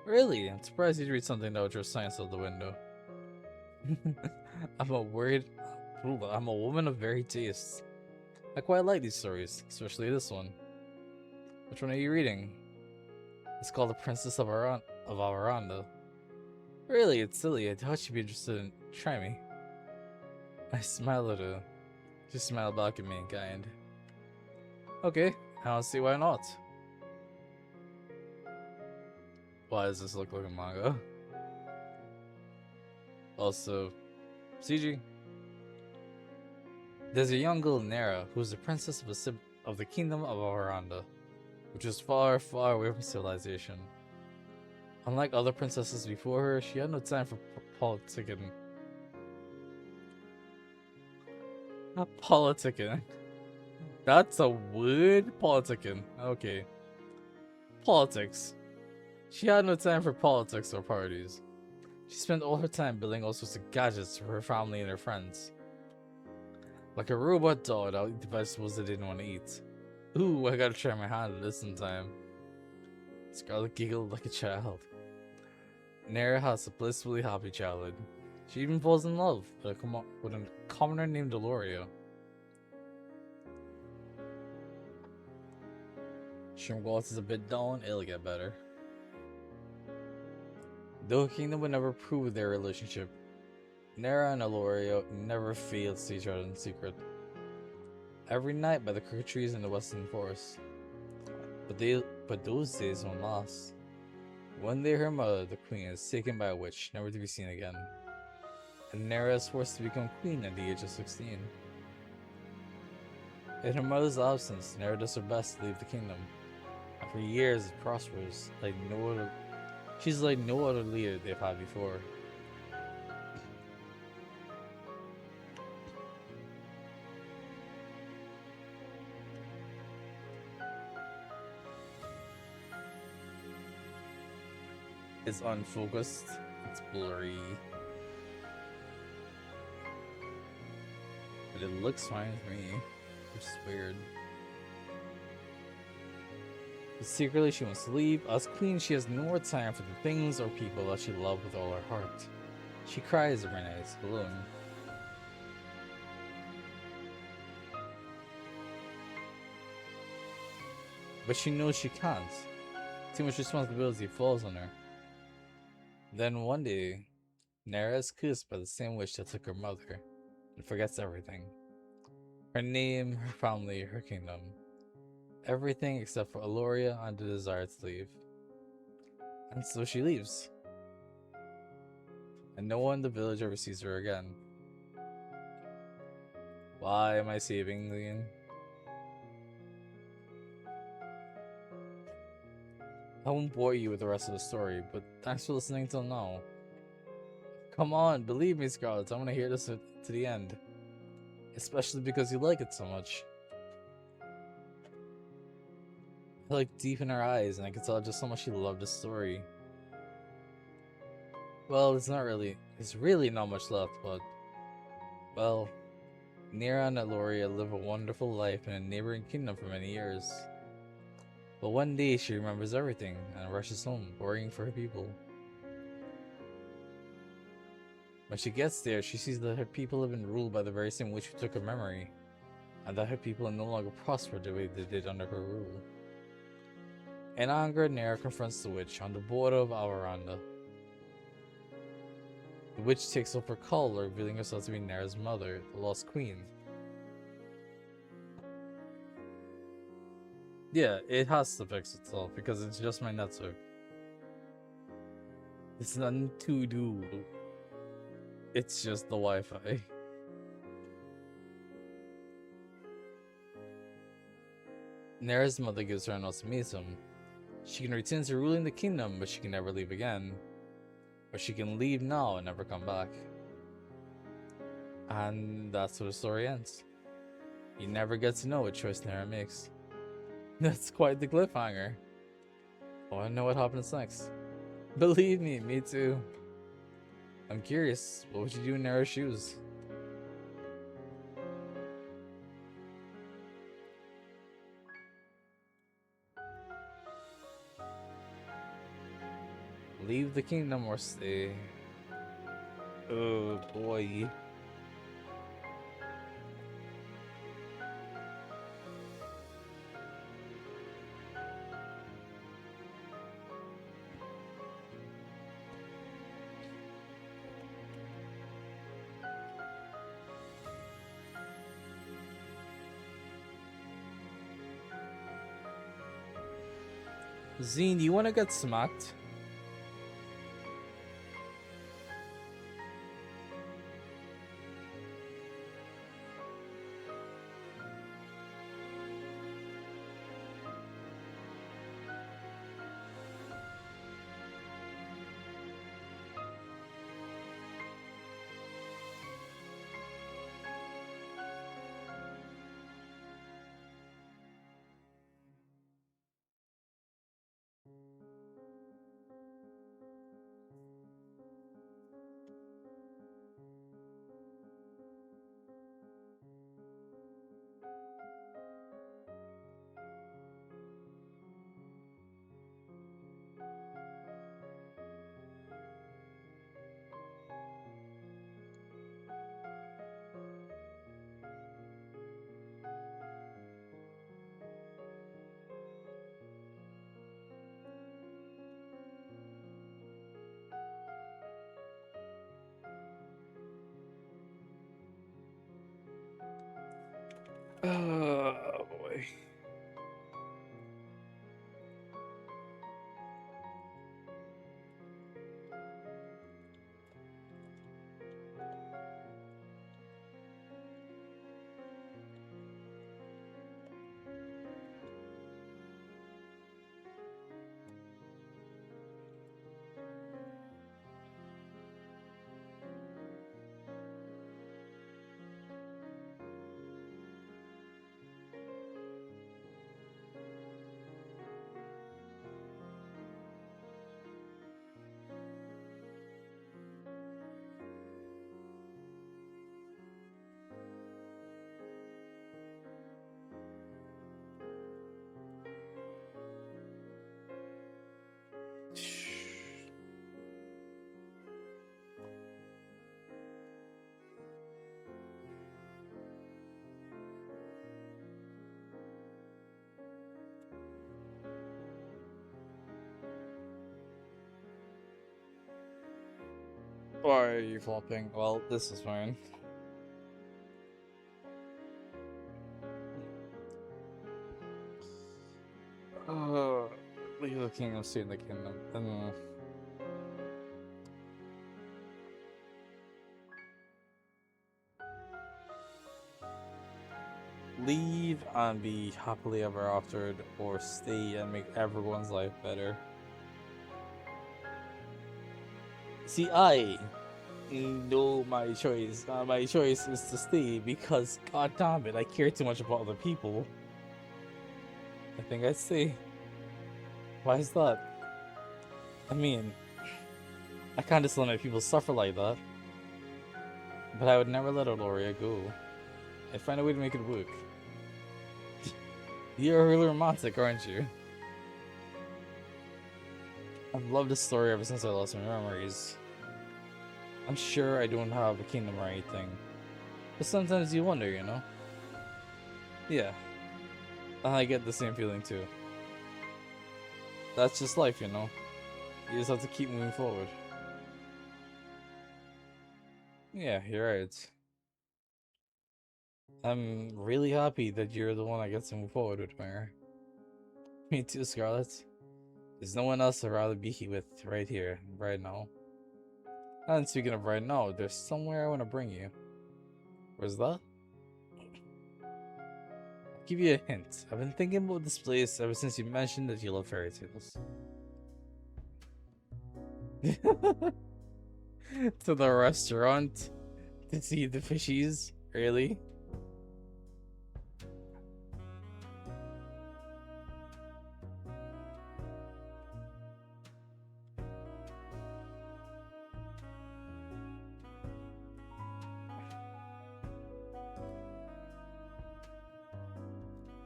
Really? I'm surprised you'd read something that would throw science out the window. I'm a woman of varied tastes. I quite like these stories, especially this one. Which one are you reading? It's called The Princess of Avaranda. Really, it's silly. I thought you'd be interested in try me. I smiled at her. She smiled back at me in kind. Okay, I don't see why not. Why does this look like a manga? Also, CG. There's a young girl, Nera, who is the princess of the kingdom of Avaranda, which is far, far away from civilization. Unlike other princesses before her, she had no time for politicking. Not politicking. That's a word? Politicking. Okay. Politics. She had no time for politics or parties. She spent all her time building all sorts of gadgets for her family and her friends. Like a robot dog that would eat the vegetables they didn't want to eat. Ooh, I gotta try my hand at this sometime. Scarlet giggled like a child. Nera has a blissfully happy childhood. She even falls in love with a commoner named Deloria. Shrimgwalt is a bit dull and it'll get better. Though Kingdom would never prove their relationship, Nera and Aloria never failed to see each other in secret. Every night by the crooked trees in the western forest. But those days won't last. One day her mother, the queen, is taken by a witch, never to be seen again. And Nera is forced to become queen at the age of 16. In her mother's absence, Nera does her best to leave the kingdom. And for years it prospers, she's like no other leader they've had before. It's unfocused, it's blurry. But it looks fine with me, which is weird. But secretly she wants to leave. As queen, she has no more time for the things or people that she loved with all her heart. She cries every night, alone. But she knows she can't. Too much responsibility falls on her. Then one day, Nera is cursed by the same witch that took her mother, and forgets everything. Her name, her family, her kingdom. Everything except for Aloria and the desire to leave. And so she leaves. And no one in the village ever sees her again. Why am I saving Leon? I won't bore you with the rest of the story, but thanks for listening till now. Come on, believe me, Scarlet, I want to hear this to the end. Especially because you like it so much. I looked deep in her eyes and I could tell just how much she loved the story. Well, it's really not much left, but... Well, Nera and Aloria live a wonderful life in a neighboring kingdom for many years. But one day she remembers everything and rushes home, worrying for her people. When she gets there, she sees that her people have been ruled by the very same witch who took her memory, and that her people no longer prosper the way they did under her rule. In anger, Nera confronts the witch on the border of Avaranda. The witch takes off her collar, revealing herself to be Nera's mother, the lost queen. Yeah, it has to fix itself because it's just my network. It's nothing to do. It's just the Wi-Fi. Nera's mother gives her an ultimatum. She can return to ruling the kingdom, but she can never leave again. Or she can leave now and never come back. And that's where the story ends. You never get to know what choice Nera makes. That's quite the cliffhanger. I want to know what happens next. Believe me too. I'm curious, what would you do in Nera's shoes? Leave the kingdom or stay? Oh boy. Zine, do you want to get smacked? Why are you flopping? Well, this is fine. Leave the kingdom, stay in the kingdom. Leave and be happily ever after, or stay and make everyone's life better. See, I know my choice. My choice is to stay because, god damn it, I care too much about other people. I think I'd stay. Why is that? I mean, I can't just let people suffer like that. But I would never let Aloria go. I'd find a way to make it work. You're really romantic, aren't you? I've loved this story ever since I lost my memories. I'm sure I don't have a kingdom or anything. But sometimes you wonder, you know? Yeah. I get the same feeling too. That's just life, you know? You just have to keep moving forward. Yeah, you're right. I'm really happy that you're the one I get to move forward with, Mayor. Me too, Scarlet. There's no one else I'd rather be with right here, right now. And speaking of right now, there's somewhere I want to bring you. Where's that? I'll give you a hint. I've been thinking about this place ever since you mentioned that you love fairy tales. To the restaurant? To see the fishies? Really?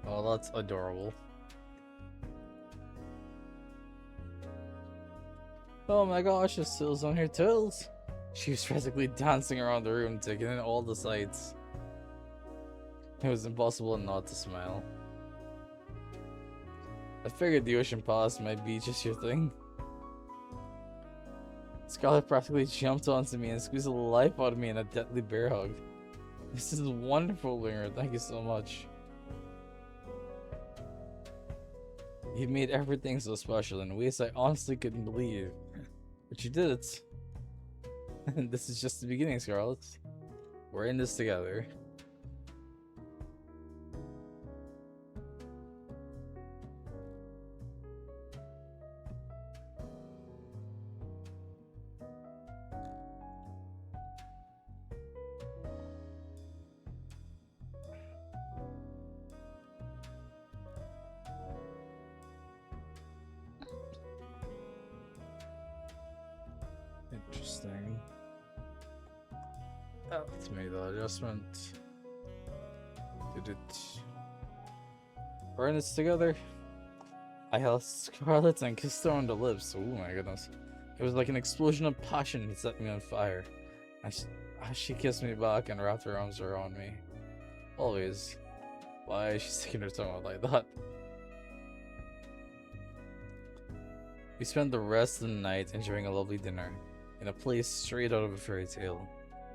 Oh, that's adorable. Oh my gosh, it's still on her toes. She was practically dancing around the room, taking in all the sights. It was impossible not to smile. I figured the ocean palace might be just your thing. Scarlet practically jumped onto me and squeezed the life out of me in a deadly bear hug. This is wonderful, Winger. Thank you so much. You made everything so special in ways I honestly couldn't believe. But you did it. And this is just the beginning, Scarlet. We're in this together. Interesting. Oh, let's make the adjustment. Did it. We're in this together. I held Scarlet and kissed her on the lips. Oh my goodness. It was like an explosion of passion that set me on fire. As she kissed me back and wrapped her arms around me. Always. Why is she sticking her tongue out like that? We spent the rest of the night enjoying a lovely dinner. In a place straight out of a fairy tale.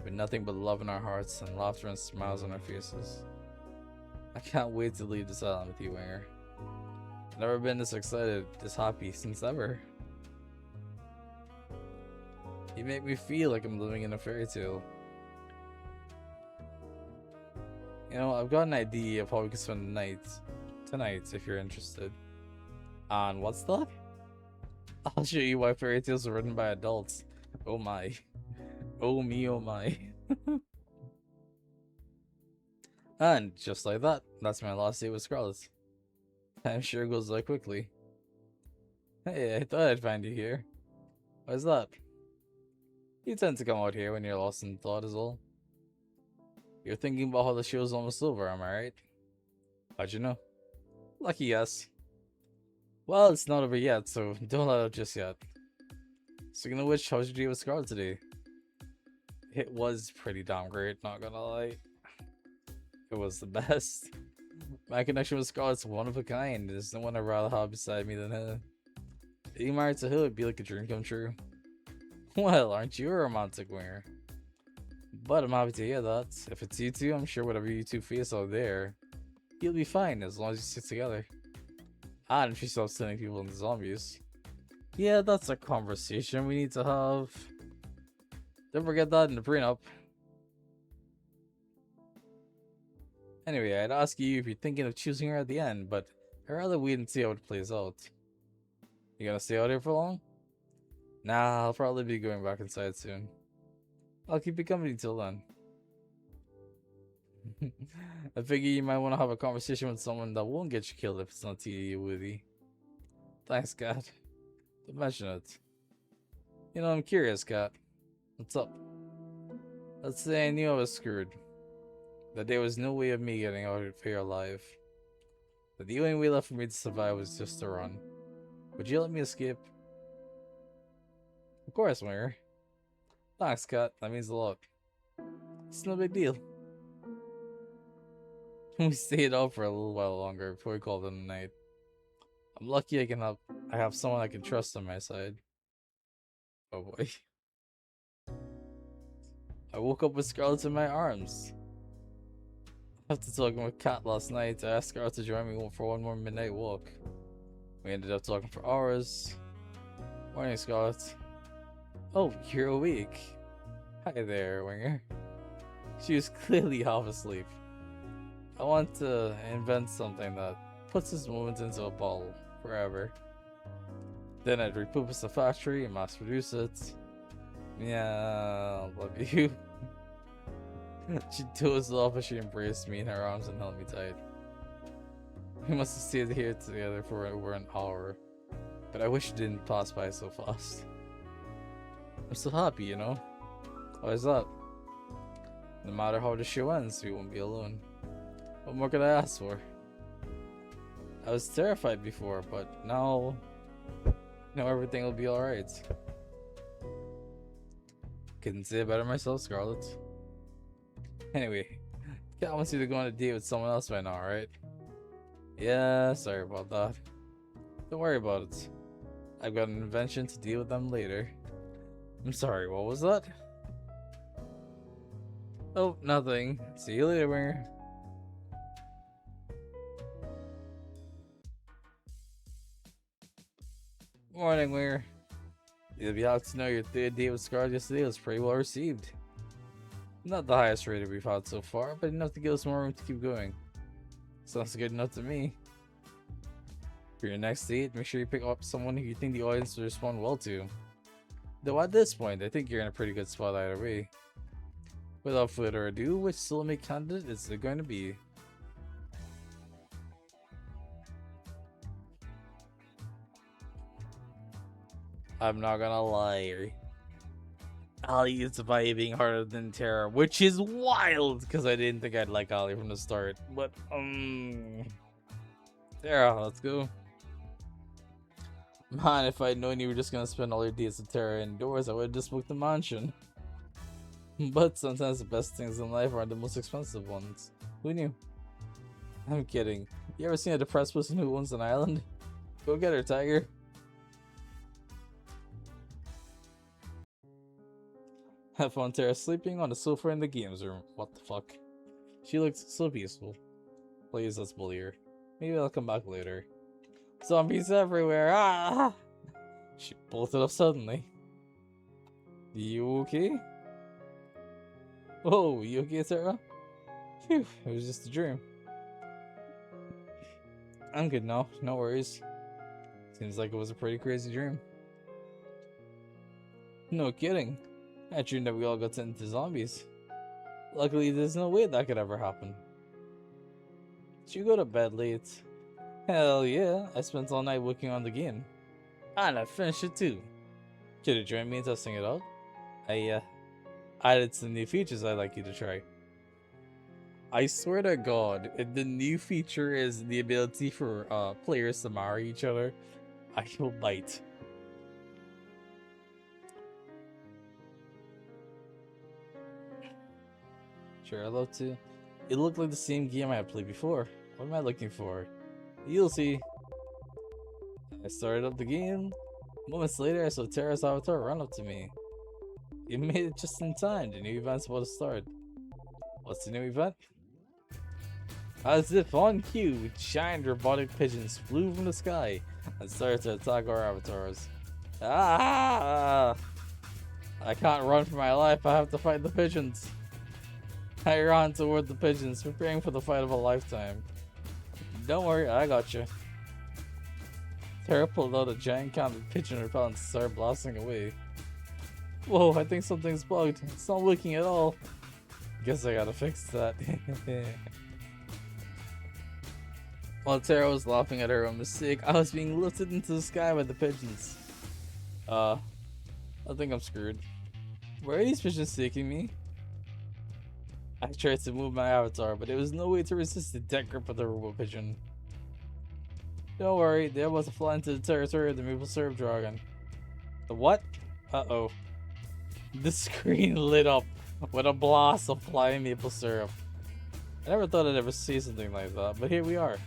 With nothing but love in our hearts and laughter and smiles on our faces. I can't wait to leave this island with you, Winger. I've never been this excited, this happy since ever. You make me feel like I'm living in a fairy tale. You know, I've got an idea of how we can spend the night tonight if you're interested. And what's that? I'll show you why fairy tales are written by adults. Oh my. Oh me, oh my. And just like that, that's my last day with Scarlet. Time sure goes by quickly. Hey, I thought I'd find you here. Why's that? You tend to come out here when you're lost in thought is all. You're thinking about how the show's almost over, am I right? How'd you know? Lucky guess. Well, it's not over yet, so don't let up just yet. Speaking of which, how's your day with Scarlet today? It was pretty damn great, not gonna lie. It was the best. My connection with Scarlet's one of a kind. There's no one I'd rather have beside me than her. Being married to her would be like a dream come true. Well, aren't you a romantic winger? But I'm happy to hear that. If it's you two, I'm sure whatever you two face out there, you'll be fine as long as you stick together. And if you stop sending people into zombies. Yeah, that's a conversation we need to have. Don't forget that in the prenup. Anyway, I'd ask you if you're thinking of choosing her at the end, but I'd rather wait and see how it plays out. You gonna stay out here for long? Nah, I'll probably be going back inside soon. I'll keep you company till then. I figure you might want to have a conversation with someone that won't get you killed if it's not too witty. Thanks, Cat. Don't mention it. You know, I'm curious, Cat. What's up? Let's say I knew I was screwed. That there was no way of me getting out of here alive. That the only way left for me to survive was just to run. Would you let me escape? Of course, Winger. Thanks, Cat. That means a lot. It's no big deal. We stayed out for a little while longer before we called it a night. I'm lucky I have someone I can trust on my side. Oh boy. I woke up with Scarlet in my arms. After talking with Kat last night, I asked Scarlet to join me for one more midnight walk. We ended up talking for hours. Morning, Scarlet. Oh, you're awake. Hi there, Winger. She was clearly half asleep. I want to invent something that puts this moment into a bottle forever. Then I'd repurpose the factory and mass produce it. Yeah, I love you. She dozed off as she embraced me in her arms and held me tight. We must have stayed here together for over an hour, but I wish it didn't pass by so fast. I'm so happy, you know? Why is that? No matter how the show ends, we won't be alone. What more could I ask for? I was terrified before, but now everything will be alright. Couldn't say it better myself, Scarlet. Anyway, Cat wants you to go on a date with someone else right now, right? Yeah, sorry about that. Don't worry about it. I've got an invention to deal with them later. I'm sorry, what was that? Oh, nothing. See you later, Winger. Morning, Winger. You'll be happy to know your third date with Scarlet yesterday was pretty well received. Not the highest rated we've had so far, but enough to give us more room to keep going. Sounds good enough to me. For your next date, make sure you pick up someone who you think the audience will respond well to. Though at this point, I think you're in a pretty good spot either way. Without further ado, which soulmate candidate is it going to be? I'm not gonna lie. Ali is vibing harder than Terra, which is wild because I didn't think I'd like Ali from the start. But Terra, let's go. Man, if I'd known you were just gonna spend all your days with Terra indoors, I would have just booked the mansion. But sometimes the best things in life aren't the most expensive ones. Who knew? I'm kidding. You ever seen a depressed person who owns an island? Go get her, Tiger. Have fun, Terra, sleeping on the sofa in the games room. What the fuck? She looks so peaceful. Please, let's bully her. Maybe I'll come back later. Zombies everywhere! Ah! She bolted up suddenly. You okay? Oh, you okay, Terra? Phew, it was just a dream. I'm good now, no worries. Seems like it was a pretty crazy dream. No kidding. I dreamed that we all got sent into zombies. Luckily, there's no way that could ever happen. Did you go to bed late? Hell yeah, I spent all night working on the game. And I finished it too. Could you join me in testing it out? I added some new features I'd like you to try. I swear to God, if the new feature is the ability for players to marry each other, I will bite. Sure, I'd love to. It looked like the same game I had played before. What am I looking for? You'll see. I started up the game. Moments later, I saw Terra's avatar run up to me. You made it just in time. The new event's about to start. What's the new event? As if on cue, giant robotic pigeons flew from the sky and started to attack our avatars. Ah! I can't run for my life. I have to fight the pigeons. I ran toward the pigeons, preparing for the fight of a lifetime. Don't worry, I got you. Tara pulled out a giant can of pigeon repellent and started blasting away. Whoa, I think something's bugged. It's not working at all. Guess I gotta fix that. While Tara was laughing at her own mistake, I was being lifted into the sky by the pigeons. I think I'm screwed. Where are these pigeons taking me? I tried to move my avatar, but there was no way to resist the death grip of the robot pigeon. Don't worry, they're about to fly into the territory of the maple syrup dragon. The what? Uh-oh. The screen lit up with a blast of flying maple syrup. I never thought I'd ever see something like that, but here we are.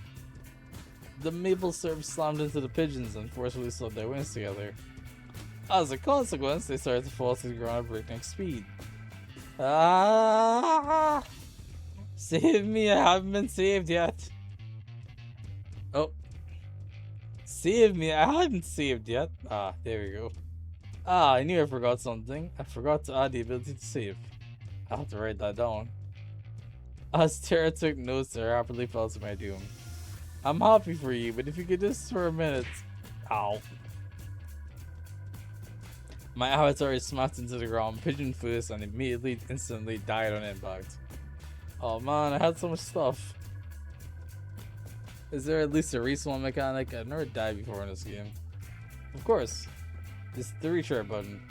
The maple syrup slammed into the pigeons and forcefully swept their wings together. As a consequence, they started to fall to the ground at breakneck speed. Ah! Save me, I haven't been saved yet. Oh. Save me, I haven't saved yet. Ah, there we go. Ah, I knew I forgot something. I forgot to add the ability to save. I'll have to write that down. As Tara took notes, I rapidly fell to my doom. I'm happy for you, but if you could just for a minute. Ow. My avatar is smacked into the ground, pigeon first, and instantly died on impact. Oh man, I had so much stuff. Is there at least a respawn mechanic? I've never died before in this game. Of course. It's the retry button.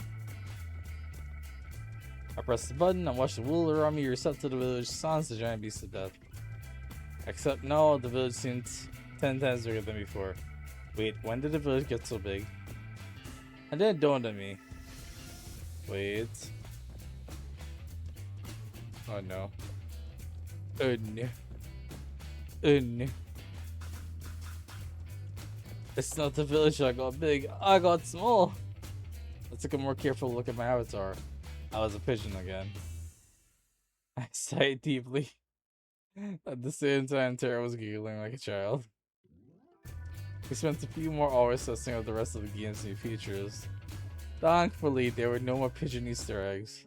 I press the button and watch the wool around me reset to the village sans the giant beast of death. Except now, the village seems 10 times bigger than before. Wait, when did the village get so big? And then it dawned on me. Wait. Oh no. Oh no. Oh no. It's not the village that got big, I got small. I took a more careful look at my avatar. I was a pigeon again. I sighed deeply. At the same time, Tara was giggling like a child. We spent a few more hours testing out the rest of the game's new features. Thankfully, there were no more pigeon Easter eggs.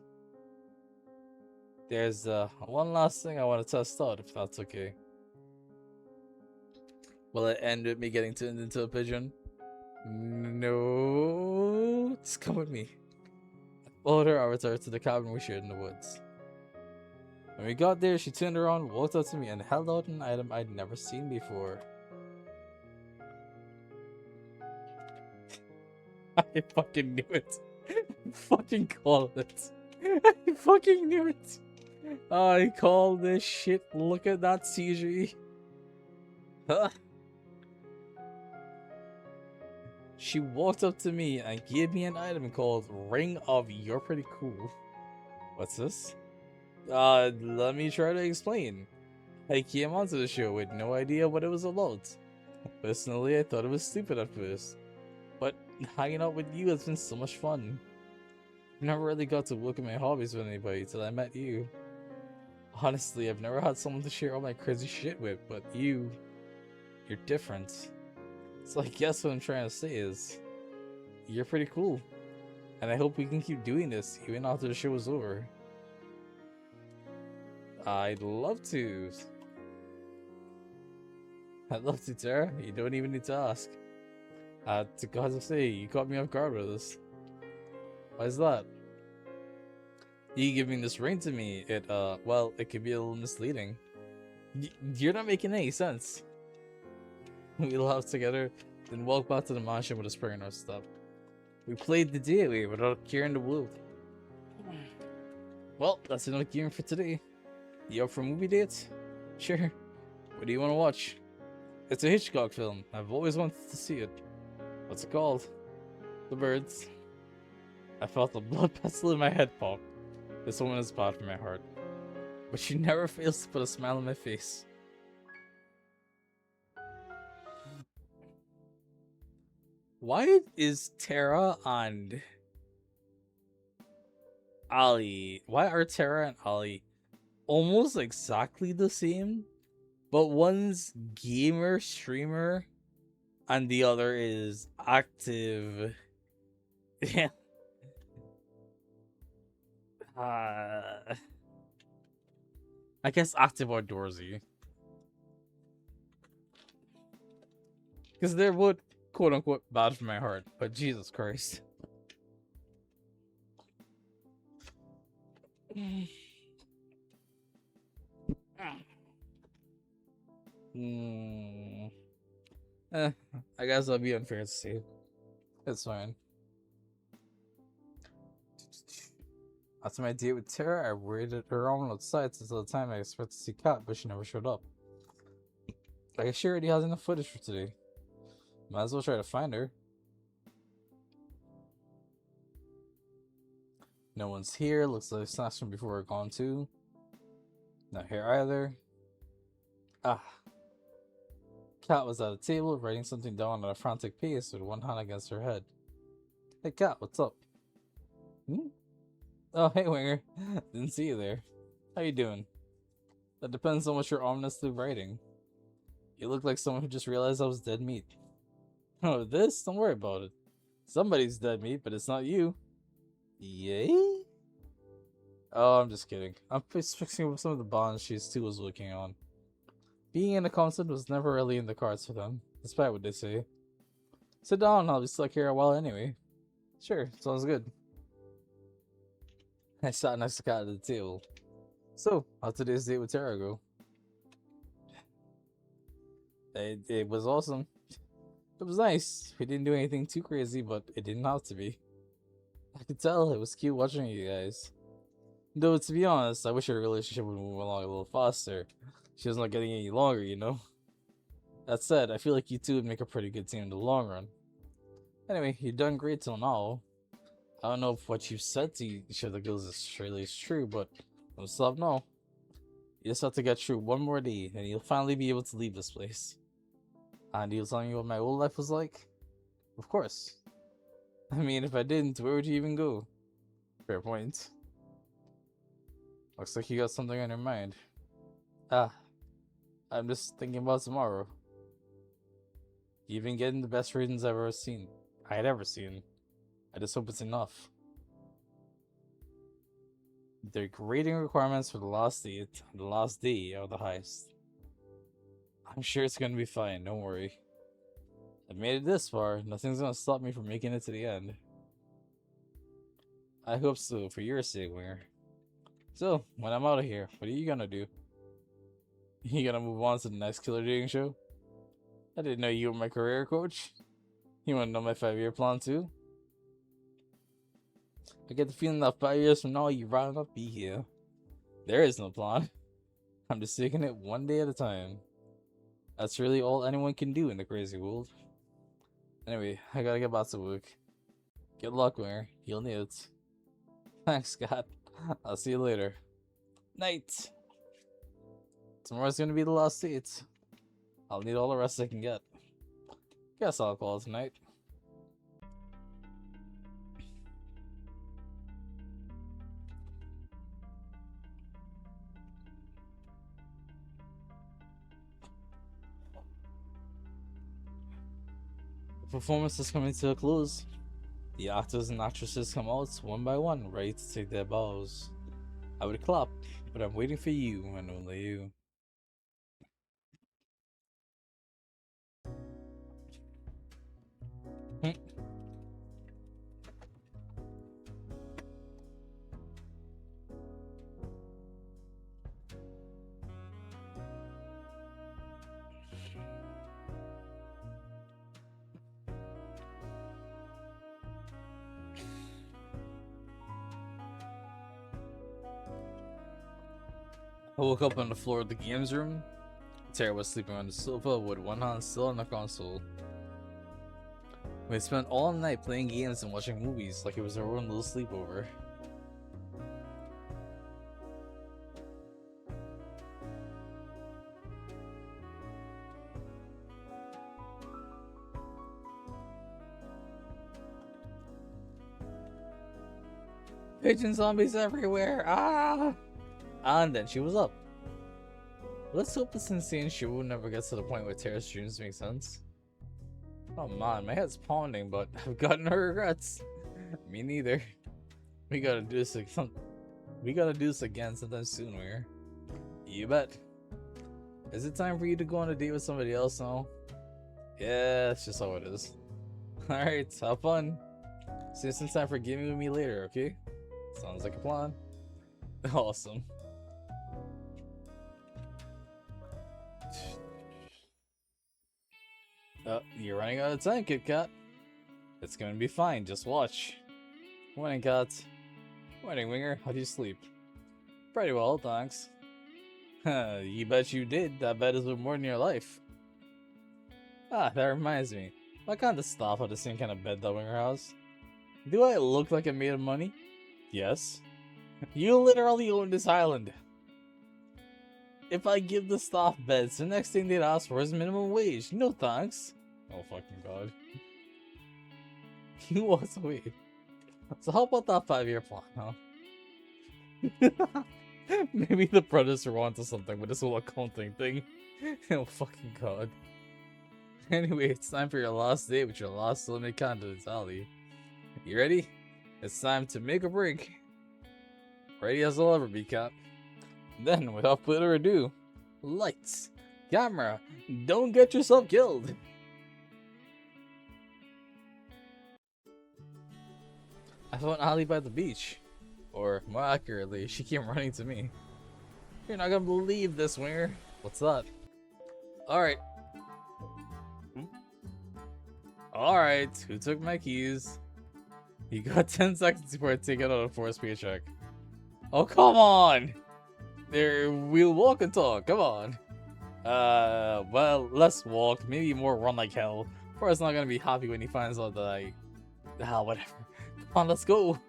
There's one last thing I want to test out, if that's okay. Will it end with me getting turned into a pigeon? No. Just come with me. I followed her avatar to the cabin we shared in the woods. When we got there, she turned around, walked up to me, and held out an item I'd never seen before. I fucking knew it. I fucking called it. I fucking knew it. I called this shit. Look at that CG. Huh? She walked up to me and gave me an item called Ring of You're Pretty Cool. What's this? Let me try to explain. I came onto the show with no idea what it was about. Personally, I thought it was stupid at first. But hanging out with you has been so much fun. I've never really got to look at my hobbies with anybody till I met you. Honestly, I've never had someone to share all my crazy shit with, but you're different. So I guess what I'm trying to say is, you're pretty cool. And I hope we can keep doing this even after the show is over. I'd love to. I'd love to, Tara. You don't even need to ask. To God's sake, you caught me off guard with this. Why is that? You giving this ring to me, well, it could be a little misleading. You're not making any sense. We laughed together, then walked back to the mansion with a spring in our step. We played the day away without a care in the world. Well, that's enough gaming for today. You up for movie dates? Sure. What do you want to watch? It's a Hitchcock film. I've always wanted to see it. What's it called? The Birds. I felt the blood vessel in my head pop. This woman is bad for my heart. But she never fails to put a smile on my face. Why is Tara and Ali. Why are Terra and Ali almost exactly the same? But one's gamer streamer and the other is active. Yeah. I guess active outdoorsy. Because they're both quote unquote bad for my heart, but Jesus Christ. Hmm. I guess I'll be unfair to say. It's fine. After my date with Tara, I waited around outside until the time I expected to see Kat, but she never showed up. I guess she already has enough footage for today. Might as well try to find her. No one's here. Looks like snacks from before we're gone too. Not here either. Ah. Kat was at a table writing something down at a frantic pace with one hand against her head. Hey Kat, what's up? Hmm? Oh, hey Winger. Didn't see you there. How you doing? That depends on what you're ominously writing. You look like someone who just realized I was dead meat. Oh, this? Don't worry about it. Somebody's dead meat, but it's not you. Yay? Oh, I'm just kidding. I'm just fixing up some of the bonds she too was working on. Being an accountant was never really in the cards for them, despite what they say. Sit down, I'll be stuck here a while anyway. Sure, sounds good. I sat next to Kat at the table. So, how'd today's date with Tara go? It was awesome. It was nice. We didn't do anything too crazy, but it didn't have to be. I could tell it was cute watching you guys. Though, to be honest, I wish our relationship would move along a little faster. She was not getting any longer, you know? That said, I feel like you two would make a pretty good team in the long run. Anyway, you've done great till now. I don't know if what you've said to each other girls is true, but don't stop now. You just have to get through one more day, and you'll finally be able to leave this place. And you'll tell me what my old life was like? Of course. I mean, if I didn't, where would you even go? Fair point. Looks like you got something on your mind. Ah, I'm just thinking about tomorrow. You've been getting the best ratings I had ever seen. I just hope it's enough. The rating requirements for the last day are the highest. I'm sure it's gonna be fine, don't worry. I've made it this far, nothing's gonna stop me from making it to the end. I hope so, for your sake, Winger. So, when I'm out of here, what are you gonna do? You gonna move on to the next killer dating show? I didn't know you were my career coach. You wanna know my 5-year plan too? I get the feeling that 5 years from now, you'd rather not be here. There is no plan. I'm just taking it one day at a time. That's really all anyone can do in the crazy world. Anyway, I gotta get back to work. Good luck, Winger. You'll need it. Thanks, Scott. I'll see you later. Night. Tomorrow's gonna be the last date. I'll need all the rest I can get. Guess I'll call it tonight. The performance is coming to a close. The actors and actresses come out one by one, ready to take their bows. I would clap, but I'm waiting for you and only you. I woke up on the floor of the games room. Tara was sleeping on the sofa with one hand still on the console. We spent all night playing games and watching movies like it was our own little sleepover. Pigeon zombies everywhere! Ah! And then she was up. Let's hope this insane show never gets to the point where Tara's dreams make sense. Oh man, my head's pounding, but I've got no regrets. Me neither. We gotta do this again. We gotta do this again sometime soon, Winger. You bet. Is it time for you to go on a date with somebody else now? Yeah, that's just how it is. Alright, have fun. See you some time for gaming with me later, okay? Sounds like a plan. Awesome. You're running out of time, Kit Kat. It's gonna be fine, just watch. Morning, Kat. Morning, Winger. How do you sleep? Pretty well, thanks. You bet you did. That bet is worth more than your life. Ah, that reminds me. Why can't the staff have the same kind of bed that Winger has? Do I look like I'm made of money? Yes. You literally own this island. If I give the staff beds, the next thing they'd ask for is minimum wage. No thanks. Oh fucking god. You walked away. So how about that 5-year plan, huh? Maybe the brothers are onto something with this whole accounting thing. Oh fucking god. Anyway, it's time for your last date with your last eliminated candidate, Ali. You ready? It's time to make a break. Ready as I'll ever be, Cat. Then, without further ado, lights, camera, don't get yourself killed. I found Ali by the beach. Or, more accurately, she came running to me. You're not gonna believe this, Winger. What's that? Alright. Alright, who took my keys? You got 10 seconds before I take out a forced paycheck. Oh, come on! There, we'll walk and talk, come on. Well, let's walk, maybe more run like hell. Forrest's not gonna be happy when he finds out that I... whatever. Come on, let's go!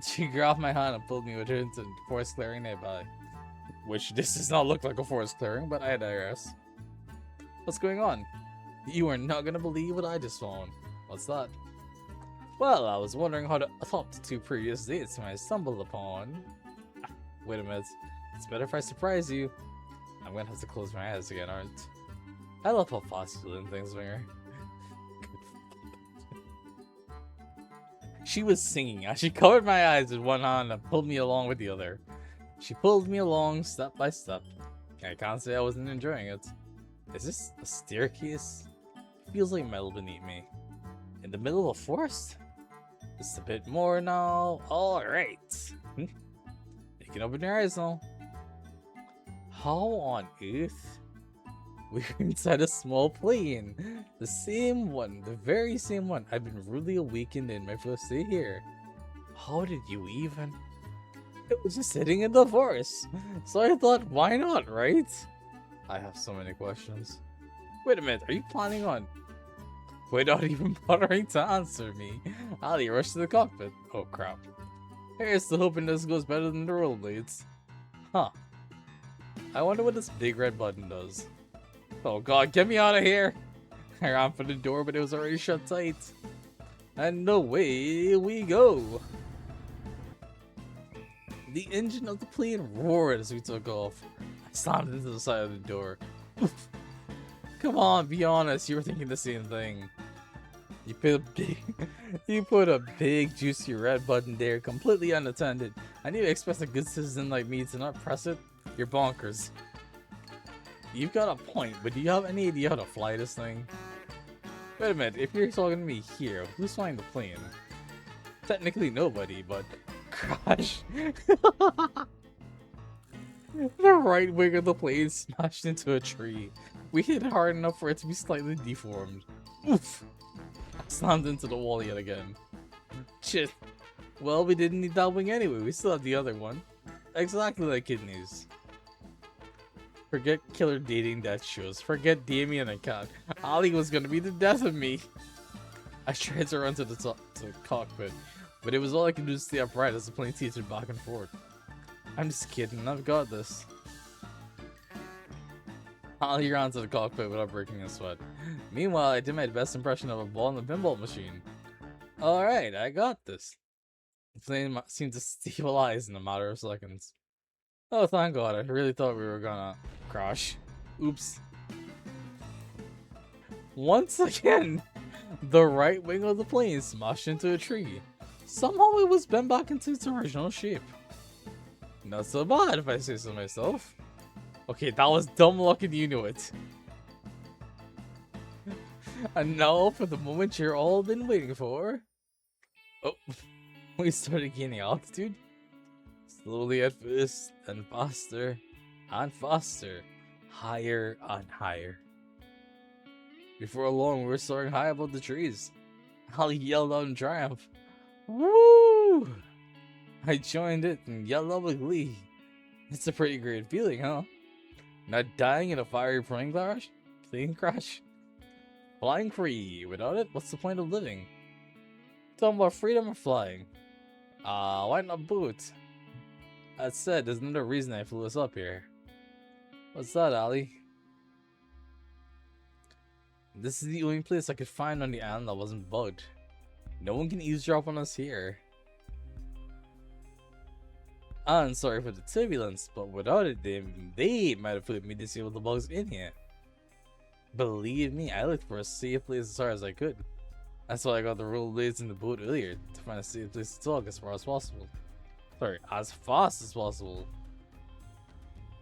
She grabbed my hand and pulled me with her into the forest clearing nearby. Which, this does not look like a forest clearing, but I digress. What's going on? You are not gonna believe what I just found. What's that? Well, I was wondering how to top the 2 previous dates I stumbled upon. Wait a minute. It's better if I surprise you. I'm gonna have to close my eyes again, aren't I? Love how fast you learn things, Winger. She was singing as she covered my eyes with one hand and pulled me along with the other. She pulled me along step by step. I can't say I wasn't enjoying it. Is this a staircase? It feels like metal beneath me. In the middle of a forest? Just a bit more now. Alright. You can open your eyes now. How on earth? We're inside a small plane. The same one. The very same one. I've been rudely awakened in my first day here. How did you even? It was just sitting in the forest. So I thought, why not, right? I have so many questions. Wait a minute. Are you planning on... Without even bothering to answer me, Ali rushed to the cockpit. Oh crap. Here's to hoping this goes better than the rollerblades. Huh. I wonder what this big red button does. Oh god, get me out of here! I ran for the door, but it was already shut tight. And away we go! The engine of the plane roared as we took off. I slammed into the side of the door. Come on, be honest, you were thinking the same thing. You put a big juicy red button there, completely unattended. And you expect a good citizen like me to not press it? You're bonkers. You've got a point, but do you have any idea how to fly this thing? Wait a minute, if you're talking to me here, who's flying the plane? Technically nobody, but... Crash! The right wing of the plane smashed into a tree. We hit hard enough for it to be slightly deformed. Oof! I slammed into the wall yet again. Shit. Well, we didn't need that wing anyway, we still have the other one. Exactly like kidneys. Forget killer dating death shows. Forget Damien and Cat. Ali was gonna be the death of me. I tried to run to the cockpit, but it was all I could do to stay upright as the plane teetered back and forth. I'm just kidding, I've got this. Ali ran to the cockpit without breaking a sweat. Meanwhile, I did my best impression of a ball in the pinball machine. Alright, I got this. The plane seemed to stabilize in a matter of seconds. Oh, thank God, I really thought we were gonna crash. Oops. Once again, the right wing of the plane smashed into a tree. Somehow it was bent back into its original shape. Not so bad if I say so myself. Okay, that was dumb luck and you knew it. And now for the moment you're all been waiting for. Oh, we started gaining altitude. Slowly at first, and faster, and faster, higher and higher. Before long, we were soaring high above the trees. Ali yelled out in triumph. Woo! I joined it and yelled out with glee. It's a pretty great feeling, huh? Not dying in a fiery plane crash? Flying free. Without it, what's the point of living? Talking about freedom or flying? Why not boot? That said, there's another reason I flew us up here. What's that, Ali? This is the only place I could find on the island that wasn't bugged. No one can eavesdrop on us here. And sorry for the turbulence, but without it, they might have put me to see what the bugs in here. Believe me, I looked for a safe place as far as I could. That's why I got the rollerblades in the boat earlier, to find a safe place to talk as far as possible. Sorry, as fast as possible.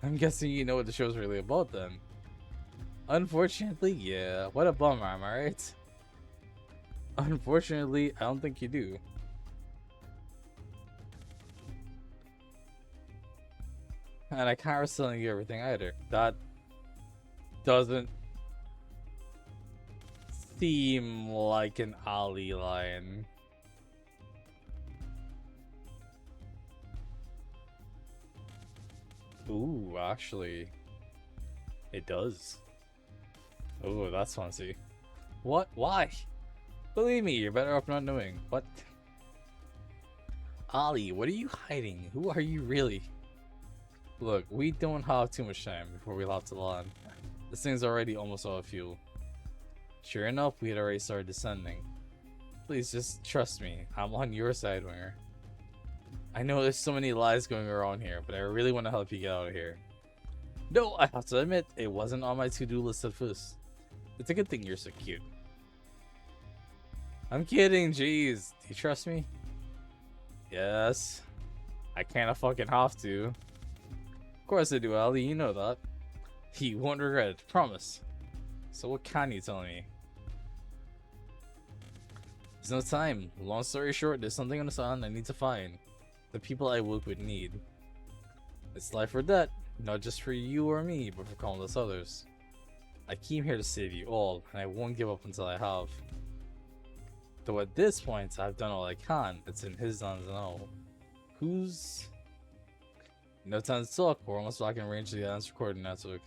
I'm guessing you know what the show's really about then. Unfortunately, yeah. What a bummer, am I right? Unfortunately, I don't think you do. And I can't risk telling you everything either. That doesn't seem like an Ali line. Ooh, actually, it does. Ooh, that's fancy. What? Why? Believe me, you're better off not knowing. What? Ali, what are you hiding? Who are you really? Look, we don't have too much time before we have to land. This thing's already almost out of fuel. Sure enough, we had already started descending. Please just trust me, I'm on your side, Winger. I know there's so many lies going around here, but I really want to help you get out of here. No, I have to admit, it wasn't on my to-do list at first. It's a good thing you're so cute. I'm kidding, jeez. Do you trust me? Yes. I kinda fucking have to. Of course I do, Ali, you know that. You won't regret it, promise. So what can you tell me? There's no time. Long story short, there's something on this island I need to find. The people I work with need. It's life or death, not just for you or me, but for countless others. I came here to save you all, and I won't give up until I have. Though at this point, I've done all I can. It's in his hands now. Who's... No time to talk, we're almost back in range of the island's recording network.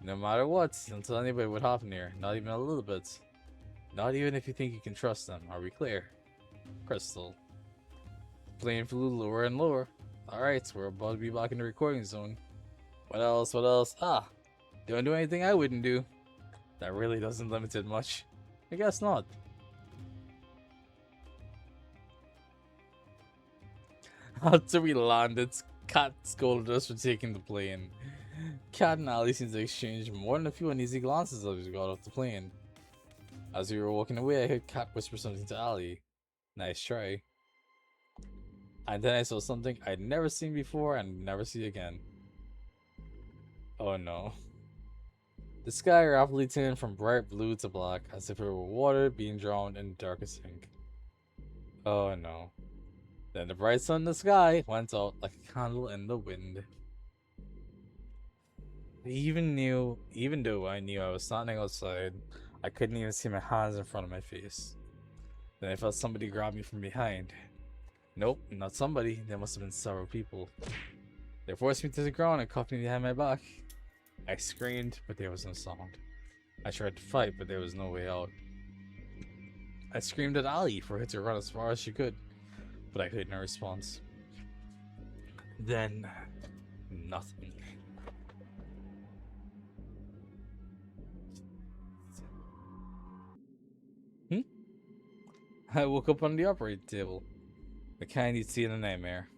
No matter what, don't tell anybody what happened here, not even a little bit. Not even if you think you can trust them, are we clear? Crystal. Plane flew lower and lower. Alright, we're about to be back in the recording zone. What else, what else? Ah! Don't do anything I wouldn't do. That really doesn't limit it much. I guess not. After we landed, Kat scolded us for taking the plane. Kat and Ali seemed to exchange more than a few uneasy glances as we got off the plane. As we were walking away, I heard Kat whisper something to Ali. Nice try. And then I saw something I'd never seen before and never see again. Oh no. The sky rapidly turned from bright blue to black, as if it were water being drowned in darkest ink. Oh no. Then the bright sun in the sky went out like a candle in the wind. Even though I knew I was standing outside, I couldn't even see my hands in front of my face. Then I felt somebody grab me from behind. Nope, not somebody. There must have been several people. They forced me to the ground and cuffed me behind my back. I screamed, but there was no sound. I tried to fight, but there was no way out. I screamed at Ali for her to run as far as she could, but I heard no response. Then, nothing. I woke up on the operating table. The kind you'd see in a nightmare.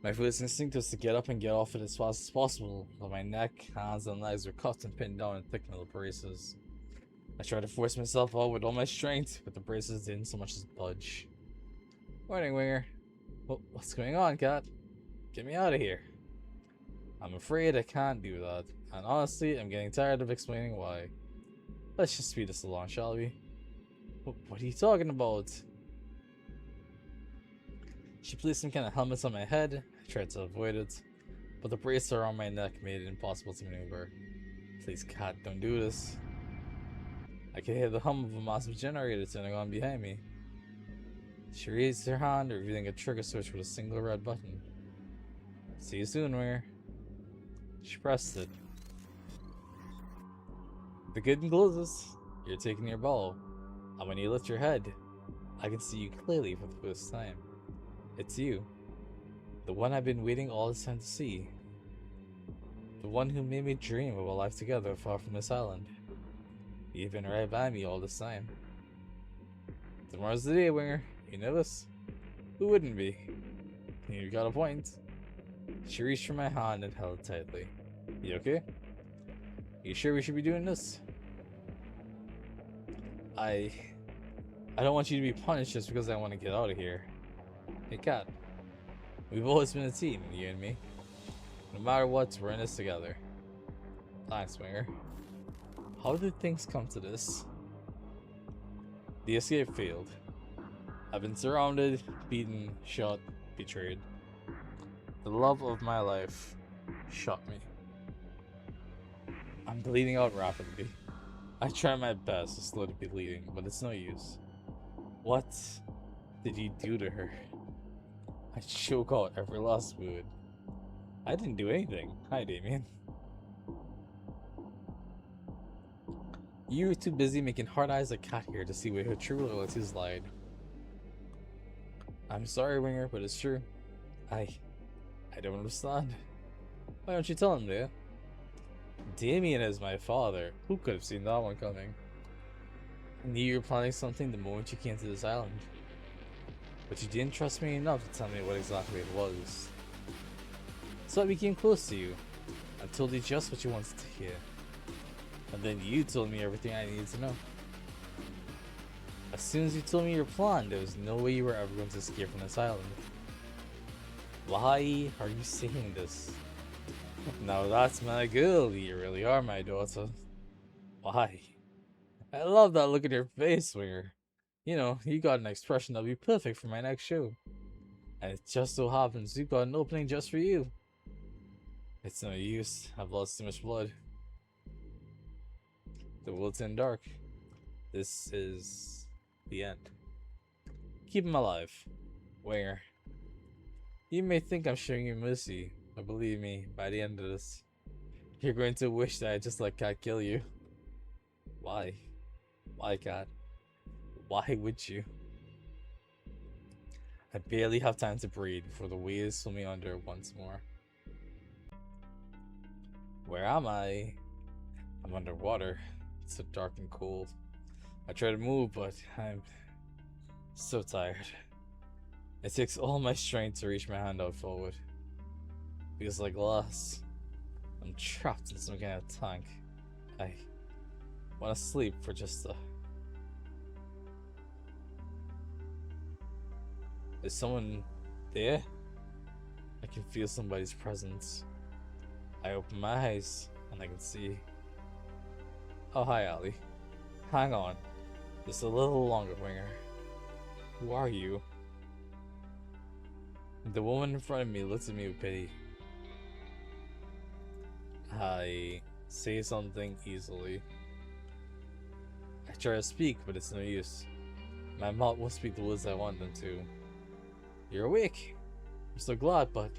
My first instinct was to get up and get off it as fast as possible, but my neck, hands, and legs were cuffed and pinned down in thick metal braces. I tried to force myself out with all my strength, but the braces didn't so much as budge. Morning, Winger. What's going on, Cat? Get me out of here. I'm afraid I can't do that, and honestly, I'm getting tired of explaining why. Let's just speed this along, shall we? What are you talking about? She placed some kind of helmets on my head. I tried to avoid it, but the brace around my neck made it impossible to maneuver. Please, Cat, don't do this. I could hear the hum of a massive generator turning on behind me. She raised her hand, revealing a trigger switch with a single red button. See you soon, Winger. She pressed it. The curtain closes. You're taking your bow, and when you lift your head, I can see you clearly for the first time. It's you. The one I've been waiting all this time to see. The one who made me dream of a life together far from this island. You've been right by me all this time. Tomorrow's the day, Winger. You know this? Who wouldn't be? You got a point. She reached for my hand and held it tightly. You okay? You sure we should be doing this? I don't want you to be punished just because I want to get out of here. Hey, Cat. We've always been a team, you and me. No matter what, we're in this together. Thanks, Winger. How did things come to this? The escape failed. I've been surrounded, beaten, shot, betrayed. The love of my life shot me. I'm bleeding out rapidly. I try my best to slow the bleeding, but it's no use. What did you do to her? I choke out every last word. I didn't do anything. Hi, Damien. You were too busy making hard eyes at Cat here to see where her true loyalties lied. I'm sorry, Winger, but it's true. I don't understand. Why don't you tell him, dear? Damien is my father. Who could have seen that one coming? I knew you were planning something the moment you came to this island. But you didn't trust me enough to tell me what exactly it was. So I became close to you. I told you just what you wanted to hear. And then you told me everything I needed to know. As soon as you told me your plan, there was no way you were ever going to escape from this island. Why are you saying this? Now that's my girl, you really are my daughter. Why? I love that look in your face, Winger. You know, you got an expression that'll be perfect for my next show. And it just so happens you got an opening just for you. It's no use, I've lost too much blood. The world's in dark. This is the end. Keep him alive, Winger. You may think I'm showing you mercy, but believe me, by the end of this, you're going to wish that I just let Cat kill you. Why? Why, Cat? Why would you? I barely have time to breathe before the waves pull me under once more. Where am I? I'm underwater. It's so dark and cold. I try to move, but I'm so tired. It takes all my strength to reach my hand out forward. Feels like glass. I'm trapped in some kind of tank. I want to sleep for just a... Is someone there? I can feel somebody's presence. I open my eyes and I can see... Oh, hi, Ali. Hang on. Just a little longer, Winger. Who are you? The woman in front of me looks at me with pity. I say something easily. I try to speak, but it's no use. My mouth won't speak the words I want them to. You're awake. I'm so glad, but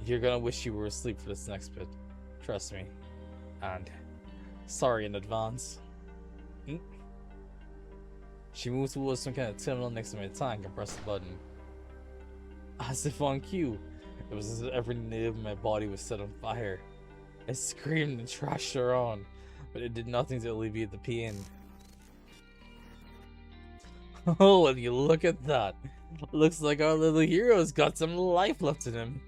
you're gonna wish you were asleep for this next bit. Trust me. And sorry in advance. She moved towards some kind of terminal next to my tank and pressed the button. As if on cue, it was as if every nerve in my body was set on fire. I screamed and trashed her on, but it did nothing to alleviate the pain. Oh, and you look at that. Looks like our little hero's got some life left in him.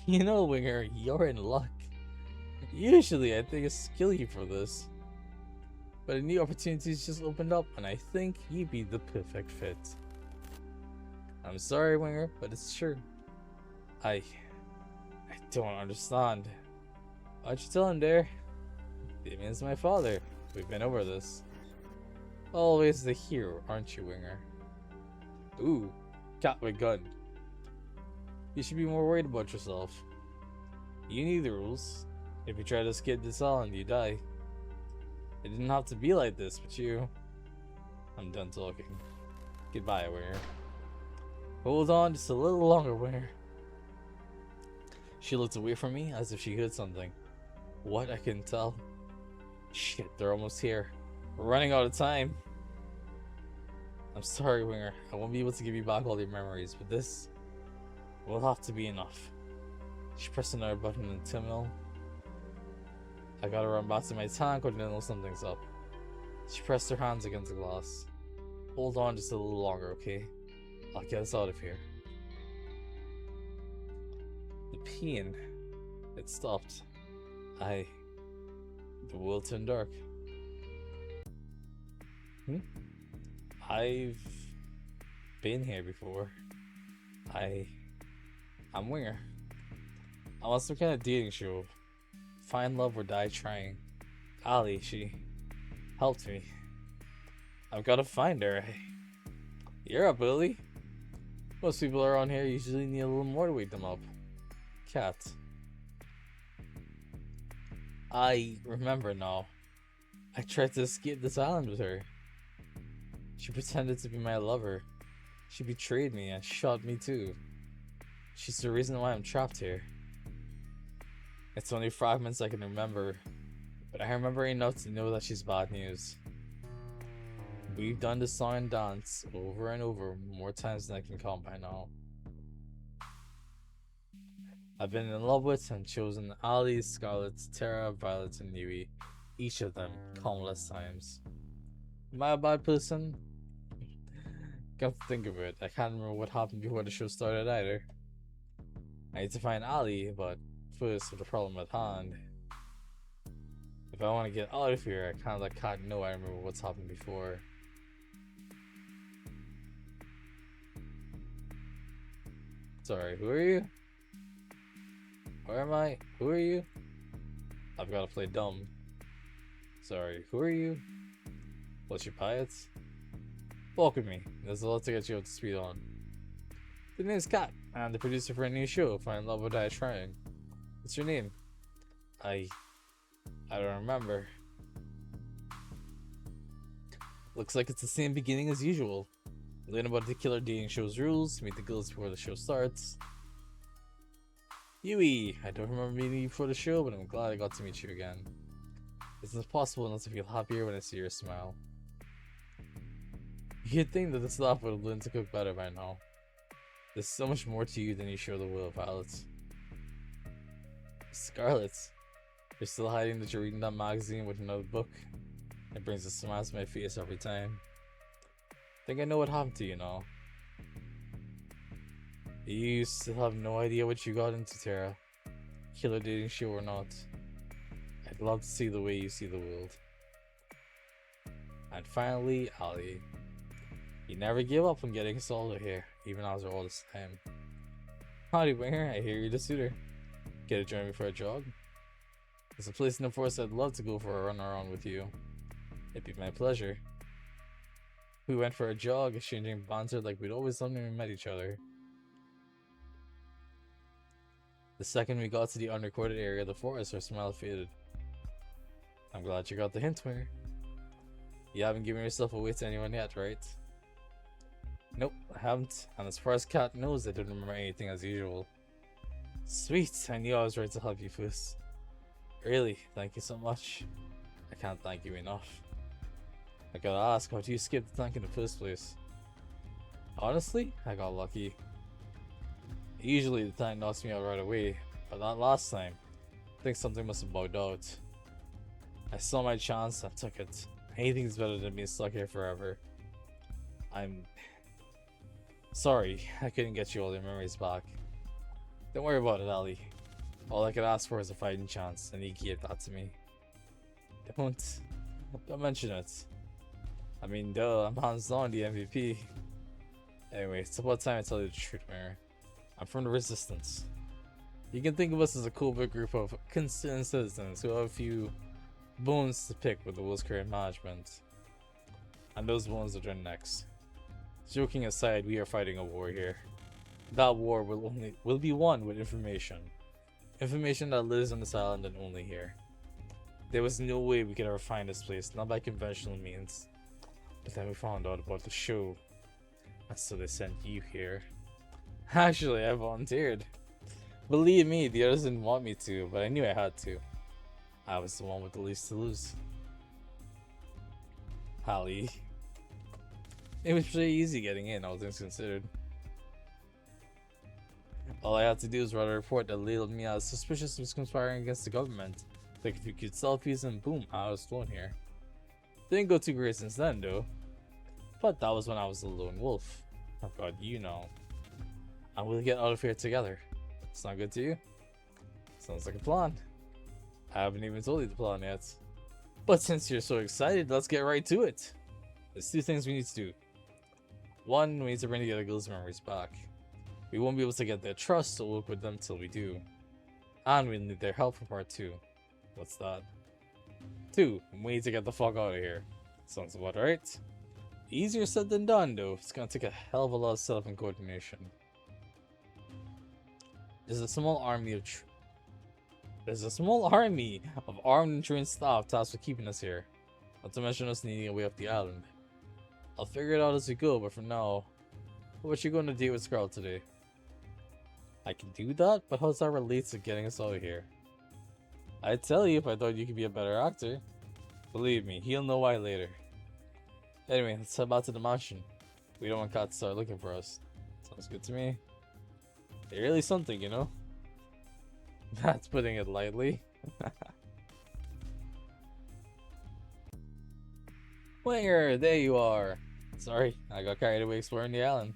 You know, Winger, you're in luck. Usually, I think it's kill you for this. But a new opportunity's just opened up, and I think you'd be the perfect fit. I'm sorry, Winger, but it's true. I don't understand. Why'd you tell him there? Damien's my father. We've been over this. Always the hero, aren't you, Winger? Ooh, cat with gun. You should be more worried about yourself. You need the rules. If you try to escape this island, you die. It didn't have to be like this, but you... I'm done talking. Goodbye, Winger. Hold on just a little longer, Winger. She looked away from me as if she heard something. What? I couldn't tell. Shit, they're almost here. We're running out of time. I'm sorry, Winger. I won't be able to give you back all your memories, but this will have to be enough. She pressed another button in the terminal. I gotta run back to my tank or know something's up. She pressed her hands against the glass. Hold on just a little longer, okay? I'll get us out of here. The pain. It stopped. The world turned dark. I've been here before. I'm Winger. I'm on some kind of dating show. Find love or die trying. Ali, she helped me. I've got to find her. You're up, Lily. Most people around here usually need a little more to wake them up. Cat. I remember now. I tried to escape this island with her. She pretended to be my lover. She betrayed me and shot me too. She's the reason why I'm trapped here. It's only fragments I can remember, but I remember enough to know that she's bad news. We've done this song and dance over and over more times than I can count by now. I've been in love with and chosen Ali, Scarlet, Tara, Violet, and Yui, each of them countless times. Am I a bad person? Come to think of it, I can't remember what happened before the show started either. I need to find Ali, but first with the problem at hand. If I want to get out of here, I can't let Kat know I remember what's happened before. Sorry, who are you? Where am I? Who are you? I've got to play dumb. Sorry, who are you? What's your pirates? Walk with me. There's a lot to get you up to speed on. The name's Kat. I'm the producer for a new show, Find Love or Die Trying. What's your name? I don't remember. Looks like it's the same beginning as usual. Learn about the killer dating show's rules, meet the girls before the show starts. Yui, I don't remember meeting you before the show, but I'm glad I got to meet you again. It's impossible not to feel happier when I see your smile. You'd think that the staff would have learned to cook better by now. There's so much more to you than you show the world, Violet. Scarlet, you're still hiding that you're reading that magazine with another book. It brings a smile to my face every time. Think I know what happened to you now. You still have no idea what you got into, Tara. Killer dating show or not. I'd love to see the way you see the world. And finally, Ali. You never give up on getting us all here, even after all this time. Howdy, Winger, I hear you're the suitor. Care to join me for a jog? There's a place in the forest I'd love to go for a run around with you. It'd be my pleasure. We went for a jog, exchanging banter like we'd always done when we met each other. The second we got to the unrecorded area of the forest, her smile faded. I'm glad you got the hint, Winger. You haven't given yourself away to anyone yet, right? Nope, I haven't, and as far as Kat knows, I don't remember anything as usual. Sweet, I knew I was right to help you first. Really, thank you so much. I can't thank you enough. I gotta ask, how do you skip the tank in the first place? Honestly, I got lucky. Usually the tank knocks me out right away, but not last time. I think something must have bugged out. I saw my chance and took it. Anything's better than being stuck here forever. Sorry, I couldn't get you all your memories back. Don't worry about it, Ali. All I could ask for is a fighting chance, and he gave that to me. Don't, don't mention it. I mean, duh, I'm hands down the MVP. Anyway, it's about time I tell you the truth, Mary. I'm from the Resistance. You can think of us as a cool big group of concerned citizens who have a few bones to pick with the world's current management. And those bones are their necks. Joking aside, we are fighting a war here. That war will be won with information. Information that lives on this island and only here. There was no way we could ever find this place, not by conventional means. But then we found out about the show. And so they sent you here. Actually, I volunteered. Believe me, the others didn't want me to, but I knew I had to. I was the one with the least to lose. Hallie. It was pretty easy getting in, all things considered. All I had to do was write a report that labeled me as suspicious of conspiring against the government. Take a few cute selfies and boom, I was thrown here. Didn't go too great since then though. But that was when I was a lone wolf. Oh god, you know. And we'll get out of here together. Sound good to you? Sounds like a plan. I haven't even told you the plan yet. But since you're so excited, let's get right to it. There's two things we need to do. One, we need to bring the other girls' memories back. We won't be able to get their trust, so we'll work with them till we do. And we'll need their help for part 2. What's that? 2, we need to get the fuck out of here. Sounds about right. Easier said than done though, it's gonna take a hell of a lot of setup and coordination. There's a small army of armed and trained staff tasked with keeping us here. Not to mention us needing a way off the island. I'll figure it out as we go, but for now, what you going to do with Scarlet today? I can do that, but how does that relate to getting us out of here? I'd tell you if I thought you could be a better actor. Believe me, he'll know why later. Anyway, let's head back to the mansion. We don't want Kat to start looking for us. Sounds good to me. They're really something, you know? That's putting it lightly. Winger, there you are. Sorry, I got carried away exploring the island.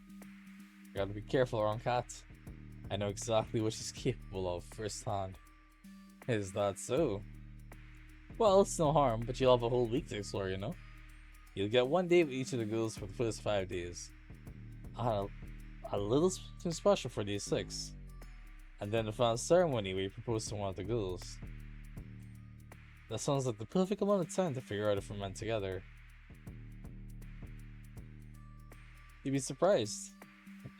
Gotta be careful around Kat. I know exactly what she's capable of firsthand. Is that so? Well, it's no harm, but you'll have a whole week to explore, you know? You'll get 1 day with each of the girls for the first 5 days. I had a little something special for day 6. And then the final ceremony where you propose to one of the girls. That sounds like the perfect amount of time to figure out if we're meant together. You'd be surprised.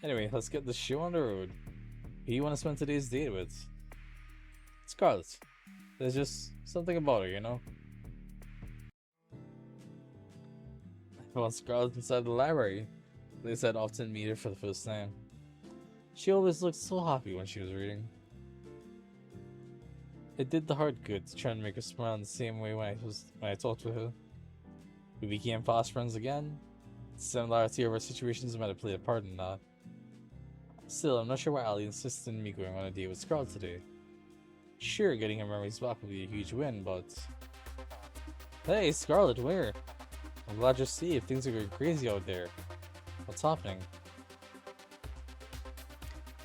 Anyway, let's get the show on the road. Who do you want to spend today's date with? Scarlet. There's just something about her, you know? I want Scarlet inside the library. At least I'd often meet her for the first time. She always looked so happy when she was reading. It did the heart good to try and make her smile in the same way when I talked with her. We became fast friends again. The similarity of our situations might have played a part in that. Still, I'm not sure why Ali insisted on me going on a date with Scarlet today. Sure, getting her memories back would be a huge win, but... Hey, Scarlet, where? I'm glad you're safe. Things are going crazy out there. What's happening?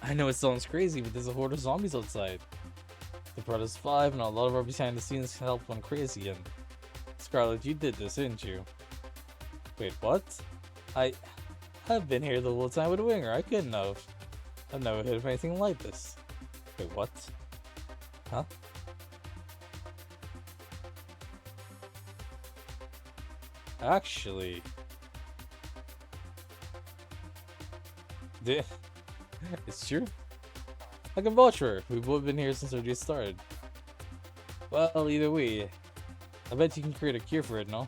I know it sounds crazy, but there's a horde of zombies outside. They brought us 5, and a lot of our behind the scenes help went crazy, and... Scarlet, you did this, didn't you? Wait, what? I've been here the whole time with a winger. I couldn't have. I've never heard of anything like this. Wait, what? Huh? Actually... It's true. I can vouch for her. We've both been here since our day started. Well, either way, I bet you can create a cure for it, no?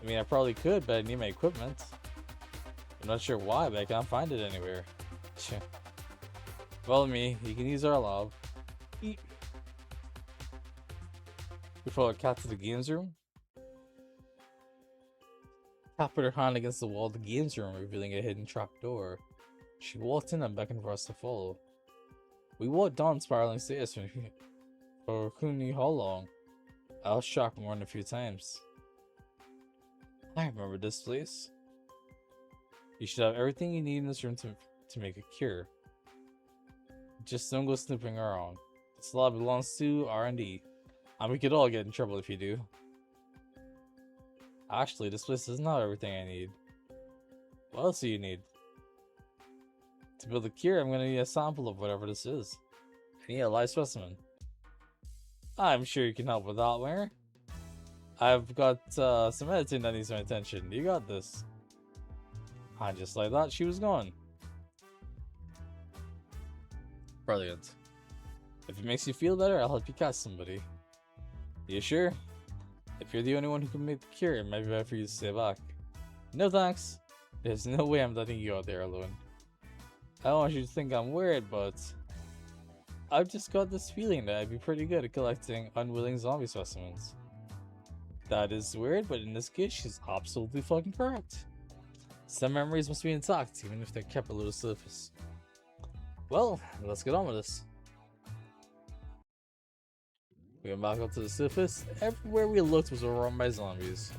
I mean, I probably could, but I need my equipment. I'm not sure why, but I can't find it anywhere. Follow me. You can use our lab. We followed Kat to the games room. Kat put her hand against the wall of the games room, revealing a hidden trap door. She walked in and beckoned for us to follow. We walked down spiraling stairs for who knew how long. I was shocked more than a few times. I remember this place. You should have everything you need in this room to make a cure. Just don't go snooping around. This lab belongs to R&D. And we could all get in trouble if you do. Actually, this place doesn't have everything I need. What else do you need? To build a cure, I'm gonna need a sample of whatever this is. I need a live specimen. I'm sure you can help with that, Winger. I've got some editing that needs my attention. You got this. And just like that, she was gone. Brilliant. If it makes you feel better, I'll help you catch somebody. You sure? If you're the only one who can make the cure, it might be better for you to stay back. No thanks. There's no way I'm letting you out there alone. I don't want you to think I'm weird, but I've just got this feeling that I'd be pretty good at collecting unwilling zombie specimens. That is weird, but in this case, she's absolutely fucking correct. Some memories must be intact, even if they're kept below the surface. Well, let's get on with this. We went back up to the surface. Everywhere we looked was overrun by zombies.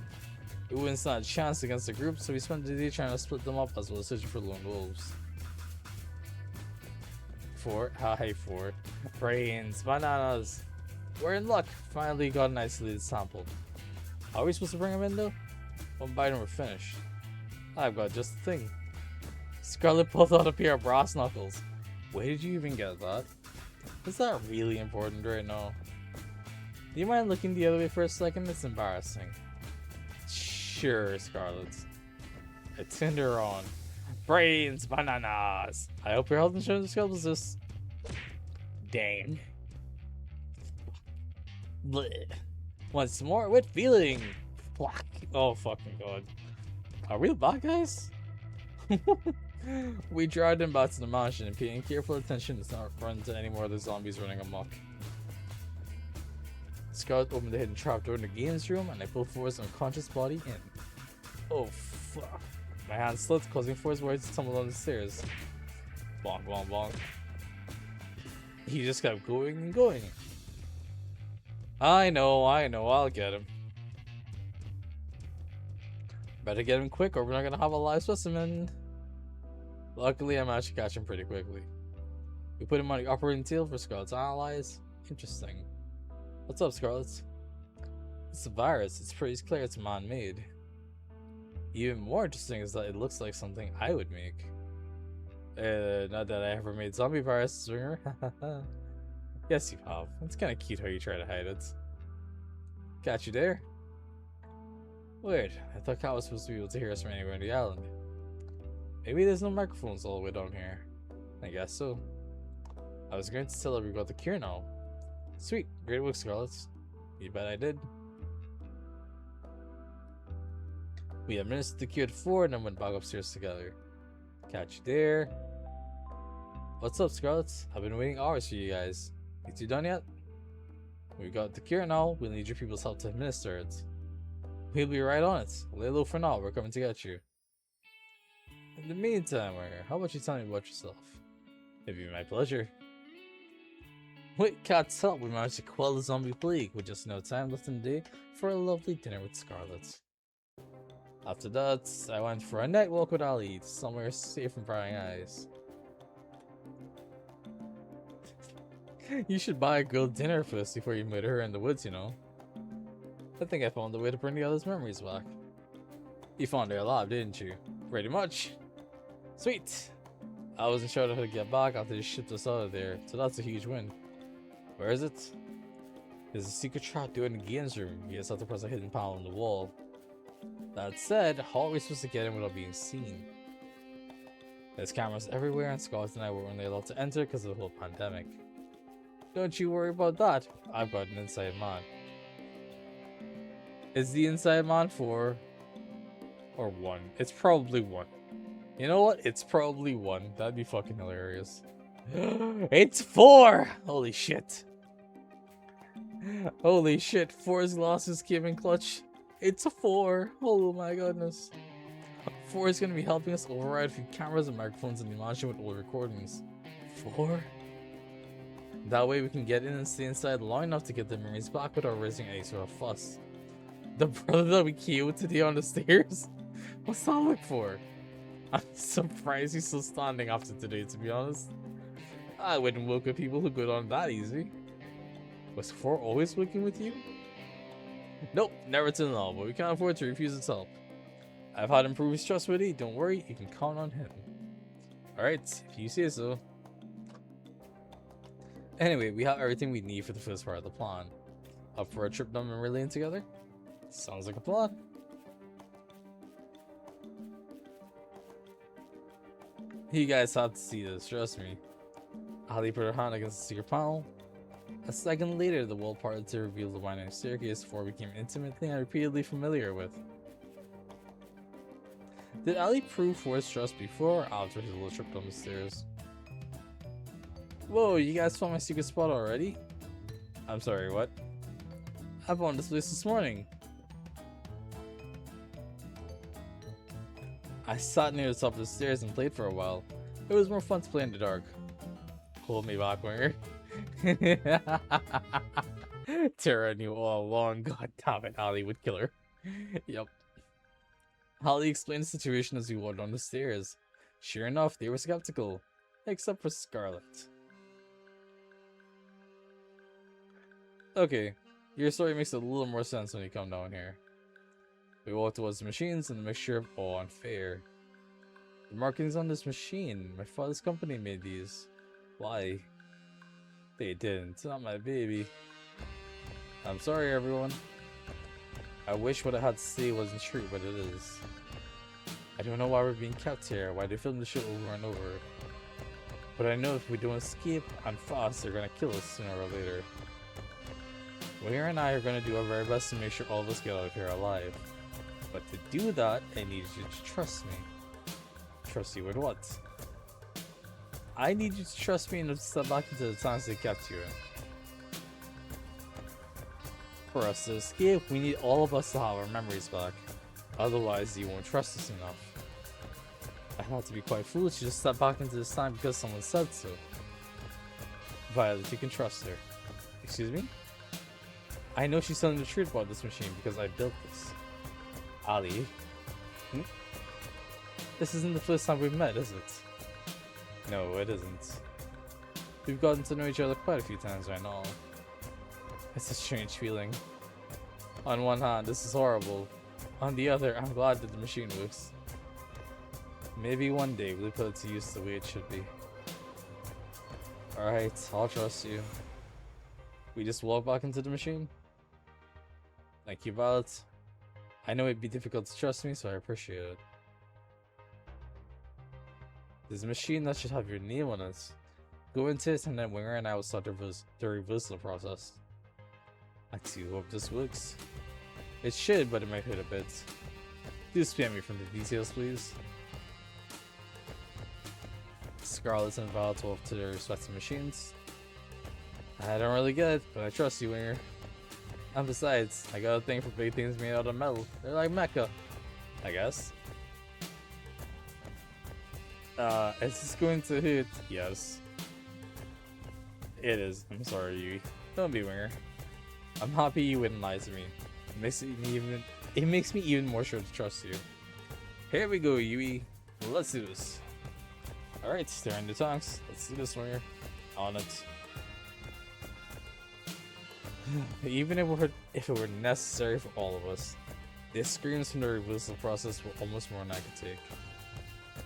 We wouldn't stand a chance against the group, so we spent the day trying to split them up as well as searching for lone wolves. Hi, 4. Brains, bananas. We're in luck. Finally got an isolated sample. How are we supposed to bring them in though? One bite and we're finished. I've got just the thing. Scarlet pulled out a pair of brass knuckles. Where did you even get that? Is that really important right now? Do you mind looking the other way for a second? It's embarrassing. Sure, Scarlet. I turned her on. Brains, bananas. I hope your health insurance covers this. Dang. Blech. Once more with feeling. Oh fucking god. Are we the bad guys? We dragged him back to the mansion and paying careful attention to not run into any more of the zombies running amok. Scarlet opened the hidden trapdoor in the games room and I pulled Forrest's unconscious body in. Oh fuck. My hand slipped, causing Forrest's words to tumble down the stairs. Bonk, bonk, bonk. He just kept going and going. I know, I'll get him. Better get him quick or we're not gonna have a live specimen. Luckily, I managed to catch him pretty quickly. We put him on the operating table for Scarlet to analyze. Interesting. What's up, Scarlet? It's a virus. It's pretty clear it's man-made. Even more interesting is that it looks like something I would make. Not that I ever made zombie viruses, Ringer. Yes, you have. It's kind of cute how you try to hide it. Got you there? Weird. I thought Kat was supposed to be able to hear us from anywhere on the island. Maybe there's no microphones all the way down here. I guess so. I was going to tell her we got the cure now. Sweet. Great work, Scarlet. You bet I did. We administered the cure to 4 and then went back upstairs together. Catch you there. What's up, Scarlet? I've been waiting hours for you guys. You two done yet? We got the cure now. We'll need your people's help to administer it. We'll be right on it. Lay low for now. We're coming to get you. In the meantime, how about you tell me about yourself? It'd be my pleasure. With Cat's help, we managed to quell the zombie plague with just no time left in the day for a lovely dinner with Scarlet. After that, I went for a night walk with Ali to somewhere safe from prying eyes. You should buy a girl dinner first before you meet her in the woods, you know. I think I found the way to bring the others' memories back. You found their lab, didn't you? Pretty much. Sweet. I wasn't sure how to get back after they shipped us out of there, so that's a huge win. Where is it? There's a secret trap door in the games room. You just have to press a hidden panel on the wall. That said, how are we supposed to get in without being seen? There's cameras everywhere and Scarlet and I were only allowed to enter because of the whole pandemic. Don't you worry about that. I've got an inside man. Is the inside man 4 or 1? It's probably 1. You know what? It's probably 1. That'd be fucking hilarious. It's 4! Holy shit. Holy shit. 4's glasses came in clutch. It's a 4. Oh my goodness. 4 is going to be helping us override a few cameras and microphones in the mansion with old recordings. 4? That way we can get in and stay inside long enough to get the memories back without raising any sort of fuss. The brother that we killed today on the stairs? What's that look for? I'm surprised he's still standing after today, to be honest. I wouldn't work with people who go down that easy. Was 4 always working with you? Nope, never till now, but we can't afford to refuse its help. I've had him prove he's trustworthy, don't worry, you can count on him. Alright, if you say so. Anyway, we have everything we need for the first part of the plan. Up for a trip down memory lane together? Sounds like a plan. You guys have to see this, trust me. Ali put her hand against the secret panel. A second later, the wall parted to reveal the winding staircase 4 became intimately and repeatedly familiar with. Did Ali prove Forrest's trust before or after his little trip down the stairs? Whoa, you guys found my secret spot already? I'm sorry, what? I found this place this morning. I sat near the top of the stairs and played for a while. It was more fun to play in the dark. Hold me back, Winger. Tara knew all along. God damn it, Ali would kill her. Yep. Ali explained the situation as we walked down the stairs. Sure enough, they were skeptical. Except for Scarlet. Okay, your story makes a little more sense when you come down here. We walked towards the machines and a mixture of awe and fear. The markings on this machine, my father's company made these. Why? They didn't, not my baby. I'm sorry everyone. I wish what I had to say wasn't true, but it is. I don't know why we're being kept here, why they filmed the show over and over. But I know if we don't escape and fast, they're gonna kill us sooner or later. Winger and I are gonna do our very best to make sure all of us get out of here alive. But to do that, I need you to trust me. Trust you with what? I need you to trust me enough to step back into the times they kept you in. For us to escape, we need all of us to have our memories back. Otherwise, you won't trust us enough. I have to be quite foolish to just step back into this time because someone said so. Violet, you can trust her. Excuse me? I know she's telling the truth about this machine because I built this. Ali? This isn't the first time we've met, is it? No, it isn't. We've gotten to know each other quite a few times right now. It's a strange feeling. On one hand, this is horrible. On the other, I'm glad that the machine works. Maybe one day we'll put it to use the way it should be. Alright, I'll trust you. We just walk back into the machine? Thank you, Violet. I know it'd be difficult to trust me, so I appreciate it. There's a machine that should have your name on it. Go into it and then Winger and I will start the reversal process. I do hope this works. It should, but it might hurt a bit. Do spare me from the details, please. Scarlet and Violet off to their respective machines. I don't really get it, but I trust you, Winger. And besides, I got a thing for big things made out of metal. They're like mecha, I guess. Is this going to hit? Yes. It is. I'm sorry, Yui. Don't be, Winger. I'm happy you wouldn't lie to me. It makes me even more sure to trust you. Here we go, Yui. Let's do this. Alright, they're in the tanks. Let's do this, Winger. On it. Even if it were necessary for all of us, the screams from the reversal process were almost more than I could take.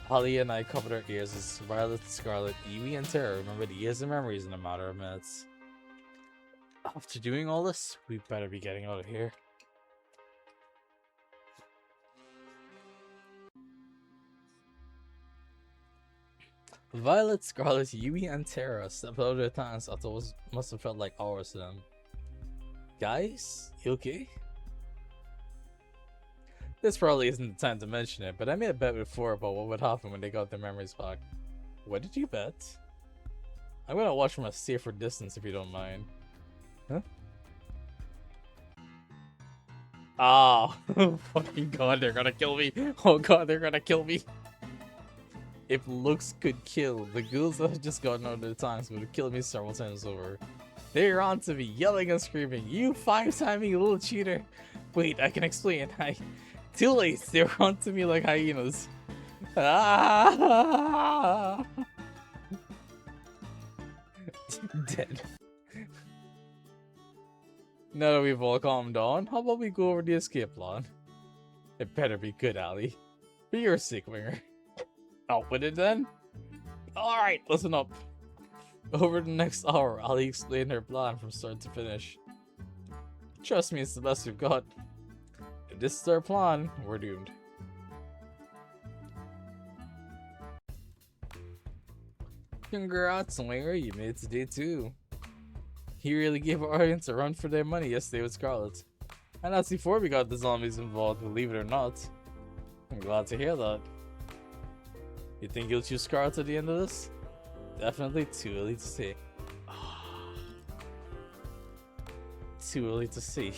Holly and I covered our ears as Violet, Scarlet, Yui, and Tara remembered years of memories in a matter of minutes. After doing all this, we better be getting out of here. Violet, Scarlet, Yui, and Tara stepped out of their tanks after what must have felt like hours to them. Guys, you okay? This probably isn't the time to mention it, but I made a bet before about what would happen when they got their memories back. What did you bet? I'm gonna watch from a safer distance if you don't mind. Huh? Ah, oh, fucking god, they're gonna kill me. Oh god, they're gonna kill me. If looks could kill, the ghouls that had just gotten out of their tanks would have killed me several times over. They were on to me, yelling and screaming, "You 5-timing little cheater!" Wait, I can explain. Too late, they were on to me like hyenas. Ah! Dead. Now that we've all calmed down, how about we go over the escape plan? It better be good, Ali. For your sake, Winger. Out with it then? Alright, listen up. Over the next hour, Ali explained her plan from start to finish. Trust me, it's the best we've got. If this is our plan, we're doomed. Congrats, Winger, you made it to day 2. He really gave our audience a run for their money yesterday with Scarlet. And that's before we got the zombies involved, believe it or not. I'm glad to hear that. You think you'll choose Scarlet at the end of this? Definitely too early to say. Too early to see.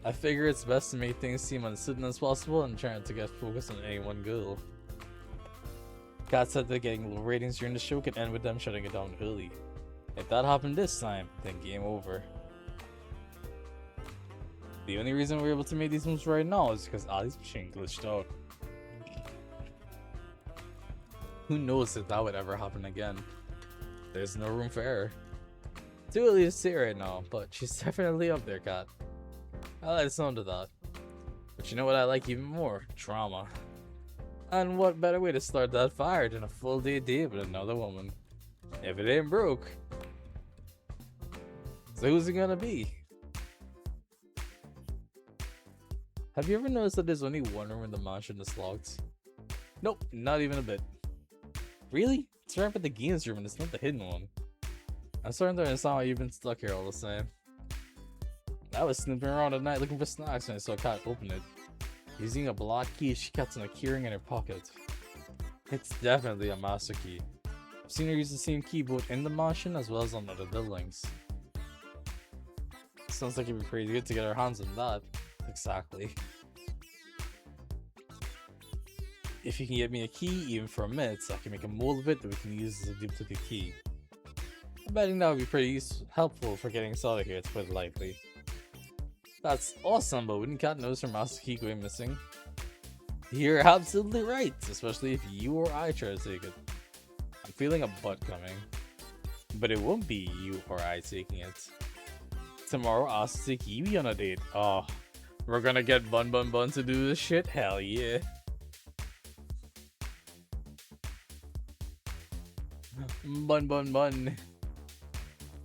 I figure it's best to make things seem uncertain as possible and trying to get focused on any one goal. Kat said that getting low ratings during the show could end with them shutting it down early. If that happened this time, then game over. The only reason we're able to make these moves right now is because Ali's machine glitched out. Who knows if that would ever happen again? There's no room for error. Too early to say right now, but she's definitely up there, Kat. I like the sound of that. But you know what I like even more? Drama. And what better way to start that fire than a full day date with another woman? If it ain't broke. So who's it gonna be? Have you ever noticed that there's only one room in the mansion that's locked? Nope, not even a bit. Really? It's right at the games room and it's not the hidden one. I'm starting to understand why you've been stuck here all the time. I was snooping around at night looking for snacks when I saw Kat open it. Using a block key, she kept on a keyring in her pocket. It's definitely a master key. I've seen her use the same key both in the mansion as well as on other buildings. Sounds like it'd be pretty good to get our hands on that. Exactly. If you can get me a key, even for a minute, I can make a mold of it that we can use as a duplicate key. I'm betting that would be pretty helpful for getting us out of here, to put it lightly. That's awesome, but wouldn't Kat notice her master key going missing? You're absolutely right, especially if you or I try to take it. I'm feeling a butt coming. But it won't be you or I taking it. Tomorrow I'll take Yui on a date. Oh, we're gonna get Bun to do this shit? Hell yeah. Bun.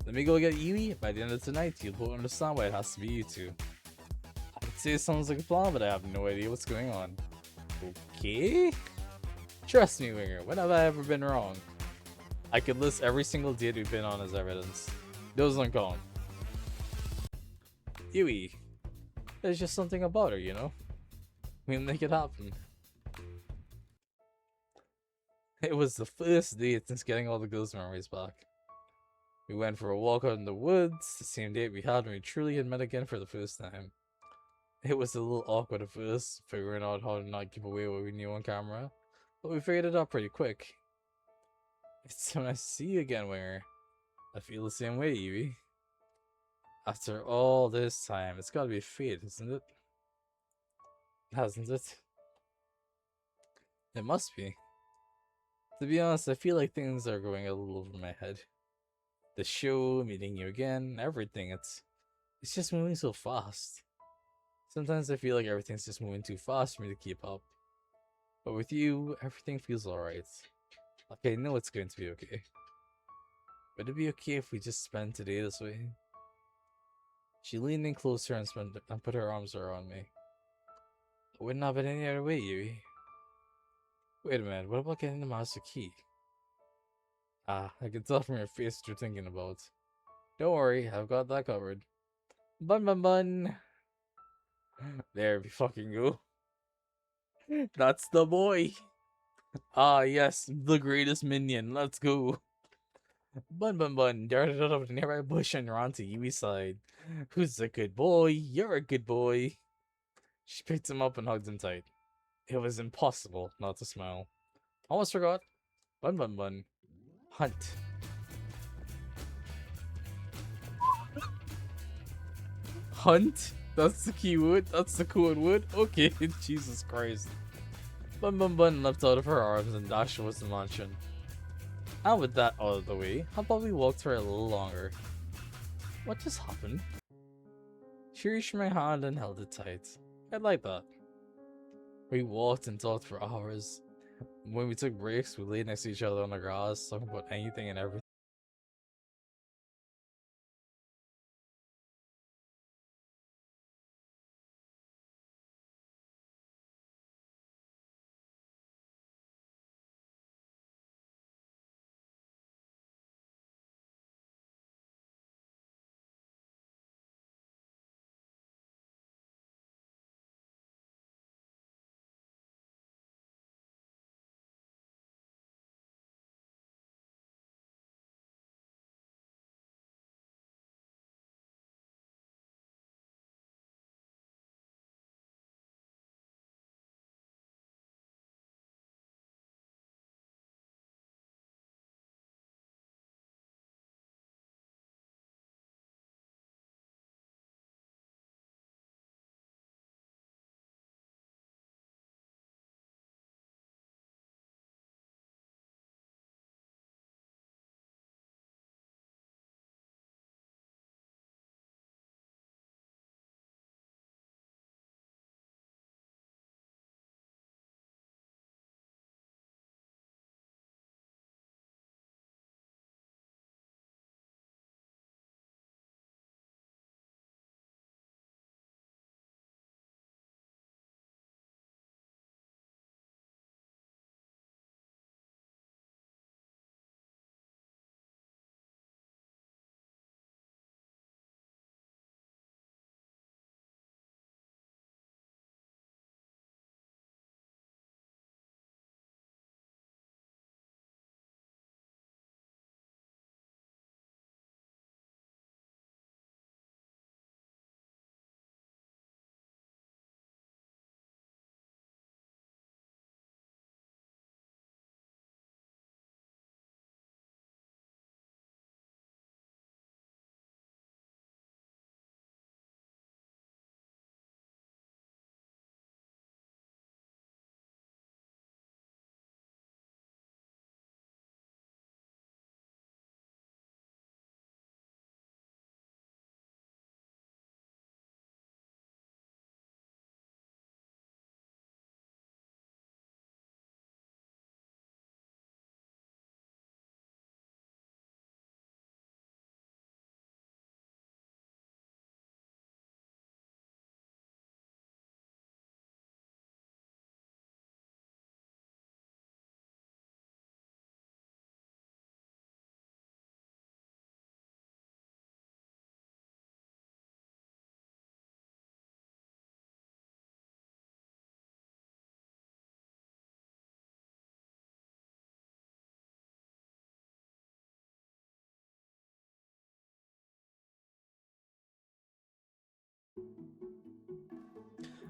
Let me go get Yui. By the end of tonight, you'll both understand why it has to be you two. I'd say it sounds like a plan, but I have no idea what's going on. Okay? Trust me, Winger, when have I ever been wrong? I could list every single date we've been on as evidence. Those don't count. Yui. There's just something about her, you know? We'll make it happen. It was the first date since getting all the ghost memories back. We went for a walk out in the woods, the same date we had when we truly had met again for the first time. It was a little awkward at first, figuring out how to not give away what we knew on camera, but we figured it out pretty quick. It's so nice to see you again, Winger. I feel the same way, Yui. After all this time, it's gotta be fate, isn't it? Hasn't it? It must be. To be honest, I feel like things are going a little over my head. The show, meeting you again, everything, it's just moving so fast. Sometimes I feel like everything's just moving too fast for me to keep up. But with you, everything feels alright. Like I know it's going to be okay. Would it be okay if we just spend today this way? She leaned in closer and put her arms around me. It wouldn't have been any other way, Yui. Wait a minute, what about getting the master key? Ah, I can tell from your face what you're thinking about. Don't worry, I've got that covered. Bun. There we fucking go. That's the boy. Ah, yes, the greatest minion. Let's go. Bun darted out of the nearby bush and ran to Yui's side. Who's a good boy? You're a good boy. She picked him up and hugged him tight. It was impossible not to smile. Almost forgot. Bun. Hunt. Hunt? That's the keyword? That's the code word? Okay, Jesus Christ. Bun Bun Bun leapt out of her arms and dashed towards the mansion. And with that out of the way, how about we walk for a little longer? What just happened? She reached my hand and held it tight. I like that. We walked and talked for hours. When we took breaks, we lay next to each other on the grass, talking about anything and everything.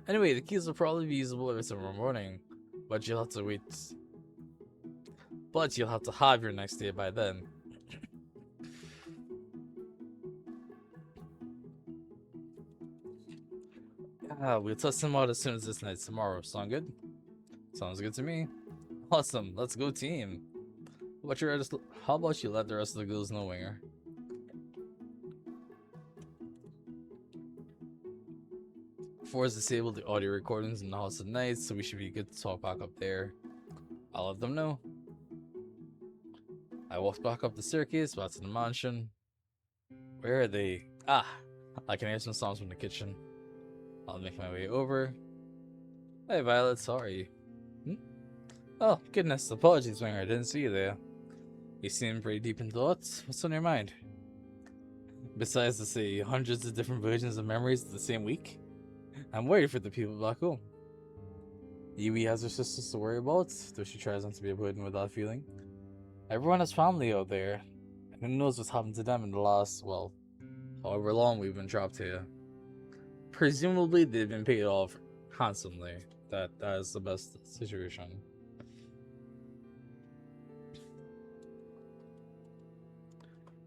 Anyway, the keys will probably be usable every tomorrow morning, but you'll have to wait. But you'll have to have your next day by then. We'll test them out as soon as this night tomorrow. Sound good? Sounds good to me. Awesome, let's go team. How about you let the rest of the girls know, Winger? Force disabled the audio recordings in the house at night, so we should be good to talk back up there. I'll let them know. I walked back up the staircase, back to the mansion. Where are they? Ah! I can hear some sounds from the kitchen. I'll make my way over. Hey Violet, sorry. Oh, goodness, apologies, Winger, I didn't see you there. You seem pretty deep in thoughts. What's on your mind? Besides to say hundreds of different versions of memories the same week? I'm worried for the people back home. Yui has her sisters to worry about, though she tries not to be a burden without feeling. Everyone has family out there, and who knows what's happened to them in the last, well, however long we've been trapped here. Presumably they've been paid off handsomely. That is the best situation.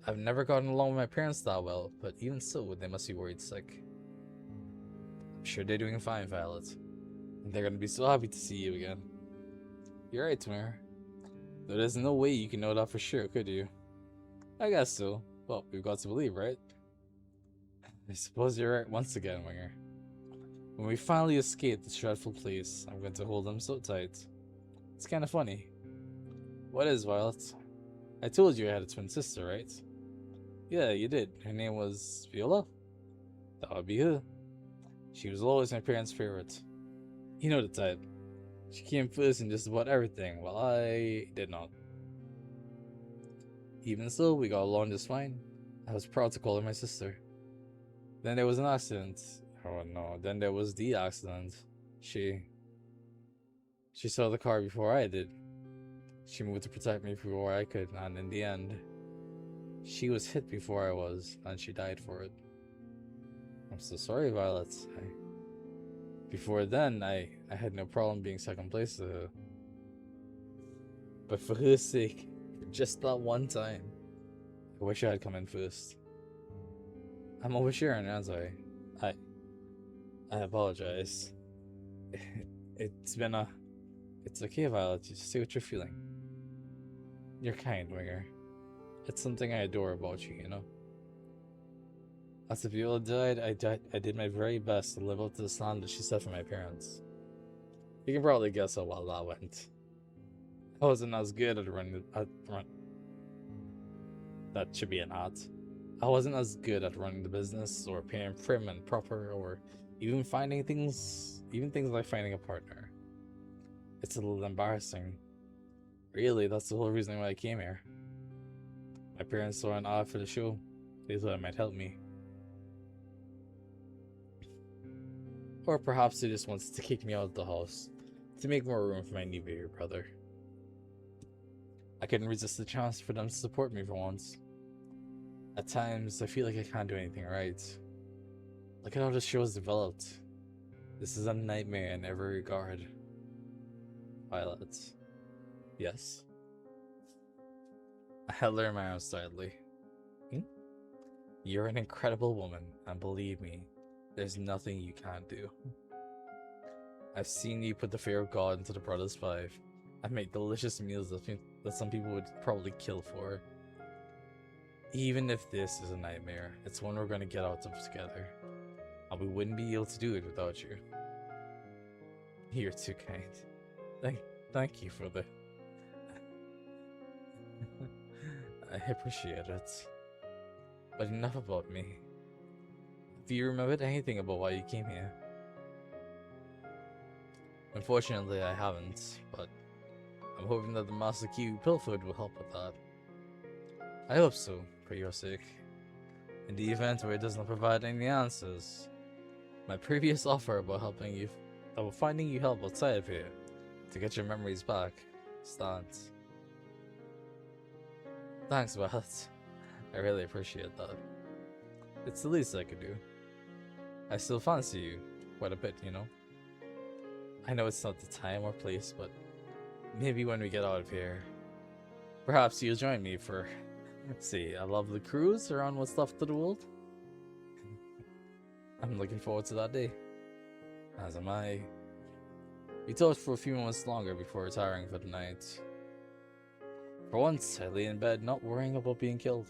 I've never gotten along with my parents that well, but even so, they must be worried sick. I'm sure they're doing fine, Violet. And they're gonna be so happy to see you again. You're right, Tamara. Though there's no way you can know that for sure, could you? I guess so. Well, we've got to believe, right? I suppose you're right once again, Winger. When we finally escape this dreadful place, I'm going to hold them so tight. It's kind of funny. What is, Violet? I told you I had a twin sister, right? Yeah, you did. Her name was Viola? That would be her. She was always my parents' favorite. You know the type. She came first in just about everything, while I did not. Even so, we got along just fine. I was proud to call her my sister. Then there was an accident. Oh no, then there was the accident. She saw the car before I did. She moved to protect me before I could, and in the end, she was hit before I was, and she died for it. I'm so sorry, Violet. Before then, I had no problem being second place to her. But for her sake, for just that one time, I wish I had come in first. I'm oversharing, as I apologize. It's okay, Violet. Just say what you're feeling. You're kind, Winger. It's something I adore about you, you know? After Viola died, I did my very best to live up to the standard she set for my parents. You can probably guess how well that went. I wasn't as good at running that should be an odd. I wasn't as good at running the business or paying prim and proper or even finding things like finding a partner. It's a little embarrassing. Really, that's the whole reason why I came here. My parents saw an ad for the show. They thought it might help me. Or perhaps they just wanted to kick me out of the house to make more room for my new baby brother. I couldn't resist the chance for them to support me for once. At times, I feel like I can't do anything right. Look at how the show's developed. This is a nightmare in every regard. Violet. Yes? I held her in my arms tightly. You're an incredible woman, and believe me, there's nothing you can't do. I've seen you put the fear of God into the Brothers 5 and make delicious meals that some people would probably kill for. Even if this is a nightmare, it's one we're going to get out of together. And we wouldn't be able to do it without you. You're too kind. Thank you for the... I appreciate it. But enough about me. Do you remember anything about why you came here? Unfortunately, I haven't, but I'm hoping that the Master Key you pilfered will help with that. I hope so, for your sake. In the event where it does not provide any answers, my previous offer about finding you help outside of here to get your memories back stands. Thanks, Violet. I really appreciate that. It's the least I could do. I still fancy you quite a bit, you know? I know it's not the time or place, but maybe when we get out of here, perhaps you'll join me for, say, a lovely cruise around what's left of the world. I'm looking forward to that day. As am I. We talked for a few moments longer before retiring for the night. For once, I lay in bed not worrying about being killed.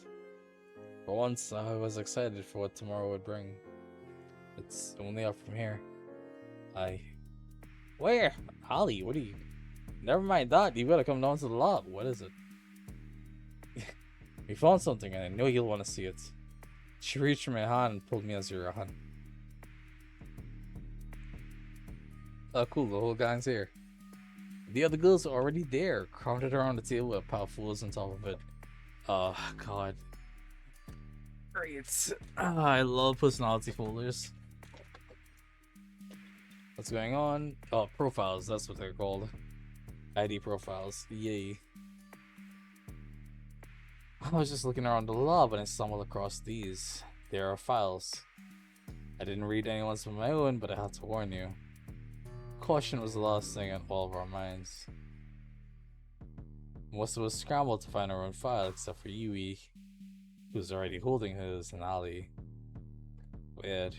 For once, I was excited for what tomorrow would bring. It's only up from here. Where? Ollie, what are you... Never mind that, you gotta come down to the lot. What is it? We found something and I know you'll want to see it. She reached for my hand and pulled me as your hand. Oh cool, the whole gang's here. The other girls are already there, crowded around the table with a pile of fools on top of it. Oh god. Great. I love personality folders. What's going on? Oh, profiles, that's what they're called. ID profiles, yay. I was just looking around the lab and I stumbled across these. They are files. I didn't read anyone's of my own, but I had to warn you. Caution was the last thing on all of our minds. Most of us scrambled to find our own file except for Yui, who's already holding hers, and Ali. Weird.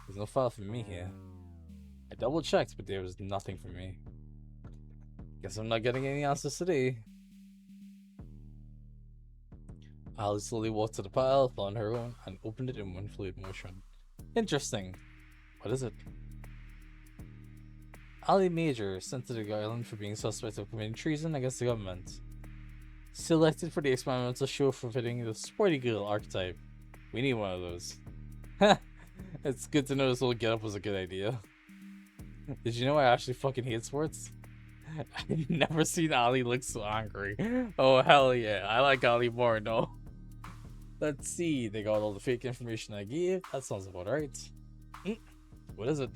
There's no file for me here. I double checked, but there was nothing for me. Guess I'm not getting any answers today. Ali slowly walked to the pile, found her own, and opened it in one fluid motion. Interesting. What is it? Ali Major, sent to the island for being suspect of committing treason against the government. Selected for the experimental show for fitting the sporty girl archetype. We need one of those. It's good to know this little getup was a good idea. Did you know I actually fucking hate sports? I've never seen Ali look so angry. Oh hell yeah, I like Ali more, no. Let's see, they got all the fake information I gave. That sounds about right. What is it?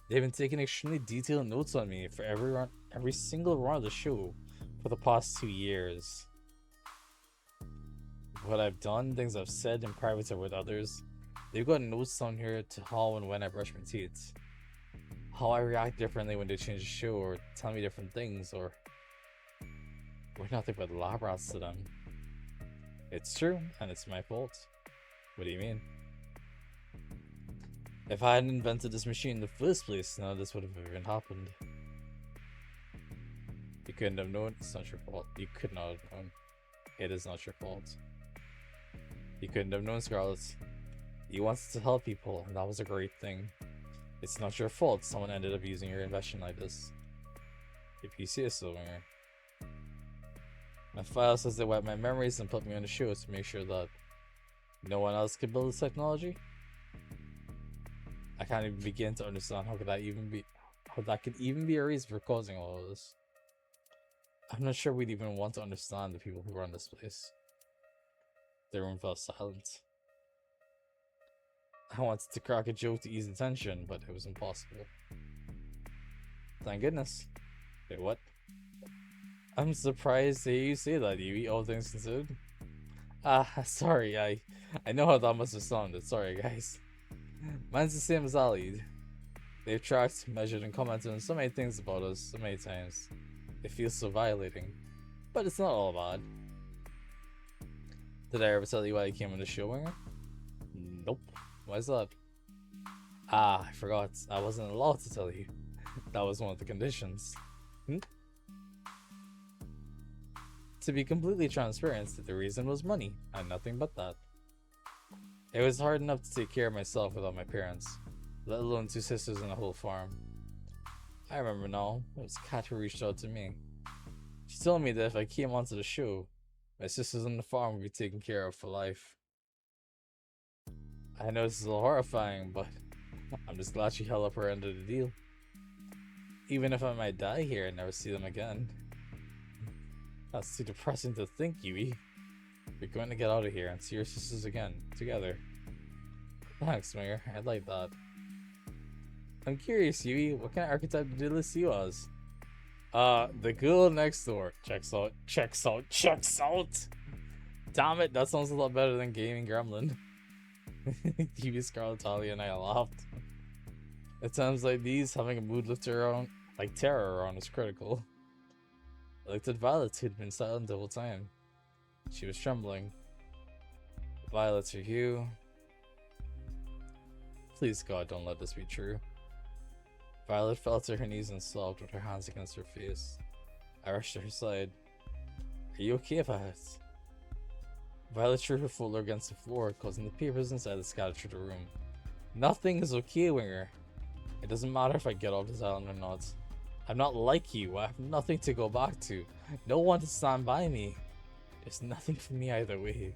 They've been taking extremely detailed notes on me for every single run of the show for the past 2 years. What I've done, things I've said in private or with others. They've got notes on here to how and when I brush my teeth. How I react differently when they change the show or tell me different things, or we're nothing but lab rats to them. It's true, and it's my fault. What do you mean? If I hadn't invented this machine in the first place, none of this would have even happened. You couldn't have known. It's not your fault. You could not have known. It is not your fault. You couldn't have known, Scarlet. You wanted to help people, and that was a great thing. It's not your fault someone ended up using your invention like this. If you say so, Winger. My file says they wiped my memories and put me on the show to make sure that no one else could build this technology. I can't even begin to understand how that could even be a reason for causing all of this. I'm not sure we'd even want to understand the people who run this place. The room fell silent. I wanted to crack a joke to ease the tension, but it was impossible. Thank goodness. Wait, what? I'm surprised to hear you say that, Yui, all things considered. Sorry, I know how that must have sounded. Sorry, guys. Mine's the same as Ali. They've tracked, measured, and commented on so many things about us so many times. It feels so violating. But it's not all bad. Did I ever tell you why I came on the show, Winger? Nope. Why's that? I forgot. I wasn't allowed to tell you. That was one of the conditions. To be completely transparent, the reason was money, and nothing but that. It was hard enough to take care of myself without my parents, let alone 2 sisters and a whole farm. I remember now, it was Kat who reached out to me. She told me that if I came onto the show, my sisters on the farm would be taken care of for life. I know this is a little horrifying, but I'm just glad she held up her end of the deal. Even if I might die here and never see them again. That's too depressing to think, Yui. We're going to get out of here and see your sisters again, together. Thanks, Mayor. I'd like that. I'm curious, Yui, what kind of archetype did they list you as? The girl next door. Checks out. Damn it, that sounds a lot better than Gaming Gremlin. Yui, Scarlet, Talia, and I laughed. At times like these, having a mood lifter around, like terror around, is critical. I looked at Violet, who'd been silent the whole time. She was trembling. Violet's are you. Please God, don't let this be true. Violet fell to her knees and sobbed with her hands against her face. I rushed to her side. Are you okay, Violet? Violet threw her folder against the floor, causing the papers inside to scatter through the room. Nothing is okay, Winger. It doesn't matter if I get off this island or not. I'm not like you. I have nothing to go back to. No one to stand by me. There's nothing for me either way.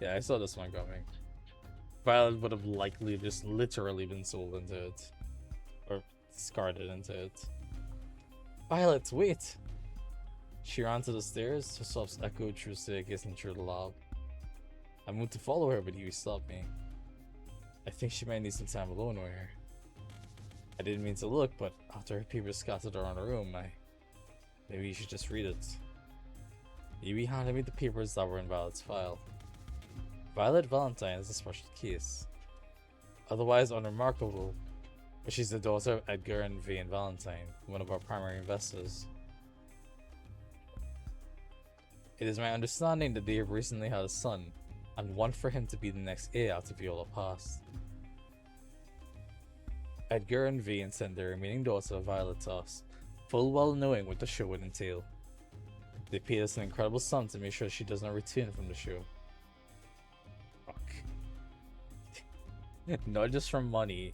Yeah, I saw this one coming. Violet would have likely just literally been sold into it. Or discarded into it. Violet, wait! She ran to the stairs, her sobs echoed through the staircase and through the lab. I moved to follow her, but Yui stopped me. I think she might need some time alone with her. I didn't mean to look, but after her papers scattered around the room, maybe you should just read it. Yui handed me the papers that were in Violet's file. Violet Valentine is a special case. Otherwise unremarkable, but she's the daughter of Edgar and Vane Valentine, one of our primary investors. It is my understanding that they have recently had a son, and want for him to be the next heir to Viola Pass. Edgar and Vane send their remaining daughter Violet to us, full well knowing what the show would entail. They paid us an incredible sum to make sure she does not return from the show. Fuck. Not just from money,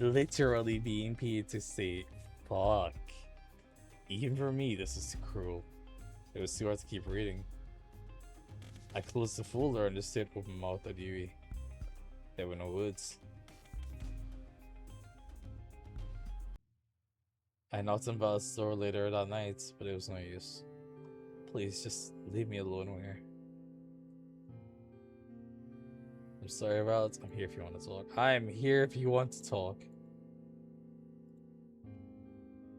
literally being paid to say fuck. Even for me, this is cruel. It was too hard to keep reading. I closed the folder and just stayed open mouthed at Yui. There were no words. I knocked on Violet's door later that night, but it was no use. Please, just leave me alone, Winger. I'm sorry, Violet. I'm here if you want to talk. I'm here if you want to talk.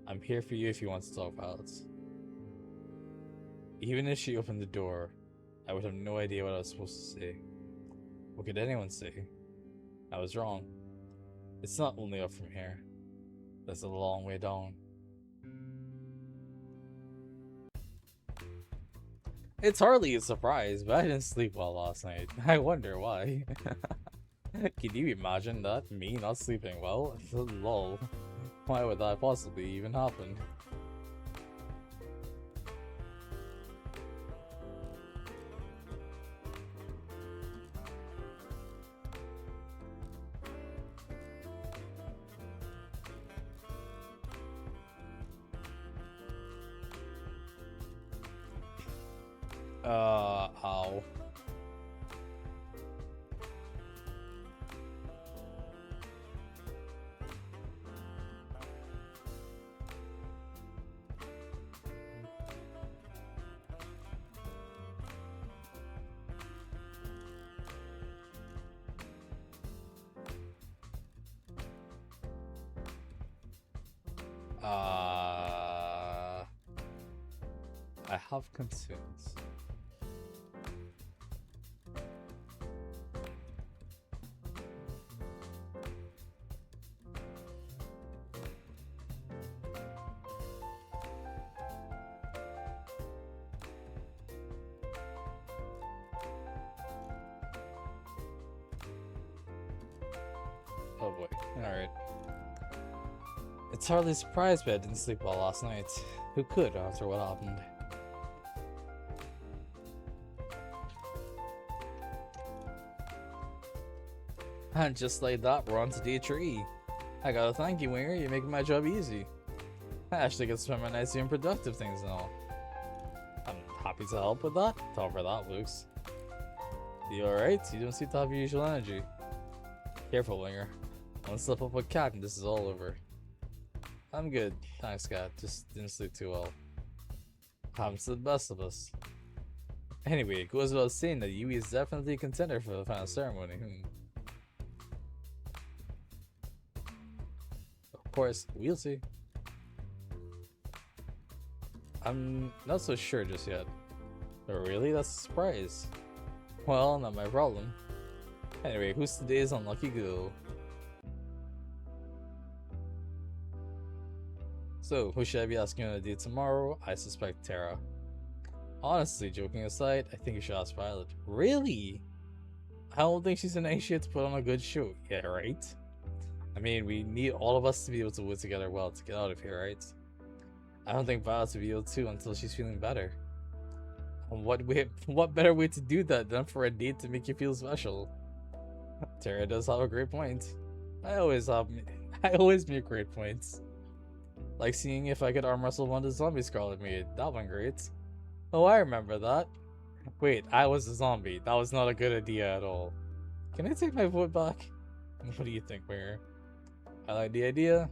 I'm here for you if you want to talk, Violet. Even if she opened the door, I would have no idea what I was supposed to say. What could anyone say? I was wrong. It's not only up from here. That's a long way down. It's hardly a surprise, but I didn't sleep well last night. I wonder why. Can you imagine that? Me not sleeping well? Lol. Why would that possibly even happen? Ow. I have concerns. Oh boy, alright. It's hardly a surprise, but I didn't sleep well last night. Who could after what happened? And just like that, we're on to day 3. I gotta thank you, Winger. You're making my job easy. I actually get to spend my nights doing productive things now. I'm happy to help with that. Top for that, Luke's. You alright? You don't seem to have your usual energy. Careful, Winger. One slip up with Cat and this is all over. I'm good. Thanks, Cat. Just didn't sleep too well. Happens to the best of us. Anyway, it goes without saying that Yui is definitely a contender for the final ceremony. Of course, we'll see. I'm not so sure just yet. But really? That's a surprise. Well, not my problem. Anyway, who's today's unlucky girl? So, who should I be asking on a date tomorrow? I suspect Tara. Honestly, joking aside, I think you should ask Violet. Really? I don't think she's in any shape to put on a good show. Yeah, right? I mean, we need all of us to be able to work together well to get out of here, right? I don't think Violet will be able to until she's feeling better. And what better way to do that than for a date to make you feel special? Tara does have a great point. I always make great points. Like seeing if I could arm wrestle one of the zombies Scarlet made. That one great. Oh, I remember that. Wait, I was a zombie. That was not a good idea at all. Can I take my vote back? What do you think, Winger? I like the idea.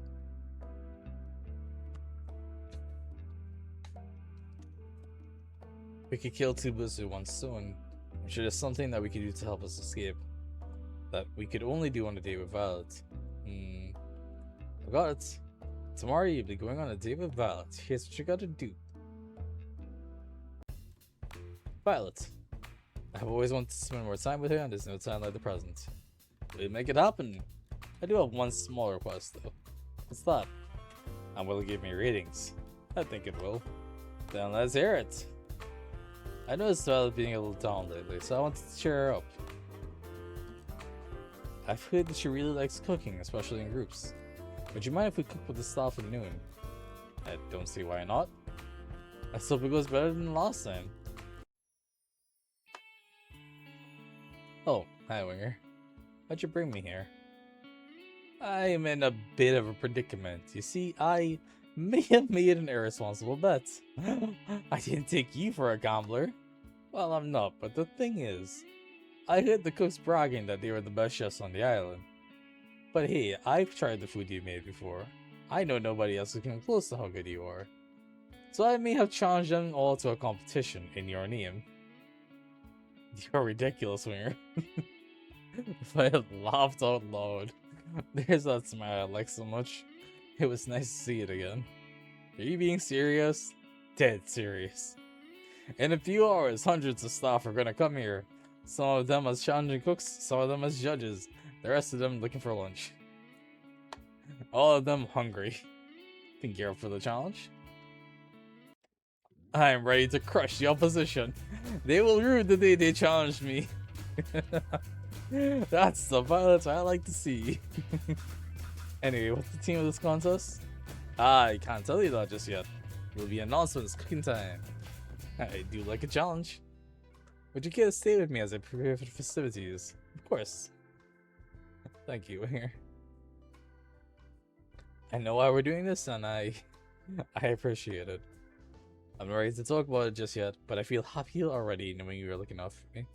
We could kill 2 birds with 1 stone. I'm sure there's something that we could do to help us escape. That we could only do on a date with Violet. I got it. Tomorrow you'll be going on a date with Violet. Here's what you gotta do. Violet. I've always wanted to spend more time with her and there's no time like the present. We'll make it happen. I do have one small request though. What's that? And will it give me ratings? I think it will. Then let's hear it. I noticed Violet being a little down lately, so I wanted to cheer her up. I've heard that she really likes cooking, especially in groups. Would you mind if we cook with the style for noon? I don't see why not. Let's hope it goes better than last time. Oh, hi Winger. Why'd you bring me here? I am in a bit of a predicament. You see, I may have made an irresponsible bet. I didn't take you for a gambler. Well, I'm not, but the thing is, I heard the cooks bragging that they were the best chefs on the island. But hey, I've tried the food you made before. I know nobody else can come close to how good you are. So I may have challenged them all to a competition in your name. You're ridiculous, Winger. If I had laughed out loud. There's that smile I like so much. It was nice to see it again. Are you being serious? Dead serious. In a few hours, hundreds of staff are gonna come here. Some of them as challenging cooks, some of them as judges, the rest of them looking for lunch. All of them hungry. Think you're up for the challenge? I am ready to crush the opposition. They will rue the day they challenged me. That's the violence I like to see. Anyway, what's the theme of this contest? I can't tell you that just yet. It will be announced when it's cooking time. I do like a challenge. Would you care to stay with me as I prepare for the festivities? Of course. Thank you, Winger. I know why we're doing this, and I appreciate it. I'm not ready to talk about it just yet, but I feel happy already knowing you are looking out for me.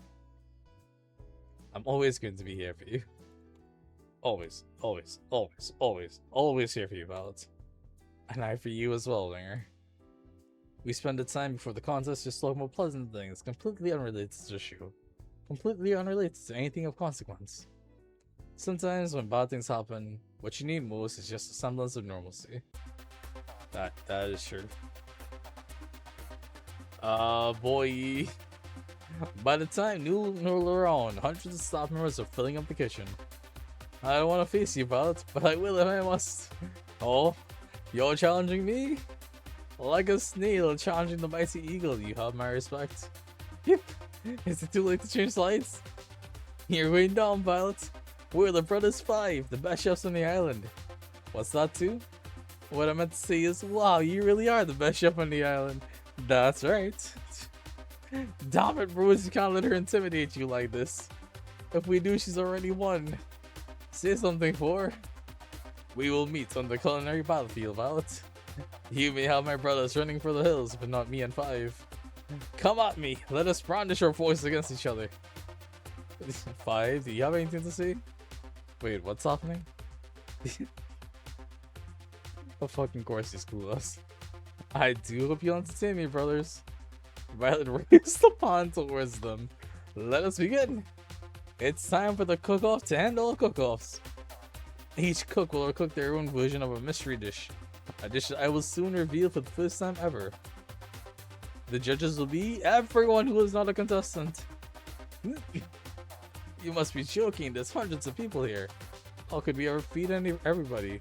I'm always going to be here for you. Always, always, always, always, always here for you, Violet. And I for you as well, Winger. We spend the time before the contest just talking about pleasant things, completely unrelated to the show. Completely unrelated to anything of consequence. Sometimes when bad things happen, what you need most is just a semblance of normalcy. That is true. Boy. By the time noon rolled around, hundreds of staff members are filling up the kitchen. I don't want to face you, Violet, but I will if I must. Oh, you're challenging me? Like a snail challenging the mighty eagle, you have my respect. Yep. Is it too late to change sides? You're going down, Violet. We're the Brothers 5, the best chefs on the island. What's that too? What I meant to say is, wow, you really are the best chef on the island. That's right. Damn it, Bruce, you can't let her intimidate you like this. If we do, she's already won. Say something for her. We will meet on the culinary battlefield, Violet. You may have my brothers running for the hills, but not me and 5. Come at me. Let us brandish our voices against each other. 5, do you have anything to say? Wait, what's happening? Of fucking course you school us. I do hope you'll entertain me, brothers. Violet raised the pan towards them. Let us begin. It's time for the cook-off to end all cook-offs. Each cook will cook their own version of a mystery dish. A dish that I will soon reveal for the first time ever. The judges will be everyone who is not a contestant. You must be joking, there's hundreds of people here. How could we ever feed everybody?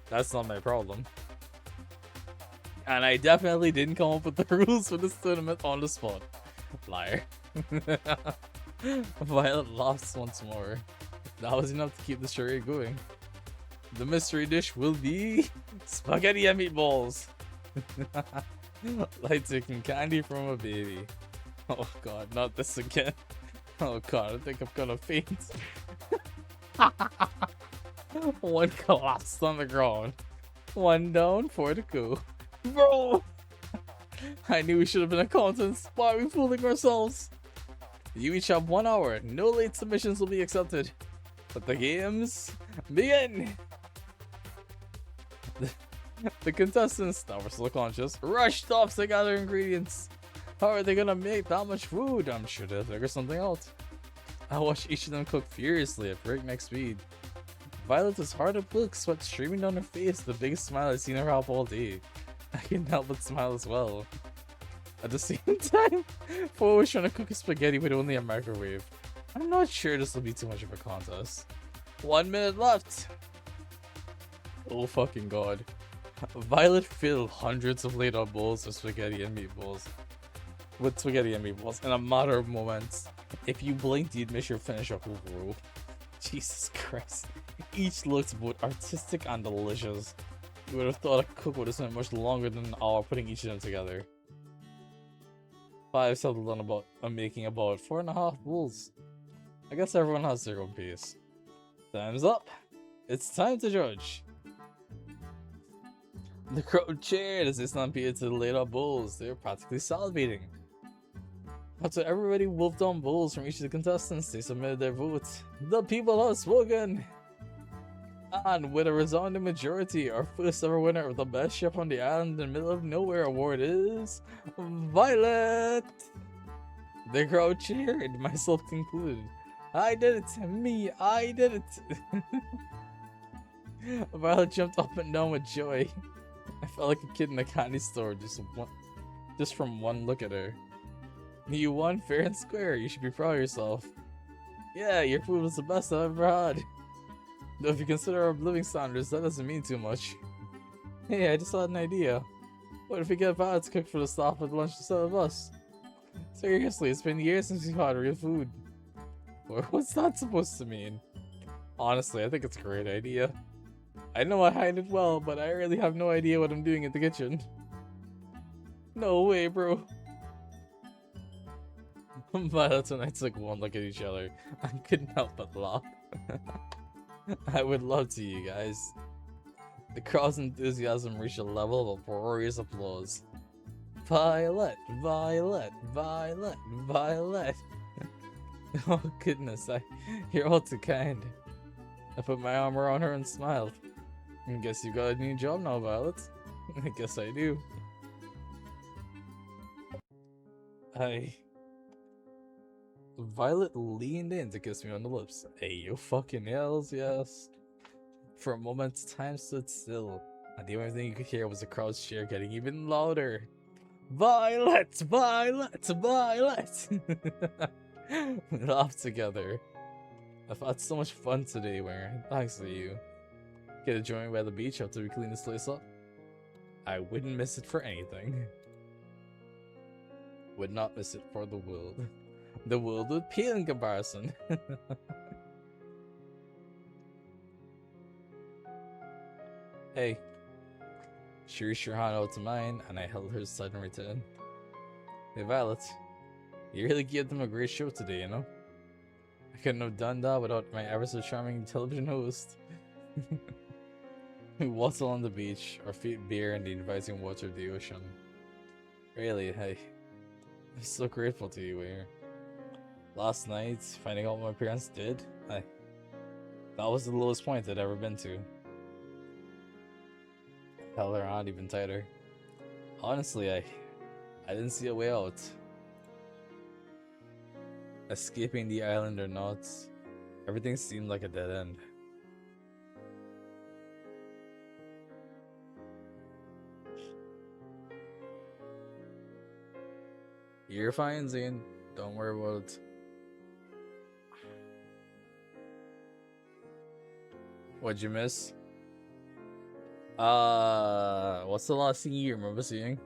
That's not my problem. And I definitely didn't come up with the rules for this tournament on the spot. Liar. Violet laughs once more. That was enough to keep the charade going. The mystery dish will be spaghetti and meatballs. Like taking candy from a baby. Oh god, not this again. Oh god, I think I'm gonna faint. One collapsed on the ground. One down, 4 to go. Bro! I knew we should have been accountants. Why are we fooling ourselves? You each have 1 hour. No late submissions will be accepted. Let the games begin! The contestants that were still conscious rushed off to gather ingredients. How are they gonna make that much food? I'm sure they'll figure something out. I watched each of them cook furiously at breakneck speed. Violet was hard at work, sweat streaming down her face, the biggest smile I've seen her have all day. I couldn't help but smile as well. At the same time, 4 was trying to cook a spaghetti with only a microwave. I'm not sure this will be too much of a contest. 1 minute left! Oh fucking god. Violet filled hundreds of laid-out bowls of spaghetti and meatballs. With spaghetti and meatballs in a matter of moments. If you blinked, you'd miss your finish up overall. Jesus Christ. Each looked both artistic and delicious. You would have thought a cook would have spent much longer than an hour putting each of them together. 5 settled on making about 4.5 bowls. I guess everyone has their own pace. Time's up. It's time to judge. The crowd cheered as they stampeded to the laid out bowls. They were practically salivating. After everybody wolfed on bowls from each of the contestants, they submitted their votes. The people have spoken! And with a resounding majority, our first ever winner of the best chef on the island in the middle of nowhere award is Violet! The crowd cheered, myself included. I did it! Me! I did it! Violet jumped up and down with joy. I felt like a kid in a candy store just from one look at her. You won fair and square. You should be proud of yourself. Yeah, your food was the best I've ever had. Though if you consider our living standards, that doesn't mean too much. Hey, I just had an idea. What if we get Violet to cook for the staff at lunch instead of us? Seriously, it's been years since we've had real food. What's that supposed to mean? Honestly, I think it's a great idea. I know I hide it well, but I really have no idea what I'm doing in the kitchen. No way, bro. Violet and I took one look at each other and couldn't help but laugh. I would love to, you guys. The crowd's enthusiasm reached a level of uproarious applause. Violet, Violet, Violet, Violet. Oh goodness, you're all too kind. I put my arm around her and smiled. I guess you got a new job now, Violet. I guess I do. Violet leaned in to kiss me on the lips. Hey, you fucking hells, yes. For a moment, time stood still, and the only thing you could hear was the crowd's cheer getting even louder. Violet! Violet! Violet! We laughed together. I've had so much fun today, Ware. Thanks to you. Get to join me by the beach after we clean this place up? I wouldn't miss it for anything. Would not miss it for the world. The world would pale in comparison. Hey. She reached her hand out to mine, and I held hers tight in return. Hey, Violet. You really gave them a great show today, you know? I couldn't have done that without my ever so charming television host. We walked along the beach, our feet bare in the inviting water of the ocean. Really, hey. I'm so grateful to you, Ware. Last night, finding out what my parents did, that was the lowest point I'd ever been to. I held her hand even tighter. Honestly, I didn't see a way out. Escaping the island or not, everything seemed like a dead end. You're fine, Zane. Don't worry about it. What'd you miss? What's the last thing you remember seeing?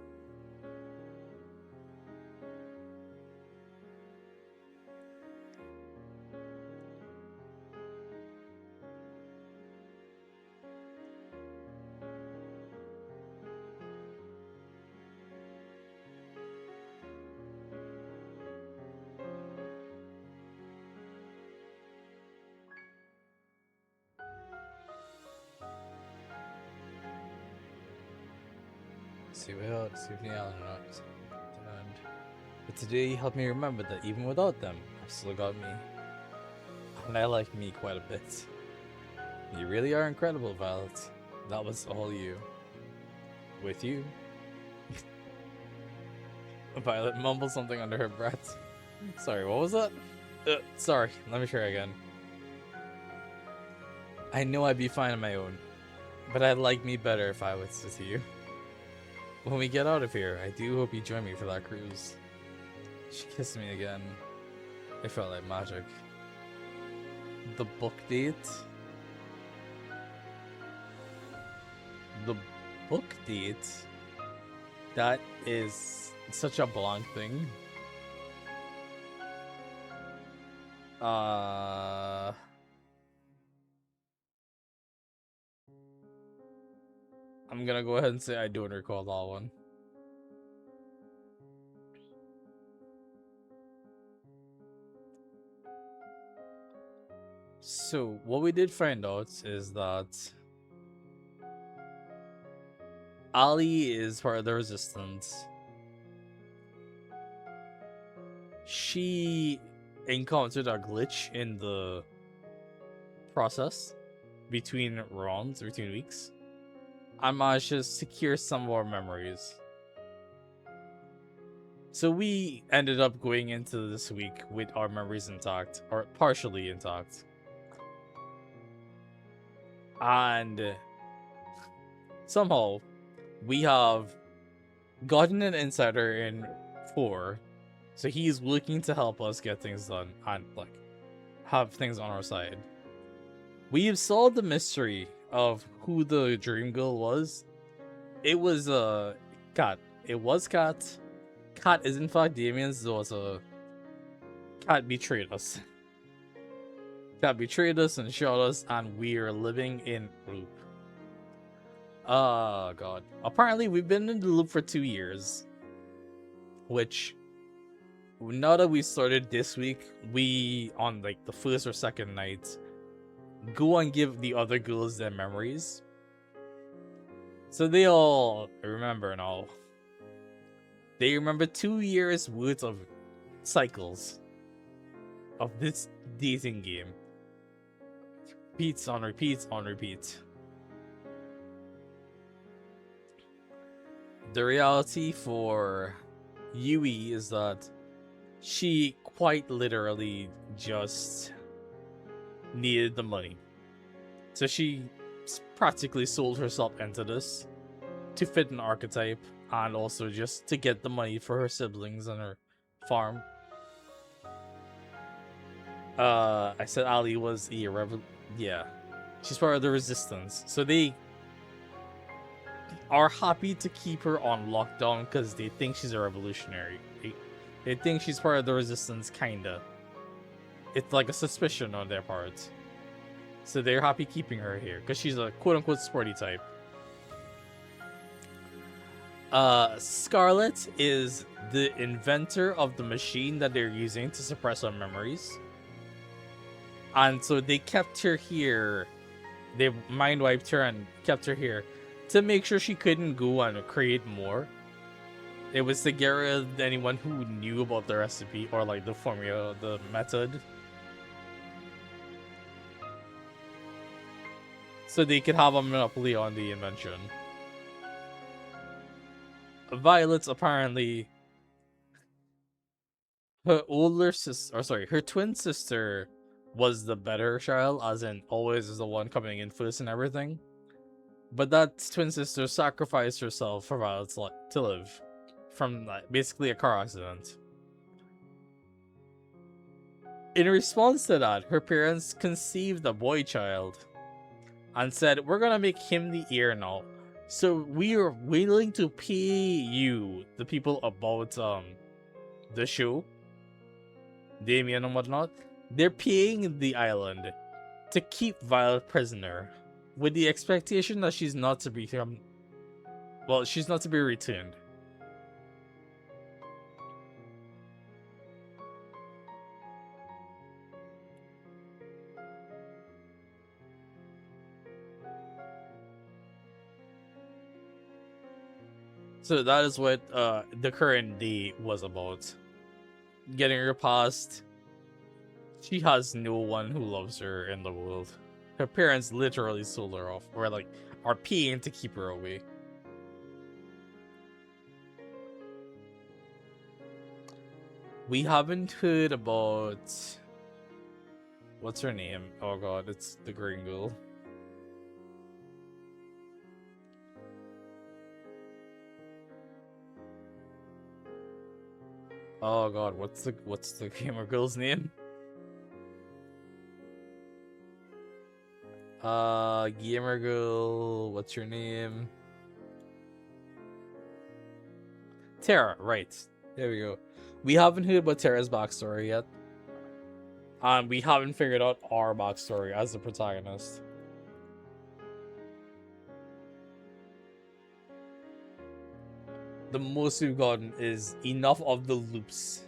See if the island or not. But today you helped me remember that even without them, I've still got me. And I like me quite a bit. You really are incredible, Violet. That was all you. With you. Violet mumbled something under her breath. Sorry, what was that? Sorry, let me try again. I know I'd be fine on my own, but I'd like me better if I was with you. When we get out of here, I do hope you join me for that cruise. She kissed me again. It felt like magic. The book date? The book date? That is such a blank thing. I'm gonna go ahead and say I don't recall that one. So, what we did find out is that Ali is part of the resistance. She encountered a glitch in the process between rounds, between weeks. I managed to secure some of our memories. So we ended up going into this week with our memories intact, or partially intact. And somehow we have gotten an insider in 4. So he's looking to help us get things done and like have things on our side. We have solved the mystery of who the dream girl was. It was Kat. It was Kat. Kat is in fact Damien's daughter. Kat betrayed us. Kat betrayed us and shot us, and we are living in loop. Oh god. Apparently we've been in the loop for 2 years. Which, now that we started this week, we, on like the first or second night, go and give the other girls their memories. So they all remember now. They remember 2 years worth of cycles of this dating game. Repeats on repeats on repeat. The reality for Yui is that she quite literally just needed the money. So she practically sold herself into this to fit an archetype and also just to get the money for her siblings and her farm. I said Ali was a yeah. She's part of the resistance. So they are happy to keep her on lockdown because they think she's a revolutionary. They think she's part of the resistance, kinda. It's like a suspicion on their part. So they're happy keeping her here because she's a quote-unquote sporty type. Scarlet is the inventor of the machine that they're using to suppress our memories. And so they kept her here. They mind wiped her and kept her here to make sure she couldn't go and create more. It was to get rid of anyone who knew about the recipe or like the formula, the method. So they could have a monopoly on the invention. Violet's apparently her older sister, or sorry, her twin sister was the better child, as in always is the one coming in first and everything. But that twin sister sacrificed herself for Violet to live from basically a car accident. In response to that, her parents conceived a boy child and said, "We're gonna make him the heir now. So we are willing to pay you, the people about the show, Damien and whatnot. They're paying the island to keep Violet prisoner, with the expectation that she's not to be she's not to be returned." So that is what the current day was about. Getting her past. She has no one who loves her in the world. Her parents literally sold her off, or like are paying to keep her away. We haven't heard about what's her name? Oh god, it's the green girl. Oh god, what's the gamer girl's name? Gamer girl, what's your name? Terra, right. There we go. We haven't heard about Terra's backstory yet. And we haven't figured out our backstory as the protagonist. the most we've gotten is enough of the loops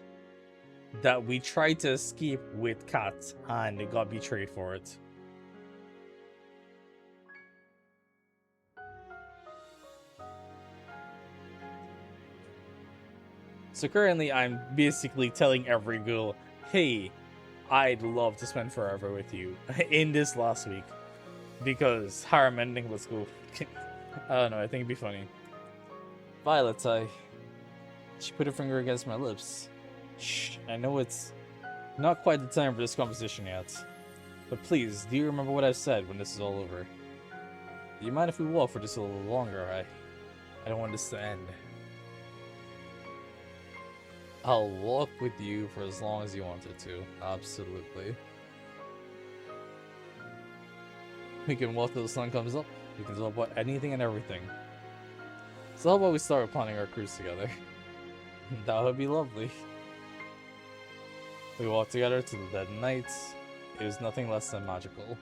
that we tried to escape with Kat and they got betrayed for it. So currently I'm basically telling every girl, hey, I'd love to spend forever with you in this last week. Because harem ending, let's go. I don't know, I think it'd be funny. Valentine. She put her finger against my lips. Shh, I know it's not quite the time for this conversation yet. But please, do you remember what I've said when this is all over? Do you mind if we walk for just a little longer? I don't want this to end. I'll walk with you for as long as you wanted to. Absolutely. We can walk till the sun comes up. We can talk about anything and everything. So how about we start planning our cruise together? That would be lovely. We walked together to the dead night. It was nothing less than magical.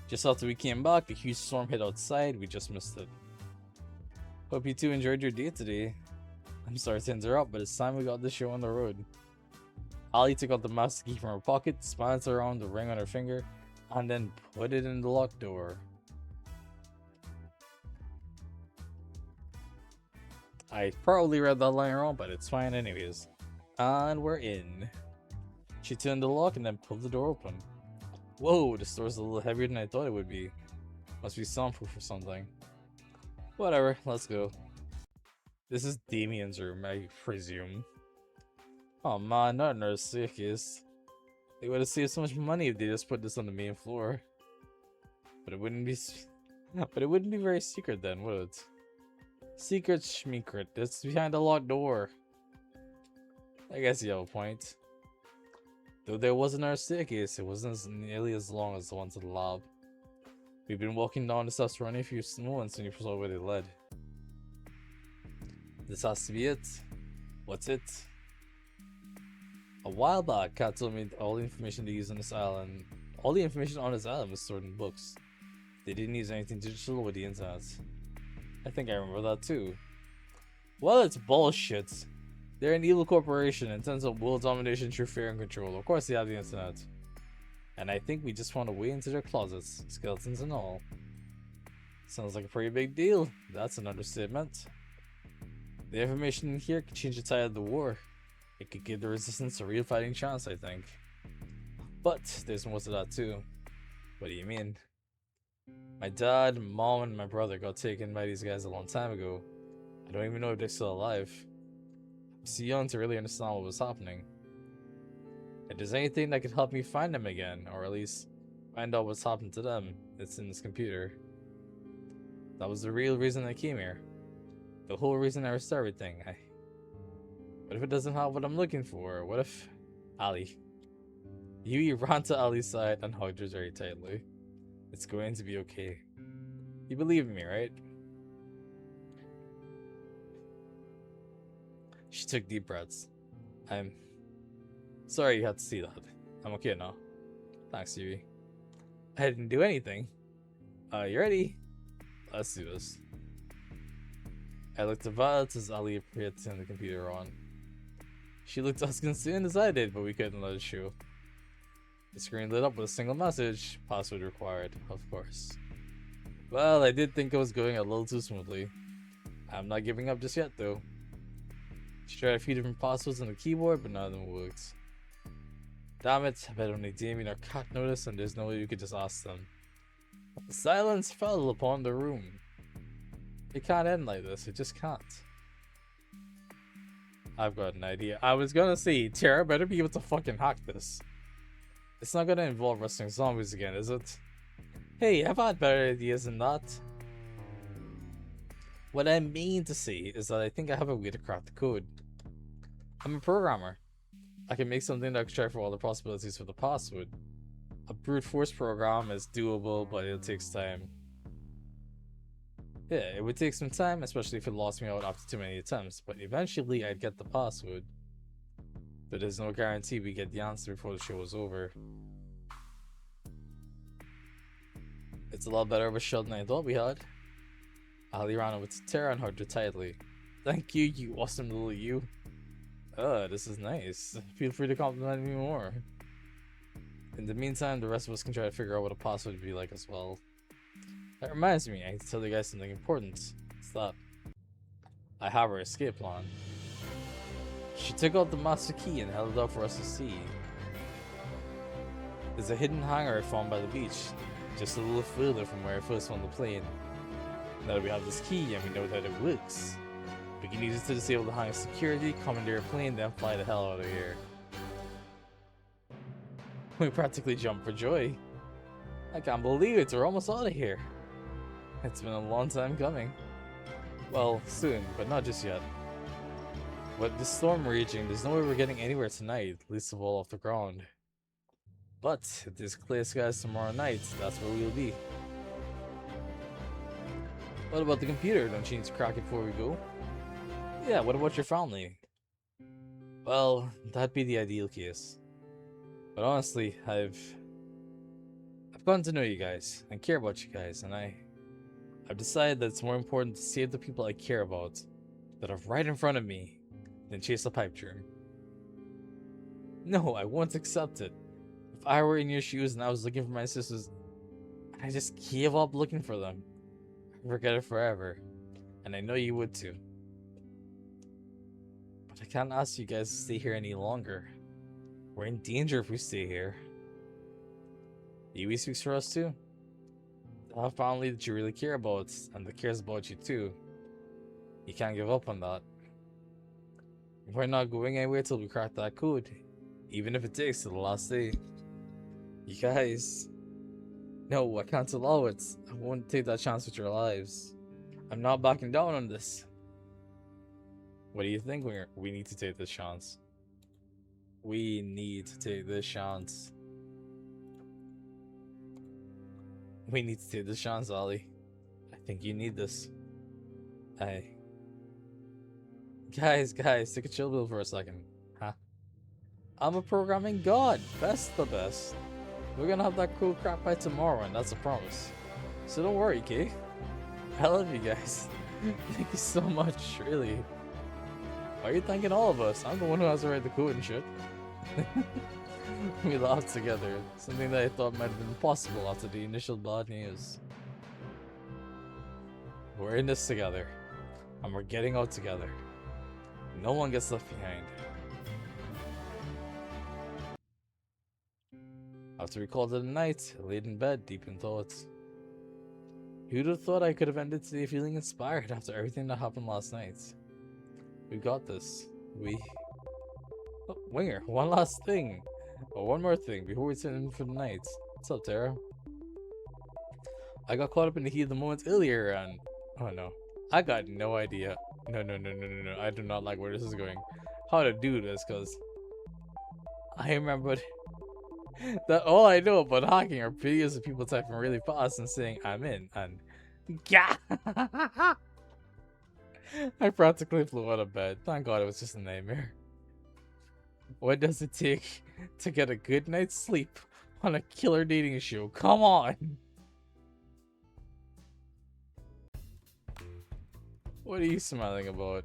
Just after we came back, a huge storm hit outside. We just missed it. Hope you two enjoyed your day today. I'm sorry to interrupt, but it's time we got the show on the road. Ali took out the master key from her pocket, spun it around the ring on her finger, and then put it in the locked door. I probably read that line wrong, but it's fine anyways. And we're in. She turned the lock and then pulled the door open. Whoa, this door's a little heavier than I thought it would be. Must be soundproof or something. Whatever, let's go. This is Damien's room, I presume. Oh man, not another staircase. They would have saved so much money if they just put this on the main floor. But it wouldn't be very secret then, would it? Secret schmeekret. It's behind a locked door. I guess you have a point. Though there was another staircase, it wasn't nearly as long as the one to the lab. We've been walking down the steps for only a few moments and you saw where they led. This has to be it. What's it? A while back, Kat told me all the information they use on this island. All the information on this island was stored in books. They didn't use anything digital with the internet. I think I remember that too. Well, it's bullshit. They're an evil corporation intent on world domination through fear and control. Of course they have the internet. And I think we just found a way into their closets, skeletons and all. Sounds like a pretty big deal. That's an understatement. The information in here could change the tide of the war. It could give the resistance a real fighting chance, I think. But there's more to that too. What do you mean? My dad, mom, and my brother got taken by these guys a long time ago. I don't even know if they're still alive. I'm too young to really understand what was happening. If there's anything that could help me find them again, or at least find out what's happened to them, it's in this computer. That was the real reason I came here. The whole reason I risked everything. What if it doesn't have what I'm looking for? What if... Ali. Yui ran to Ali's side and hugged her very tightly. It's going to be okay. You believe in me, right? She took deep breaths. I'm sorry you had to see that. I'm okay now. Thanks, Yui. I didn't do anything. You ready? Let's do this. I looked at Violet as Ali appeared to turn the computer on. She looked as concerned as I did, but we couldn't let it show. The screen lit up with a single message. Password required, of course. Well, I did think it was going a little too smoothly. I'm not giving up just yet, though. She tried a few different passwords on the keyboard, but none of them worked. Damn it, I bet only Damien or Kat noticed, and there's no way you could just ask them. The silence fell upon the room. It can't end like this, it just can't. I've got an idea. I was gonna say, Tara better be able to fucking hack this. It's not gonna involve wrestling zombies again, is it? Hey, I've had better ideas than that. What I mean to say is that I think I have a way to crack the code. I'm a programmer. I can make something that can check for all the possibilities for the password. A brute force program is doable, but it takes time. Yeah, it would take some time, especially if it lost me out after too many attempts, but eventually I'd get the password. But there's no guarantee we get the answer before the show is over. It's a lot better of a shot than I thought we had. Ali ran over to Tara and hugged her tightly. Thank you, you awesome little you. This is nice. Feel free to compliment me more. In the meantime, the rest of us can try to figure out what a password would be like as well. That reminds me, I need to tell you guys something important. What's that? I have her escape plan. She took out the master key and held it up for us to see. There's a hidden hangar I found by the beach, just a little further from where I first found the plane. Now that we have this key and we know that it works, we can use it to disable the hangar security, commandeer a plane, then fly the hell out of here. We practically jumped for joy. I can't believe it, we're almost out of here. It's been a long time coming. Well, soon, but not just yet. With the storm raging, there's no way we're getting anywhere tonight, least of all off the ground. But if there's clear skies tomorrow night, that's where we'll be. What about the computer? Don't you need to crack it before we go? Yeah, what about your family? Well, that'd be the ideal case. But honestly, I've gotten to know you guys and care about you guys, and I've decided that it's more important to save the people I care about that are right in front of me than chase a pipe dream. No, I won't accept it. If I were in your shoes and I was looking for my sisters, I just gave up looking for them. I'd forget it forever. And I know you would too. But I can't ask you guys to stay here any longer. We're in danger if we stay here. Yui speaks for us too. To have family that you really care about and that cares about you too. You can't give up on that. We're not going anywhere till we crack that code, even if it takes to the last day. You guys. No, I can't allow it. I won't take that chance with your lives. I'm not backing down on this. What do you think, Winger? We need to take this chance. We need to take this chance. We need to take this chance, Ali. I think you need this. Guys, take a chill pill for a second. Huh? I'm a programming god. Best the best. We're gonna have that cool crap by tomorrow, and that's a promise. So don't worry, okay? I love you guys. Thank you so much, really. Why are you thanking all of us? I'm the one who has to write the code and shit. We laughed together, something that I thought might have been impossible after the initial bad news. We're in this together, and we're getting out together. No one gets left behind. After we called it a night, I laid in bed, deep in thoughts. Who'd have thought I could have ended today feeling inspired after everything that happened last night? We got this. Oh, Winger, one last thing. Oh, one more thing before we turn in for the night. What's up, Tara? I got caught up in the heat of the moment earlier and... Oh no. I got no idea. No. I do not like where this is going. How to do this, cause... I remember that all I know about hacking are videos of people typing really fast and saying I'm in and... Yeah! I practically flew out of bed. Thank God it was just a nightmare. What does it take to get a good night's sleep on a killer dating show? Come on! What are you smiling about?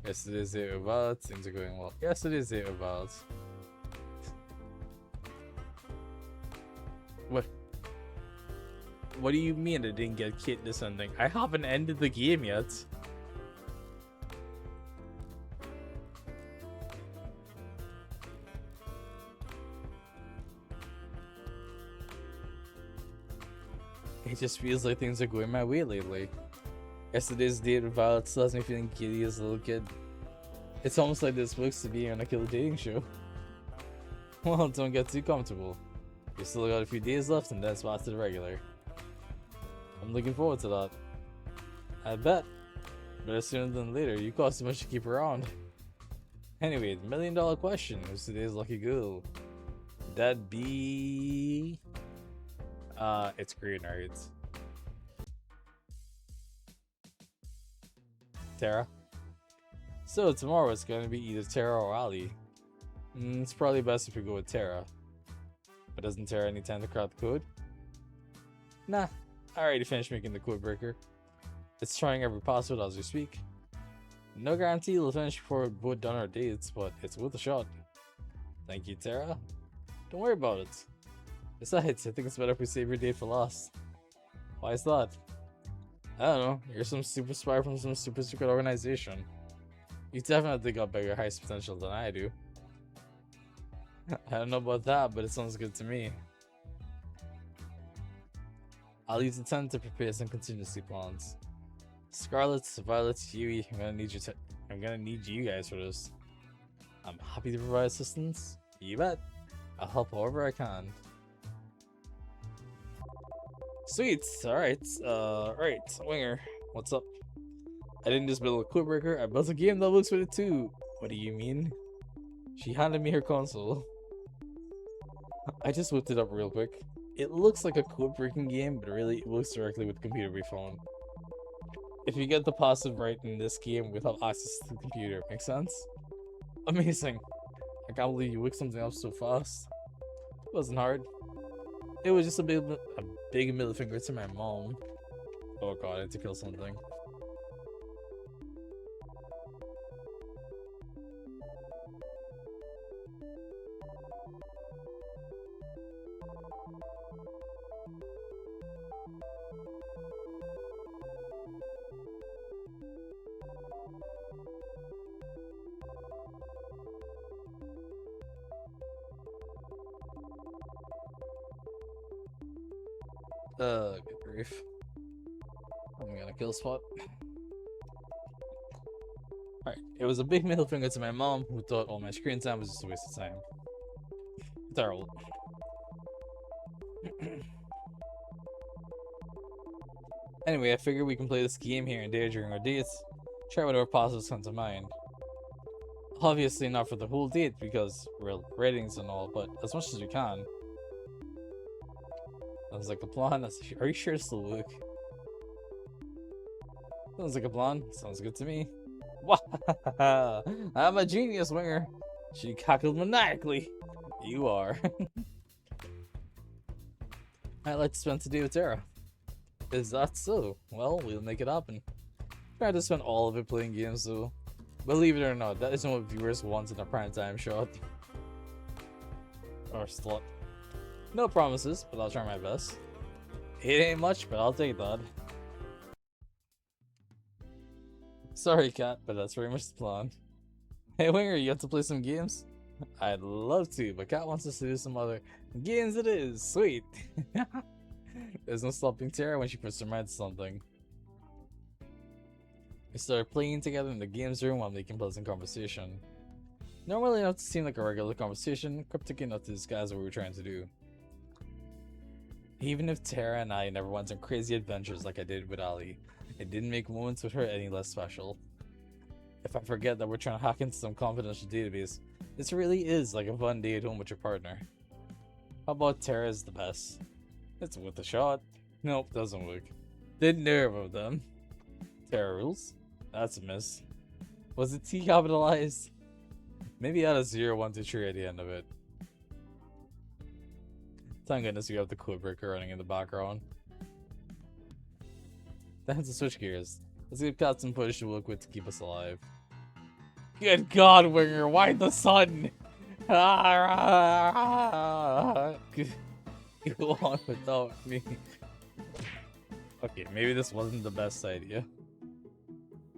Yesterday's day about things are going well. Yesterday's day about. What do you mean I didn't get kit this ending? I haven't ended the game yet. It just feels like things are going my way lately. Yesterday's date with Violet still has me feeling giddy as a little kid. It's almost like this works to be on a killer dating show. Well, don't get too comfortable. You still got a few days left and then it's back to the regular. I'm looking forward to that. I bet. Better sooner than later, you cost too much to keep around. Anyway, the $1,000,000 question. Who's today's lucky girl? That'd be... it's green, right? Tara? So tomorrow it's gonna be either Tara or Ali. It's probably best if we go with Tara. But doesn't Tara need time to crack the code? Nah, I already finished making the code breaker. It's trying every password as we speak. No guarantee it'll finish before we're both done our dates, but it's worth a shot. Thank you, Tara. Don't worry about it. Besides, I think it's better if we save your date for last. Why is that? I don't know, you're some super spy from some super secret organization. You definitely got bigger heist potential than I do. I don't know about that, but it sounds good to me. I'll use the time to prepare some contingency plans. Scarlet, Violet, Huey, I'm gonna need you guys for this. I'm happy to provide assistance. You bet. I'll help however I can. Sweet. Alright. Right. Winger. What's up? I didn't just build a code breaker, I built a game that looks with it too. What do you mean? She handed me her console. I just whipped it up real quick. It looks like a code breaking game, but really it works directly with the computer we phone. If you get the password right in this game, we'll have access to the computer. Make sense? Amazing. I can't believe you whipped something up so fast. It wasn't hard. It was just a big middle finger to my mom. Oh god, I had to kill something. Good grief. I'm gonna kill spot. Alright, it was a big middle finger to my mom who thought all my screen time was just a waste of time. Terrible. Anyway, I figured we can play this game here and there during our dates. Try whatever passwords come to mind. Obviously not for the whole date because real ratings and all, but as much as we can. Sounds like a plan. Are you sure this will work? Sounds like a plan. Sounds good to me. Wow! I'm a genius, Winger. She cackled maniacally. You are. I'd like to spend today with Tara. Is that so? Well, we'll make it happen. Try to spend all of it playing games, though. Believe it or not, that isn't what viewers want in a primetime shot. Or slot. No promises, but I'll try my best. It ain't much, but I'll take that. Sorry, Cat, but that's very much the plan. Hey, Winger, you have to play some games? I'd love to, but Cat wants us to do some other games. It is sweet. There's no stopping Tara when she puts her mind to something. We started playing together in the games room while making pleasant conversation. Normally enough to seem like a regular conversation, cryptic enough to disguise what we were trying to do. Even if Tara and I never went on crazy adventures like I did with Ali, it didn't make moments with her any less special. If I forget that we're trying to hack into some confidential database, this really is like a fun day at home with your partner. How about Tara's the best? It's worth a shot. Nope, doesn't work. The nerve of them. Tara rules? That's a miss. Was it T capitalized? Maybe add a 0, 1, 2, 3 at the end of it. Thank goodness we have the code breaker running in the background. Time to switch gears. Let's give Cat some push to work with to keep us alive. Good God, Winger, why the sun? Go on without me. Okay, maybe this wasn't the best idea.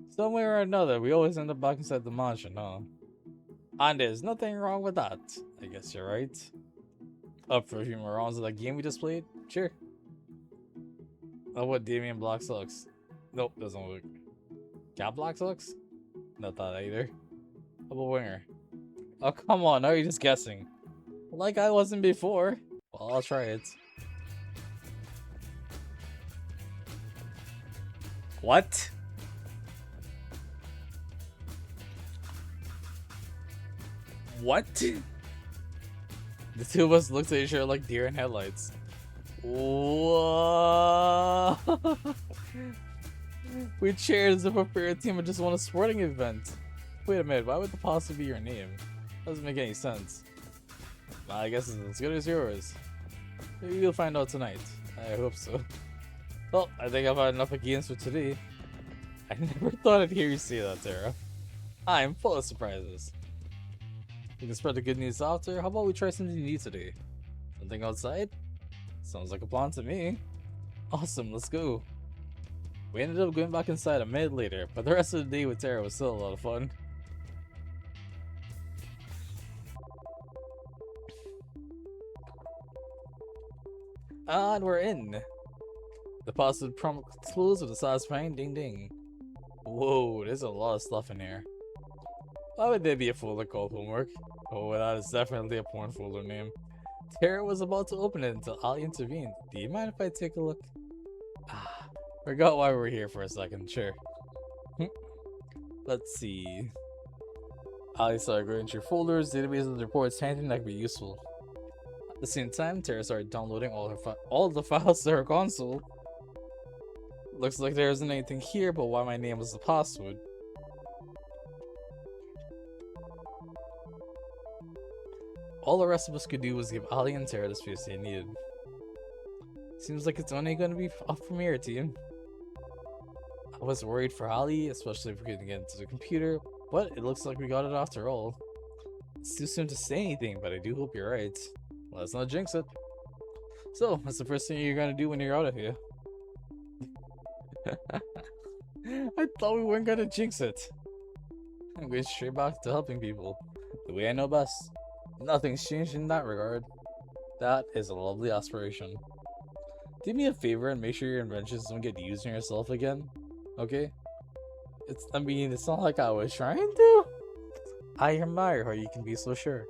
Some way or another, we always end up back inside the mansion, huh? And there's nothing wrong with that. I guess you're right. Up for a few more rounds of that game we just played? Sure. Oh, what, Damien Black sucks? Nope, doesn't work. Cat Black sucks? Not that either. How about Winger? Oh, come on, now you're just guessing. Like I wasn't before. Well, I'll try it. What? What? The two of us looked at each other like deer in headlights. Whoa! We cheered as if our favorite team had just won a sporting event. Wait a minute, why would the pasta be your name? Doesn't make any sense. Well, I guess it's as good as yours. Maybe you'll find out tonight. I hope so. Well, I think I've had enough of games for today. I never thought I'd hear you say that, Tara. I'm full of surprises. We can spread the good news after. How about we try something new today? Something outside? Sounds like a plan to me. Awesome, let's go. We ended up going back inside a minute later, but the rest of the day with Tara was still a lot of fun. And we're in. The password prompt closed with a satisfying ding ding. Whoa, there's a lot of stuff in here. Why would there be a folder called homework? Oh, that is definitely a porn folder name. Tara was about to open it until Ali intervened. Do you mind if I take a look? Ah, forgot why we were here for a second, sure. Let's see. Ali started going through folders, databases, and reports, anything that could be useful. At the same time, Tara started downloading all the files to her console. Looks like there isn't anything here but why my name was the password. All the rest of us could do was give Ali and Tara the space they needed. Seems like it's only gonna be up from here, team. I was worried for Ali, especially if we couldn't get into the computer, but it looks like we got it after all. It's too soon to say anything, but I do hope you're right. Let's not jinx it. So, what's the first thing you're gonna do when you're out of here? I thought we weren't gonna jinx it. I'm going straight back to helping people, the way I know best. Nothing's changed in that regard. That is a lovely aspiration. Do me a favor and make sure your inventions don't get used on yourself again, okay? It's not like I was trying to. I admire how you can be so sure.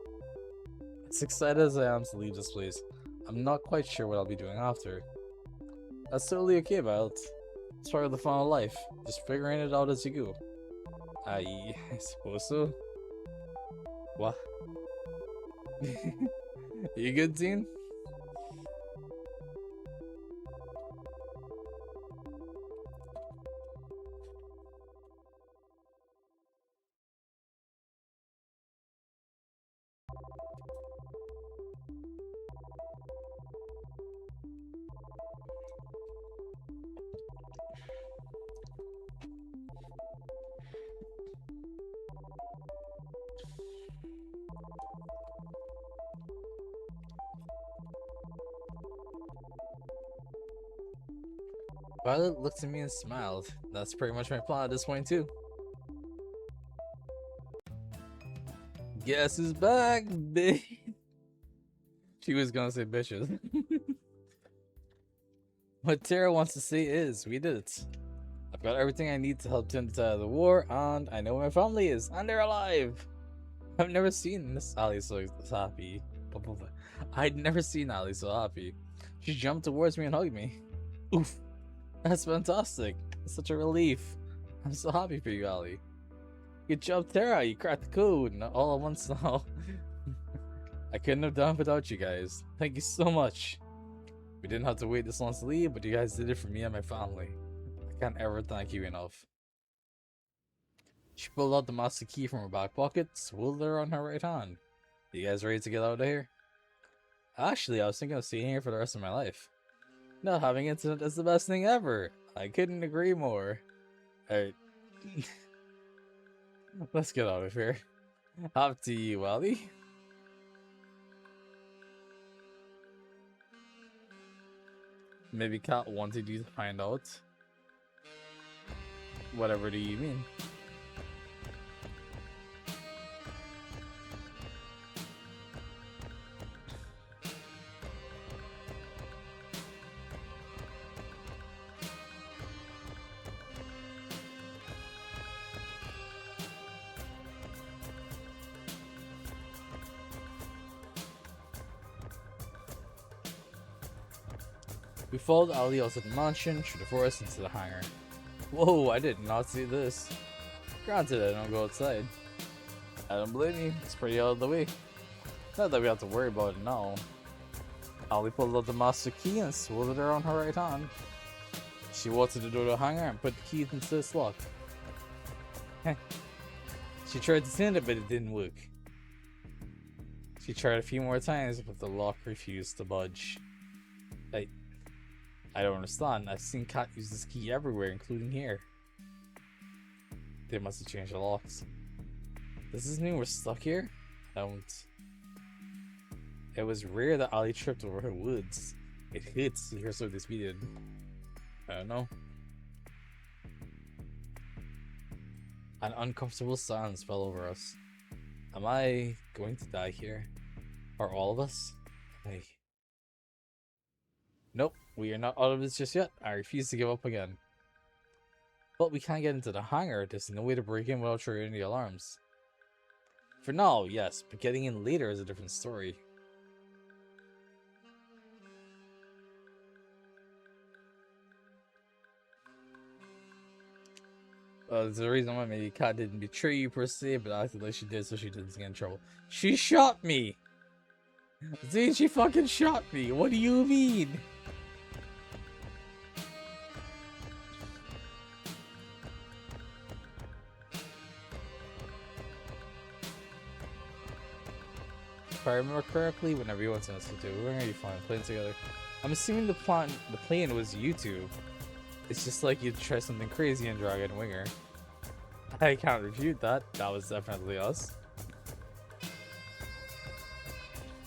As excited as I am to leave this place, I'm not quite sure what I'll be doing after. That's totally okay, Violet. It's part of the fun of life, just figuring it out as you go. I suppose so. What? You good, Dean? Violet looked at me and smiled. That's pretty much my plan at this point too. Guess who's back, babe? She was gonna say bitches. What Tara wants to say is, we did it. I've got everything I need to help Tim out of the war, and I know where my family is, and they're alive! I've never seen Miss Ali so happy. I'd never seen Ali so happy. She jumped towards me and hugged me. Oof. That's fantastic. It's such a relief. I'm so happy for you, Ali. Good job, Tara. You cracked the code. Not all at once now. I couldn't have done it without you guys. Thank you so much. We didn't have to wait this long to leave, but you guys did it for me and my family. I can't ever thank you enough. She pulled out the master key from her back pocket, swiveled her on her right hand. You guys ready to get out of here? Actually, I was thinking of staying here for the rest of my life. Not having internet is the best thing ever. I couldn't agree more. Alright. Let's get out of here. Up to you, Ali. Maybe Cat wanted you to find out. Whatever do you mean? We followed Ali out of the mansion, through the forest, into the hangar. Whoa, I did not see this. Granted, I don't go outside. I don't blame you, it's pretty out of the way. Not that we have to worry about it now. Ali pulled out the master key and swiveled her on her right hand. She walked to the door of the hangar and put the key into its lock. She tried to turn it, but it didn't work. She tried a few more times, but the lock refused to budge. I I don't understand. I've seen Cat use this key everywhere, including here. They must have changed the locks. Does this mean we're stuck here? I don't. It was rare that Ali tripped over her woods. It hits to hear so disputed. I don't know. An uncomfortable silence fell over us. Am I going to die here? Are all of us? Nope, we are not out of this just yet. I refuse to give up again. But we can't get into the hangar. There's no way to break in without triggering the alarms. For now, yes, but getting in later is a different story. There's a reason why maybe Kat didn't betray you per se, but I acted like she did so she didn't get in trouble. She shot me! Zane, she fucking shot me! What do you mean? If I remember correctly, when everyone's in us to do, we're gonna be fine playing together. I'm assuming the plane was you two. It's just like you'd try something crazy in Dragon Winger. I can't refute that. That was definitely us.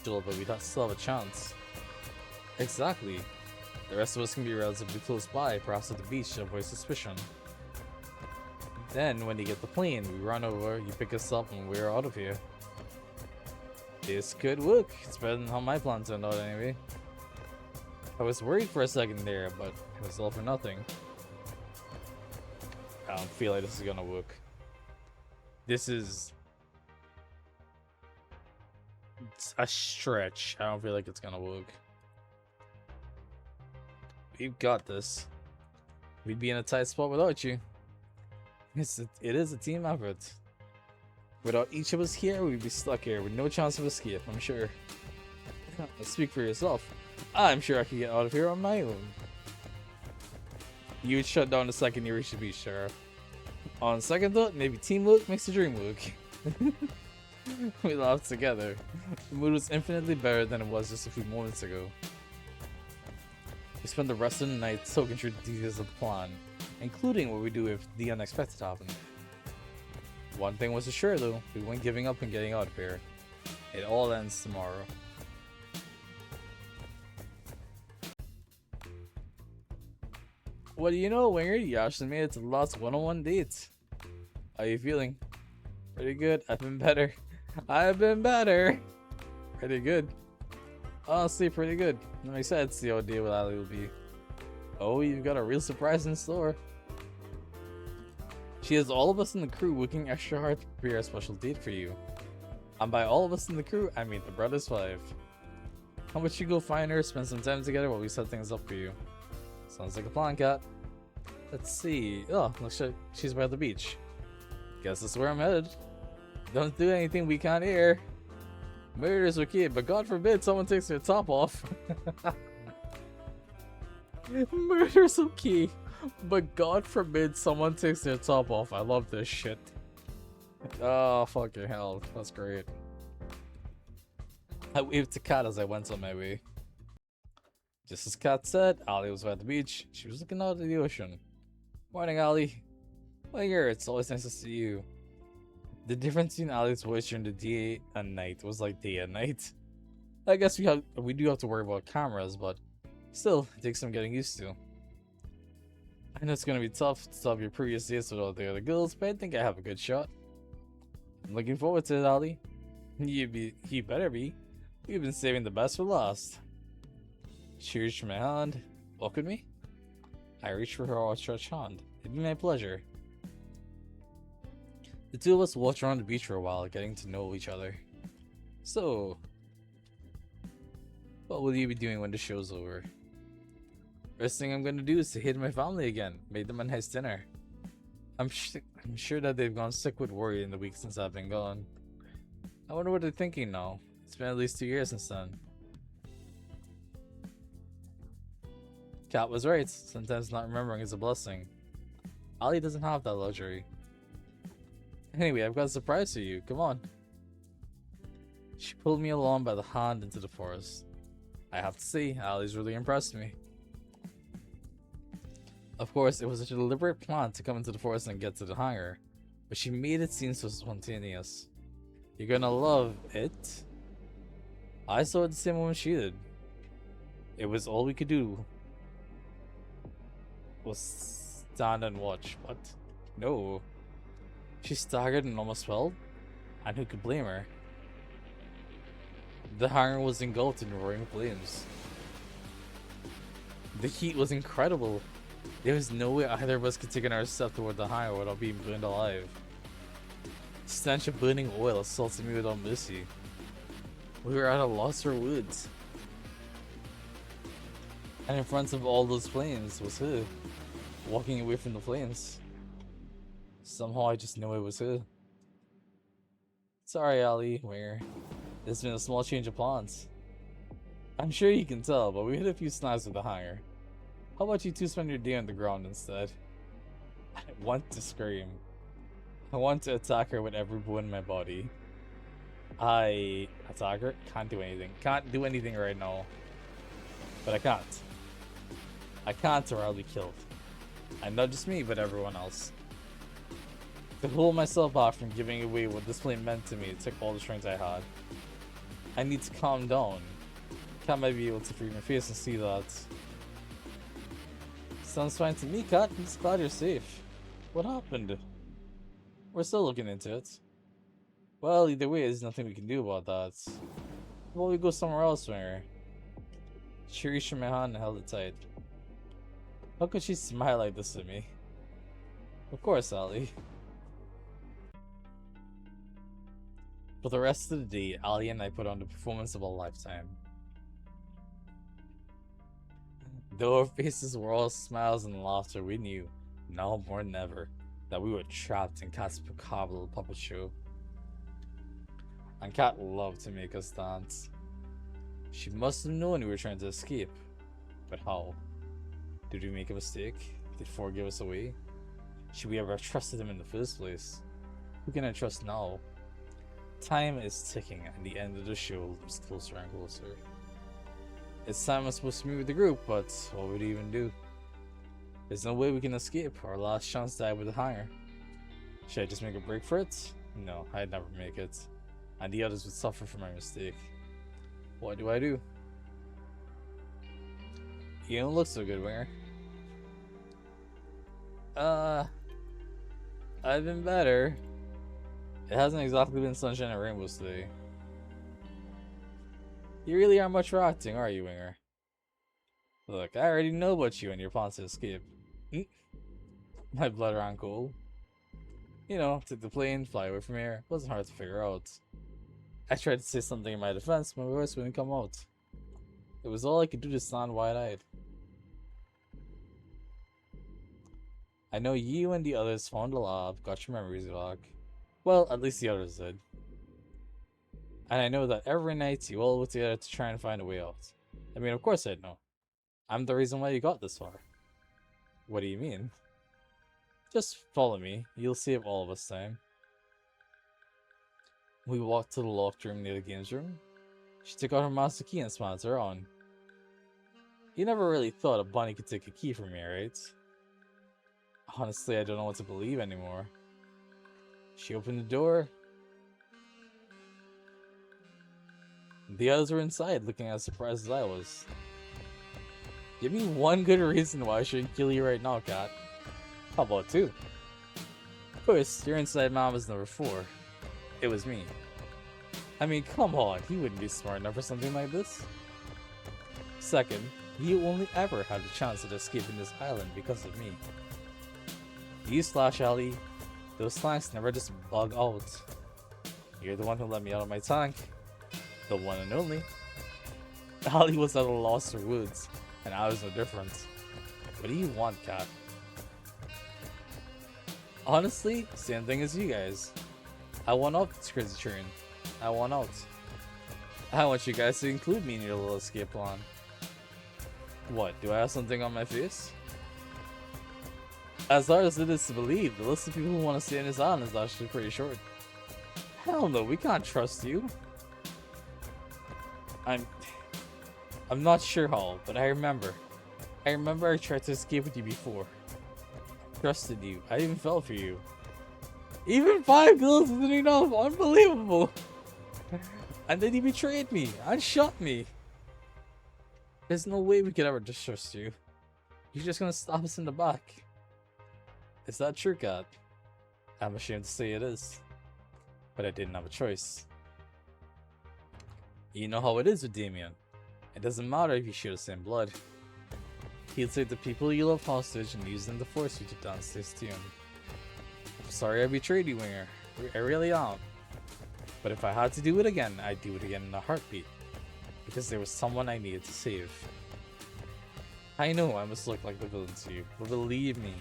Still, but we still have a chance. Exactly. The rest of us can be relatively close by, perhaps at the beach to avoid suspicion. Then, when you get the plane, we run over, you pick us up, and we're out of here. This could work. It's better than how my plan turned out anyway. I was worried for a second there, but it was all for nothing. I don't feel like this is gonna work. This is a stretch. I don't feel like it's gonna work. We've got this. We'd be in a tight spot without you. It is a team effort. Without each of us here, we'd be stuck here with no chance of escape, I'm sure. Speak for yourself. I'm sure I could get out of here on my own. You would shut down the second you reach the beach, Sheriff. On second thought, maybe teamwork makes the dream work. We laughed together. The mood was infinitely better than it was just a few moments ago. We spent the rest of the night soaking through the details of the plan, including what we do if the unexpected happened. One thing was for sure though, we weren't giving up and getting out of here. It all ends tomorrow. What do you know, Winger? You actually made it to the last one-on-one date. How are you feeling? Pretty good. I've been better. I've been better. Pretty good. Honestly, pretty good. I'm excited to see how the day with Ali will be. Oh, you've got a real surprise in store. She has all of us in the crew working extra hard to prepare a special date for you. And by all of us in the crew, I mean the Brothers 5. How about you go find her, spend some time together while we set things up for you? Sounds like a plan, Cat. Let's see. Oh, looks like she's by the beach. Guess that's where I'm headed. Don't do anything we can't hear. Murder's okay, but God forbid someone takes their top off. Murder's okay, but God forbid someone takes their top off. I love this shit. Oh, fucking hell. That's great. I waved to Kat as I went on my way. Just as Kat said, Ali was by the beach. She was looking out at the ocean. Morning, Ali. Winger, it's always nice to see you. The difference between Ali's voice during the day and night was like day and night. I guess we do have to worry about cameras, but still, it takes some getting used to. I know it's gonna be tough to top your previous dates with all the other girls, but I think I have a good shot. I'm looking forward to it, Ali. You better be. We've been saving the best for last. She reached for my hand. Walk with me? I reached for her outstretched hand. It'd be my pleasure. The two of us walked around the beach for a while, getting to know each other. So, what will you be doing when the show's over? First thing I'm gonna do is to hit my family again. Make them a nice dinner. I'm sure that they've gone sick with worry in the week since I've been gone. I wonder what they're thinking now. It's been at least 2 years since then. Kat was right. Sometimes not remembering is a blessing. Ali doesn't have that luxury. Anyway, I've got a surprise for you. Come on. She pulled me along by the hand into the forest. I have to say, Ali's really impressed me. Of course, it was a deliberate plan to come into the forest and get to the hangar, but she made it seem so spontaneous. You're gonna love it. I saw it the same moment she did. It was all we could do was stand and watch, but no. She staggered and almost fell, and who could blame her? The hangar was engulfed in roaring flames. The heat was incredible. There was no way either of us could take another step toward the hangar without being burned alive. The stench of burning oil assaulted me without mercy. We were at a loss for words. And in front of all those flames was her, walking away from the flames. Somehow I just knew it was her. Sorry, Ali, Winger. There's been a small change of plans. I'm sure you can tell, but we hit a few snags with the hangar. How about you two spend your day on the ground instead? I want to scream. I want to attack her with every bone in my body. I attack her? Can't do anything. Can't do anything right now. But I can't. I can't or I'll be killed. And not just me, but everyone else. To hold myself back from giving away what this plane meant to me, it took all the strength I had. I need to calm down. Cat might be able to free my face and see that. Sounds fine to me, Cat. I'm just glad you're safe. What happened? We're still looking into it. Well, either way, there's nothing we can do about that. Well, we go somewhere else, Winger. She reached for my hand and held it tight. How could she smile like this at me? Of course, Ali. For the rest of the day, Ali and I put on the performance of a lifetime. Though our faces were all smiles and laughter, we knew, now more than ever, that we were trapped in Cat's macabre little puppet show. And Cat loved to make us dance. She must have known we were trying to escape. But how? Did we make a mistake? Did Ford give us away? Should we ever have trusted him in the first place? Who can I trust now? Time is ticking and the end of the show looms closer and closer. It's time I'm supposed to meet with the group, but what would we even do? There's no way we can escape. Our last chance died with the hangar. Should I just make a break for it? No, I'd never make it. And the others would suffer for my mistake. What do I do? You don't look so good, Winger. I've been better. It hasn't exactly been sunshine and rainbows today. You really aren't much for acting, are you, Winger? Look, I already know about you and your plans to escape. My blood ran cold. You know, took the plane, fly away from here. Wasn't hard to figure out. I tried to say something in my defense, but my voice wouldn't come out. It was all I could do to stand wide-eyed. I know you and the others found the lab, got your memories back. Well, at least the others did. And I know that every night you all work together to try and find a way out. I mean, of course I know. I'm the reason why you got this far. What do you mean? Just follow me. You'll save all of us time. We walked to the locked room near the games room. She took out her master key and smiled her on. You never really thought a bunny could take a key from me, right? Honestly, I don't know what to believe anymore. She opened the door. The others were inside, looking as surprised as I was. Give me one good reason why I shouldn't kill you right now, Cat. How about two? First, you're inside Mama's number 4. It was me. I mean, come on, he wouldn't be smart enough for something like this. Second, you only ever had the chance at escaping this island because of me. Newsflash, Ali, those tanks never just bug out. You're the one who let me out of my tank. The one and only. Ali was at a loss for words, and I was no different. What do you want, Cat? Honestly, same thing as you guys. I want out this crazy train. I want out. I want you guys to include me in your little escape plan. What, do I have something on my face? As hard as it is to believe, the list of people who want to stay in this island is actually pretty short. Hell no, we can't trust you. I'm not sure how, but I remember. I remember I tried to escape with you before. I trusted you. I even fell for you. Even 5 bullets isn't enough. Unbelievable. And then you betrayed me and shot me. There's no way we could ever distrust you. You're just gonna stab us in the back. Is that true, Kat? I'm ashamed to say it is. But I didn't have a choice. You know how it is with Damien. It doesn't matter if you share the same blood. He'll take the people you love hostage and use them to force you to dance this tune. I'm sorry I betrayed you, Winger. I really am. But if I had to do it again, I'd do it again in a heartbeat. Because there was someone I needed to save. I know I must look like the villain to you, but believe me,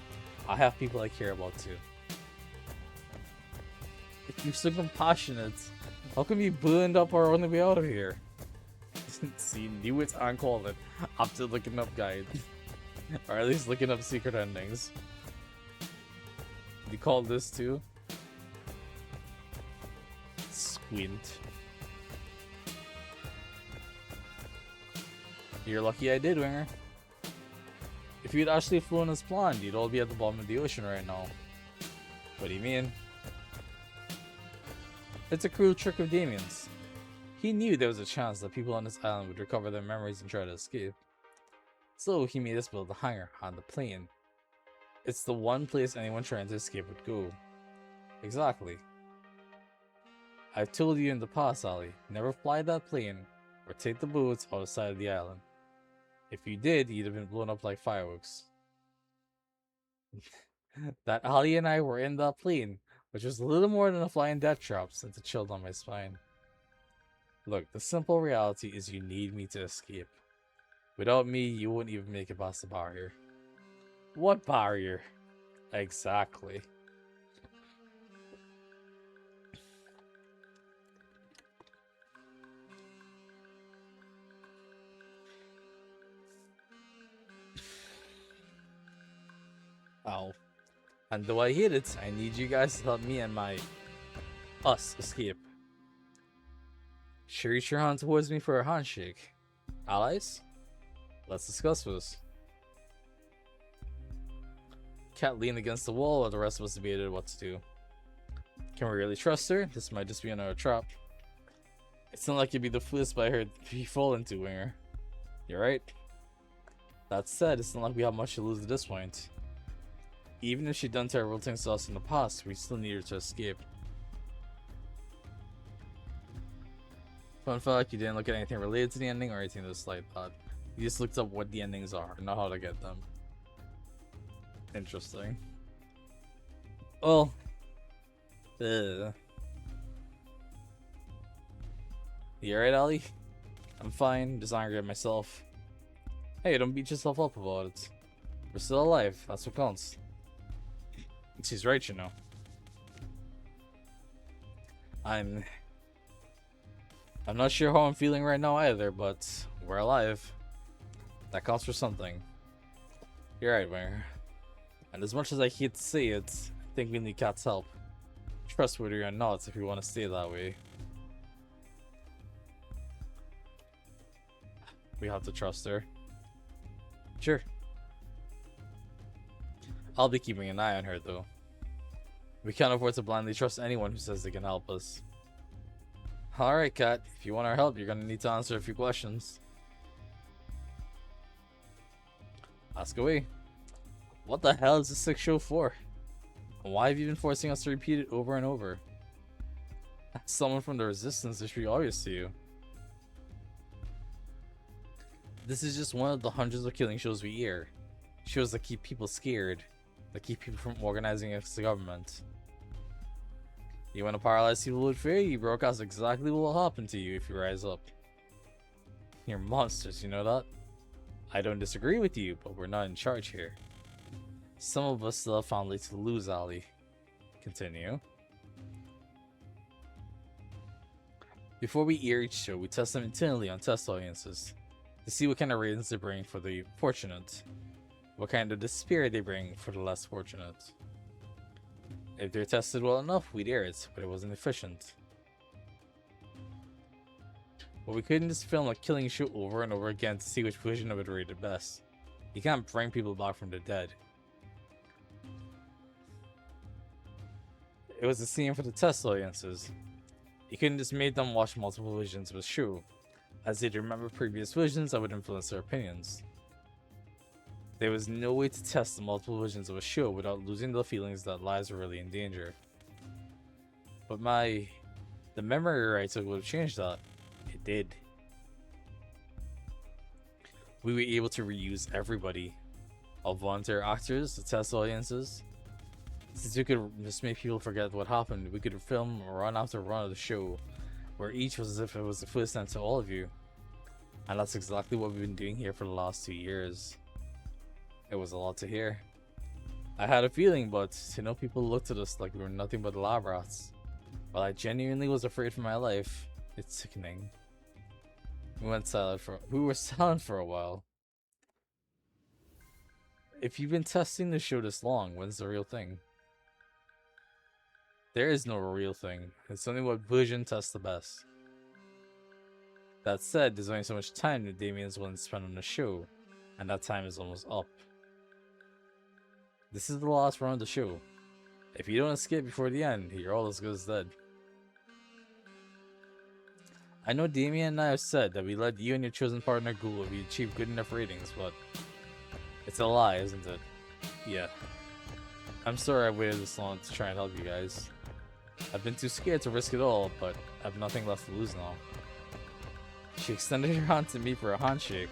I have people I care about too. If you're so compassionate, how come you burned up our only way out of here? See, knew it and called it after looking up guides. Or at least looking up secret endings. You called this too? Squint. You're lucky I did, Winger. If you'd actually flown as planned, you'd all be at the bottom of the ocean right now. What do you mean? It's a cruel trick of Damien's. He knew there was a chance that people on this island would recover their memories and try to escape. So he made us build a hangar on the plane. It's the one place anyone trying to escape would go. Exactly. I've told you in the past, Ali, never fly that plane or take the boats outside of the island. If you did, you'd have been blown up like fireworks. That Ali and I were in that plane, which was a little more than a flying death trap, sent a chill down my spine. Look, the simple reality is you need me to escape. Without me, you wouldn't even make it past the barrier. What barrier? Exactly. Ow. And though I hate it, I need you guys to help me and us escape. Sure, reach your hand towards me for a handshake. Allies? Let's discuss this. Cat leaned against the wall while the rest of us debated what to do. Can we really trust her? This might just be another trap. It's not like you'd be the foolish by her you fall into, Winger. You're right. That said, it's not like we have much to lose at this point. Even if she'd done terrible things to us in the past, we still need her to escape. Fun fact, you didn't look at anything related to the ending or anything to the slide pod. You just looked up what the endings are and know how to get them. Interesting. Well, you alright, Ali? I'm fine, just angry at myself. Hey, don't beat yourself up about it. We're still alive, that's what counts. She's right, you know. I'm not sure how I'm feeling right now either, but we're alive. That counts for something. You're right, Winger. And as much as I hate to say it, I think we need Cat's help. Trustworthy or not, if you want to stay that way. We have to trust her. Sure. I'll be keeping an eye on her, though. We can't afford to blindly trust anyone who says they can help us. Alright, Kat. If you want our help, you're gonna need to answer a few questions. Ask away. What the hell is this sick show for? And why have you been forcing us to repeat it over and over? As someone from the Resistance, this should be obvious to you. This is just one of the hundreds of killing shows we air. Shows that keep people scared, that keep people from organizing against the government. You want to paralyze people with fear? You broadcast exactly what will happen to you if you rise up. You're monsters, you know that? I don't disagree with you, but we're not in charge here. Some of us still have family to lose, Ali. Continue. Before we air each show, we test them internally on test audiences to see what kind of ratings they bring for the fortunate, what kind of despair they bring for the less fortunate. If they're tested well enough, we'd air it, but it wasn't efficient. But we couldn't just film a killing show over and over again to see which version of it rated best. You can't bring people back from the dead. It was the same for the test audiences. You couldn't just make them watch multiple versions of a show, as they'd remember previous versions that would influence their opinions. There was no way to test the multiple versions of a show without losing the feelings that lives were really in danger. But the memory rights would have changed that. It did. We were able to reuse everybody. All volunteer actors, the test audiences. Since we could just make people forget what happened, we could film run after run of the show, where each was as if it was the first time to all of you. And that's exactly what we've been doing here for the last 2 years. It was a lot to hear. I had a feeling, but to know people looked at us like we were nothing but lab rats, while I genuinely was afraid for my life, it's sickening. We were silent for a while. If you've been testing the show this long, when's the real thing? There is no real thing. It's only what version tests the best. That said, there's only so much time that Damien's willing to spend on the show, and that time is almost up. This is the last round of the show. If you don't escape before the end, you're all as good as dead. I know Damien and I have said that we let you and your chosen partner go if we achieve good enough ratings, but it's a lie, isn't it? Yeah. I'm sorry I waited this long to try and help you guys. I've been too scared to risk it all, but I have nothing left to lose now. She extended her hand to me for a handshake.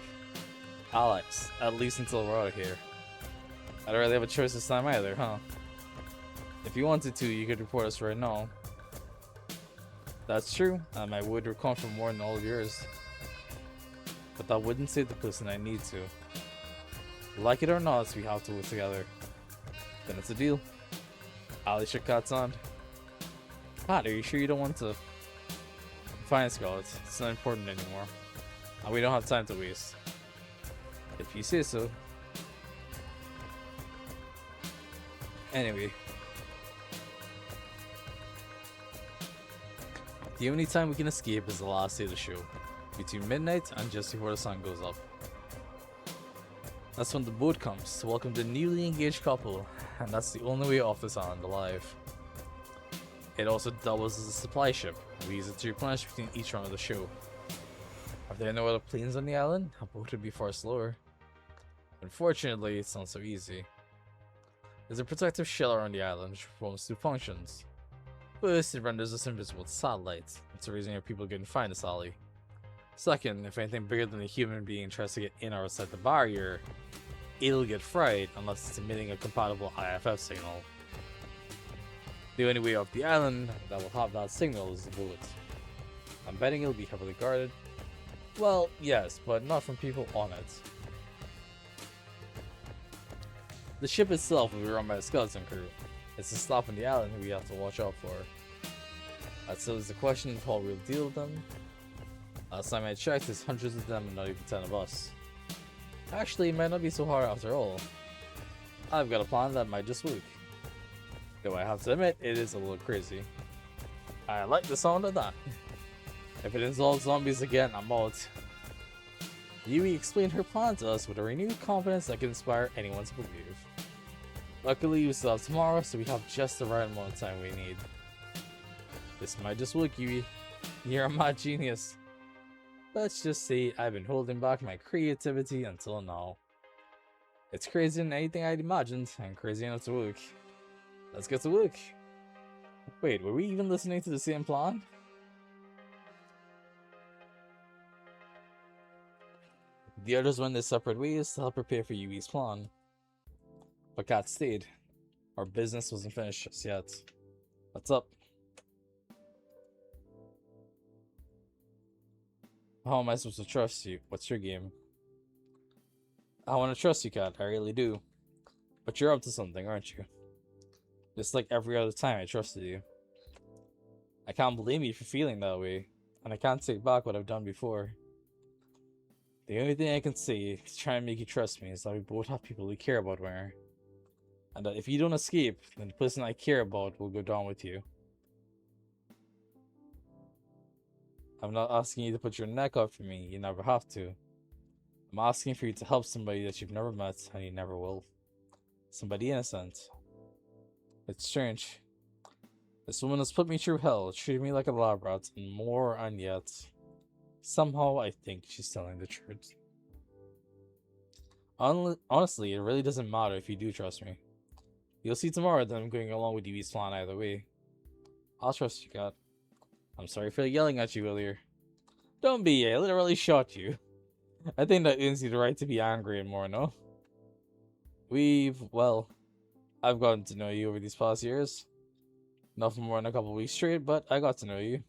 Alex, at least until we're out of here. I don't really have a choice this time either, huh? If you wanted to, you could report us right now. That's true, and my word would come from more than all of yours. But that wouldn't save the person I need to. Like it or not, we have to work together. Then it's a deal. Ali shook Kat's hand. Kat, are you sure you don't want to? Fine, Scarlet. It's not important anymore. And we don't have time to waste. If you say so. Anyway. The only time we can escape is the last day of the show. Between midnight and just before the sun goes up. That's when the boat comes to welcome the newly engaged couple, and that's the only way off this island alive. It also doubles as a supply ship. We use it to replenish between each run of the show. If there are no other planes on the island, a boat would be far slower. Unfortunately, it's not so easy. There's a protective shell around the island which performs two functions. First, it renders us invisible to satellites. It's the reason your people couldn't find us, Ollie. Second, if anything bigger than a human being tries to get in or outside the barrier, it'll get fried unless it's emitting a compatible IFF signal. The only way off the island that will have that signal is the boat. I'm betting it'll be heavily guarded. Well, yes, but not from people on it. The ship itself will be run by a skeleton crew. It's the stop on the island who we have to watch out for. That still is the question of how we'll deal with them. Last time I checked, there's hundreds of them and not even 10 of us. Actually, it might not be so hard after all. I've got a plan that might just work. Though I have to admit, it is a little crazy. I like the sound of that. If it involves zombies again, I'm out. Yui explained her plan to us with a renewed confidence that can inspire anyone to believe. Luckily, we still have tomorrow, so we have just the right amount of time we need. This might just work, Yui. You're a mad genius. Let's just say I've been holding back my creativity until now. It's crazier than anything I'd imagined, and crazy enough to work. Let's get to work. Wait, were we even listening to the same plan? The others went their separate ways to help prepare for Yui's plan. But Kat stayed. Our business wasn't finished just yet. What's up? How am I supposed to trust you? What's your game? I want to trust you, Kat. I really do. But you're up to something, aren't you? Just like every other time I trusted you. I can't blame you for feeling that way. And I can't take back what I've done before. The only thing I can say to try and make you trust me is that we both have people we care about, Winger. And that if you don't escape, then the person I care about will go down with you. I'm not asking you to put your neck up for me, you never have to. I'm asking for you to help somebody that you've never met and you never will. Somebody innocent. It's strange. This woman has put me through hell, treated me like a lab rat, and more, and yet somehow I think she's telling the truth. Honestly, it really doesn't matter if you do trust me. You'll see tomorrow that I'm going along with Yui's plan either way. I'll trust you, Kat. I'm sorry for yelling at you earlier. Don't be, I literally shot you. I think that earns you the right to be angry and more, no? Well, I've gotten to know you over these past years. Not for more than a couple weeks straight, but I got to know you.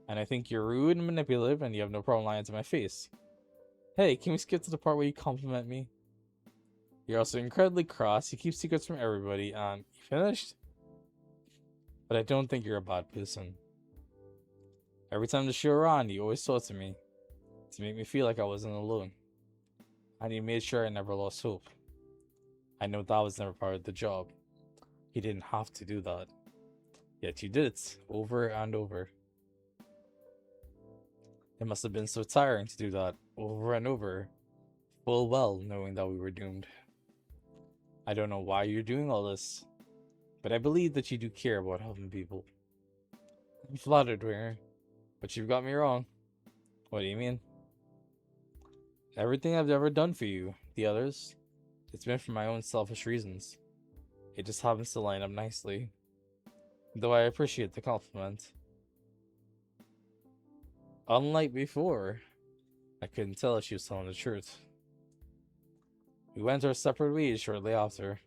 And I think you're rude and manipulative and you have no problem lying to my face. Hey, can we skip to the part where you compliment me? You're also incredibly cross, you keep secrets from everybody, and you finished? But I don't think you're a bad person. Every time the show ran, you always talked to me, to make me feel like I wasn't alone. And you made sure I never lost hope. I know that was never part of the job. You didn't have to do that. Yet you did it, over and over. It must have been so tiring to do that, over and over, full well knowing that we were doomed. I don't know why you're doing all this, but I believe that you do care about helping people. I'm flattered, Winger, but you've got me wrong. What do you mean? Everything I've ever done for you, the others, it's been for my own selfish reasons. It just happens to line up nicely. Though I appreciate the compliment. Unlike before, I couldn't tell if she was telling the truth. We went our separate ways shortly after.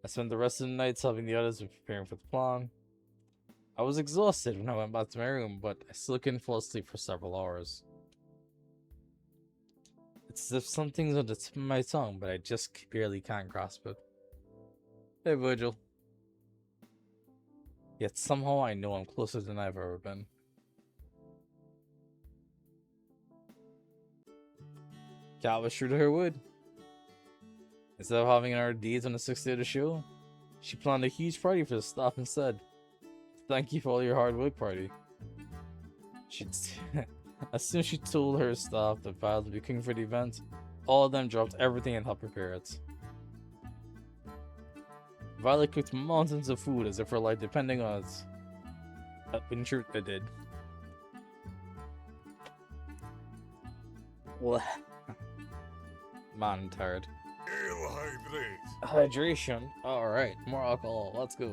I spent the rest of the nights helping the others with preparing for the plan. I was exhausted when I went back to my room, but I still couldn't fall asleep for several hours. It's as if something's on the tip of my tongue, but I just barely can't grasp it. Hey, Virgil. Yet somehow I know I'm closer than I've ever been. Kat was true to her word. Instead of having our deeds on the 6th day of the show, she planned a huge party for the staff instead. Thank you for all your hard work, party. As soon as she told her staff that Val would be cooking for the event, all of them dropped everything and helped prepare it. Violet cooked mountains of food as if her life depending on it. In truth, it did. Well, man, I'm tired. Hydration. Alright, more alcohol. Let's go.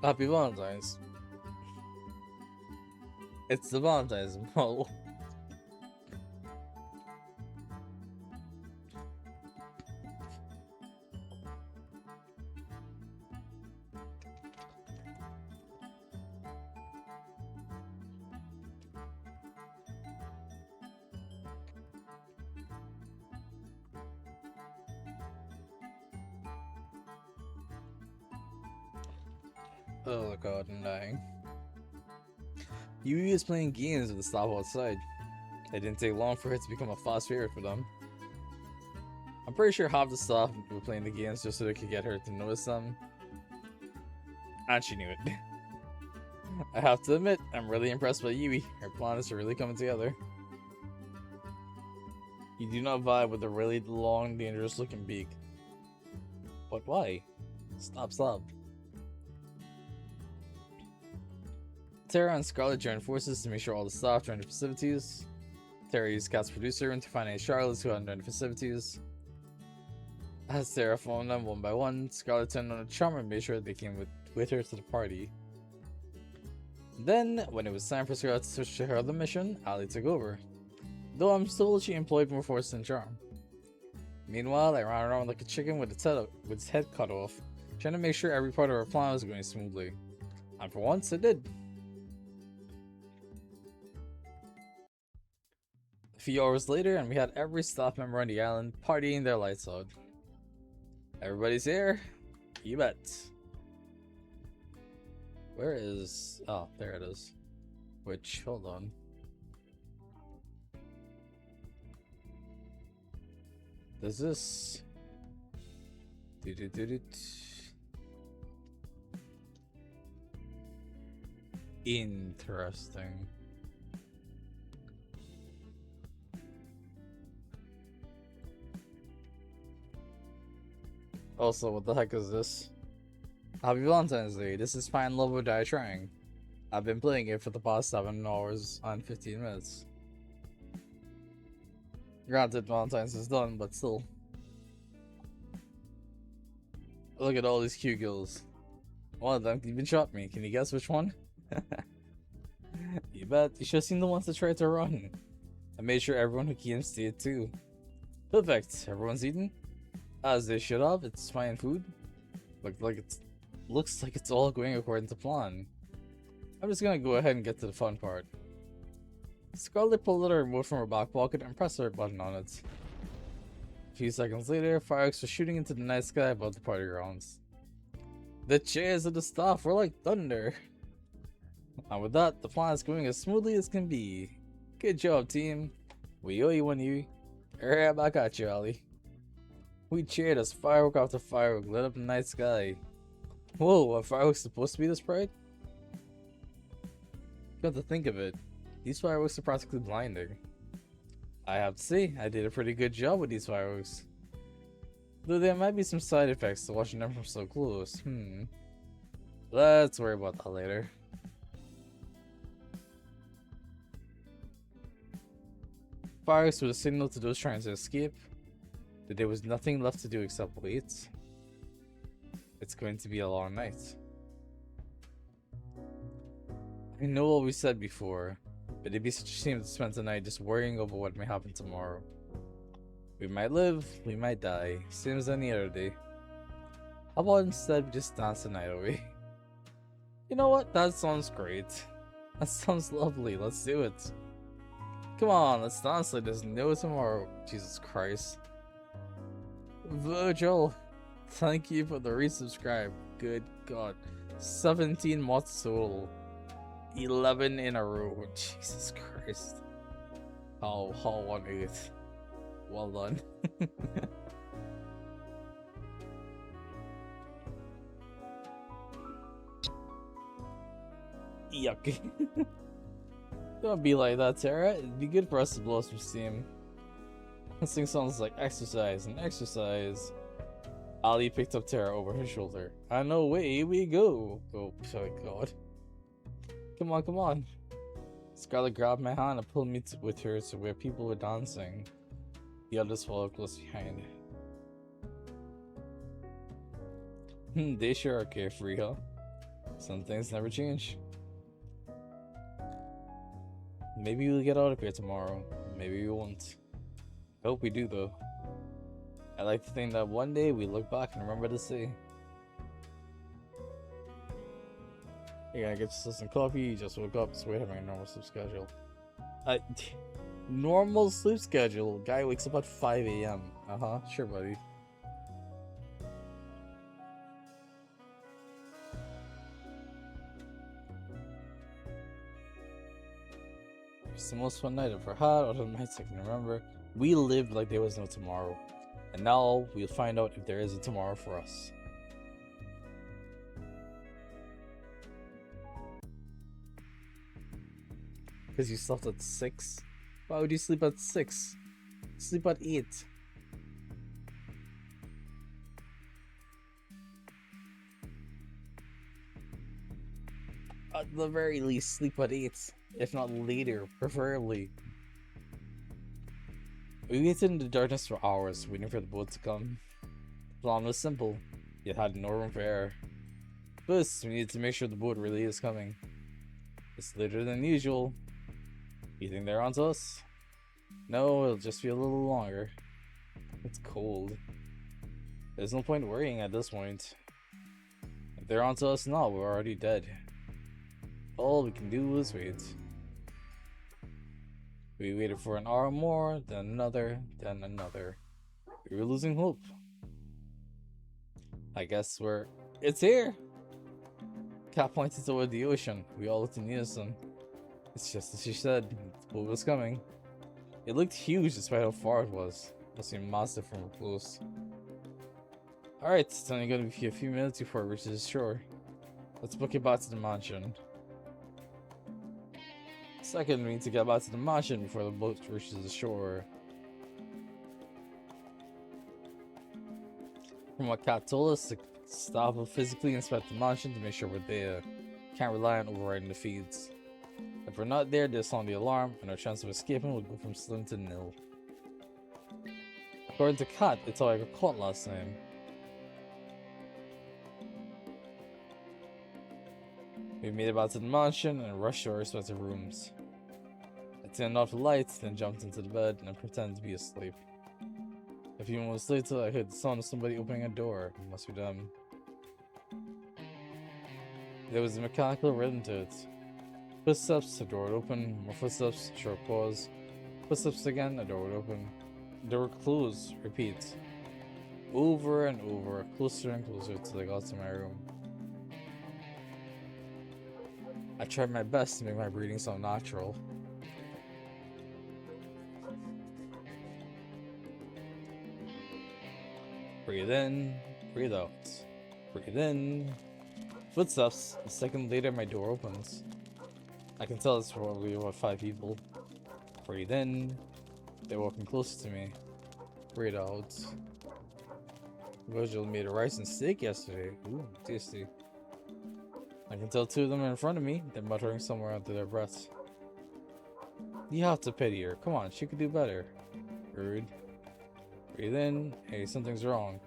Happy Valentine's. It's the Valentine's model. Oh god, I'm dying. Yui is playing games with the staff outside. It didn't take long for it to become a fast favorite for them. I'm pretty sure half the staff were playing the games just so they could get her to notice them. And she knew it. I have to admit, I'm really impressed by Yui. Her plan is really coming together. You do not vibe with a really long, dangerous looking beak. But why? Stop. Tara and Scarlet joined forces to make sure all the staff joined the festivities. Tara used Kat's producer room to find any Charlottes who hadn't joined the festivities. As Tara phoned them one by one, Scarlet turned on a charm and made sure they came with her to the party. Then, when it was time for Scarlet to switch to her other mission, Ali took over. Though I'm told she employed more force than charm. Meanwhile, I ran around like a chicken with its head cut off, trying to make sure every part of her plan was going smoothly. And for once, it did. A few hours later, and we had every staff member on the island partying their lights out. Everybody's here? You bet. Where is... Oh, there it is. Which, hold on. Does this... Interesting. Also, what the heck is this? Happy Valentine's Day. This is Fine Love or Die Trying. I've been playing it for the past 7 hours and 15 minutes. Granted, Valentine's is done, but still. Look at all these cute girls. One of them even shot me. Can you guess which one? You bet. You should have seen the ones that tried to run. I made sure everyone who came stayed too. Perfect. Everyone's eaten? As they should have. It's fine food. Looks like it's all going according to plan. I'm just gonna go ahead and get to the fun part. Scarlet pulled out her remote from her back pocket and pressed her button on it. A few seconds later, fireworks were shooting into the night sky above the party grounds. The cheers of the staff were like thunder. And with that, the plan is going as smoothly as can be. Good job, team. We owe you one, you. Right back at you, Ali. We cheered as firework after firework lit up the night sky. Whoa, are fireworks supposed to be this bright? Got to think of it. These fireworks are practically blinding. I have to say, I did a pretty good job with these fireworks. Though there might be some side effects to watching them from so close. Let's worry about that later. Fireworks were the signal to those trying to escape that there was nothing left to do except wait. It's going to be a long night. I know what we said before, but it'd be such a shame to spend the night just worrying over what may happen tomorrow. We might live, we might die, same as any other day. How about instead we just dance the night away? You know what? That sounds great. That sounds lovely. Let's do it. Come on, let's dance like there's no tomorrow. Jesus Christ. Virgil, thank you for the resubscribe. Good God. 17 months total. 11 in a row. Jesus Christ. Oh, on it. Well done. Yuck. Don't be like that, Tara. It'd be good for us to blow some steam. This thing sounds like exercise and exercise. Ali picked up Tara over her shoulder. And away we go. Oh, my God. Come on, come on. Scarlet grabbed my hand and pulled me with her to where people were dancing. The others followed close behind. They sure are carefree, huh? Some things never change. Maybe we'll get out of here tomorrow. Maybe we won't. I hope we do, though. I like to think that one day we look back and remember to say, "You're gonna get yourself some coffee, you just woke up, so we're having a normal sleep schedule." Normal sleep schedule? Guy wakes up at 5 AM. Sure, buddy. It's the most fun night I've ever had, other nights I can remember. We lived like there was no tomorrow. And now we'll find out if there is a tomorrow for us. Because you slept at 6? Why would you sleep at 6? Sleep at 8. At the very least, sleep at 8. If not later, preferably. We waited in the darkness for hours, waiting for the boat to come. The plan was simple, yet had no room for error. First, we needed to make sure the boat really is coming. It's later than usual. You think they're onto us? No, it'll just be a little longer. It's cold. There's no point worrying at this point. If they're onto us now, we're already dead. All we can do is wait. We waited for an hour more, then another, then another. We were losing hope. I guess it's here! Cat pointed toward the ocean. We all looked in unison. It's just as she said. The boat was coming. It looked huge despite how far it was. It seemed massive from up close. Alright, it's only gonna be a few minutes before it reaches shore. Let's book it back to the mansion. Second, we need to get back to the mansion before the boat reaches the shore. From what Kat told us, the staff will physically inspect the mansion to make sure we're there. Can't rely on overriding the feeds. If we're not there, they'll sound the alarm, and our chance of escaping will go from slim to nil. According to Kat, it's how I got caught last time. We made it back to the mansion and rushed to our respective rooms. I turned off the lights, then jumped into the bed and pretended to be asleep. A few moments later, I heard the sound of somebody opening a door. It must be them. There was a mechanical rhythm to it. Footsteps, a door would open, more footsteps, short pause. Footsteps again, a door would open. The door would close, repeat. Over and over, closer and closer till I got to my room. I tried my best to make my breathing sound natural. Breathe in, breathe out. Breathe in. Footsteps. A second later, my door opens. I can tell it's probably about 5 people. Breathe in. They're walking closer to me. Breathe out. Virgil made a rice and steak yesterday. Ooh, tasty. I can tell 2 of them are in front of me. They're muttering somewhere under their breaths. You have to pity her. Come on, she could do better. Rude. Breathe in. Hey, something's wrong.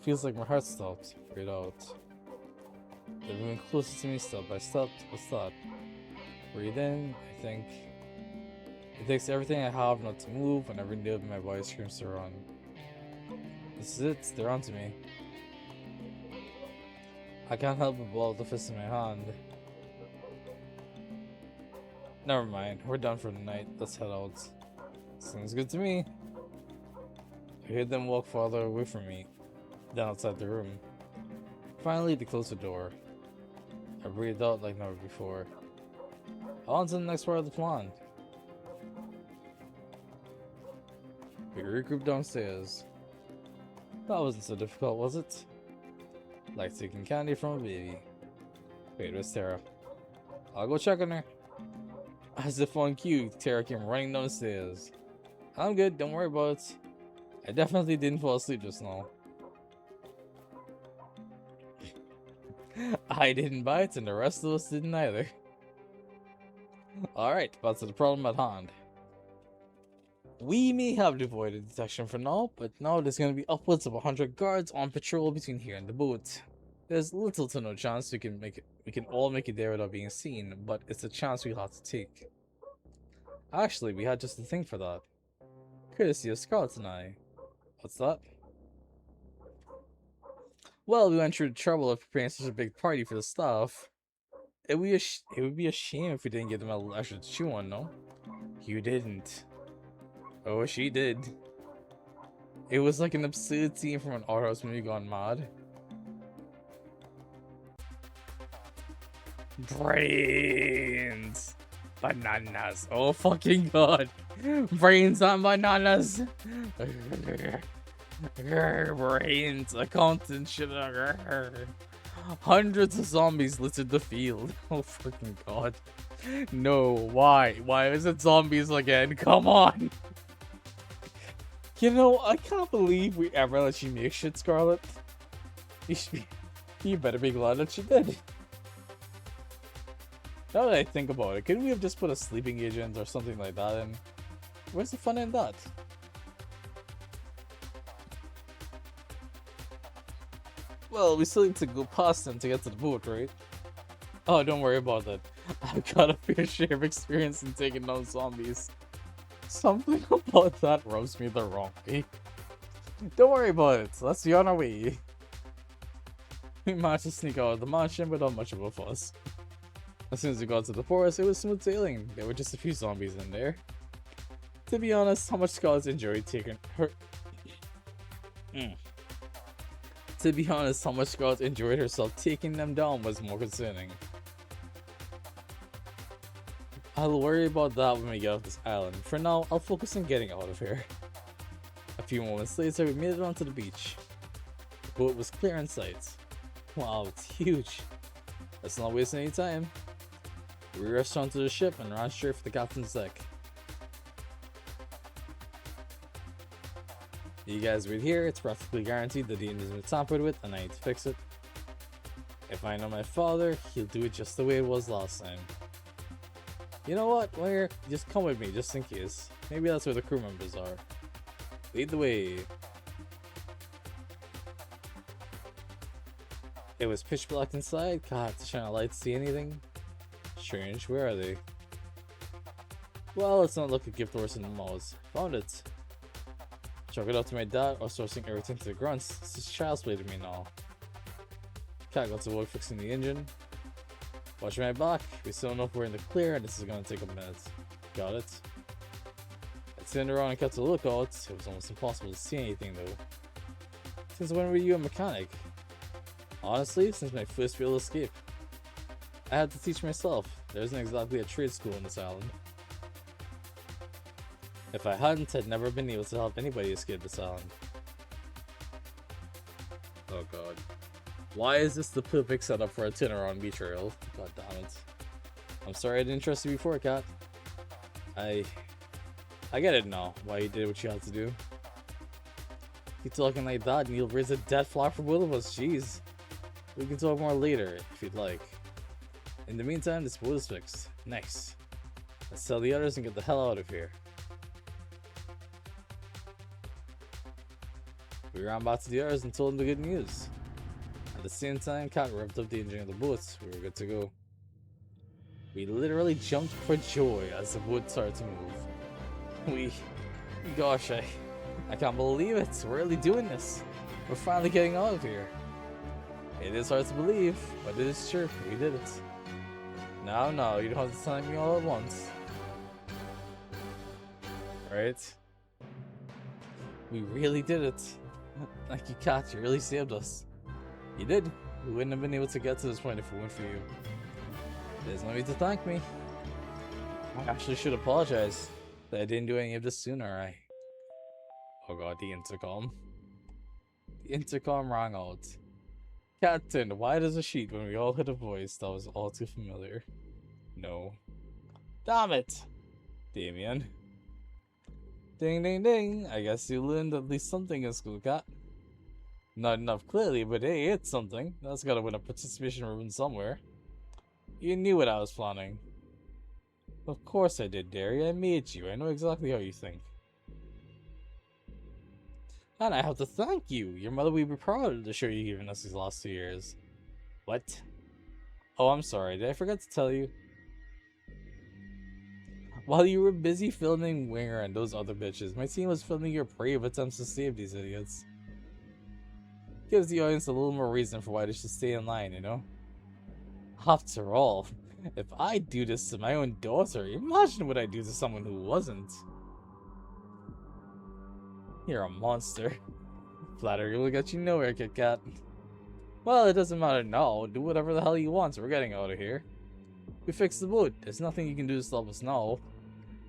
Feels like my heart stopped. Breathe out. They're moving closer to me step by step. What's that? Breathe in. I think. It takes everything I have not to move, and every nerve in my body screams to run. This is it. They're onto me. I can't help but ball the fist in my hand. Never mind. We're done for the night. Let's head out. Sounds good to me. I heard them walk farther away from me, then outside the room. Finally, they closed the door. I breathed out like never before. On to the next part of the plan. We regrouped downstairs. That wasn't so difficult, was it? Like taking candy from a baby. Wait, where's Tara? I'll go check on her. As if on cue, Tara came running downstairs. I'm good, don't worry about it. I definitely didn't fall asleep just now. I didn't bite, and the rest of us didn't either. Alright, back to the problem at hand. We may have avoided detection for now, but now there's going to be upwards of 100 guards on patrol between here and the boat. There's little to no chance we can all make it there without being seen, but it's a chance we have to take. Actually, we had just a thing for that. Courtesy of Scarlet and I. What's that? Well, we went through the trouble of preparing such a big party for the staff. It would be a shame if we didn't give them a extra to chew on, no? You didn't. Oh, she did. It was like an absurd scene from an art house movie gone mad. Brains! Bananas. Oh fucking god. Brains on bananas. Brains. Accountant shit. Hundreds of zombies littered the field. Oh fucking god. No, why? Why is it zombies again? Come on! You know, I can't believe we ever let you make shit, Scarlet. You better be glad that she did. Now that I think about it, couldn't we have just put a sleeping agent or something like that in? Where's the fun in that? Well, we still need to go past them to get to the boat, right? Oh, don't worry about that. I've got a fair share of experience in taking down zombies. Something about that rubs me the wrong way. Don't worry about it. Let's be on our way. We managed to sneak out of the mansion without much of a fuss. As soon as we got to the forest, it was smooth sailing. There were just a few zombies in there. To be honest, how much Scarlet enjoyed taking her... To be honest, how much Scarlet enjoyed herself taking them down was more concerning. I'll worry about that when we get off this island. For now, I'll focus on getting out of here. A few moments later, we made it onto the beach. The boat was clear in sight. Wow, it's huge. Let's not waste any time. We rushed onto the ship and ran straight for the captain's deck. You guys wait here, it's practically guaranteed that the engine's been tampered with and I need to fix it. If I know my father, he'll do it just the way it was last time. You know what, Winger, just come with me just in case. Maybe that's where the crew members are. Lead the way. It was pitch black inside, God, to shine a light to see anything. Strange, where are they? Well, let's not look at gift horse in the malls. Found it. Chalk it up to my dad or sourcing everything to the grunts. This is child's play to me now. Cat got to work fixing the engine. Watch my back. We still know if we're in the clear and this is gonna take a minute. Got it. I turned around and kept a lookout. It was almost impossible to see anything though. Since when were you a mechanic? Honestly, since my first real escape. I had to teach myself. There isn't exactly a trade school on this island. If I hadn't, I'd never been able to help anybody escape this island. Oh god. Why is this the perfect setup for a turnaround betrayal? God damn it. I'm sorry I didn't trust you before, Cat. I get it now, why you did what you had to do. Keep talking like that and you'll raise a dead flag for both of us, jeez. We can talk more later, if you'd like. In the meantime, this boat is fixed. Nice. Let's tell the others and get the hell out of here. We ran back to the others and told them the good news. At the same time, Cat revved up the engine of the boat. We were good to go. We literally jumped for joy as the boat started to move. Gosh, I can't believe it. We're really doing this. We're finally getting out of here. It is hard to believe, but it is true. We did it. No, you don't have to tell me all at once. Right? We really did it. Thank you, Cat. You really saved us. You did. We wouldn't have been able to get to this point if it weren't for you. There's no need to thank me. I actually should apologize that I didn't do any of this sooner. Oh god, the intercom. The intercom rang out. Cat turned white as a sheet when we all heard a voice that was all too familiar. No. Damn it! Damien. Ding ding ding, I guess you learned at least something in school, Cat. Not enough clearly, but hey, it's something. That's gotta win a participation ribbon somewhere. You knew what I was planning. Of course I did, Derry. I made you. I know exactly how you think. And I have to thank you. Your mother will be proud of the show you've given us these last 2 years. What? Oh, I'm sorry. Did I forget to tell you? While you were busy filming Winger and those other bitches, my team was filming your brave attempts to save these idiots. Gives the audience a little more reason for why they should stay in line, you know? After all, if I do this to my own daughter, imagine what I do to someone who wasn't. You're a monster. Flattery will get you nowhere, Kit Kat. Well, it doesn't matter now. Do whatever the hell you want. We're getting out of here. We fixed the boat. There's nothing you can do to stop us now.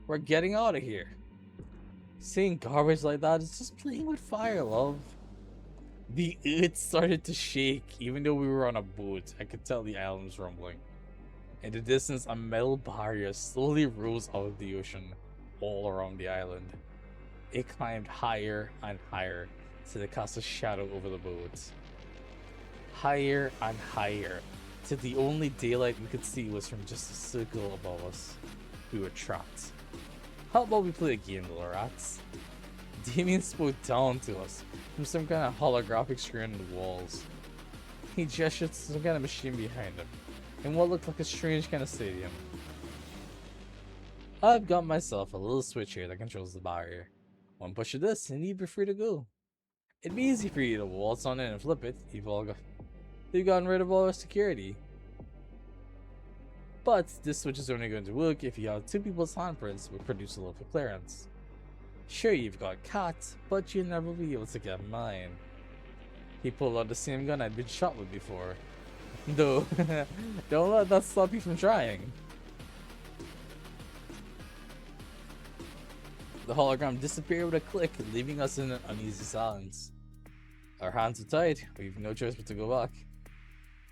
We're getting out of here. Saying garbage like that is just playing with fire, love. The earth started to shake. Even though we were on a boat, I could tell the island was rumbling. In the distance, a metal barrier slowly rose out of the ocean all around the island. It climbed higher and higher till it cast a shadow over the boat. Higher and higher, till the only daylight we could see was from just a circle above us. We were trapped. How about we play a game, little rats? Damien spoke down to us from some kind of holographic screen on the walls. He gestured to some kind of machine behind him, in what looked like a strange kind of stadium. I've got myself a little switch here that controls the barrier. One push of this and you'd be free to go. It'd be easy for you to waltz on in and flip it. You've gotten rid of all our security. But this switch is only going to work if you have two people's handprints which produce a local clearance. Sure, you've got Cat, but you'll never be able to get mine. He pulled out the same gun I'd been shot with before. Though, don't let that stop you from trying. The hologram disappeared with a click, leaving us in an uneasy silence. Our hands are tied. We've no choice but to go back.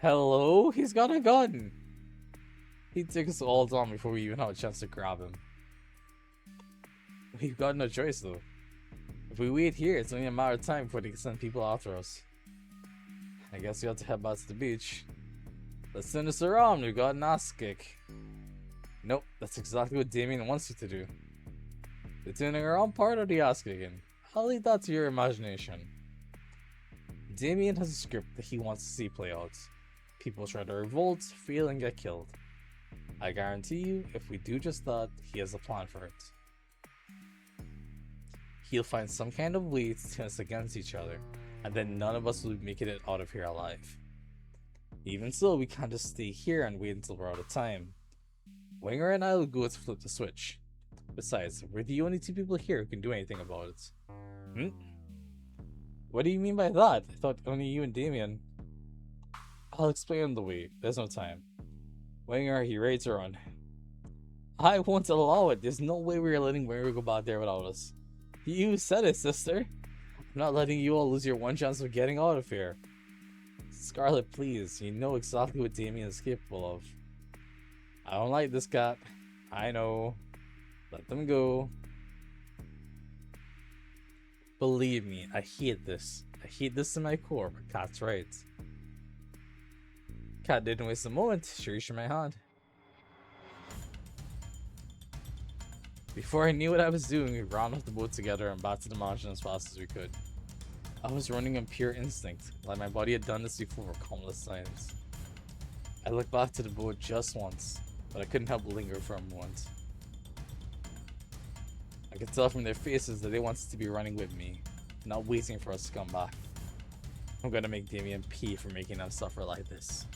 Hello? He's got a gun! He took us all down before we even had a chance to grab him. We've got no choice though. If we wait here, it's only a matter of time before they can send people after us. I guess we have to head back to the beach. Let's send us around, we got an ass kick. Nope, that's exactly what Damien wants you to do. The turning around part of the ass kicking. I'll leave that to your imagination. Damien has a script that he wants to see play out. People try to revolt, fail, and get killed. I guarantee you, if we do just that, he has a plan for it. He'll find some kind of way to turn us against each other, and then none of us will be making it out of here alive. Even so, we can't just stay here and wait until we're out of time. Winger and I will go to flip the switch. Besides, we're the only two people here who can do anything about it. What do you mean by that? I thought only you and Damien. I'll explain the way. There's no time. Winger, he ready to run. I won't allow it. There's no way we're letting Winger go back there without us. You said it, sister. I'm not letting you all lose your one chance of getting out of here. Scarlet, please. You know exactly what Damien is capable of. I don't like this cat. I know. Let them go. Believe me, I hate this. I hate this to my core, but Cat's right. Cat didn't waste a moment. She reached my hand. Before I knew what I was doing, we ran off the boat together and back to the mansion as fast as we could. I was running on pure instinct, like my body had done this before countless times. I looked back to the boat just once, but I couldn't help but linger for a moment. I could tell from their faces that they wanted to be running with me, not waiting for us to come back. I'm gonna make Damien pee for making them suffer like this.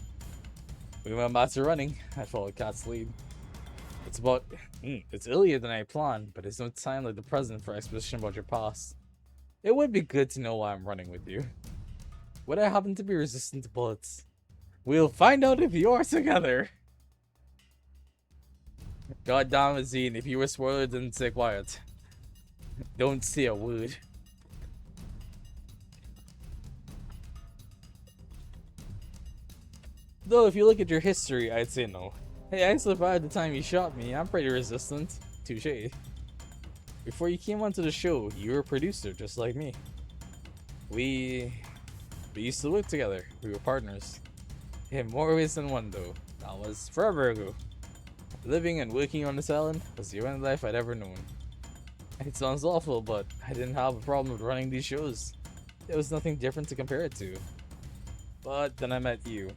We went back to running. I followed Cat's lead. It's earlier than I planned, but there's no time like the present for exposition about your past. It would be good to know why I'm running with you. Would I happen to be resistant to bullets? We'll find out if you are together. God damn it, Zine, if you were spoiled, then stay quiet. Don't say a word. Though, if you look at your history, I'd say no. Hey, I survived the time you shot me. I'm pretty resistant. Touché. Before you came onto the show, you were a producer, just like me. We used to work together. We were partners. In more ways than one, though. That was forever ago. Living and working on this island was the only life I'd ever known. It sounds awful, but I didn't have a problem with running these shows. There was nothing different to compare it to. But then I met you.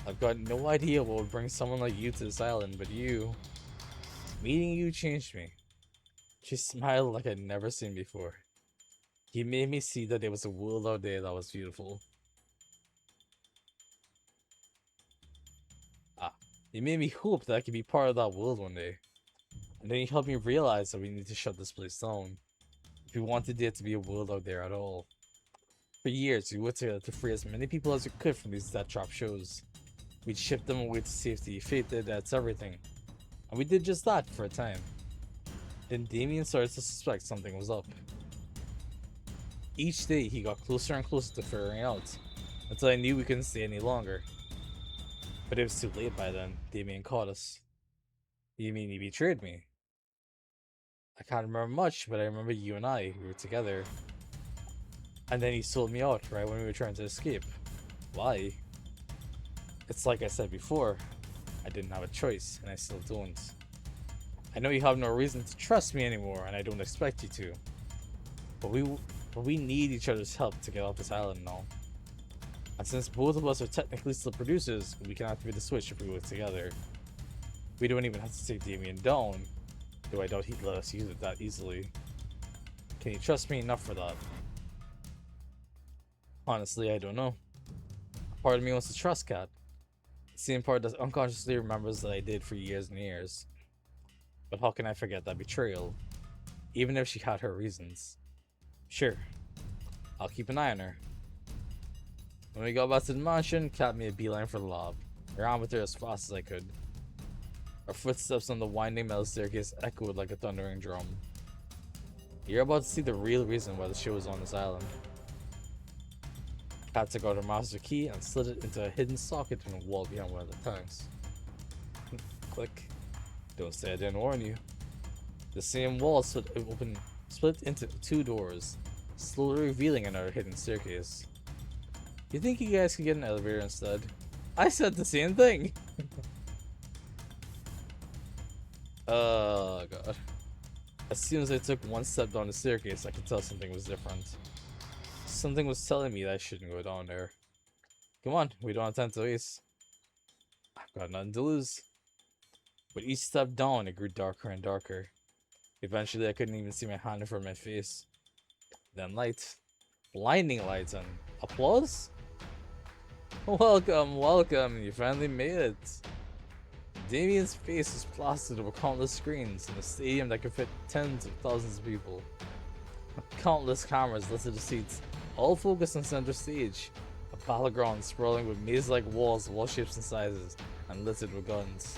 I've got no idea what would bring someone like you to this island, but meeting you changed me. She smiled like I'd never seen before. You made me see that there was a world out there that was beautiful. You made me hope that I could be part of that world one day. And then you helped me realize that we need to shut this place down. If we wanted there to be a world out there at all. For years, we worked together to free as many people as we could from these death trap shows. We'd ship them away to safety, fate their deaths, everything. And we did just that for a time. Then Damien started to suspect something was up. Each day, he got closer and closer to figuring out, until I knew we couldn't stay any longer. But it was too late by then. Damien caught us. You mean he betrayed me? I can't remember much, but I remember you and we were together. And then he sold me out right when we were trying to escape. Why? It's like I said before, I didn't have a choice, and I still don't. I know you have no reason to trust me anymore, and I don't expect you to. But we need each other's help to get off this island now. And since both of us are technically still producers, we can activate the switch if we work together. We don't even have to take Damien down, though I doubt he'd let us use it that easily. Can you trust me enough for that? Honestly, I don't know. Part of me wants to trust Kat. The same part that unconsciously remembers that I did for years and years. But how can I forget that betrayal? Even if she had her reasons. Sure, I'll keep an eye on her. When we got back to the mansion, Kat made a beeline for the lob. I ran with her as fast as I could. Our footsteps on the winding metal staircase echoed like a thundering drum. You're about to see the real reason why the show is on this island. Kat took out her master key and slid it into a hidden socket in the wall behind one of the tanks. Click. Don't say I didn't warn you. The same wall split into 2 doors, slowly revealing another hidden staircase. You think you guys can get an elevator instead? I said the same thing! Oh god. As soon as I took one step down the staircase, I could tell something was different. Something was telling me that I shouldn't go down there. Come on, we don't have time to waste. I've got nothing to lose. With each step down, it grew darker and darker. Eventually, I couldn't even see my hand in front of my face. Then light. Blinding lights and applause? Welcome, welcome, you finally made it. Damien's face was plastered over countless screens in a stadium that could fit tens of thousands of people. Countless cameras littered the seats, all focused on center stage. A battleground sprawling with maze-like walls of all shapes and sizes, and littered with guns.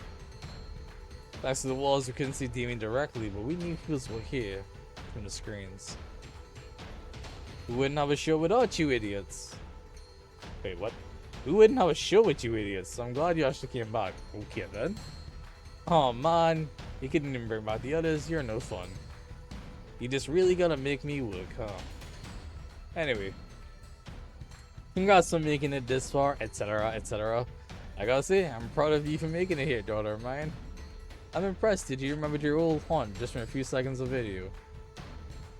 Thanks to the walls, we couldn't see Damien directly, but we knew he was here from the screens. We wouldn't have a show without you idiots. Wait, what? We wouldn't have a show with you idiots, so I'm glad you actually came back. Okay then. Oh man, you couldn't even bring back the others, you're no fun. You just really gotta make me look, huh? Anyway. Congrats on making it this far, etc, etc. I gotta say, I'm proud of you for making it here, daughter of mine. I'm impressed, did you remember your old haunt just from a few seconds of video?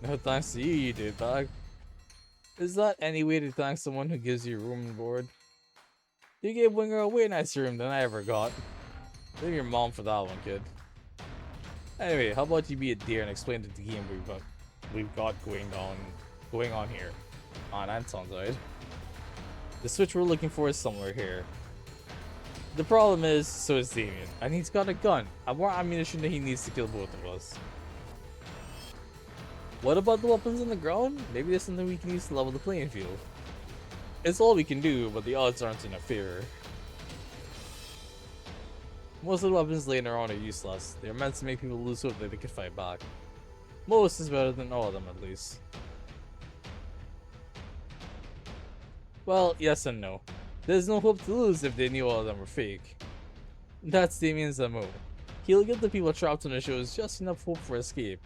No thanks to you, you did, bag. Is that any way to thank someone who gives you room and board? You gave Winger a way nicer room than I ever got. Blame your mom for that one, kid. Anyway, how about you be a dear and explain the game we've got going on here on Anton's side. The switch we're looking for is somewhere here. The problem is, so is Damien, and he's got a gun and more ammunition than he needs to kill both of us. What about the weapons on the ground? Maybe there's something we can use to level the playing field. It's all we can do, but the odds aren't in our favor. Most of the weapons laying around are useless. They are meant to make people lose hope that they can fight back. Most is better than all of them, at least. Well, yes and no. There's no hope to lose if they knew all of them were fake. That's Damien's MO. He'll give the people trapped on the shows just enough hope for escape,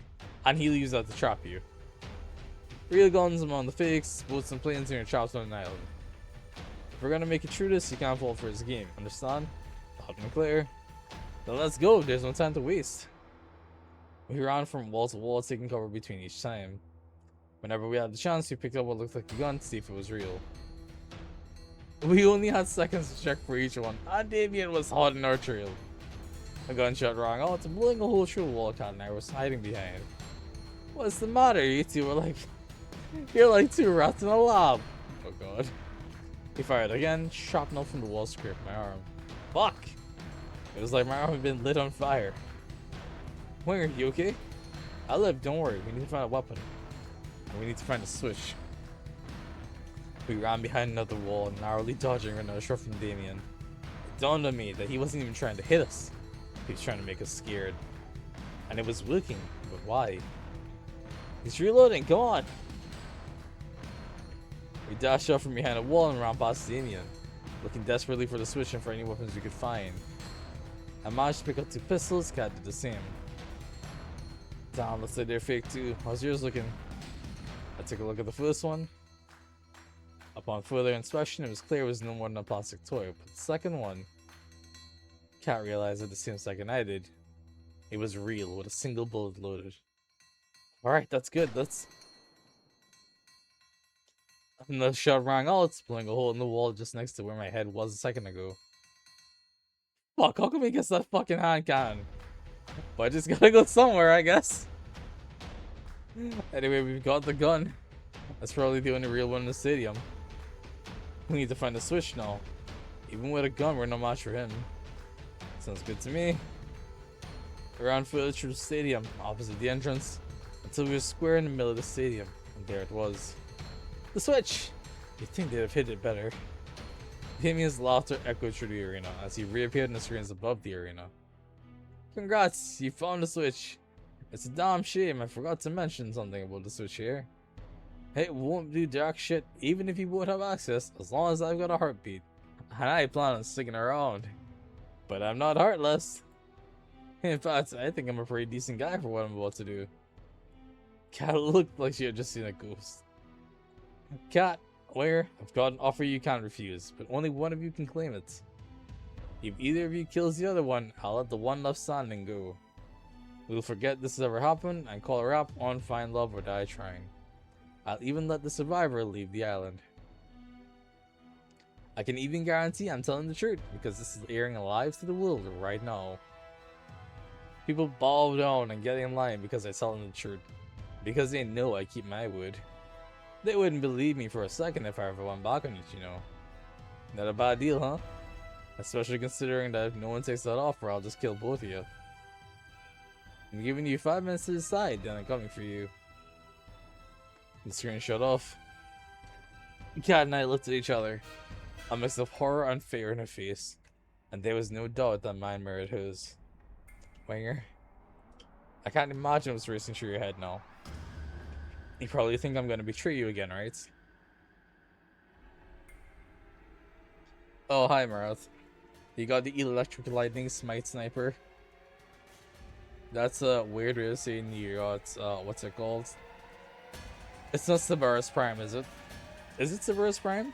and he'll use that to trap you. Real guns among the fakes, boats and planes, and you're trapped on an island. If we're gonna make it through this, you can't fall for his game, understand? Loud and clear. Then let's go, there's no time to waste. We ran from wall to wall, taking cover between each time. Whenever we had the chance, we picked up what looked like a gun to see if it was real. We only had seconds to check for each one, and Damien was hot in our trail. A gunshot rang out, blowing a hole through a wall Cat and I was hiding behind. What's the matter? You two were like... You're like 2 rats in a lab. Oh god. He fired again, shrapnel from the wall scraped my arm. Fuck! It was like my arm had been lit on fire. Winger, you okay? I live, don't worry, we need to find a weapon. And we need to find a switch. We ran behind another wall, narrowly dodging another shot from Damien. It dawned on me that he wasn't even trying to hit us. He was trying to make us scared. And it was working, but why? He's reloading, come on! We dashed out from behind a wall and ran past Damien, looking desperately for the switch and for any weapons we could find. I managed to pick up 2 pistols, Cat did the same. Damn, looks like they're fake too. How's yours looking? I took a look at the first one. Upon further inspection, it was clear it was no more than a plastic toy, but the second one, Cat realized at the same second I did. It was real, with a single bullet loaded. Alright, that's good, And the shot rang out, blowing a hole in the wall just next to where my head was a second ago. Fuck, how come he gets that fucking hand cannon? But I just gotta go somewhere, I guess. Anyway, we've got the gun. That's probably the only real one in the stadium. We need to find a switch now. Even with a gun, we're no match for him. Sounds good to me. We ran further through the stadium, opposite the entrance, until we were square in the middle of the stadium, and there it was. The switch! You'd think they'd have hit it better. Damien's laughter echoed through the arena as he reappeared in the screens above the arena. Congrats, you found the switch. It's a damn shame I forgot to mention something about the switch here. It won't do jack shit even if you won't have access as long as I've got a heartbeat. And I plan on sticking around. But I'm not heartless. In fact, I think I'm a pretty decent guy for what I'm about to do. Cat looked like she had just seen a ghost. Cat, where? I've got an offer you can't refuse, but only one of you can claim it. If either of you kills the other one, I'll let the one left standing go. We'll forget this has ever happened and call a wrap on find love or die trying. I'll even let the survivor leave the island. I can even guarantee I'm telling the truth because this is airing live to the world right now. People bow down and get in line because I tell them the truth. Because they know I keep my word. They wouldn't believe me for a second if I ever went back on it, you know. Not a bad deal, huh? Especially considering that if no one takes that offer, I'll just kill both of you. I'm giving you 5 minutes to decide, then I'm coming for you. The screen shut off. Kat and I looked at each other. A mix of horror and fear in her face. And there was no doubt that mine mirrored hers. Winger, I can't imagine what's racing through your head now. You probably think I'm gonna betray you again, right? Oh, hi, Marath. You got the electric lightning smite sniper. That's a weird way of saying you got, what's it called? It's not Cerberus Prime, is it? Is it Cerberus Prime?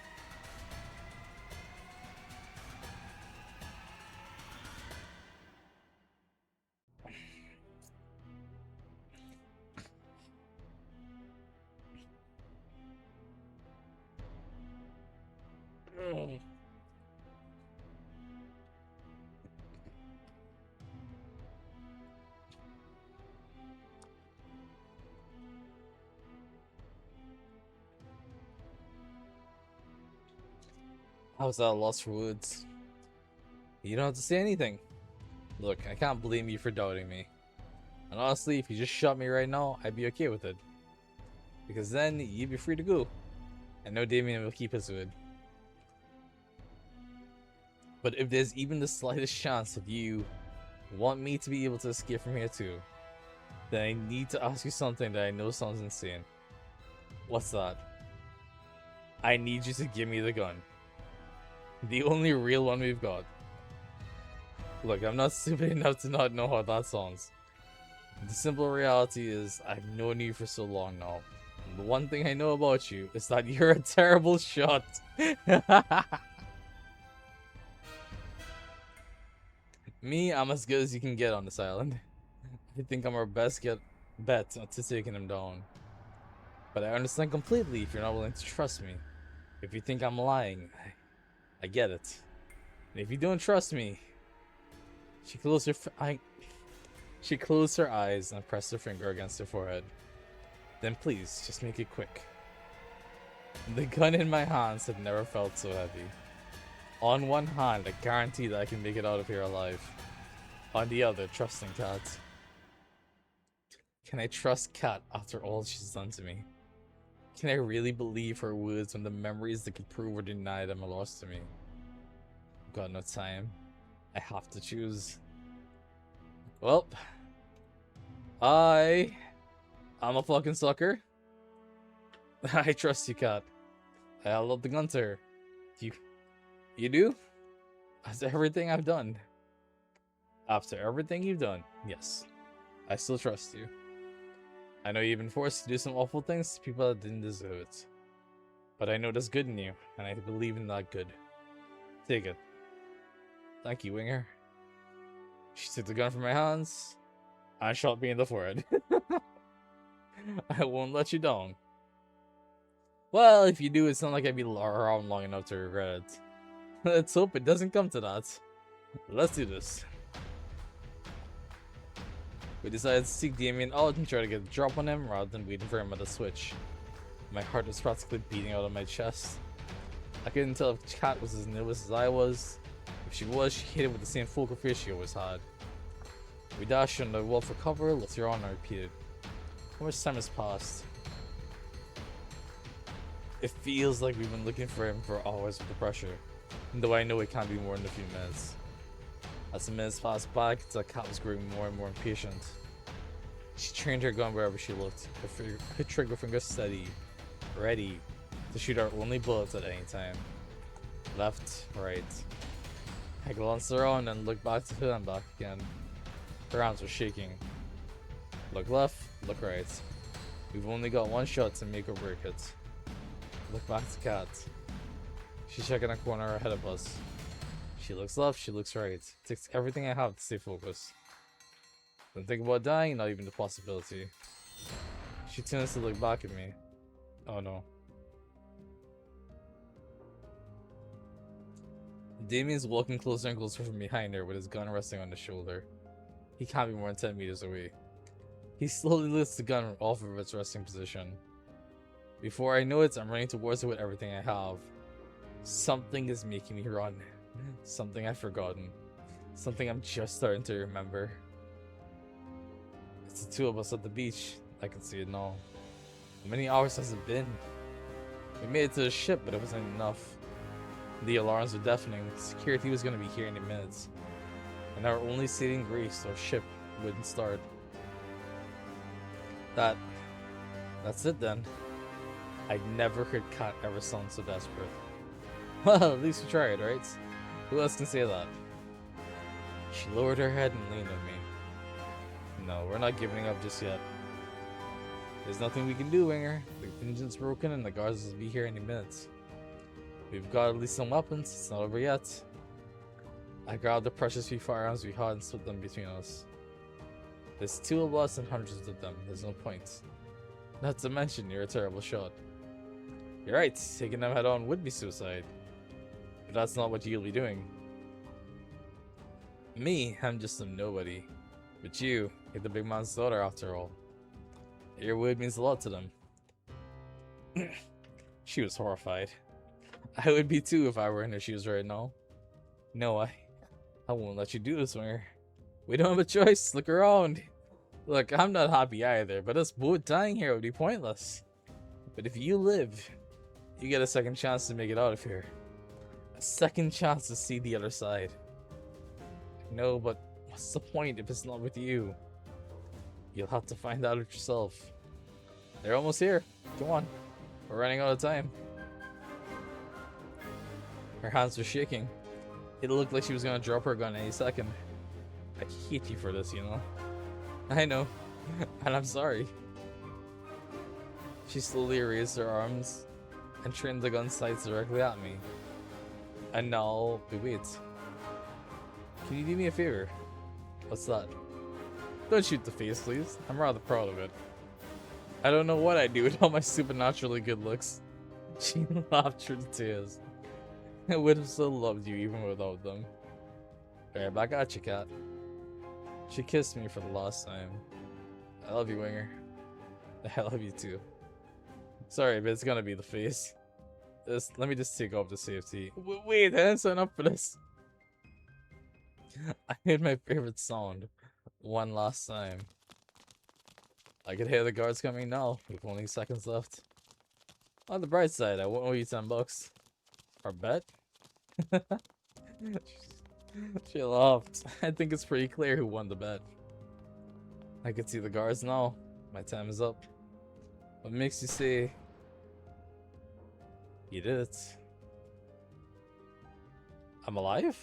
How's that lost for Woods? You don't have to say anything. Look, I can't blame you for doubting me. And honestly, if you just shot me right now, I'd be okay with it. Because then, you'd be free to go. I know Damien will keep his word. But if there's even the slightest chance that you want me to be able to escape from here too, then I need to ask you something that I know sounds insane. What's that? I need you to give me the gun. The only real one we've got. Look, I'm not stupid enough to not know how that sounds. The simple reality is, I've known you for so long now. And the one thing I know about you is that you're a terrible shot. Me, I'm as good as you can get on this island. I think I'm our best bet to taking him down. But I understand completely if you're not willing to trust me. If you think I'm lying, I get it. And if you don't trust me, she closed her eyes and pressed her finger against her forehead. Then please, just make it quick. The gun in my hands had never felt so heavy. On one hand, I guarantee that I can make it out of here alive. On the other, trusting Kat. Can I trust Kat after all she's done to me? Can I really believe her words when the memories that could prove or deny them are lost to me? I've got no time. I have to choose. Well, I'm a fucking sucker. I trust you, Kat. I love the gun to her. You do? After everything I've done. After everything you've done, yes. I still trust you. I know you've been forced to do some awful things to people that didn't deserve it. But I know there's good in you, and I believe in that good. Take it. Thank you, Winger. She took the gun from my hands, and shot me in the forehead. I won't let you down. Well, if you do, it's not like I'd be around long enough to regret it. Let's hope it doesn't come to that. Let's do this. We decided to seek Damien out and try to get a drop on him rather than waiting for him at the switch. My heart was practically beating out of my chest. I couldn't tell if Kat was as nervous as I was. If she was, she hit it with the same poker face she always had. We dashed on the wall for cover, later on I repeated. How much time has passed? It feels like we've been looking for him for hours with the pressure. though I know it can't be more than a few minutes. As the minutes passed by, the cat was growing more and more impatient. She trained her gun wherever she looked, her trigger finger steady, ready to shoot our only bullets at any time. Left, right. I glanced around and looked back to her and back again. Her hands were shaking. Look left, look right. We've only got one shot to make or break it. Look back to Kat. She's checking a corner ahead of us. She looks left, she looks right. It takes everything I have to stay focused. Don't think about dying, not even the possibility. She turns to look back at me. Oh no. Damien's walking closer and closer from behind her with his gun resting on his shoulder. He can't be more than 10 meters away. He slowly lifts the gun off of its resting position. Before I know it, I'm running towards it with everything I have. Something is making me run. Something I've forgotten. Something I'm just starting to remember. It's the two of us at the beach. I can see it now. How many hours has it been? We made it to the ship, but it wasn't enough. The alarms were deafening. Security was going to be here in minutes. And our only saving grace, our ship, wouldn't start. That's it then. I'd never heard Kat ever sound so desperate. Well, at least we tried, right? Who else can say that? She lowered her head and leaned on me. No, we're not giving up just yet. There's nothing we can do, Winger. The engine's broken and the guards will be here any minute. We've got at least some weapons. It's not over yet. I grabbed the precious few firearms we had and split them between us. There's two of us and hundreds of them. There's no point. Not to mention, you're a terrible shot. You're right, taking them head on would be suicide. But that's not what you'll be doing. Me, I'm just a nobody. But you're the big man's daughter after all. Your word means a lot to them. She was horrified. I would be too if I were in her shoes right now. No, I won't let you do this, Winger. We don't have a choice. Look around. Look, I'm not happy either, but us both dying here would be pointless. But if you live, you get a second chance to make it out of here. A second chance to see the other side. No, but what's the point if it's not with you? You'll have to find out it yourself. They're almost here. Come on. We're running out of time. Her hands were shaking. It looked like she was gonna drop her gun any second. I hate you for this, you know? I know. And I'm sorry. She slowly raised her arms and trained the gun sights directly at me. And now, wait. Can you do me a favor? What's that? Don't shoot the face, please. I'm rather proud of it. I don't know what I'd do with all my supernaturally good looks. She laughed through the tears. I would have still loved you even without them. Alright, back at you, Kat. She kissed me for the last time. I love you, Winger. I love you too. Sorry, but it's gonna be the face. Let me just take off the safety. Wait, I didn't sign up for this. I made my favorite sound one last time. I could hear the guards coming now, with only seconds left. On the bright side, I won't owe you $10. Or bet? She laughed. I think it's pretty clear who won the bet. I could see the guards now. My time is up. What makes you say you did it? I'm alive?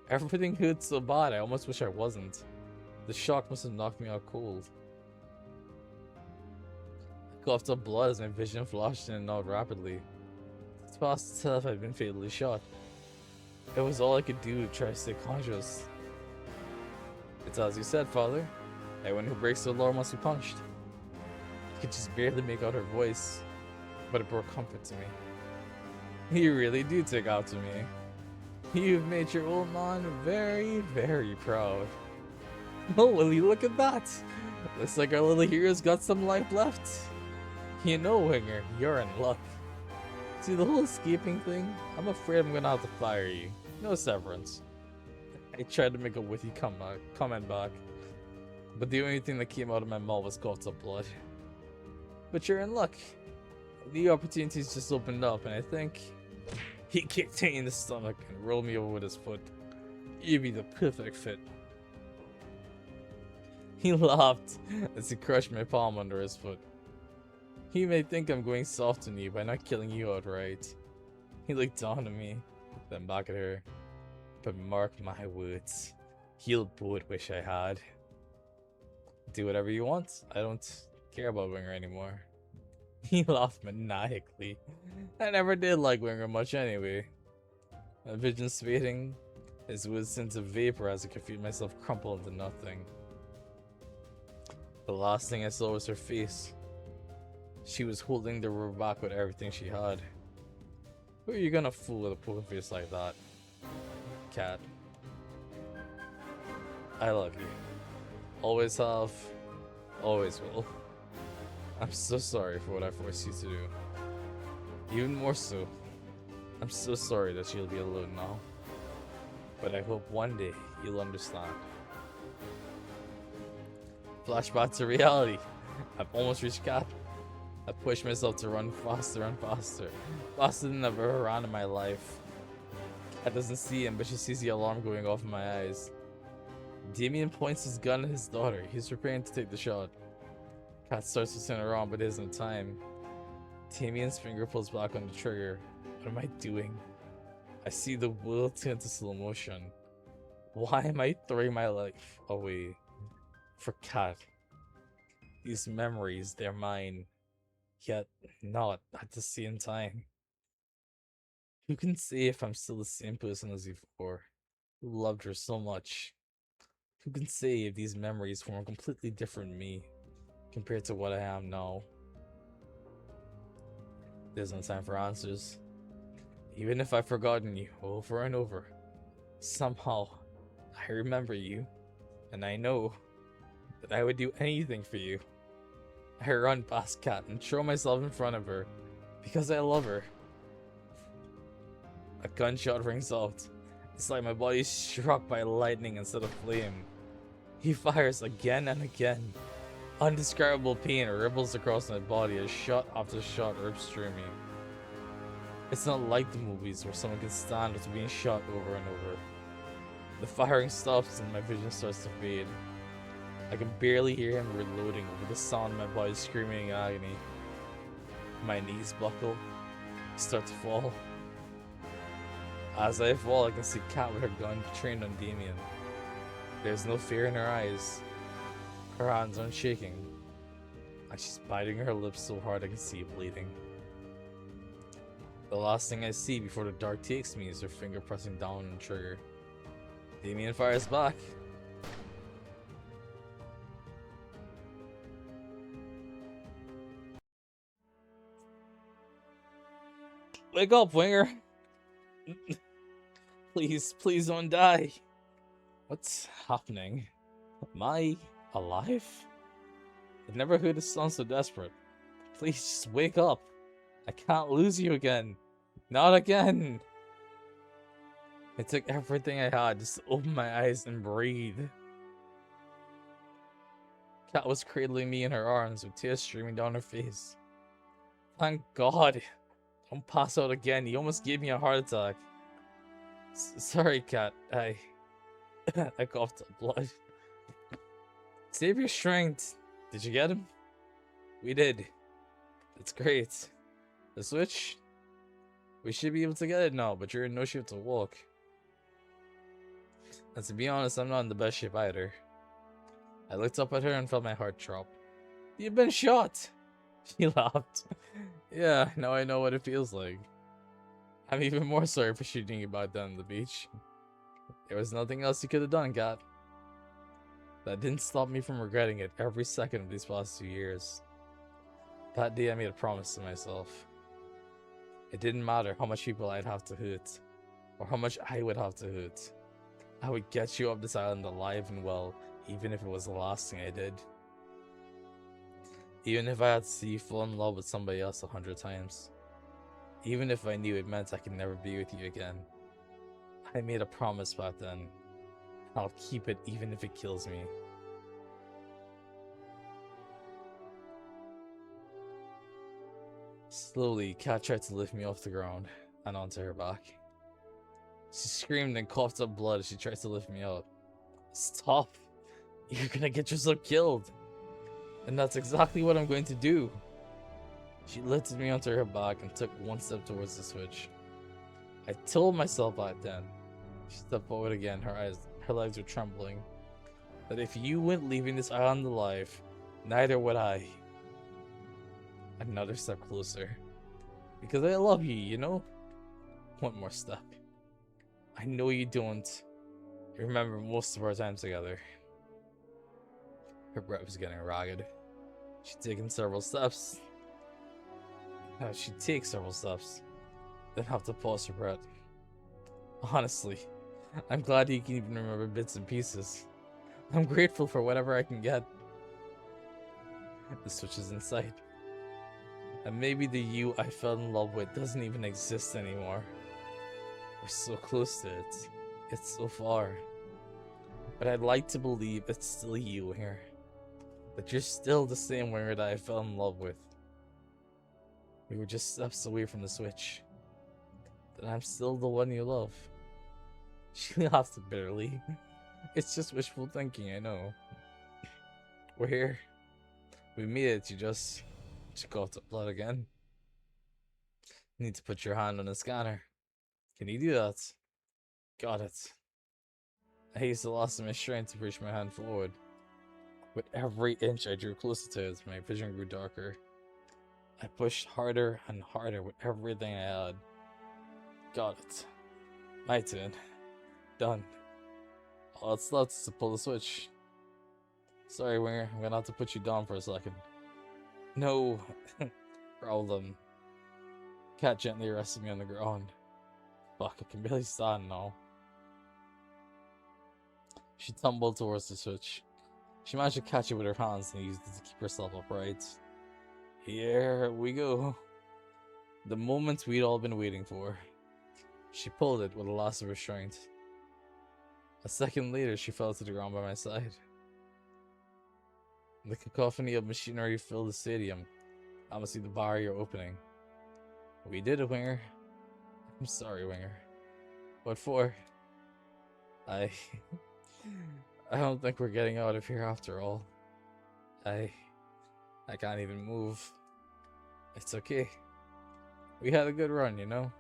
Everything hurt so bad, I almost wish I wasn't. The shock must have knocked me out cold. I coughed up blood as my vision flashed in and out rapidly. It's past to tell if I'd been fatally shot. It was all I could do to try to stay conscious. It's as you said, Father. Anyone who breaks the law must be punished. I could just barely make out her voice, but it brought comfort to me. You really do take after me. You've made your old man very, very proud. Oh, Willie, look at that! Looks like our little hero's got some life left. You know, Winger, you're in luck. See, the whole escaping thing, I'm afraid I'm gonna have to fire you. No severance. I tried to make a witty comment back, but the only thing that came out of my mouth was coughs of blood. But you're in luck. The opportunities just opened up, and I think He kicked me in the stomach and rolled me over with his foot. You'd be the perfect fit. He laughed as he crushed my palm under his foot. He may think I'm going soft on you by not killing you outright. He looked down at me, then back at her. But mark my words, he'll both wish I had. Do whatever you want. I don't care about Winger anymore. He laughed maniacally. I never did like Winger much anyway. My vision's fading. His words turned to vapor as I could feel myself crumple into nothing. The last thing I saw was her face. She was holding the rope back with everything she had. Who are you gonna fool with a poker face like that? Cat. I love you. Always have. Always will. I'm so sorry for what I forced you to do. Even more so, I'm so sorry that you'll be alone now. But I hope one day you'll understand. Flashback to reality. I've almost reached Cat. I pushed myself to run faster and faster. Faster than I've ever ran in my life. Cat doesn't see him, but she sees the alarm going off in my eyes. Damien points his gun at his daughter. He's preparing to take the shot. Cat starts to turn around, but isn't time. Damien's finger pulls back on the trigger. What am I doing? I see the world turn to slow motion. Why am I throwing my life away for Cat? These memories, they're mine. Yet not at the same time. Who can say if I'm still the same person as before, who loved her so much? Who can say if these memories form a completely different me compared to what I am now? There's no time for answers. Even if I've forgotten you over and over, somehow I remember you, and I know that I would do anything for you. I run past Cat and throw myself in front of her because I love her. A gunshot rings out. It's like my body is struck by lightning instead of flame. He fires again and again. Undescribable pain ripples across my body as shot after shot rips through me. It's not like the movies where someone can stand after being shot over and over. The firing stops and my vision starts to fade. I can barely hear him reloading over the sound of my body screaming in agony. My knees buckle, start to fall. As I fall, I can see Cat with her gun trained on Damien. There's no fear in her eyes. Her hands aren't shaking, and she's biting her lips so hard I can see it bleeding. The last thing I see before the dark takes me is her finger pressing down on the trigger. Damien fires back. Wake up, Winger! Please don't die. What's happening? Am I alive? I've never heard a sound so desperate. Please just wake up. I can't lose you again. Not again. I took everything I had just to open my eyes and breathe. Cat was cradling me in her arms with tears streaming down her face. Thank God. Don't pass out again. You almost gave me a heart attack. Sorry, Cat. I coughed up blood. Save your strength. Did you get him? We did. That's great. The switch? We should be able to get it now, but you're in no shape to walk. And to be honest, I'm not in the best shape either. I looked up at her and felt my heart drop. You've been shot! She laughed. Yeah, now I know what it feels like. I'm even more sorry for shooting you back down on the beach. There was nothing else you could have done, Cat. That didn't stop me from regretting it every second of these past 2 years. That day I made a promise to myself. It didn't matter how much people I'd have to hurt, or how much I would have to hurt. I would get you up this island alive and well, even if it was the last thing I did. Even if I had to see you fall in love with somebody else 100 times. Even if I knew it meant I could never be with you again. I made a promise back then. I'll keep it even if it kills me. Slowly, Cat tried to lift me off the ground. and onto her back. She screamed and coughed up blood as she tried to lift me up. Stop! You're gonna get yourself killed! And that's exactly what I'm going to do! She lifted me onto her back and took one step towards the switch. I told myself back then. She stepped forward again, her legs were trembling. That if you weren't leaving this island alive, neither would I. Another step closer. Because I love you, you know? One more step. I know you don't remember most of our time together. Her breath was getting ragged. She'd taken several steps. Now she'd take several steps, then have to pause her breath. Honestly, I'm glad you can even remember bits and pieces. I'm grateful for whatever I can get. The switch is in sight. And maybe the you I fell in love with doesn't even exist anymore. We're so close to it. It's so far. But I'd like to believe it's still you here. That you're still the same winger that I fell in love with. We were just steps away from the switch. That I'm still the one you love. She laughed bitterly. It's just wishful thinking, I know. We're here. We made it, you just coughed up blood again. You need to put your hand on the scanner. Can you do that? Got it. I used to lost my strength to push my hand forward. With every inch I drew closer to it, my vision grew darker. I pushed harder and harder with everything I had. Got it. My turn. Done. All that's left is to pull the switch. Sorry, Winger, I'm gonna have to put you down for a second. No problem. Cat gently rested me on the ground. Fuck, I can barely stand now. She tumbled towards the switch. She managed to catch it with her hands and used it to keep herself upright. Here we go. The moment we'd all been waiting for. She pulled it with a loss of restraint. A second later, she fell to the ground by my side. The cacophony of machinery filled the stadium. I must see the barrier opening. We did it, Winger. I'm sorry, Winger. What for? I don't think we're getting out of here after all. I can't even move. It's okay. We had a good run, you know?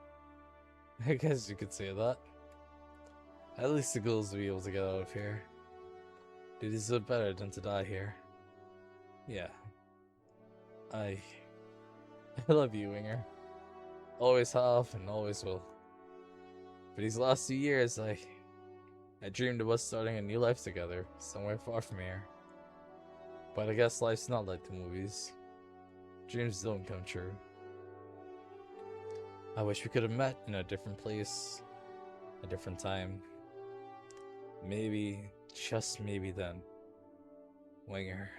I guess you could say that. At least the girls will be able to get out of here. They deserve better than to die here. Yeah. I love you, Winger. Always have and always will. For these last 2 years, I dreamed of us starting a new life together, somewhere far from here. But I guess life's not like the movies. Dreams don't come true. I wish we could have met in a different place, a different time. Maybe, just maybe then, Winger,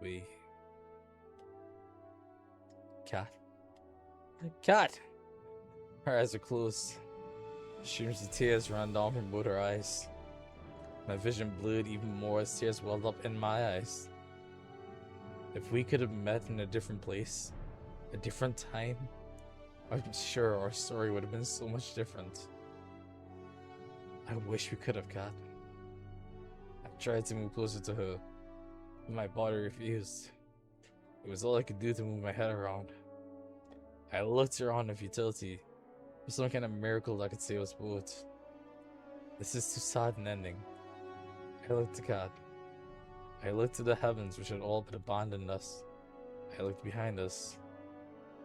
we... Cat? Cat! Her eyes are closed. Streams of tears ran down from both her eyes. My vision blurred even more as tears welled up in my eyes. If we could have met in a different place, a different time, I'm sure our story would have been so much different. I wish we could have, Kat. I tried to move closer to her, but my body refused. It was all I could do to move my head around. I looked around in futility for some kind of miracle that could save us both. This is too sad an ending. I looked to God. I looked to the heavens which had all but abandoned us. I looked behind us,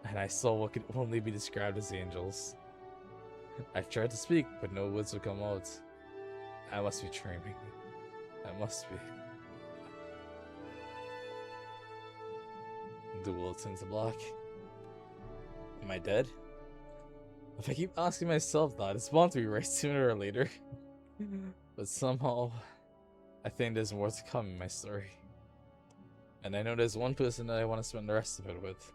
and I saw what could only be described as angels. I tried to speak, but no words would come out. I must be dreaming. I must be. The world turned to black. Am I dead? If I keep asking myself that, it's bound to be right sooner or later. But somehow, I think there's more to come in my story. And I know there's one person that I want to spend the rest of it with.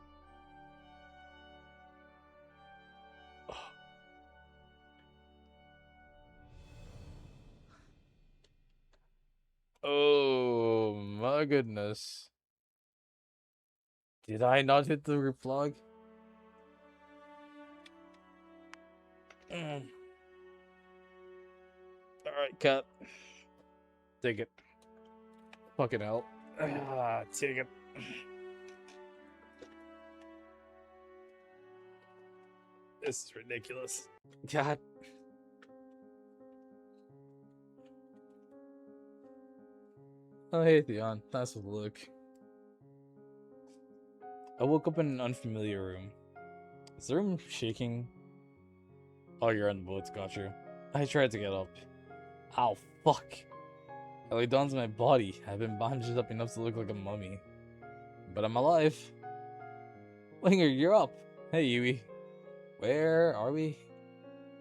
Oh my goodness. Did I not hit the replug? Alright, cut. Take it. Fucking hell. Take it. This is ridiculous. God. Oh, hey, Theon. Thanks for the look. I woke up in an unfamiliar room. Is the room shaking? Oh, you're on the boat, got you. I tried to get up. Ow, fuck. I lay down to my body. I've been bandaged up enough to look like a mummy. But I'm alive. Winger, you're up. Hey, Yui. Where are we?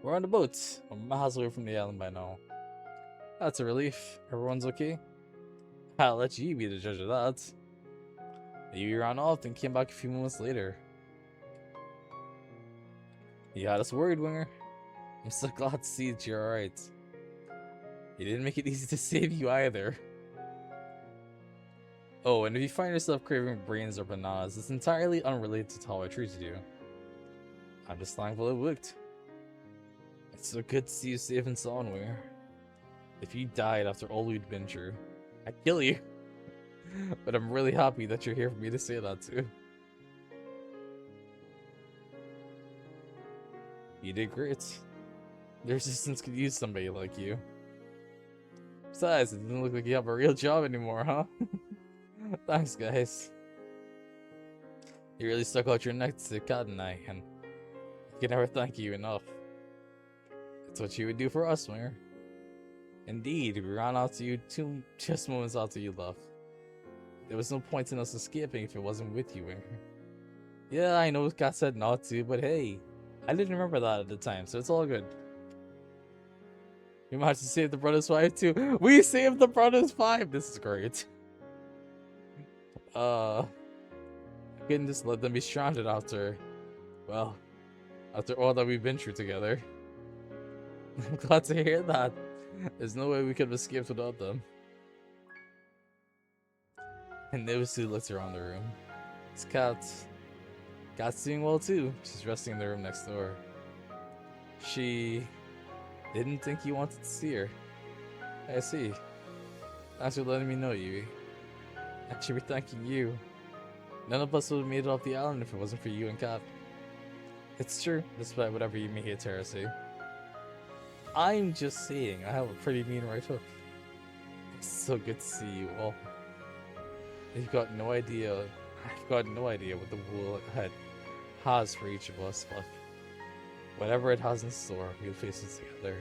We're on the boat. We're miles away from the island by now. That's a relief. Everyone's okay? I'll let you be the judge of that. Yui ran off and came back a few moments later. You had us worried, Winger. I'm so glad to see that you're alright. He didn't make it easy to save you either. Oh, and if you find yourself craving brains or bananas, it's entirely unrelated to how I treated you. I'm just thankful it worked. It's so good to see you safe and sound, Winger. If you died after all we'd been through, I'd kill you. But I'm really happy that you're here for me to say that too. You did great. The Resistance could use somebody like you. Besides, it doesn't look like you have a real job anymore, huh? Thanks, guys. You really stuck out your neck to Kat and I can never thank you enough. It's what you would do for us, Winger. Indeed, we ran out to you just moments after you left. There was no point in us escaping if it wasn't with you, Winger. Yeah, I know Kat said not to, but hey, I didn't remember that at the time, so it's all good. We managed to save the Brothers 5 too. We saved the Brothers 5! This is great. I couldn't just let them be stranded after all that we've been through together. I'm glad to hear that. There's no way we could have escaped without them. And Nebusu looks around the room. It's Kat's doing well too. She's resting in the room next door. She didn't think you wanted to see her. I see. Thanks for letting me know, Yui. I should be thanking you. None of us would have made it off the island if it wasn't for you and Kat. It's true, despite whatever you may hear Tara say. I'm just saying, I have a pretty mean right hook. It's so good to see you all. I've got no idea what the world ahead has for each of us, but whatever it has in store, we'll face it together.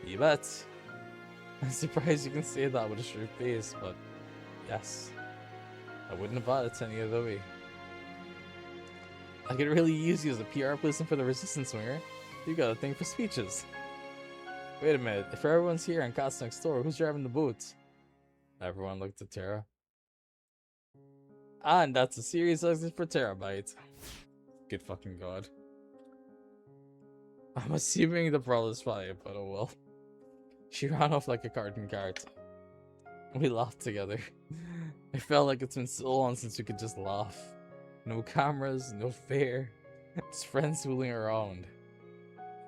You bet. I'm surprised you can say that with a straight face, but yes, I wouldn't have bought it any other way. I could really use you as a PR person for the Resistance, Winger. You got a thing for speeches. Wait a minute, if everyone's here and Kat's next door, who's driving the boat? Everyone looked at Tara. And that's a serious exit for Terabyte. Good fucking god. I'm assuming the Brothers 5, but oh well. She ran off like a carton cart. We laughed together. It felt like it's been so long since we could just laugh. No cameras, no fear. Just friends fooling around.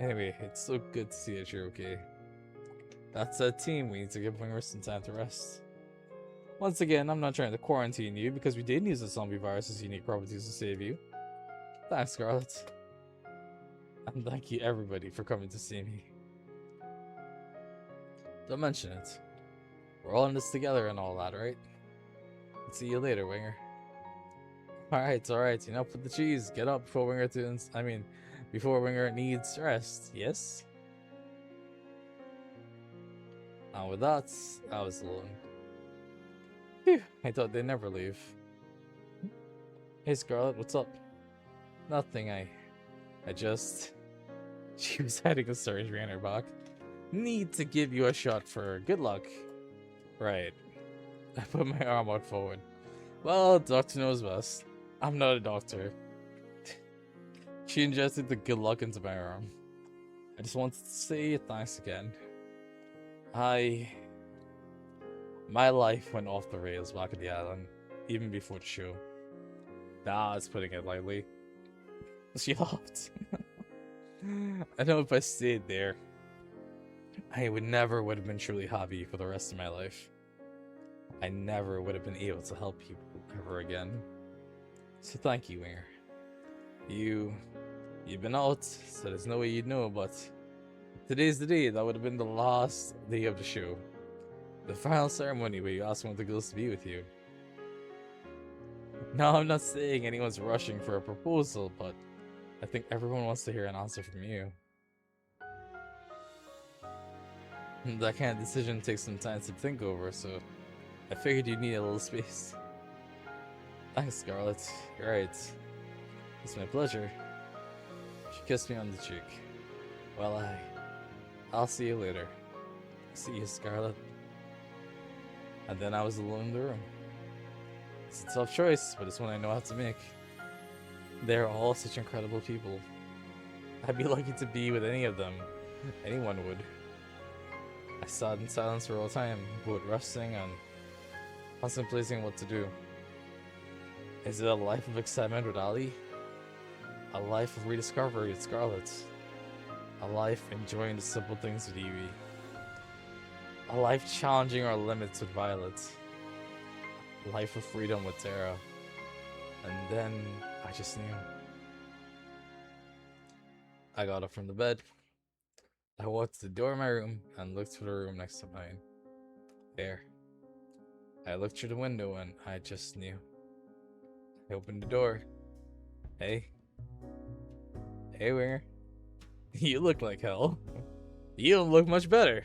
Anyway, it's so good to see that you're okay. That's a team. We need to give Winger some time to rest. Once again, I'm not trying to quarantine you because we did use the zombie virus's unique properties to save you. Thanks, Scarlet. And thank you everybody for coming to see me. Don't mention it. We're all in this together and all that, right? See you later, Winger. Alright, you know, put the cheese. Get up before before Winger needs rest, yes? And with that, I was alone. Phew, I thought they'd never leave. Hey Scarlet, what's up? Nothing, I just... She was having a surgery on her back. Need to give you a shot for good luck. Right. I put my arm out forward. Well, doctor knows best. I'm not a doctor. She ingested the good luck into my arm. I just wanted to say thanks again. My life went off the rails back at the island, even before the show. That's putting it lightly. She laughed. I know if I stayed there, I would have been truly happy for the rest of my life. I never would have been able to help people ever again. So thank you, Winger. You've been out, so there's no way you'd know, but today's the day. That would have been the last day of the show. The final ceremony where you ask one of the girls to be with you. Now, I'm not saying anyone's rushing for a proposal, but I think everyone wants to hear an answer from you. That kind of decision takes some time to think over, so I figured you'd need a little space. Thanks, Scarlett. You're right. It's my pleasure. She kissed me on the cheek. Well, I'll see you later. See you, Scarlett. And then I was alone in the room. It's a tough choice, but it's one I know how to make. They're all such incredible people. I'd be lucky to be with any of them. Anyone would. I sat in silence for all time, both resting and contemplating what to do. Is it a life of excitement with Ali? A life of rediscovery with Scarlett? A life enjoying the simple things with Evie? A life challenging our limits with Violet? A life of freedom with Tara? And then I just knew. I got up from the bed. I walked to the door of my room and looked through the room next to mine. There. I looked through the window and I just knew. I opened the door. Hey. Hey, Winger. You look like hell. You don't look much better.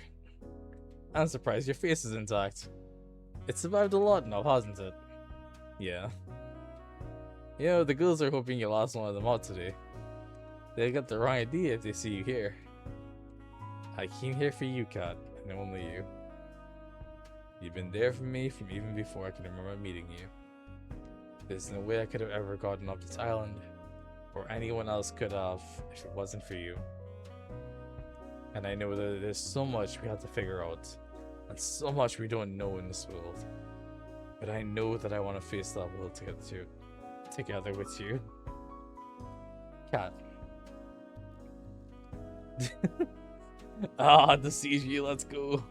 I'm surprised your face is intact. It survived a lot now, hasn't it? Yeah. You know, the girls are hoping you'll last one of them out today. They got the wrong idea if they see you here. I came here for you, Kat, and only you. You've been there for me from even before I can remember meeting you. There's no way I could have ever gotten off this island, or anyone else could have if it wasn't for you. And I know that there's so much we have to figure out, and so much we don't know in this world. But I know that I want to face that world together with you. Kat. Ah, the CG, let's go.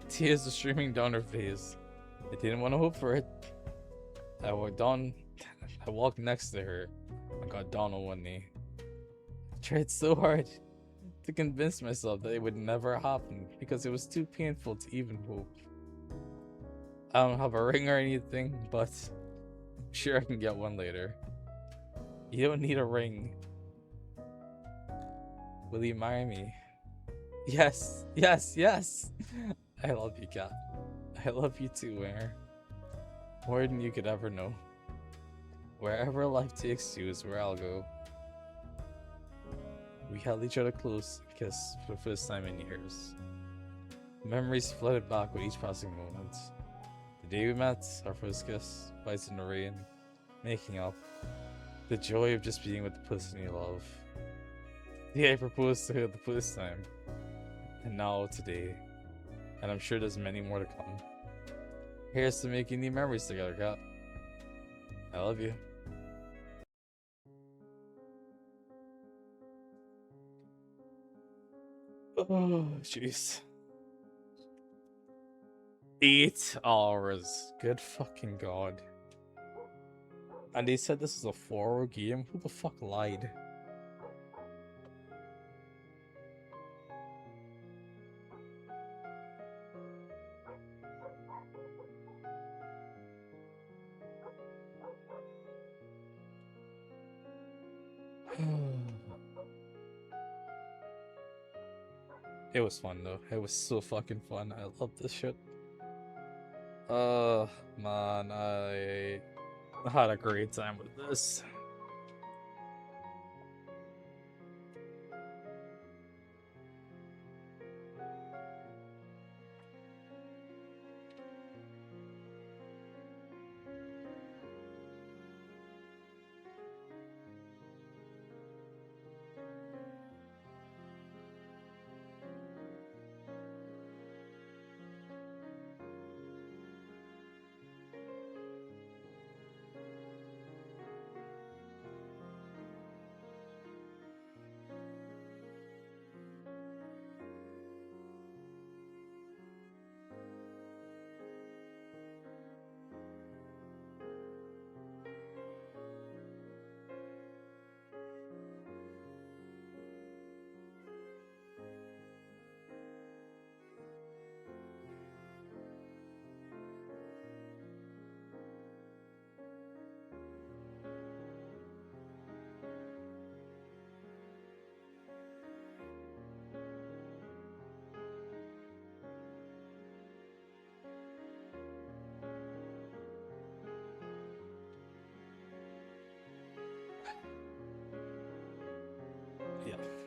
Tears are streaming down her face. I didn't want to hope for it. I walked next to her and got down on one knee. I tried so hard to convince myself that it would never happen because it was too painful to even hope. I don't have a ring or anything, but I'm sure I can get one later. You don't need a ring. Will you marry me? Yes, yes, yes! I love you, Kat. I love you too, Winger. More than you could ever know. Wherever life takes you is where I'll go. We held each other close and kissed for the first time in years. Memories flooded back with each passing moment. The day we met, our first kiss, bites in the rain, making up. The joy of just being with the person you love. The day I proposed to her the first time. And now today. And I'm sure there's many more to come. Here's to making new memories together, Kat. I love you. Oh, jeez. 8 hours. Good fucking god. And they said this is a 4-hour game? Who the fuck lied? It was fun though. It was so fucking fun. I love this shit. Man, I had a great time with this.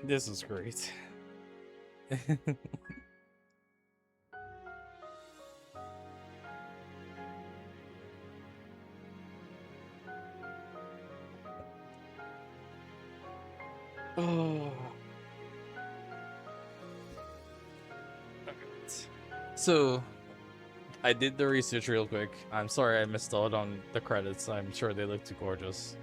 This is great. Oh. So, I did the research real quick. I'm sorry I missed out on the credits. I'm sure they look too gorgeous.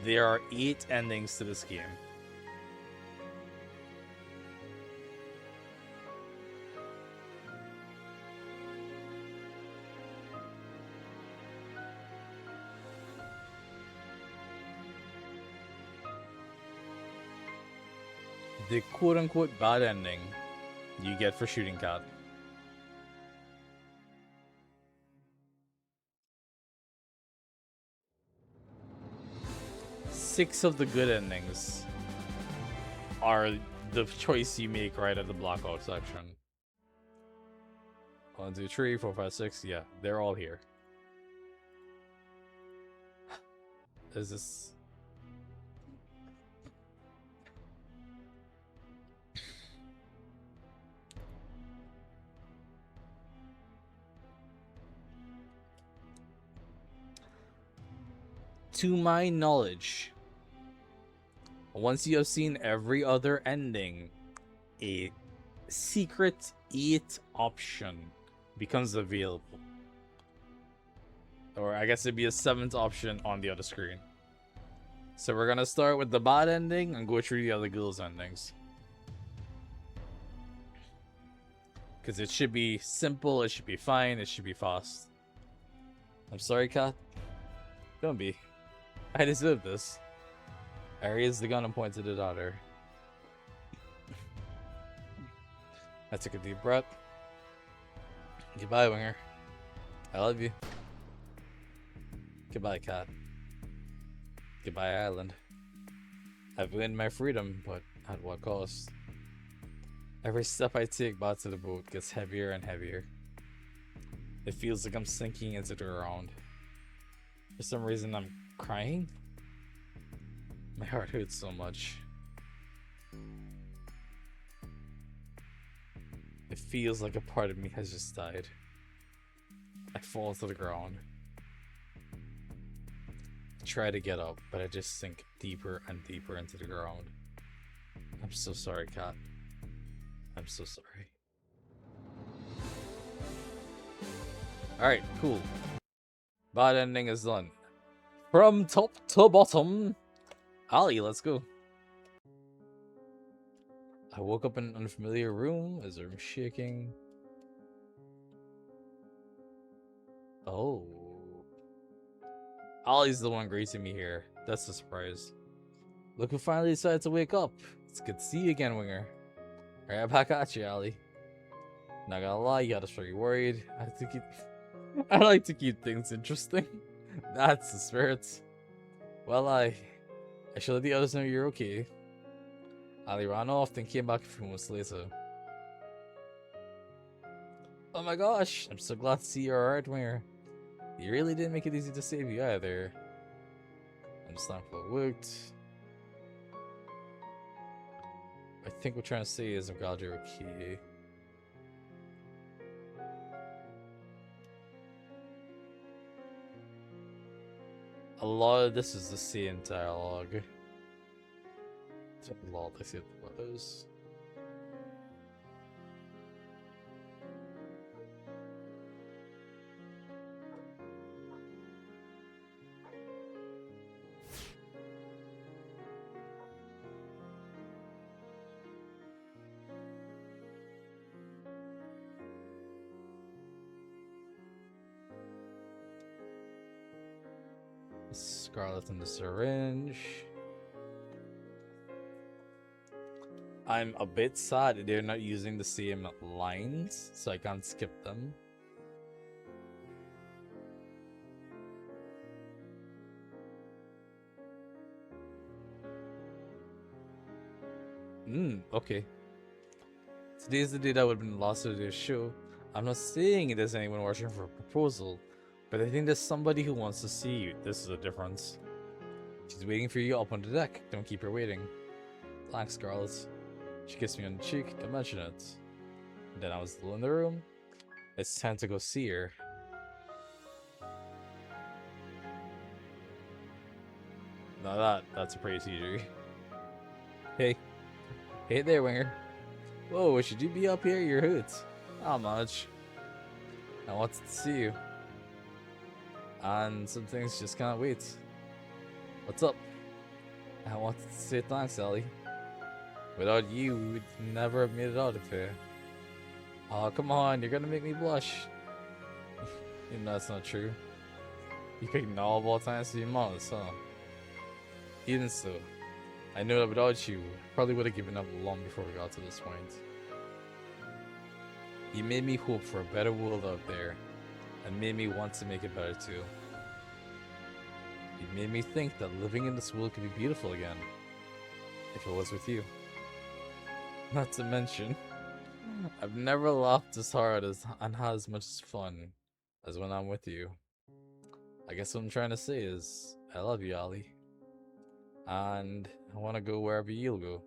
There are 8 endings to this game. The quote-unquote bad ending you get for shooting Cat. Six of the good endings are the choice you make right at the blockout section. 1, 2, 3, 4, 5, 6. Yeah, they're all here. Is this... To my knowledge, once you have seen every other ending, a secret 8 option becomes available. Or I guess it'd be a 7th option on the other screen. So we're gonna start with the bad ending and go through the other girls' endings. Because it should be simple, it should be fine, it should be fast. I'm sorry, Kat. Don't be. I deserve this. I raised the gun and pointed it at her. I took a deep breath. Goodbye, Winger. I love you. Goodbye, Cat. Goodbye, Island. I've gained my freedom, but at what cost? Every step I take back to the boat gets heavier and heavier. It feels like I'm sinking into the ground. For some reason, I'm crying. My heart hurts so much. It feels like a part of me has just died. I fall to the ground. I try to get up, but I just sink deeper and deeper into the ground. I'm so sorry, Kat. I'm so sorry. Alright, cool. Bad ending is done. From top to bottom. Ali, let's go. I woke up in an unfamiliar room. Is the room shaking? Oh. Ollie's the one greeting me here. That's a surprise. Look who finally decided to wake up. It's good to see you again, Winger. Right back at you, Ollie. Not gonna lie, you got us very worried. I like to keep things interesting. That's the spirit. Well, I should let the others know you're okay. Ali ran off, then came back a few months later. Oh my gosh, I'm so glad to see you're alright, Winger. You really didn't make it easy to save you either. I'm just thankful it worked. I think what we're trying to say is I'm glad you're okay. A lot of this is the same dialogue. A lot, I see what those. Scarlet and the syringe. I'm a bit sad that they're not using the same lines, so I can't skip them. Okay. Today's the day that would have been lost to this show. I'm not saying there's anyone watching for a proposal, but I think there's somebody who wants to see you. This is the difference. She's waiting for you up on the deck. Don't keep her waiting. Thanks, Scarlet. She kissed me on the cheek. Don't mention it. And then I was still in the room. It's time to go see her. Now that's a pretty CG. Hey. Hey there, Winger. Whoa, should you be up here? Your hoots. Not much. I wanted to see you. And some things just can't wait. What's up? I wanted to say thanks, Ellie. Without you, we would never have made it out of here. Oh, come on, you're gonna make me blush. You know that's not true. You picked all of all times to be modest, huh? Even so, I know that without you, I probably would have given up long before we got to this point. You made me hope for a better world out there, and made me want to make it better too. You made me think that living in this world could be beautiful again, if it was with you. Not to mention, I've never laughed as hard and had as much fun as when I'm with you. I guess what I'm trying to say is, I love you, Ollie. And I want to go wherever you'll go,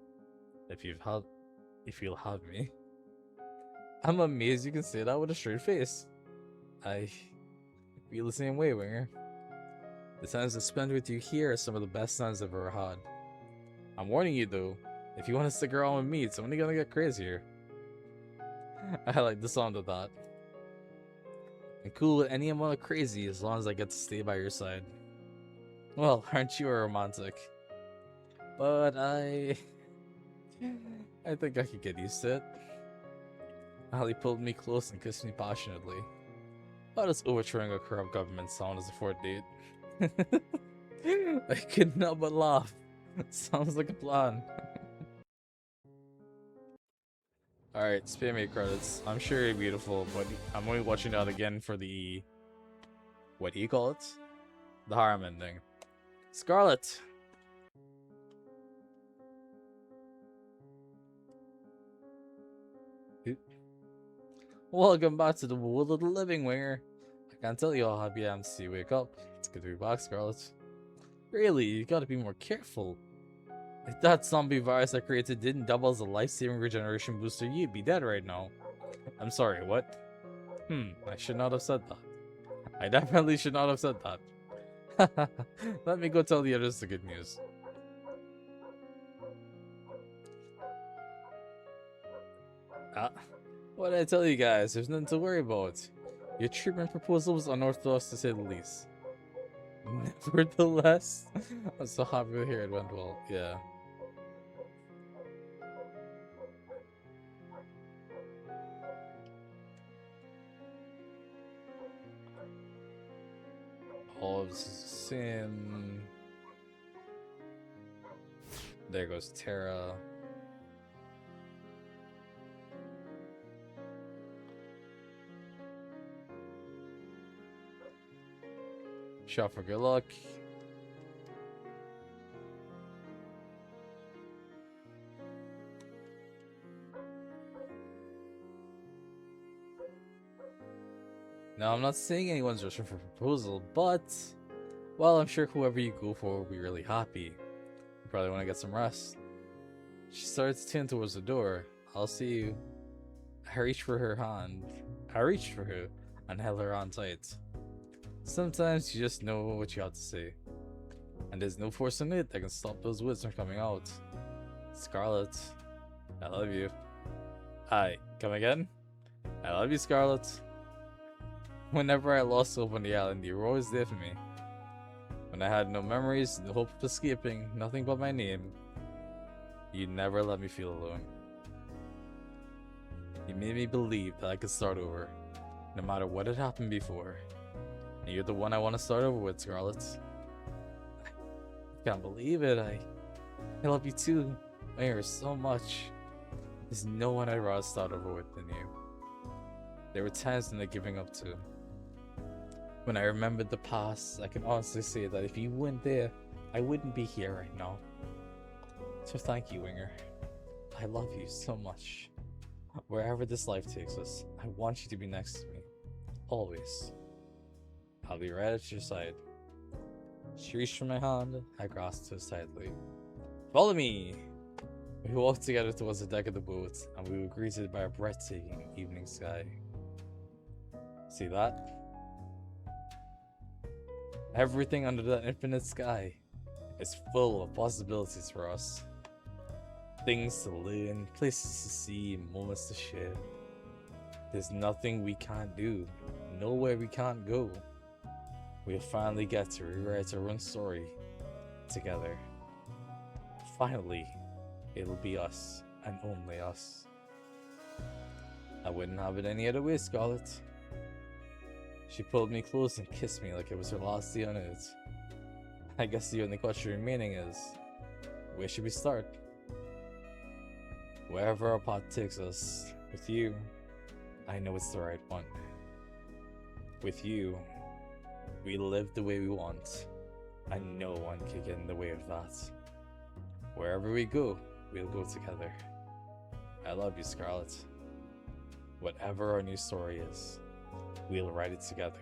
if you'll have me. I'm amazed you can say that with a straight face. I feel the same way, Winger. The times I spent with you here are some of the best times I've ever had. I'm warning you though, if you want to stick around with me, it's only gonna get crazier. I like the sound of that. I'm cool with any amount of crazy as long as I get to stay by your side. Well, aren't you a romantic? But I think I could get used to it. Ali pulled me close and kissed me passionately. How does overthrowing a corrupt government sound as a fourth date? I could not but laugh. Sounds like a plan. Alright, spare me credits. I'm sure you're beautiful, but I'm only watching that again for the... what do you call it? The harem ending. Scarlet! Welcome back to the world of the living, Winger. I can't tell you how happy I am to see you wake up. It's good to be back, Scarlet. Really, you gotta be more careful. If that zombie virus I created didn't double as a life-saving regeneration booster, you'd be dead right now. I'm sorry, what? I should not have said that. I definitely should not have said that. Let me go tell the others the good news. What did I tell you guys? There's nothing to worry about. Your treatment proposal was unorthodox to say the least. Nevertheless, I'm so happy to hear it went well. Yeah. All of sin. There goes Terra. Shot for good luck. Now, I'm not saying anyone's rushing for a proposal, but, well, I'm sure whoever you go for will be really happy. You probably want to get some rest. She starts to turn towards the door. I'll see you. I reached for her hand. I reached for her and held her on tight. Sometimes you just know what you have to say. And there's no force in it that can stop those words from coming out. Scarlet, I love you. Hi, come again? I love you, Scarlet. Whenever I lost hope on the island, you were always there for me. When I had no memories, no hope of escaping, nothing but my name, you never let me feel alone. You made me believe that I could start over, no matter what had happened before. And you're the one I want to start over with, Scarlet. I can't believe it. I love you too. Winger, so much. There's no one I'd rather start over with than you. There were times when they're giving up too. When I remembered the past, I can honestly say that if you weren't there, I wouldn't be here right now. So thank you, Winger. I love you so much. Wherever this life takes us, I want you to be next to me. Always. I'll be right at your side. She reached for my hand, I grasped hers tightly. Follow me! We walked together towards the deck of the boat, and we were greeted by a breathtaking evening sky. See that? Everything under that infinite sky is full of possibilities for us. Things to learn, places to see, moments to share. There's nothing we can't do, nowhere we can't go. We'll finally get to rewrite our own story together. Finally, it'll be us, and only us. I wouldn't have it any other way, Scarlet. She pulled me close and kissed me like it was her last day on earth. I guess the only question remaining is, where should we start? Wherever our path takes us, with you, I know it's the right one. With you, we live the way we want, and no one can get in the way of that. Wherever we go, we'll go together. I love you, Scarlet. Whatever our new story is, we'll write it together.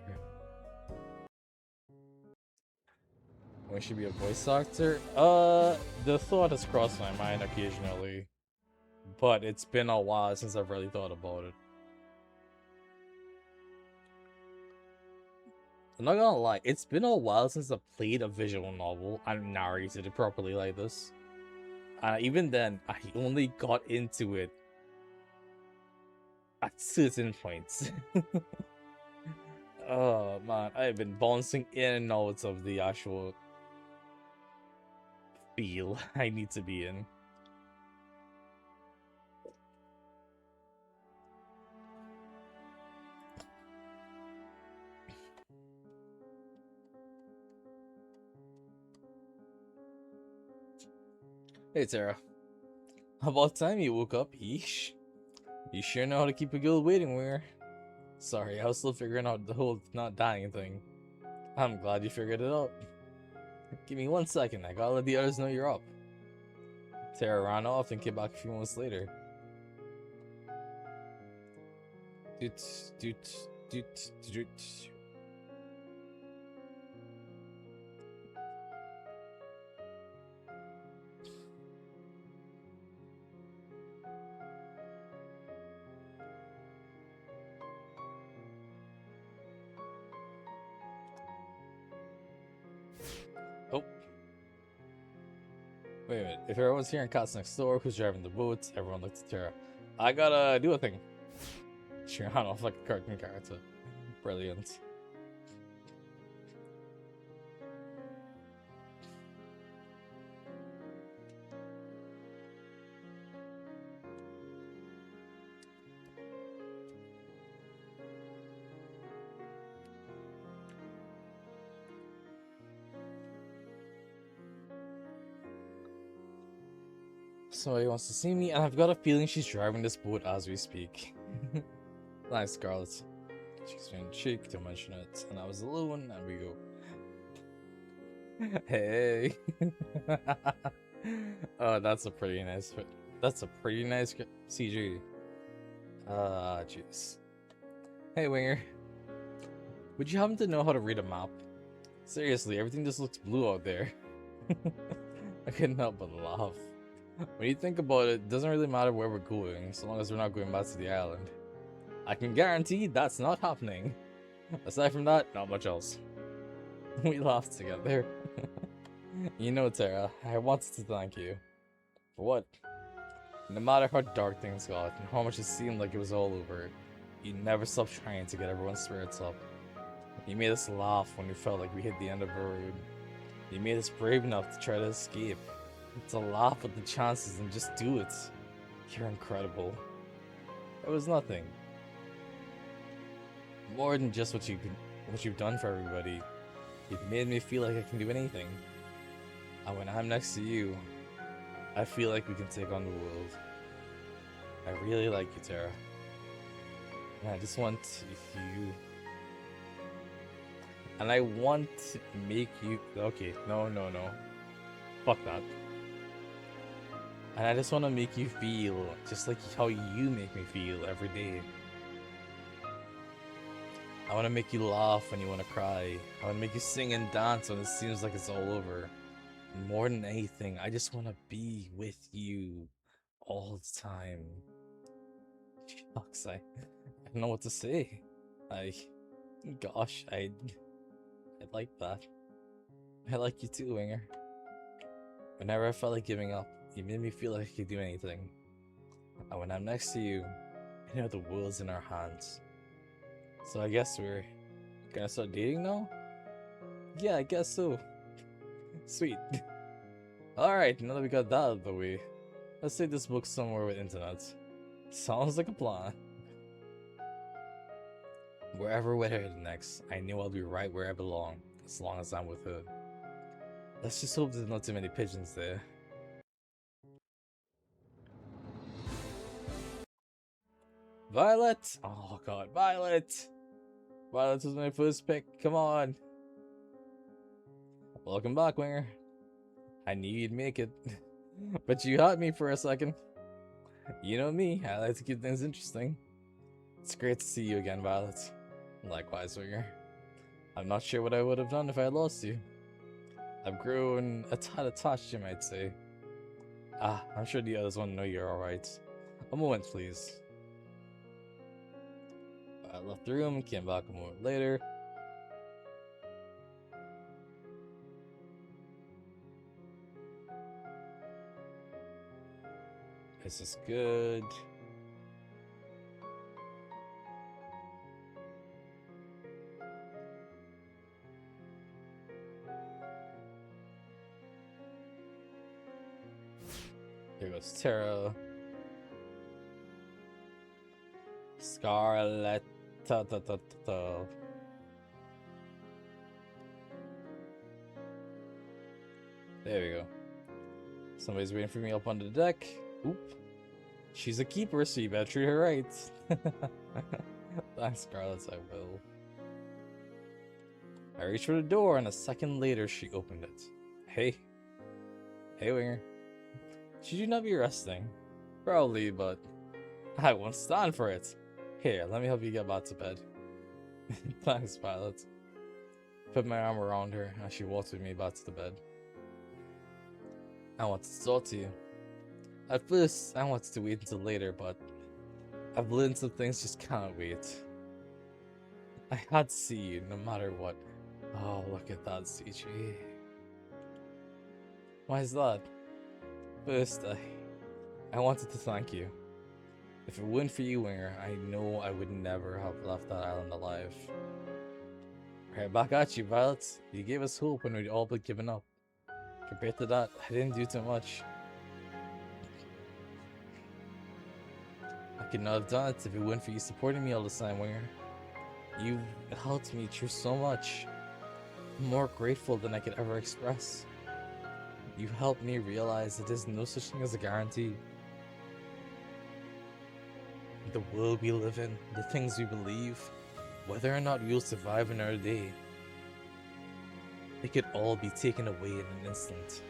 When should be a voice actor? The thought has crossed my mind occasionally, but it's been a while since I've really thought about it. I'm not gonna lie, it's been a while since I played a visual novel and narrated it properly like this. And even then, I only got into it at certain points. Oh man, I've been bouncing in and out of the actual feel I need to be in. Hey Tara, about time you woke up, yeesh. You sure know how to keep a girl waiting, Winger. Sorry, I was still figuring out the whole not dying thing. I'm glad you figured it out. Give me 1 second, I gotta let the others know you're up. Tara ran off and came back a few moments later. Doot, doot, doot, doot. Oh. Wait a minute. If everyone's here in Cat's next door, who's driving the boat? Everyone looks at Tara. I gotta do a thing. She ran off like a cartoon character. Brilliant. Somebody wants to see me, and I've got a feeling she's driving this boat as we speak. Nice, Scarlet. She's been cheek to mention it, and I was alone, and we go. Hey. Oh, that's a pretty nice. That's a pretty nice CG. Ah, jeez. Hey, Winger. Would you happen to know how to read a map? Seriously, everything just looks blue out there. I couldn't help but laugh. When you think about it, it doesn't really matter where we're going, so long as we're not going back to the island. I can guarantee that's not happening. Aside from that, not much else. We laughed together. You know, Tara, I wanted to thank you. For what? No matter how dark things got, and how much it seemed like it was all over, you never stopped trying to get everyone's spirits up. You made us laugh when we felt like we hit the end of a road. You made us brave enough to try to escape. To laugh at the chances and just do it. You're incredible. It was nothing. More than just what you've done for everybody. You've made me feel like I can do anything. And when I'm next to you, I feel like we can take on the world. I really like you, Tara. And I just want you... And I want to make you... Okay, no. Fuck that. And I just want to make you feel just like how you make me feel every day. I want to make you laugh when you want to cry. I want to make you sing and dance when it seems like it's all over. More than anything, I just want to be with you all the time. Shucks, I don't know what to say. Gosh, I like that. I like you too, Winger. Whenever I felt like giving up, you made me feel like I could do anything. And when I'm next to you, I know the world's in our hands. So I guess we're gonna start dating now? Yeah, I guess so. Sweet. Alright, now that we got that out of the way, let's take this book somewhere with internet. Sounds like a plan. Wherever we're headed next, I know I'll be right where I belong, as long as I'm with her. Let's just hope there's not too many pigeons there. Violet! Oh god, Violet! Violet was my first pick, come on! Welcome back, Winger. I knew you'd make it. But you got me for a second. You know me, I like to keep things interesting. It's great to see you again, Violet. Likewise, Winger. I'm not sure what I would have done if I had lost you. I've grown a tad attached, you might say. I'm sure the others want to know you're alright. A moment, please. I left the room, came back a moment later. This is good. Here goes Tara. Scarlet. There we go. Somebody's waiting for me up on the deck. Oop. She's a keeper, so you better treat her right. Thanks, Scarlet, I will. I reached for the door, and a second later, she opened it. Hey. Hey, Winger. Should you not be resting? Probably, but I won't stand for it. Here, let me help you get back to bed. Thanks, Violet. Put my arm around her as she walked with me back to the bed. I wanted to talk to you. At first, I wanted to wait until later, but I've learned some things just can't wait. I had to see you no matter what. Oh, look at that, CG. Why is that? First, I wanted to thank you. If it weren't for you, Winger, I know I would never have left that island alive. Right back at you, Violet. You gave us hope when we'd all but given up. Compared to that, I didn't do too much. I could not have done it if it weren't for you supporting me all the time, Winger. You've helped me through so much. I'm more grateful than I could ever express. You helped me realize that there's no such thing as a guarantee. The world we live in, the things we believe, whether or not we'll survive another day, they could all be taken away in an instant.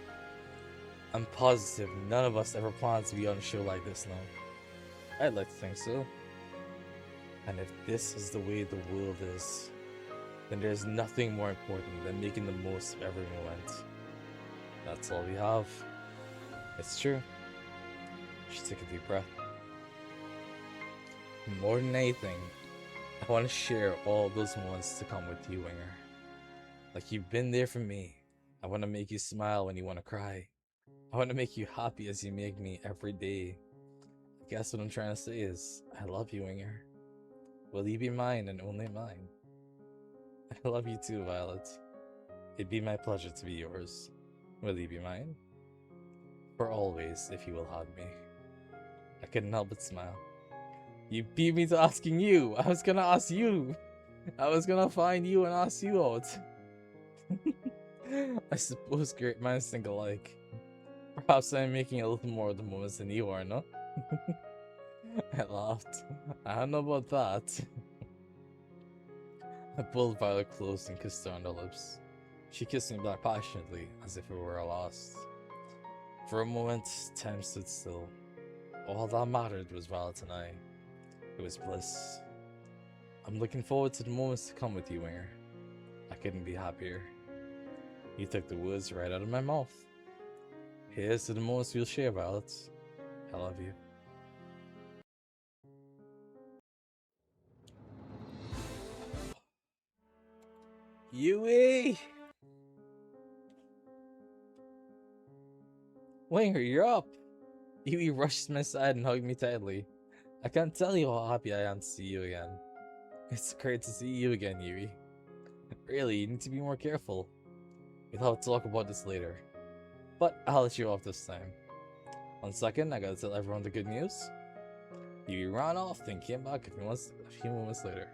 I'm positive none of us ever planned to be on a show like this now. I'd like to think so. And if this is the way the world is, then there's nothing more important than making the most of every moment. That's all we have. It's true. She took a deep breath. More than anything, I want to share all those moments to come with you, Winger. Like you've been there for me. I want to make you smile when you want to cry. I want to make you happy as you make me every day. I guess what I'm trying to say is, I love you, Winger. Will you be mine and only mine? I love you too, Violet. It'd be my pleasure to be yours. Will you be mine? For always, if you will hug me. I couldn't help but smile. You beat me to asking you. I was gonna ask you. I was gonna find you and ask you out. I suppose great minds think alike. Perhaps I'm making a little more of the moments than you are, no? I laughed. I don't know about that. I pulled Violet close and kissed her on the lips. She kissed me back passionately, as if it were a lost. For a moment, time stood still. All that mattered was Valentine and I. It was bliss. I'm looking forward to the moments to come with you, Winger. I couldn't be happier. You took the words right out of my mouth. Here's to the moments we'll share, Violet. I love you. Yui! Winger, you're up! Yui rushed to my side and hugged me tightly. I can't tell you how happy I am to see you again. It's great to see you again, Yui. Really, you need to be more careful. We'll have to talk about this later. But I'll let you off this time. 1 second, I gotta tell everyone the good news. Yui ran off, then came back a few moments later.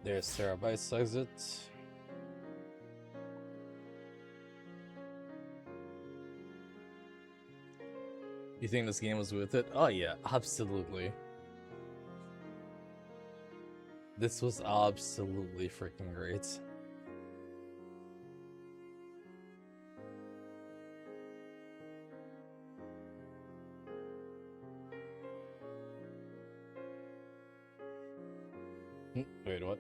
There's Terabyte's exit. You think this game was worth it? Oh yeah, absolutely. This was absolutely freaking great. Wait, what?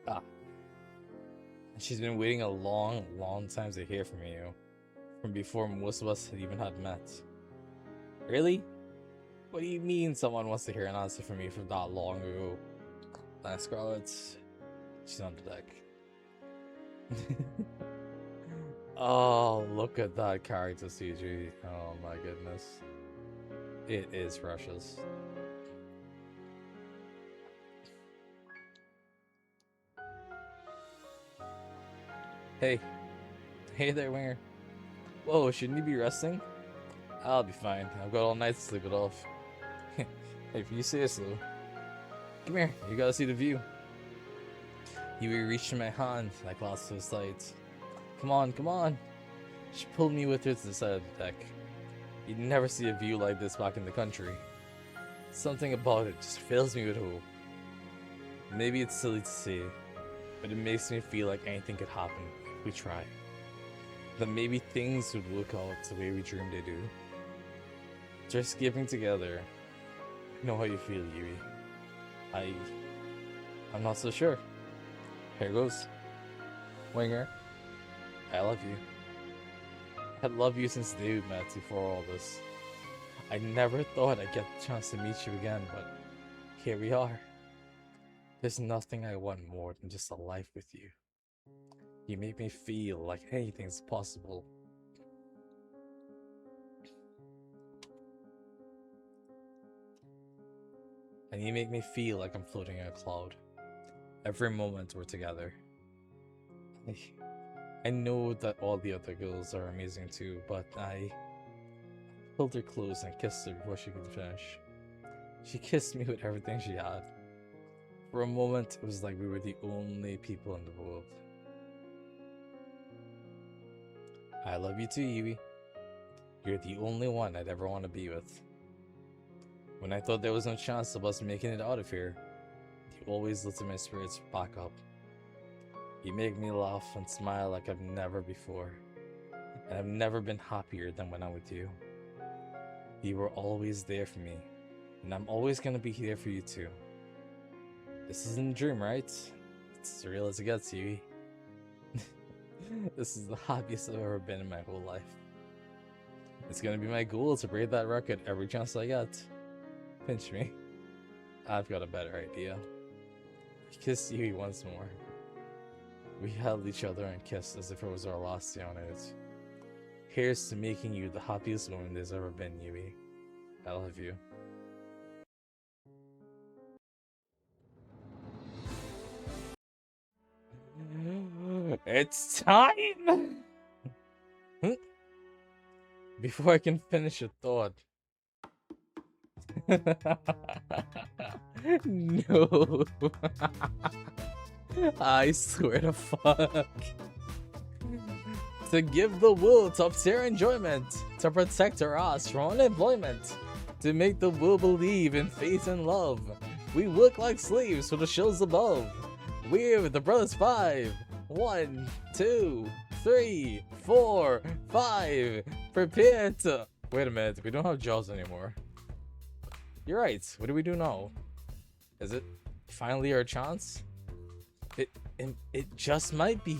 Ah. She's been waiting a long, long time to hear from you. From before most of us had even had met. Really? What do you mean someone wants to hear an answer from me from that long ago? Thanks, Scarlet. She's on the deck. Oh, look at that character CG. Oh my goodness. It is precious. Hey. Hey there, Winger. Whoa, shouldn't you be resting? I'll be fine. I've got all night to sleep it off. Hey, if you say so. Come here, you gotta see the view. Yui reached in my hand, I clasped his sight. Come on, come on. She pulled me with her to the side of the deck. You'd never see a view like this back in the country. Something about it just fills me with hope. Maybe it's silly to say, but it makes me feel like anything could happen if we try. That maybe things would work out the way we dreamed they do. Just giving together. I know how you feel, Yui. I'm not so sure. Here goes. Winger, I love you. I'd love you since the day we met before all this. I never thought I'd get the chance to meet you again, but here we are. There's nothing I want more than just a life with you. You make me feel like anything's possible. And you make me feel like I'm floating in a cloud. Every moment we're together. I know that all the other girls are amazing too, but I pulled her close and kissed her before she could finish. She kissed me with everything she had. For a moment, it was like we were the only people in the world. I love you too, Yui. You're the only one I'd ever want to be with. When I thought there was no chance of us making it out of here, you always lifted my spirits back up. You make me laugh and smile like I've never before. And I've never been happier than when I'm with you. You were always there for me, and I'm always gonna be there for you too. This isn't a dream, right? It's as real as it gets, Yui. This is the happiest I've ever been in my whole life. It's gonna be my goal to break that record every chance I get. Pinch me. I've got a better idea. I kissed Yui once more. We held each other and kissed as if it was our last day on earth. Here's to making you the happiest woman there's ever been, Yui. I love you. It's time! Before I can finish a thought. No. I swear to fuck. To give the world top-tier enjoyment, to protect our ass from unemployment, to make the world believe in faith and love. We work like slaves for the shells above. We're the Brothers 5. 1, 2, 3, 4, 5. Prepare to... Wait a minute, we don't have jobs anymore. You're right, what do we do now? Is it finally our chance? It just might be.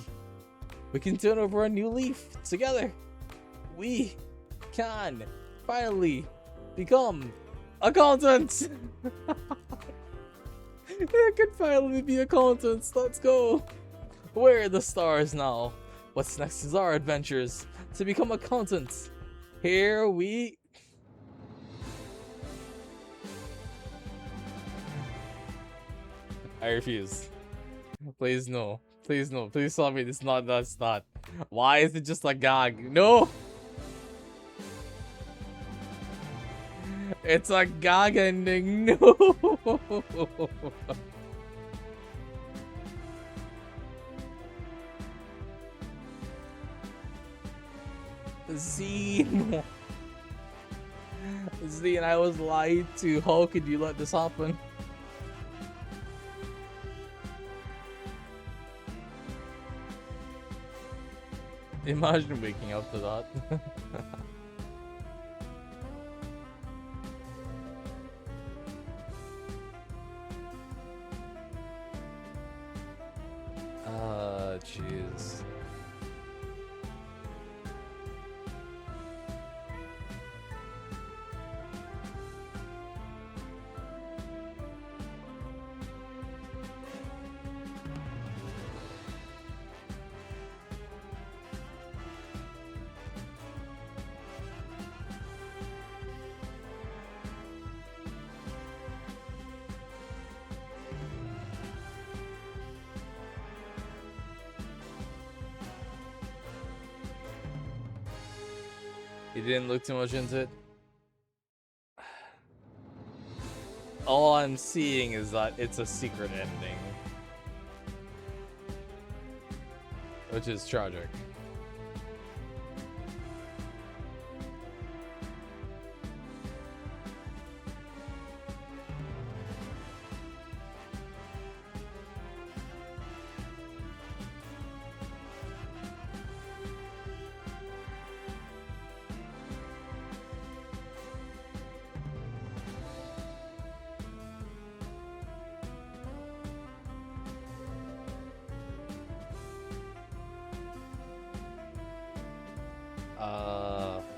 We can turn over a new leaf together. We can finally become accountants. I can finally be accountants. Let's go. Where are the stars now? What's next is our adventures to become accountants. Here we... I refuse. Please no. Please no. Please tell me it's not. That's not. Why is it just a gag? No! It's a gag ending. No! Zine! Zine, I was lied to. How could you let this happen? Imagine waking up to that. Jeez. You didn't look too much into it? All I'm seeing is that it's a secret ending. Which is tragic.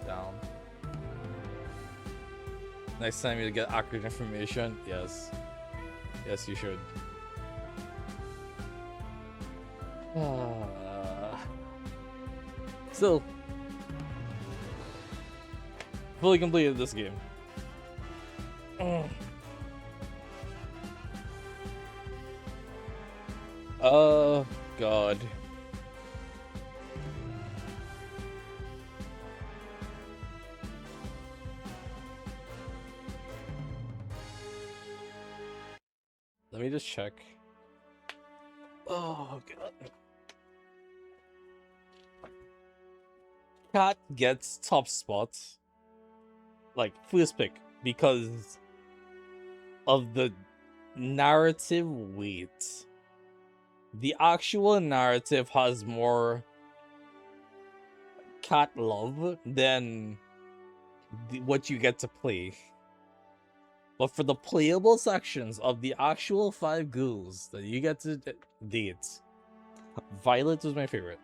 Down. Next time you get accurate information, yes. Yes, you should. Still, fully completed this game. Oh, God. Let me just check. Oh, God. Cat gets top spot, like first pick, because of the narrative weight. The actual narrative has more cat love than what you get to play. But for the playable sections of the actual 5 ghouls that you get to date, Violet was my favorite.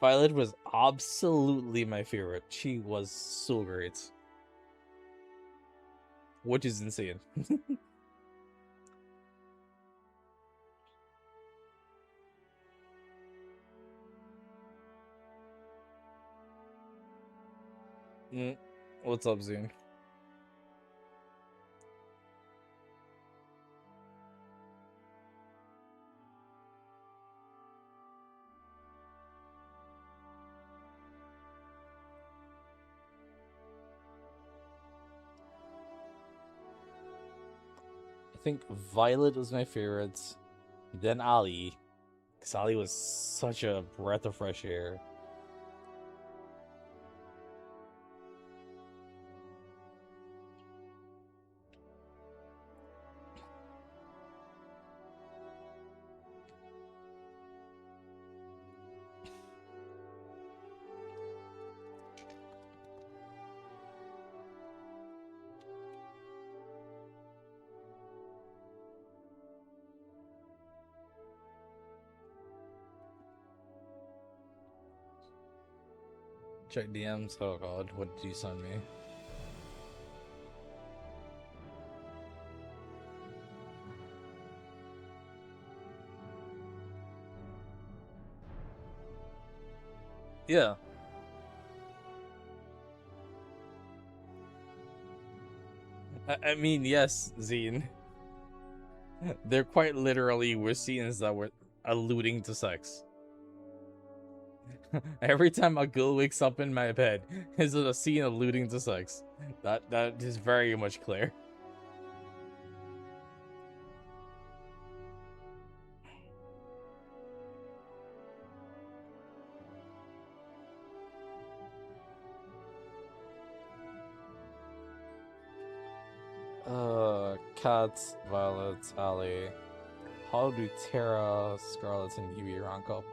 Violet was absolutely my favorite. She was so great. Which is insane. What's up, Zune? think Violet was my favorite, then Ali, because Ali was such a breath of fresh air. Check DMs. Oh god, what did you send me? Yeah. I mean, yes, Zine. They're quite literally were scenes that were alluding to sex. Every time a girl wakes up in my bed, is a scene alluding to sex. That is very much clear. Kat, Violet, Ali. How do Terra, Scarlet, and Evie rank up?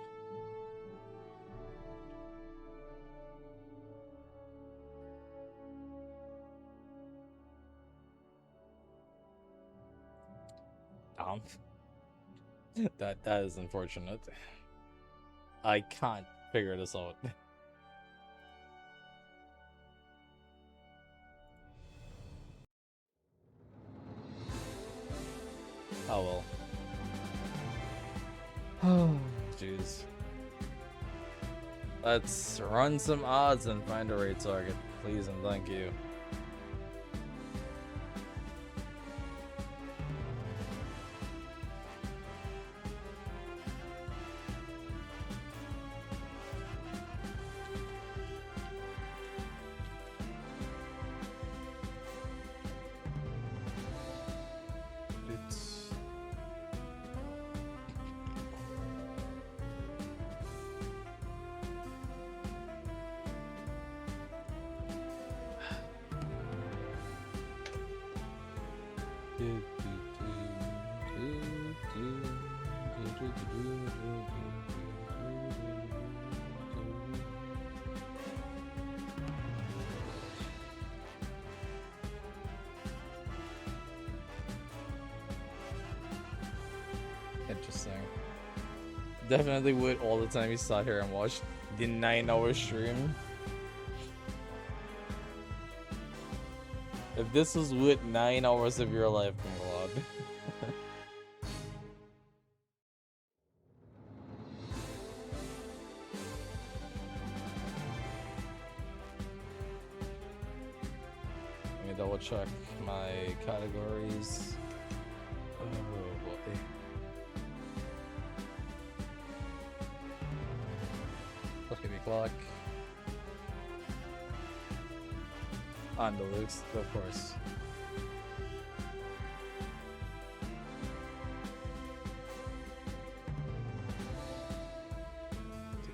That is unfortunate. I can't figure this out. Oh well. Oh, jeez. Let's run some odds and find a raid target, please and thank you. Interesting. Definitely would all the time you sat here and watched the 9-hour stream. If this was with 9 hours of your life, God. Let me double check my categories. Oh boy. Look at the clock. On the loose, of course.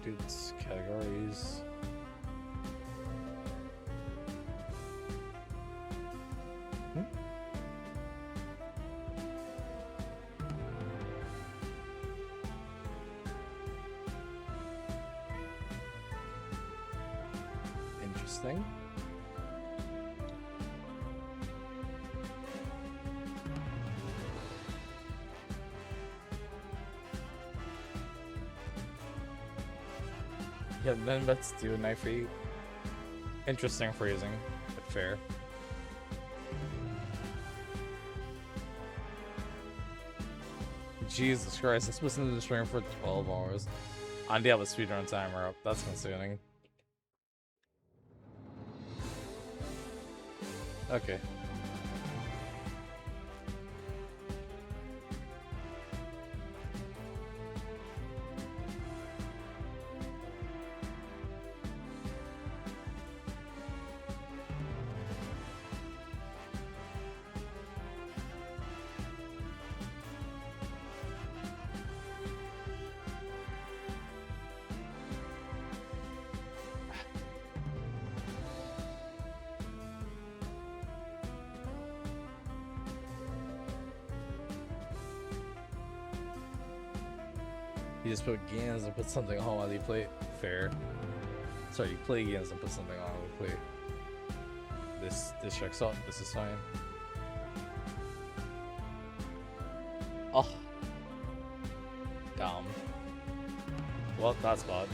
Dudes, categories. Interesting. Yeah, then let's do a knife for you. Interesting phrasing, but fair. Jesus Christ, this was in the stream for 12 hours. And they have a speedrun timer up. That's concerning. Okay. You just put games and put something on while you play. Fair. Sorry, you play games and put something on while you play. This checks out. This is fine. Oh. Damn. Well, that's bad.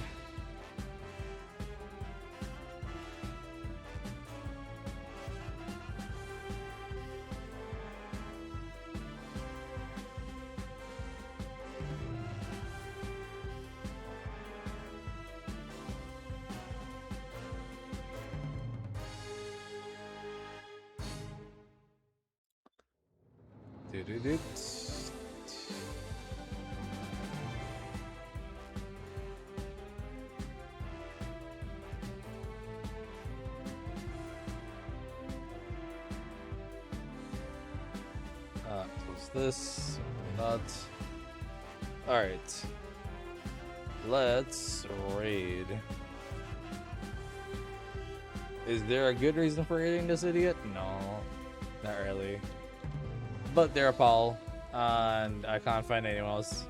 Doo-doo-doo. Close this, that. Alright. Let's raid. Is there a good reason for raiding this idiot? No, not really. But they're a pal, and I can't find anyone else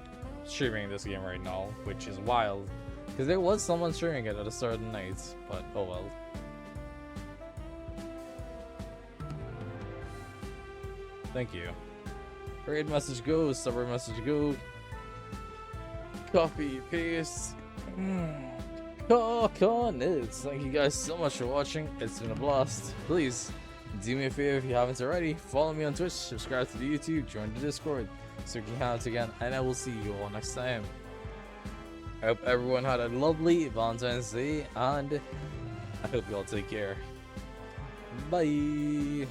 streaming this game right now, which is wild. Because there was someone streaming it at a certain night, but oh well. Thank you. Raid message go, subway message go. Copy, paste. Coconuts. Thank you guys so much for watching. It's been a blast. Please do me a favor if you haven't already. Follow me on Twitch, subscribe to the YouTube, join the Discord so we can hang out again, and I will see you all next time. I hope everyone had a lovely Valentine's Day, and I hope you all take care. Bye.